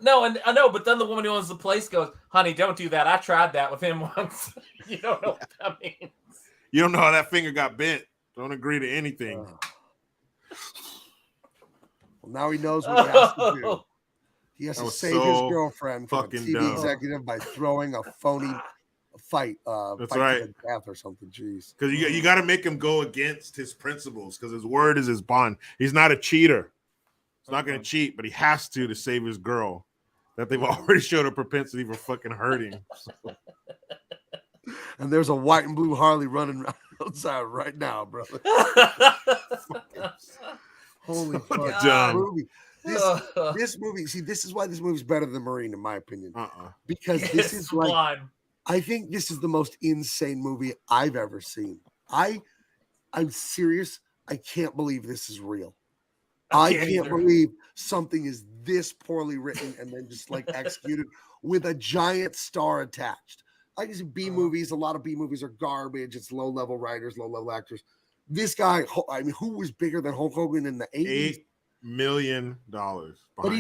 No, and I know, but then the woman who owns the place goes, honey, don't do that. I tried that with him once. You don't know what that means. You don't know how that finger got bent. Don't agree to anything. Well, now he knows what he has to do. He has to save his girlfriend from a TV executive by throwing a phony fight. That's fight right. to the death or something. Jeez. Because you got to make him go against his principles because his word is his bond. He's not a cheater. He's not going to cheat, but he has to save his girl that they've already showed a propensity for fucking hurting. So. And there's a white and blue Harley running outside right now, brother. Holy fuck. Dumb. This movie, see, this is why this movie's better than Marine, in my opinion. Because this is like, I think this is the most insane movie I've ever seen. I'm serious. I can't believe this is real. I can't believe something is this poorly written and then just like executed with a giant star attached. I can see B movies. A lot of B movies are garbage. It's low level writers, low level actors. This guy, I mean, who was bigger than Hulk Hogan in the 80s? $8 million. But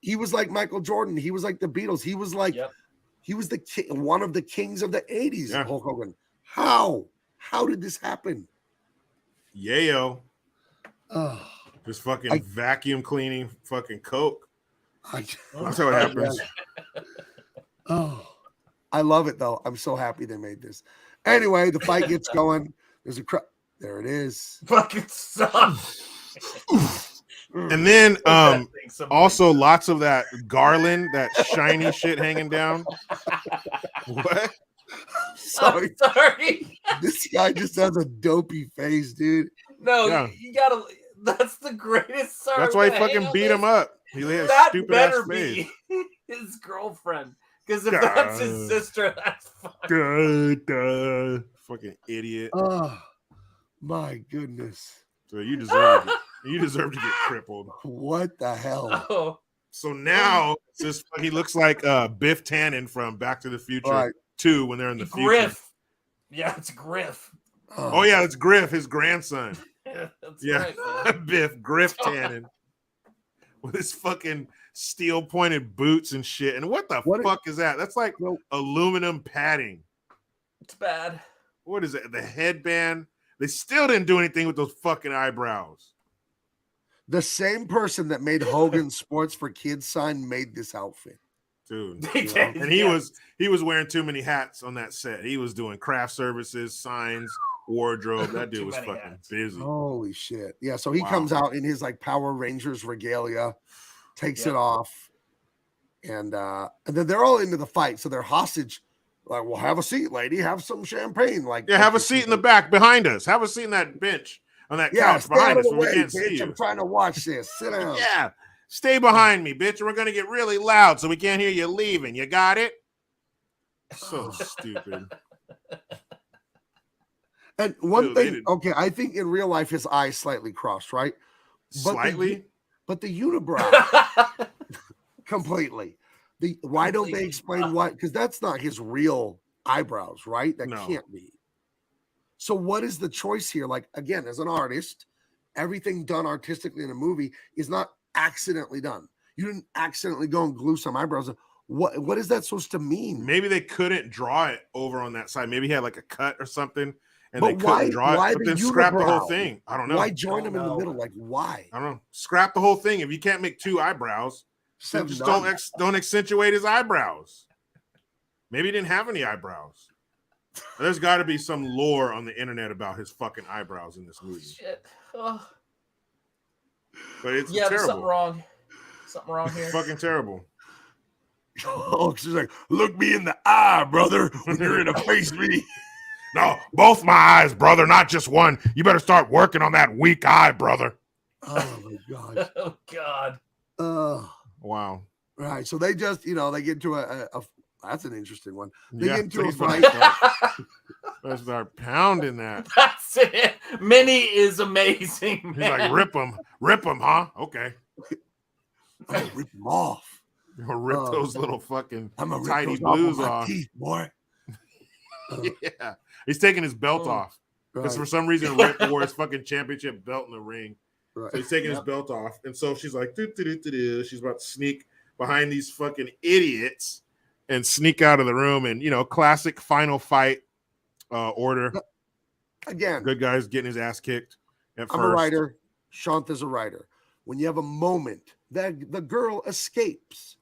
he was like Michael Jordan. He was like the Beatles. He was like he was the king, one of the kings of the 80s. Yeah. Hulk Hogan. How did this happen? Yayo. Just fucking vacuum cleaning fucking Coke. That's how it happens. I love it though. I'm so happy they made this. Anyway, the fight gets going. There's a crowd. There it is. Fucking stop. And then also lots of that garland, that shiny shit hanging down. What? Sorry. I'm sorry. This guy just has a dopey face, dude. No, Yeah. you gotta. That's the greatest. Sorry, That's why he fucking beat him up. He had a That stupid ass better face. be his girlfriend. Because if that's his sister, that's fucking. Fucking idiot. Oh my goodness. So you deserve to get crippled. What the hell? Oh. So now it's just, he looks like Biff Tannen from Back to the Future 2 when they're in the future. Griff. Yeah, it's Griff. Oh yeah, it's Griff, his grandson. That's Yeah, right, Griff Tannen with his fucking steel pointed boots and shit. And what the fuck is that? That's like aluminum padding. It's bad. What is it? The headband. They still didn't do anything with those fucking eyebrows. The same person that made Hogan Sports for Kids sign made this outfit. Dude. Yeah. And he was wearing too many hats on that set. He was doing craft services, signs, wardrobe. That dude was fucking busy. Holy shit. Yeah, so he comes out in his like Power Rangers regalia, takes it off, and then they're all into the fight. So they're hostage. Like, well, have a seat, lady. Have some champagne. Like, have a seat in the back behind us. Have a seat in that bench on that couch behind us where we can't see you. I'm trying to watch this. Sit down. Yeah. Stay behind me, bitch. We're gonna get really loud so we can't hear you leaving. You got it? So stupid. And one thing, okay, I think in real life his eyes slightly crossed, right? Slightly? But the unibrow completely. Why don't they explain why? Because that's not his real eyebrows, right? That can't be. So what is the choice here? Like, again, as an artist, everything done artistically in a movie is not accidentally done. You didn't accidentally go and glue some eyebrows. What is that supposed to mean? Maybe they couldn't draw it over on that side. Maybe he had like a cut or something, and they couldn't draw it. But then scrap the whole thing. I don't know. Why join them in the middle? Like, why? I don't know. Scrap the whole thing. If you can't make two eyebrows, then just don't accentuate his eyebrows. Maybe he didn't have any eyebrows. There's got to be some lore on the internet about his fucking eyebrows in this movie. Shit. Oh. But it's there's terrible. something wrong. Something wrong here. Fucking terrible. Oh, she's like, look me in the eye, brother, when you're gonna face me. No, both my eyes, brother, not just one. You better start working on that weak eye, brother. Oh my god. Oh god. Wow. Right. So they just, they get into a that's an interesting one. They get into so a fight. Let's start pounding that. That's it. Minnie is amazing. He's like, rip him, huh? Okay. I'm gonna rip them off. You're gonna rip those little fucking I'm tidy blues off. Teeth, boy. Yeah. He's taking his belt off. Because for some reason Rick wore his fucking championship belt in the ring. Right. So he's taking his belt off. And so she's like, she's about to sneak behind these fucking idiots and sneak out of the room. And, classic final fight order. Again, good guy's getting his ass kicked at I'm first. a writer. Shanta's a writer. When you have a moment that the girl escapes,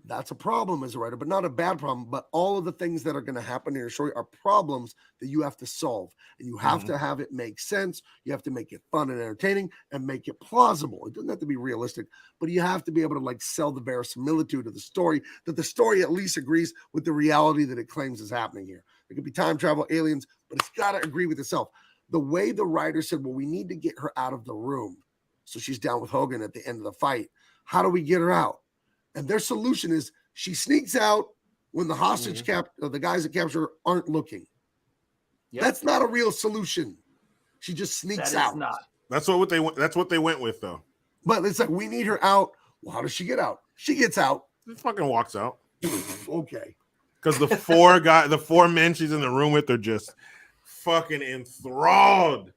that's a problem as a writer, but not a bad problem. But all of the things that are going to happen in your story are problems that you have to solve. And you have to have it make sense. You have to make it fun and entertaining and make it plausible. It doesn't have to be realistic, but you have to be able to sell the verisimilitude of the story, that the story at least agrees with the reality that it claims is happening here. It could be time travel, aliens, but it's got to agree with itself. The way the writer said, well, we need to get her out of the room. So she's down with Hogan at the end of the fight. How do we get her out? And their solution is she sneaks out when the hostage the guys that capture her aren't looking. Yep. That's not a real solution. She just sneaks out. That's what they went with though. But it's like, we need her out. Well, how does she get out? She gets out. She fucking walks out. Okay. Because the four men she's in the room with are just fucking enthralled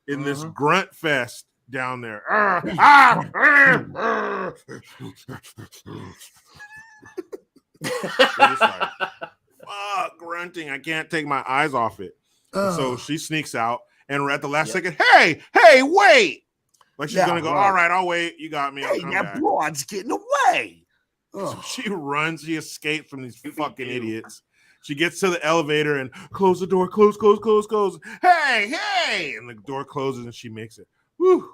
in this grunt fest down there. Just like, fuck, grunting. I can't take my eyes off it. So she sneaks out, and at the last second, hey, wait. Like she's gonna go, all right, I'll wait. You got me. I'll come that back. broad's getting away. So she runs, she escapes from these fucking idiots. She gets to the elevator and close the door, close. Hey! And the door closes and she makes it. Woo!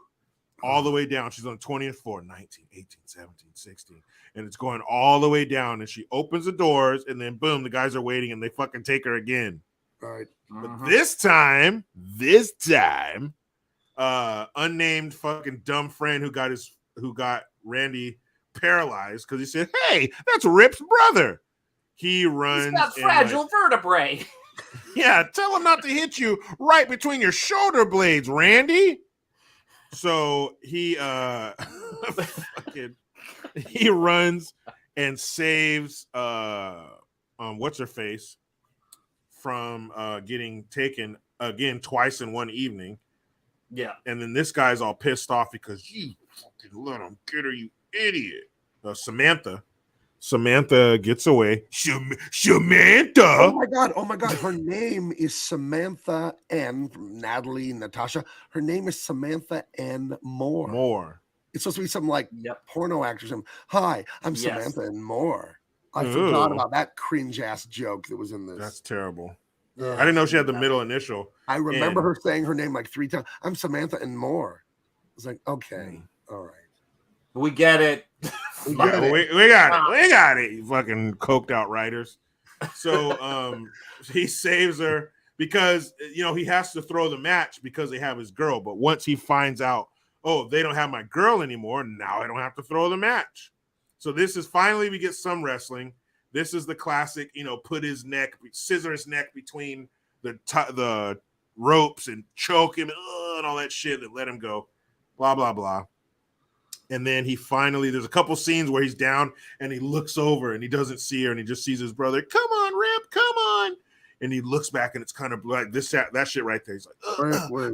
All the way down. She's on the 20th floor, 19, 18, 17, 16. And it's going all the way down. And she opens the doors and then boom, the guys are waiting and they fucking take her again. Right. But this time, unnamed fucking dumb friend who got Randy paralyzed because he said, "Hey, that's Rip's brother." He runs. He's got fragile vertebrae. Yeah, tell him not to hit you right between your shoulder blades, Randy. So he he runs and saves what's her face from getting taken again twice in one evening. Yeah. And then this guy's all pissed off because you fucking let him get her, you idiot. Samantha gets away. Samantha. Oh my god. Her name is Samantha N. From Natalie and Natasha. Her name is Samantha N. Moore. It's supposed to be some like porno actress. Hi, I'm Samantha N. Moore. I forgot about that cringe ass joke that was in this. That's terrible. I didn't know she had the middle initial. I remember her saying her name like 3 times. I'm Samantha and Moore. I was like, okay, all right. We get it. We got it. You fucking coked out writers. So he saves her because he has to throw the match because they have his girl. But once he finds out, oh, they don't have my girl anymore, now I don't have to throw the match. So this is finally we get some wrestling. This is the classic, scissor his neck between the ropes and choke him and all that shit that let him go. Blah, blah, blah. And then there's a couple scenes where he's down and he looks over and he doesn't see her and he just sees his brother. Come on, Rip, come on. And he looks back and it's kind of like that shit right there. He's like, where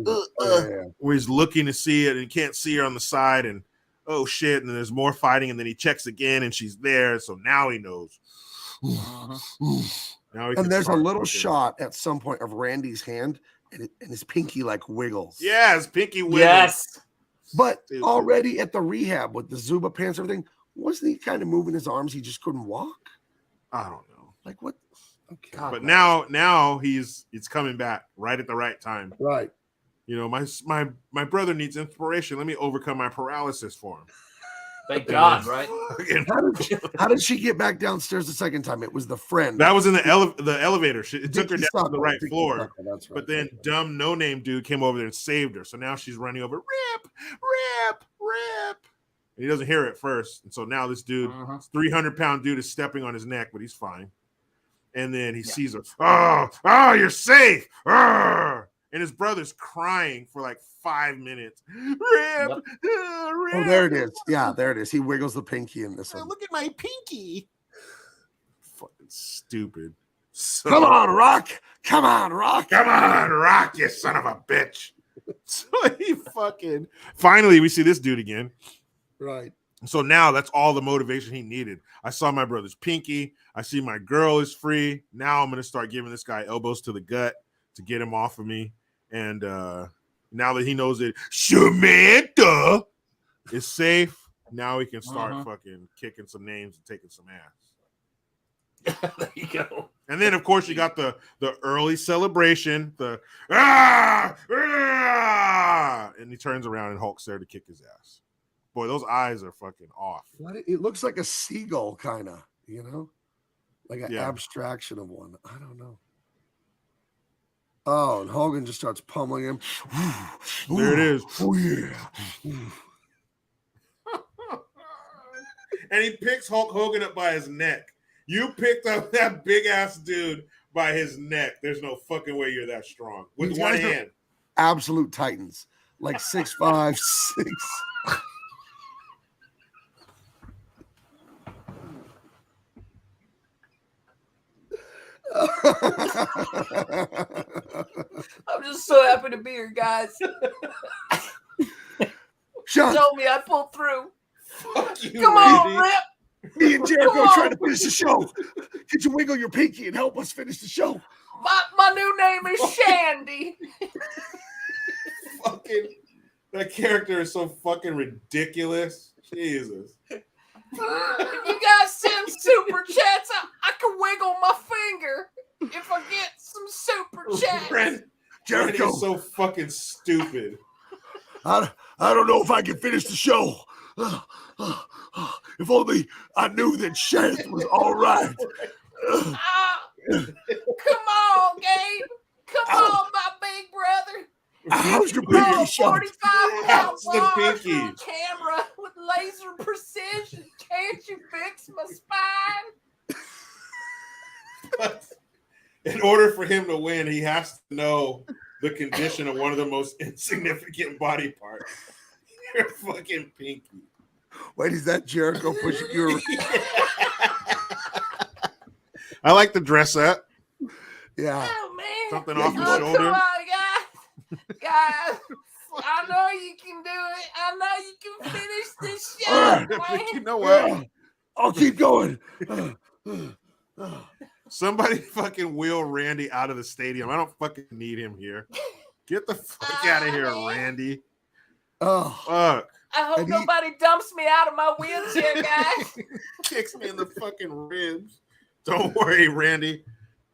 he's looking to see it and he can't see her on the side and oh shit. And then there's more fighting and then he checks again and she's there. So now he knows. And there's a little shot at some point of Randy's hand and his pinky like wiggles. Yeah, his pinky wiggles. Yes. But already at the rehab with the Zuba pants and everything, wasn't he kind of moving his arms? He just couldn't walk? I don't know. Like what? Okay. God, but now he's coming back right at the right time. Right. My brother needs inspiration. Let me overcome my paralysis for him. Thank God, right? How did she get back downstairs the second time? It was the friend. That was in the elevator. It took her down to the right floor. That's right. But then dumb no-name dude came over there and saved her. So now she's running over, Rip. And he doesn't hear it first. And so now this dude, 300-pound dude is stepping on his neck, but he's fine. And then he sees her. Oh, you're safe. And his brother's crying for like 5 minutes. Rip. Oh, there it is. Yeah, there it is. He wiggles the pinky in this one. Look at my pinky. Fucking stupid. Come on, Rock. Come on, Rock, you son of a bitch. So he finally we see this dude again. Right. So now that's all the motivation he needed. I saw my brother's pinky. I see my girl is free. Now I'm going to start giving this guy elbows to the gut to get him off of me. And now that he knows that Samantha is safe, now he can start fucking kicking some names and taking some ass. There you go. And then, of course, you got the early celebration, and he turns around and Hulk's there to kick his ass. Boy, those eyes are fucking off. It looks like a seagull, kind of, like an abstraction of one. I don't know. Oh, and Hogan just starts pummeling him. There it is. Oh, yeah. And he picks Hulk Hogan up by his neck. You picked up that big ass dude by his neck. There's no fucking way you're that strong. With one hand. Absolute titans. Like 6'5", 6. I'm just so happy to be here, guys. Sean, Tell me I pulled through. Fuck you, Come on, Rip. me and Jericho trying to finish the show. Could you wiggle your pinky and help us finish the show? My new name is Shandy. Fucking that character is so fucking ridiculous. Jesus. If you guys send super chats, I can wiggle my finger. Jericho is so fucking stupid. I don't know if I can finish the show. If only I knew that Shanth was all right. Come on, Gabe. Come on, my big brother. How's your pinky, Shanth? 45-pound the bars pinky? on camera with laser precision. Can't you fix my spine? In order for him to win, he has to know the condition of one of the most insignificant body parts. Your fucking pinky. Wait, is that Jericho pushing your? I like the dress up. Yeah. Oh man. Something off the Come shoulder. on, guys. I know you can do it. I know you can finish this show, man. You know what? I'll keep going. Somebody fucking wheel Randy out of the stadium. I don't fucking need him here. Get the fuck out of here, Randy. Oh, Fuck. I hope nobody dumps me out of my wheelchair, guys. Kicks me in the fucking ribs. Don't worry, Randy.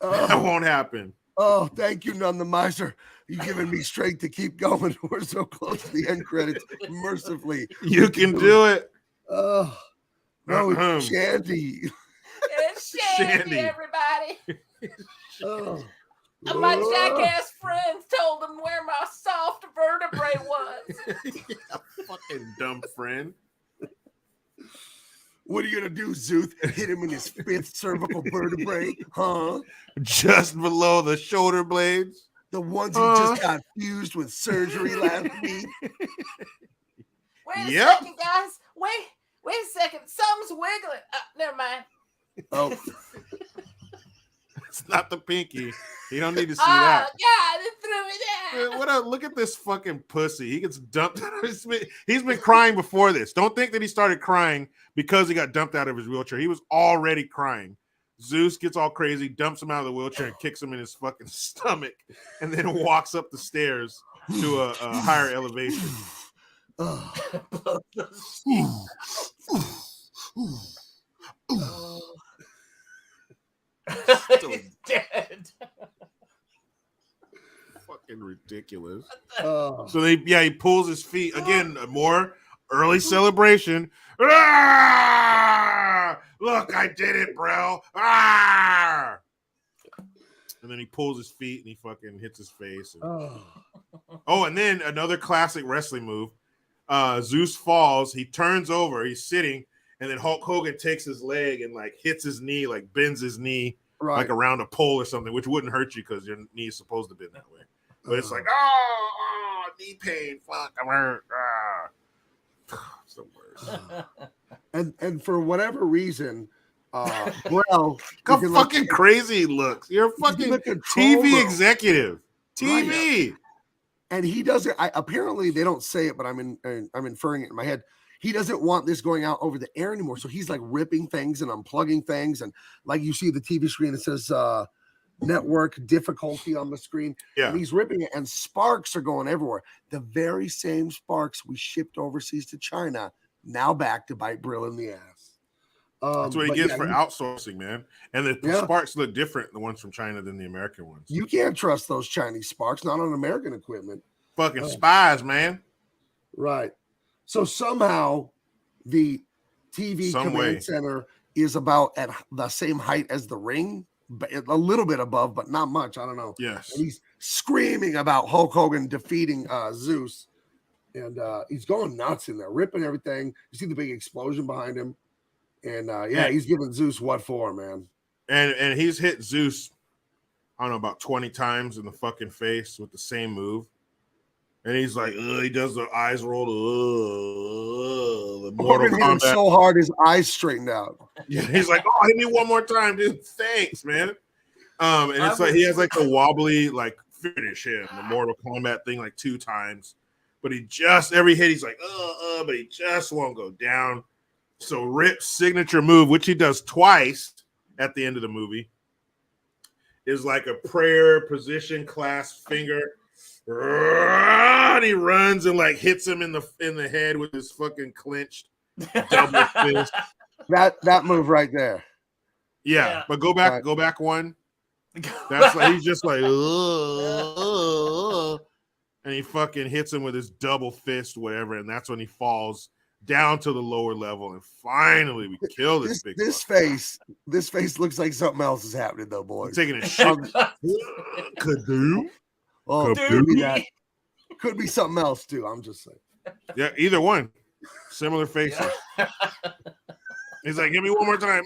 That won't happen. Oh, thank you, None the Miser. You've given me strength to keep going. We're so close to the end credits. Mercifully. You can do it. Oh, no, it's Shandy. It's Shandy, everybody. Oh. My jackass friends told them where my soft vertebrae was. Fucking dumb friend. What are you gonna do, Zeus? Hit him in his 5th cervical vertebrae, huh? Just below the shoulder blades. The ones he just got fused with surgery last week. Wait a second, guys. Wait a second. Something's wiggling. Never mind. Oh. It's not the pinky. You don't need to see that. God, it threw me down. What up? Look at this fucking pussy. He gets dumped out of his. He's been crying before this. Don't think that he started crying because he got dumped out of his wheelchair. He was already crying. Zeus gets all crazy, dumps him out of the wheelchair, and kicks him in his fucking stomach, and then walks up the stairs to a higher elevation. He's dead. Fucking ridiculous. Oh. So he pulls his feet again. More early celebration. Ah! Look, I did it, bro. Ah! And then he pulls his feet and he fucking hits his face. Oh, and then another classic wrestling move. Zeus falls. He turns over. He's sitting. And then Hulk Hogan takes his leg and like hits his knee, like bends his knee like around a pole or something, which wouldn't hurt you because your knee is supposed to bend that way. But it's like, knee pain. Fuck, I'm hurt. It's the worst. And for whatever reason, well, how fucking crazy he looks. You're a fucking TV executive. TV. Right. And he doesn't. Apparently, they don't say it, but I'm inferring it in my head. He doesn't want this going out over the air anymore. So he's like ripping things and unplugging things. And like you see the TV screen, it says network difficulty on the screen. Yeah. And he's ripping it and sparks are going everywhere. The very same sparks we shipped overseas to China, now back to bite Brill in the ass. That's what he gets for outsourcing, man. And the sparks look different, the ones from China, than the American ones. You can't trust those Chinese sparks, not on American equipment. Fucking spies, man. Right. So somehow the TV command center is about at the same height as the ring, but a little bit above, but not much. I don't know. Yes. And he's screaming about Hulk Hogan defeating Zeus. And he's going nuts in there, ripping everything. You see the big explosion behind him. And he's giving Zeus what for, man. And he's hit Zeus, I don't know, about 20 times in the fucking face with the same move. And he's like, he does the eyes roll. The Mortal Hogan hit him Kombat. so hard his eyes straightened out. Yeah, he's like, hit me one more time, dude. Thanks, man. And it's like he has like the wobbly, like finish him, the Mortal Kombat thing, like 2 times. But he just every hit, he's like, but he just won't go down. So Rip's signature move, which he does twice at the end of the movie, is like a prayer position, clasp finger. And he runs and like hits him in the head with his fucking clenched double fist. That move right there. Yeah, but go back one. That's like he's just like, and he fucking hits him with his double fist, whatever, and that's when he falls down to the lower level, and finally we kill this big. This face looks like something else is happening though, boys. Taking a shit. Kadoo. Oh, could be something else too. I'm just saying. Yeah, either one. Similar faces. He's like, give me one more time.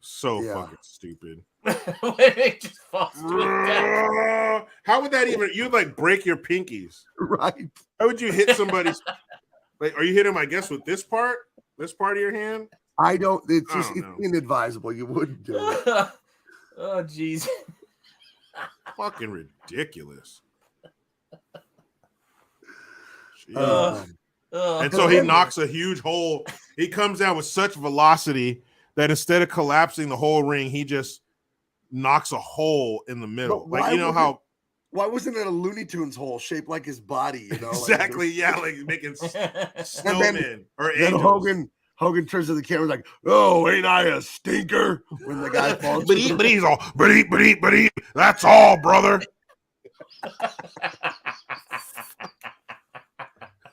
So fucking stupid. It just falls to his death. How would that even? You'd like break your pinkies, right? How would you hit somebody's? Like, are you hitting him? I guess with this part of your hand. I don't. It's just it's inadvisable. You wouldn't do it. Oh, jeez. Fucking ridiculous. And so he knocks a huge hole. He comes down with such velocity that instead of collapsing the whole ring, he just knocks a hole in the middle. Like, you know how? Why wasn't it a Looney Tunes hole shaped like his body? You know, exactly. Like making snowmen or then angels. Hogan turns to the camera like, "Oh, ain't I a stinker?" When the guy falls, but he's all, but that's all, brother.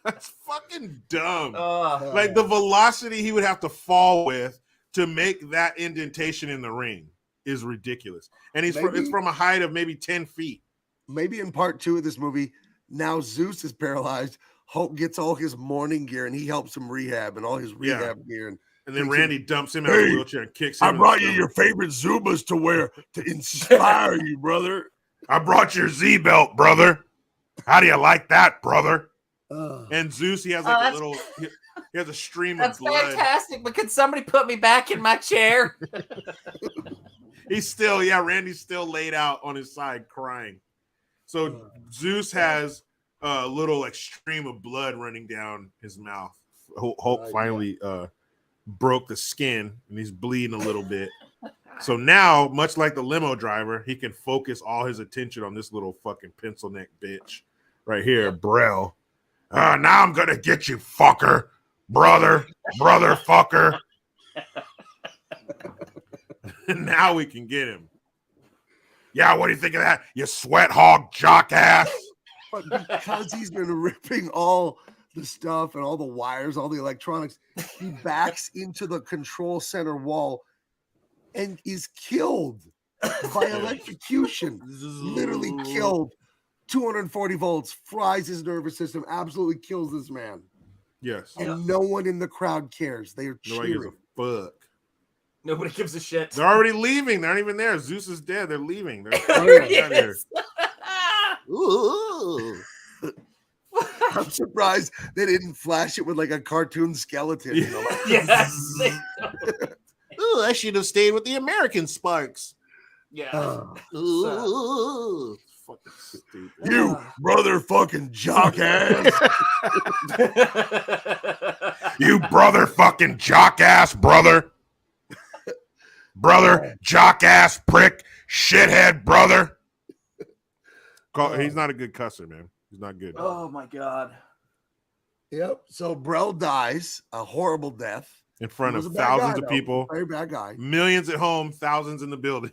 That's fucking dumb. Like the velocity he would have to fall with to make that indentation in the ring is ridiculous. And it's from a height of maybe 10 feet. Maybe in part 2 of this movie, now Zeus is paralyzed. Hulk gets all his morning gear and he helps him rehab and all his rehab gear. And then Randy dumps him out of the wheelchair and kicks him. I brought you your favorite Zubas to wear to inspire you, brother. I brought your Z-belt, brother. How do you like that, brother? And Zeus, he has like a little, he has a stream of blood. That's fantastic, but can somebody put me back in my chair? He's still, Randy's still laid out on his side crying. So Zeus has a little like stream of blood running down his mouth. Hulk finally broke the skin and he's bleeding a little bit. So now, much like the limo driver, he can focus all his attention on this little fucking pencil neck bitch right here, Brell. Now I'm gonna get you, fucker, brother fucker. Now we can get him. Yeah, what do you think of that, you sweat hog jock ass? But because he's been ripping all the stuff and all the wires, all the electronics, he backs into the control center wall and is killed by electrocution. Literally killed. 240 volts, fries his nervous system, absolutely kills this man. Yes. And no one in the crowd cares. They are cheering. Nobody gives a fuck. Nobody gives a shit. They're already leaving. They aren't even there. Zeus is dead. They're leaving. They're out here. I'm surprised they didn't flash it with like a cartoon skeleton. You know, like, yes. Ooh, I should have stayed with the American Sparks. Yeah. Ooh. Fucking stupid. You brother fucking jock ass. You brother fucking jock ass, brother. Brother, jock ass prick, shithead, brother. He's not a good cusser, man. He's not good. Oh my god. Yep. So Brell dies a horrible death in front of thousands of people. Very bad guy. Millions at home, thousands in the building.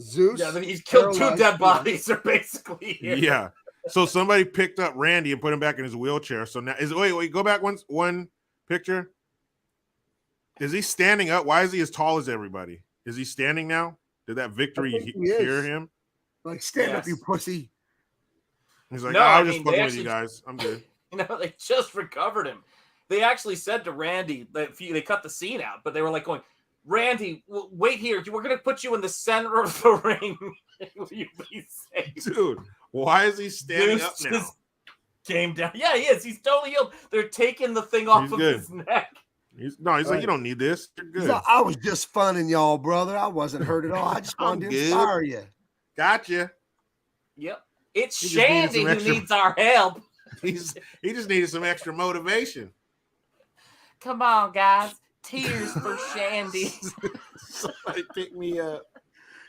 Zeus. Yeah, he's killed 2 dead bodies. Are basically here. Yeah. So somebody picked up Randy and put him back in his wheelchair. So now wait, go back one picture. Is he standing up? Why is he as tall as everybody? Is he standing now? Did that victory hear him? Like, stand up, you pussy. He's like, I was just fucking with you guys. I'm good. They just recovered him. They actually said to Randy that they cut the scene out, but they were like going, Randy, wait here. We're going to put you in the center of the ring. Will you please say? Dude, why is he standing up now? Came down. Yeah, he is. He's totally healed. They're taking the thing off of his neck. He's like, you don't need this. You're good. Like, I was just funning y'all, brother. I wasn't hurt at all. I just wanted to inspire you. Gotcha. Yep. It's Shandy who needs our help. He just needed some extra motivation. Come on, guys. Tears for Shandy. Somebody pick me up.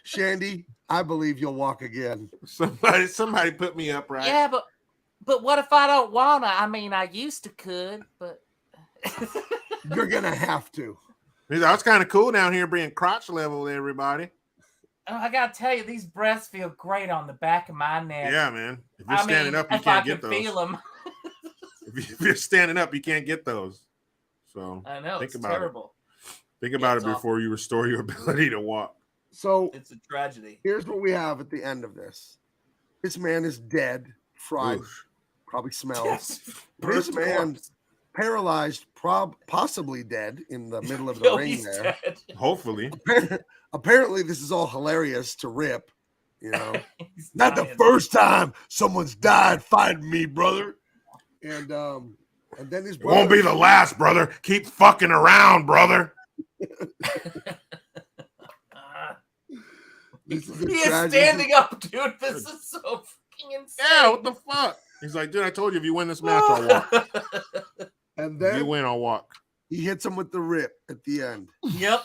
Shandy, I believe you'll walk again. Somebody put me up, right? Yeah, but what if I don't wanna? I mean, I used to could, but You're gonna have to. That's kind of cool down here being crotch level with everybody. Oh, I gotta tell you, these breasts feel great on the back of my neck. Yeah, man. If you're standing up, you if can't I get can those. feel them. If you're standing up, you can't get those. So I know think it's about terrible. it. Think about it it's before you restore your ability to walk. So It's a tragedy. here's what we have at the end of this. This man is dead, fried, Oof. probably smells. Yes. This man paralyzed, possibly dead in the middle of the ring he's there. dead. Hopefully. Apparently, this is all hilarious to Rip. You know, He's Not the dying. first time someone's died fighting me, brother. and then his It won't be the last, brother. Keep fucking around, brother. This is a He is tragedy. standing up, dude. This is so fucking insane. Yeah, what the fuck? He's like, dude, I told you if you win this match, I'll walk. And If you then win, I'll walk. he hits him with the Rip at the end. Yep.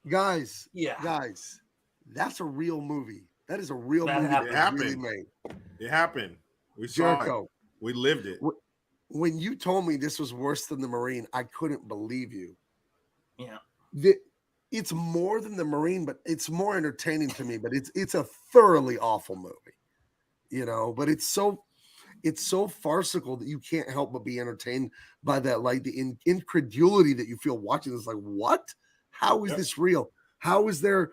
Guys, Yeah. guys, that's a real movie. That is a real That movie happened. that was really Happened. made. It happened. We saw it. Jericho, We lived it. when you told me this was worse than the Marine, I couldn't believe you. Yeah. It's more than the Marine, but it's more entertaining to me. But it's a thoroughly awful movie, you know. But it's so farcical that you can't help but be entertained by that, like the incredulity that you feel watching this. Like, what? How is this real? How is there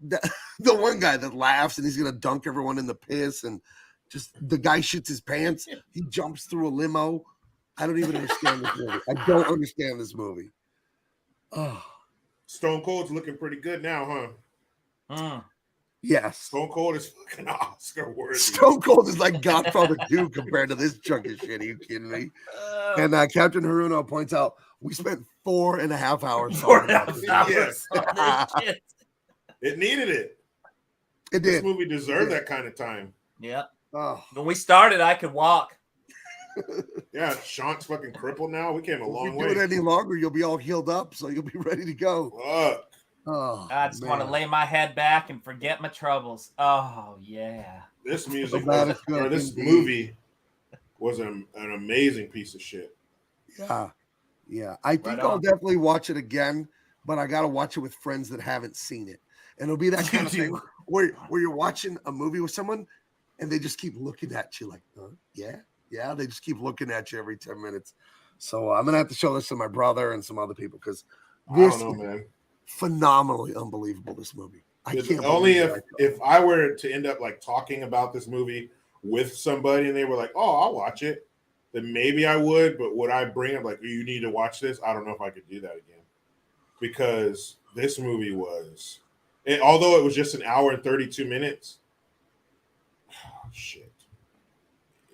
the one guy that laughs and he's gonna dunk everyone in the piss, and just the guy shits his pants. He jumps through a limo. I don't even understand this movie. I don't understand this movie. Oh. Stone Cold's looking pretty good now, huh? Yes. Stone Cold is fucking Oscar worthy. Stone Cold is like Godfather 2 compared to this chunk of shit. Are you kidding me? And Captain Haruno points out, we spent 4.5 hours. 4.5 hours Yes. on this shit. It needed it. It This did. movie deserved that kind of time. Yep. Oh. When we started, I could walk. Yeah, Sean's fucking crippled now. We came a If long we way. do it any longer, you'll be all healed up, so you'll be ready to go. Fuck. Oh, I just want to lay my head back and forget my troubles. Oh yeah. This music, glad was, it's good, or this indeed. movie was an amazing piece of shit. Yeah. Yeah. I think Right I'll on. definitely watch it again, but I got to watch it with friends that haven't seen it. And it'll be that kind of thing where you're watching a movie with someone and they just keep looking at you like, yeah. Yeah. They just keep looking at you every 10 minutes. So I'm going to have to show this to my brother and some other people because I this don't know, is man. phenomenally unbelievable, this movie. I It's can't only believe if I were to end up like talking about this movie with somebody and they were like, "Oh, I'll watch it," then maybe I would. But would I bring up like, "You need to watch this"? I don't know if I could do that again because this movie was, although it was just an hour and 32 minutes. Oh, shit,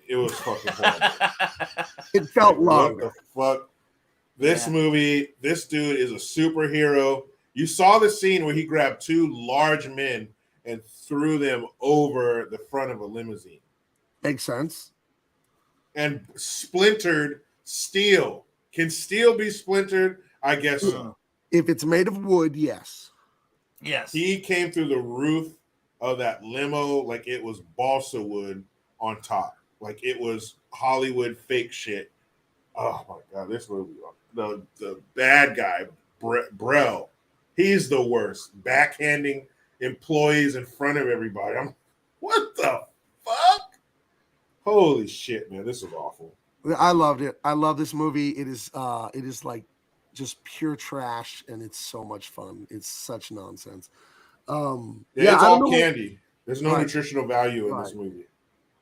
it was fucking horrible. it felt What longer. the fuck? This movie, this dude is a superhero. You saw the scene where he grabbed two large men and threw them over the front of a limousine Makes sense. and splintered steel. Can steel be splintered? I guess so. If it's made of wood, yes. Yes. He came through the roof of that limo like it was balsa wood on top. Like it was Hollywood fake shit. Oh my God, this movie. The bad guy, Brell, he's the worst. Backhanding employees in front of everybody. What the fuck? Holy shit, man. This is awful. I loved it. I love this movie. It is like just pure trash, and it's so much fun. It's such nonsense. Yeah, it's I don't all know candy. There's no Right. nutritional value in this Right. movie.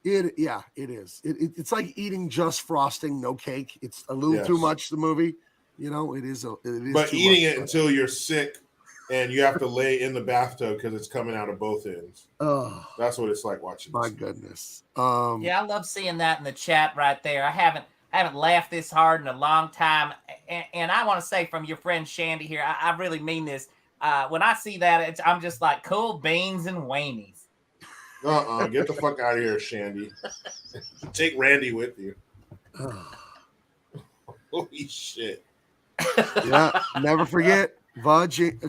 It is. It's like eating just frosting, no cake. It's a little too Yes. much. The movie, you know, it is. But too eating much. it until you're sick and you have to lay in the bathtub because it's coming out of both ends. Oh That's what it's like watching my this. goodness. Yeah, I love seeing that in the chat right there. I haven't laughed this hard in a long time, and I want to say from your friend Shandy here, I really mean this. When I see that, I'm just like cool beans and weenies. Get the fuck out of here, Shandy. Take Randy with you. Holy shit. Yeah, never forget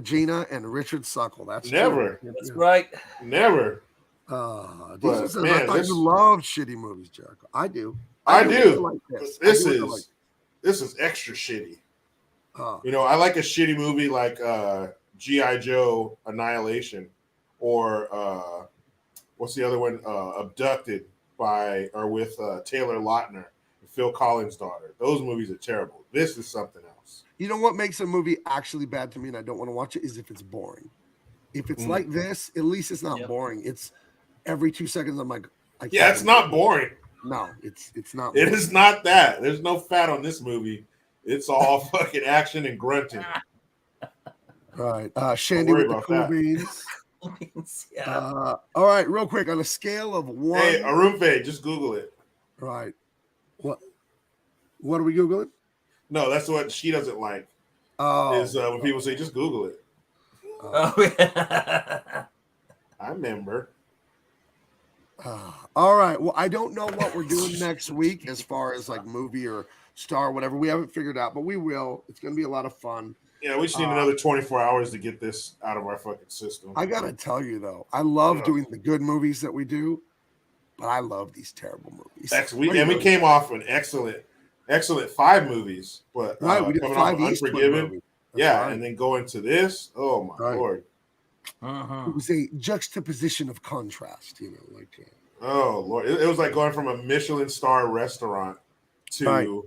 Gina and Richard Suckle. That's Never. true. That's right. Never. This But, is, I man, thought this- you loved shitty movies, Jericho. I do. I do. Like this. This is extra shitty. You know, I like a shitty movie like G.I. Joe Annihilation, or what's the other one? Abducted with Taylor Lautner, Phil Collins' daughter. Those movies are terrible. This is something else. You know what makes a movie actually bad to me and I don't want to watch it is if it's boring. If it's like this, at least it's not boring. It's every 2 seconds I'm like, it's not boring. No, it's not. It is not that. There's no fat on this movie. It's all fucking action and grunting. Right. Shandy with the cool beans. All right, real quick, on a scale of 1. Hey, Arumfe, just Google it. Right. What are we Googling? No, that's what she doesn't like. Oh. Is when people say, just Google it. Oh, yeah. I remember. All right. Well, I don't know what we're doing next week as far as like movie or star, whatever. We haven't figured out, but we will. It's going to be a lot of fun. Yeah, we just need another 24 hours to get this out of our fucking system. I got to tell you, though, I love doing the good movies that we do, but I love these terrible movies. We came off an excellent 5 movies, but we did 5 Unforgiven. Yeah, and then going to this. Oh, my Lord. It was a juxtaposition of contrast, you know, like. Oh Lord! It was like going from a Michelin star restaurant to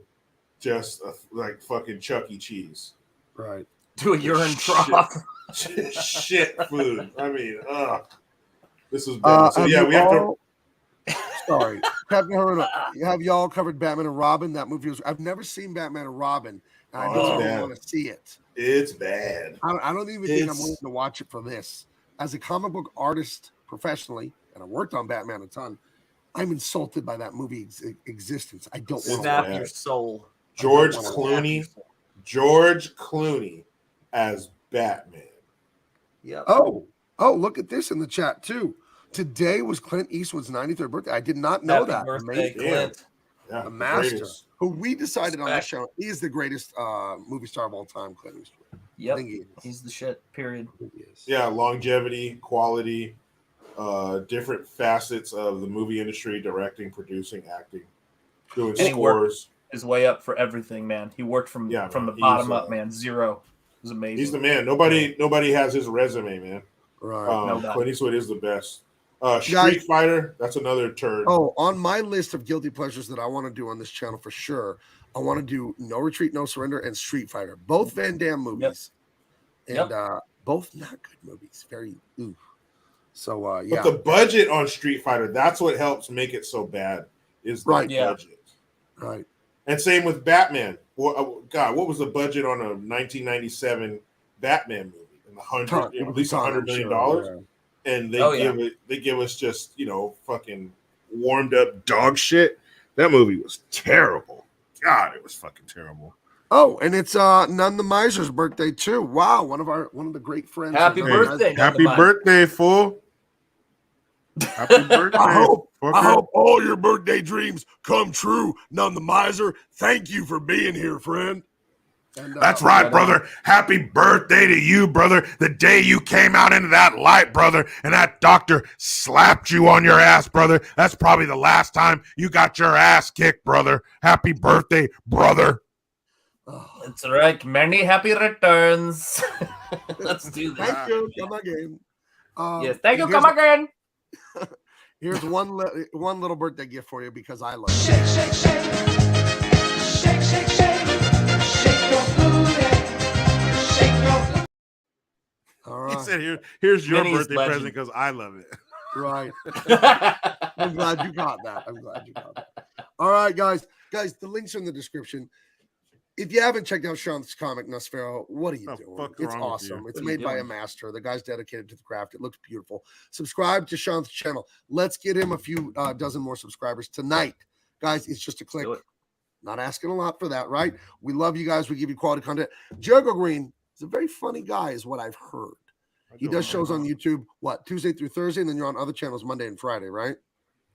just like fucking Chuck E. Cheese. Right. To a urine trough. Shit food. I mean, this is bad. So yeah, we have to. Sorry, Captain Haruna, have y'all covered Batman and Robin? That movie was. I've never seen Batman and Robin. And I don't want to see it. It's bad. I don't even think I'm willing to watch it for this. As a comic book artist professionally, and I worked on Batman a ton, I'm insulted by that movie existence. I don't want to snap your soul. George Clooney as Batman. Yep. Oh, look at this in the chat too. Today was Clint Eastwood's 93rd birthday. I did not know Happy that. Birthday, Clint. Yeah, a master greatest. who we decided on this show is the greatest movie star of all time, Clint Eastwood. Yep. He's the shit, period. Yeah, longevity, quality, different facets of the movie industry, directing, producing, acting, doing scores. His way up for everything, man. He worked from the bottom up, man. Zero. It was amazing. He's the man. Nobody has his resume, man. Right. Clint Eastwood is the best. Street Fighter, that's another turd. Oh, on my list of guilty pleasures that I want to do on this channel for sure, I want to do No Retreat, No Surrender and Street Fighter. Both Van Damme movies. Yep. And both not good movies. Very So yeah. But the budget on Street Fighter, that's what helps make it so bad. Is the budget. Right. And same with Batman. Well, God, what was the budget on a 1997 Batman movie? At least $100 million. Yeah. And they give us just, fucking warmed up dog shit. That movie was terrible. God, it was fucking terrible. Oh, and it's None the Miser's birthday too. Wow, one of the great friends. Happy birthday! Happy birthday, fool! Happy birthday! I hope all your birthday dreams come true. None the Miser. Thank you for being here, friend. And, that's right, brother. Happy birthday to you, brother. The day you came out into that light, brother, and that doctor slapped you on your ass, brother. That's probably the last time you got your ass kicked, brother. Happy birthday, brother. That's right. Many happy returns. Let's do this. Thank you. Come again. Yes, thank you. Come again. Here's one little birthday gift for you because I love it. Shake, shake, shake. Shake, shake, shake. All right. He said, here's your Minnie's birthday legend. present because I love it. Right. I'm glad you got that. All right, guys. Guys, the links are in the description. If you haven't checked out Sean's comic, Nosferatu, what are you doing? It's awesome. It's made by a master. The guy's dedicated to the craft. It looks beautiful. Subscribe to Sean's channel. Let's get him a few dozen more subscribers tonight. Guys, it's just a click. Not asking a lot for that, right? We love you guys. We give you quality content. Jericho Green is a very funny guy, is what I've heard. He does shows on YouTube, Tuesday through Thursday, and then you're on other channels Monday and Friday, right?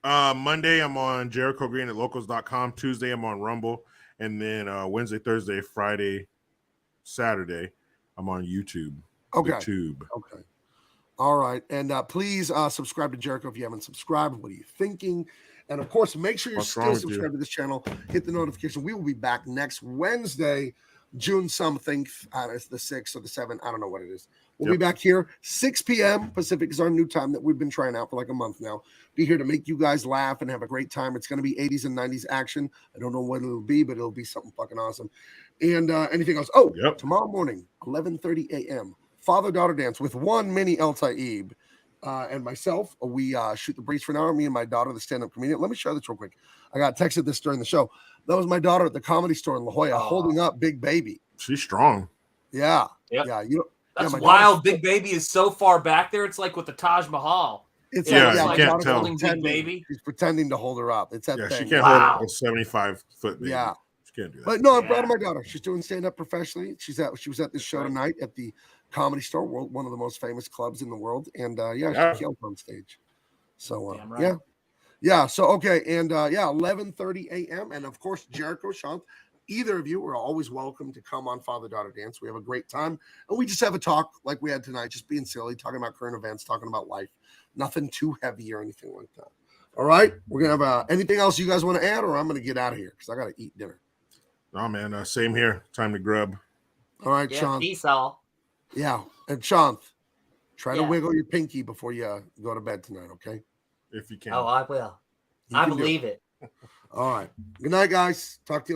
Monday, I'm on Jericho Green at locals.com. Tuesday, I'm on Rumble. And then Wednesday, Thursday, Friday, Saturday, I'm on YouTube. Okay. YouTube. Okay. All right. And please subscribe to Jericho if you haven't subscribed. What are you thinking? And of course, make sure you're What's still wrong with subscribed to this channel. Hit the notification. We will be back next Wednesday, June something. It's the 6th or the 7th. I don't know what it is. We'll be back here 6 p.m. Pacific is our new time that we've been trying out for like a month now. Be here to make you guys laugh and have a great time. It's going to be 80s and 90s action. I don't know what it'll be, but it'll be something fucking awesome. And anything else? Oh, tomorrow morning, 11:30 a.m. Father-daughter dance with one mini El Taib and myself. We shoot the breeze for an hour. Me and my daughter, the stand-up comedian. Let me share this real quick. I got texted this during the show. That was my daughter at the Comedy Store in La Jolla holding up Big Baby. She's strong. Yep. Yeah. That's wild. Big Baby is so far back there. It's like with the Taj Mahal. It's you like can't tell. holding Big Baby. She's pretending to hold her up. It's that thing. She can't hold a 75-foot baby. Yeah. She can't do that. But no, I'm proud of my daughter. She's doing stand-up professionally. She was at this show tonight at the Comedy Store, one of the most famous clubs in the world. And she killed on stage. So yeah. So okay, and 11:30 a.m. And of course, Jericho, Sean, either of you are always welcome to come on Father-Daughter Dance. We have a great time, and we just have a talk like we had tonight, just being silly, talking about current events, talking about life. Nothing too heavy or anything like that. All right, we're gonna have anything else you guys want to add, or I'm gonna get out of here because I gotta eat dinner. Oh man, same here. Time to grub. All right, Sean. Peace all. Yeah, and Sean, try to wiggle your pinky before you go to bed tonight, okay? If you can. Oh, I will. I believe it. All right. Good night, guys. Talk to you later.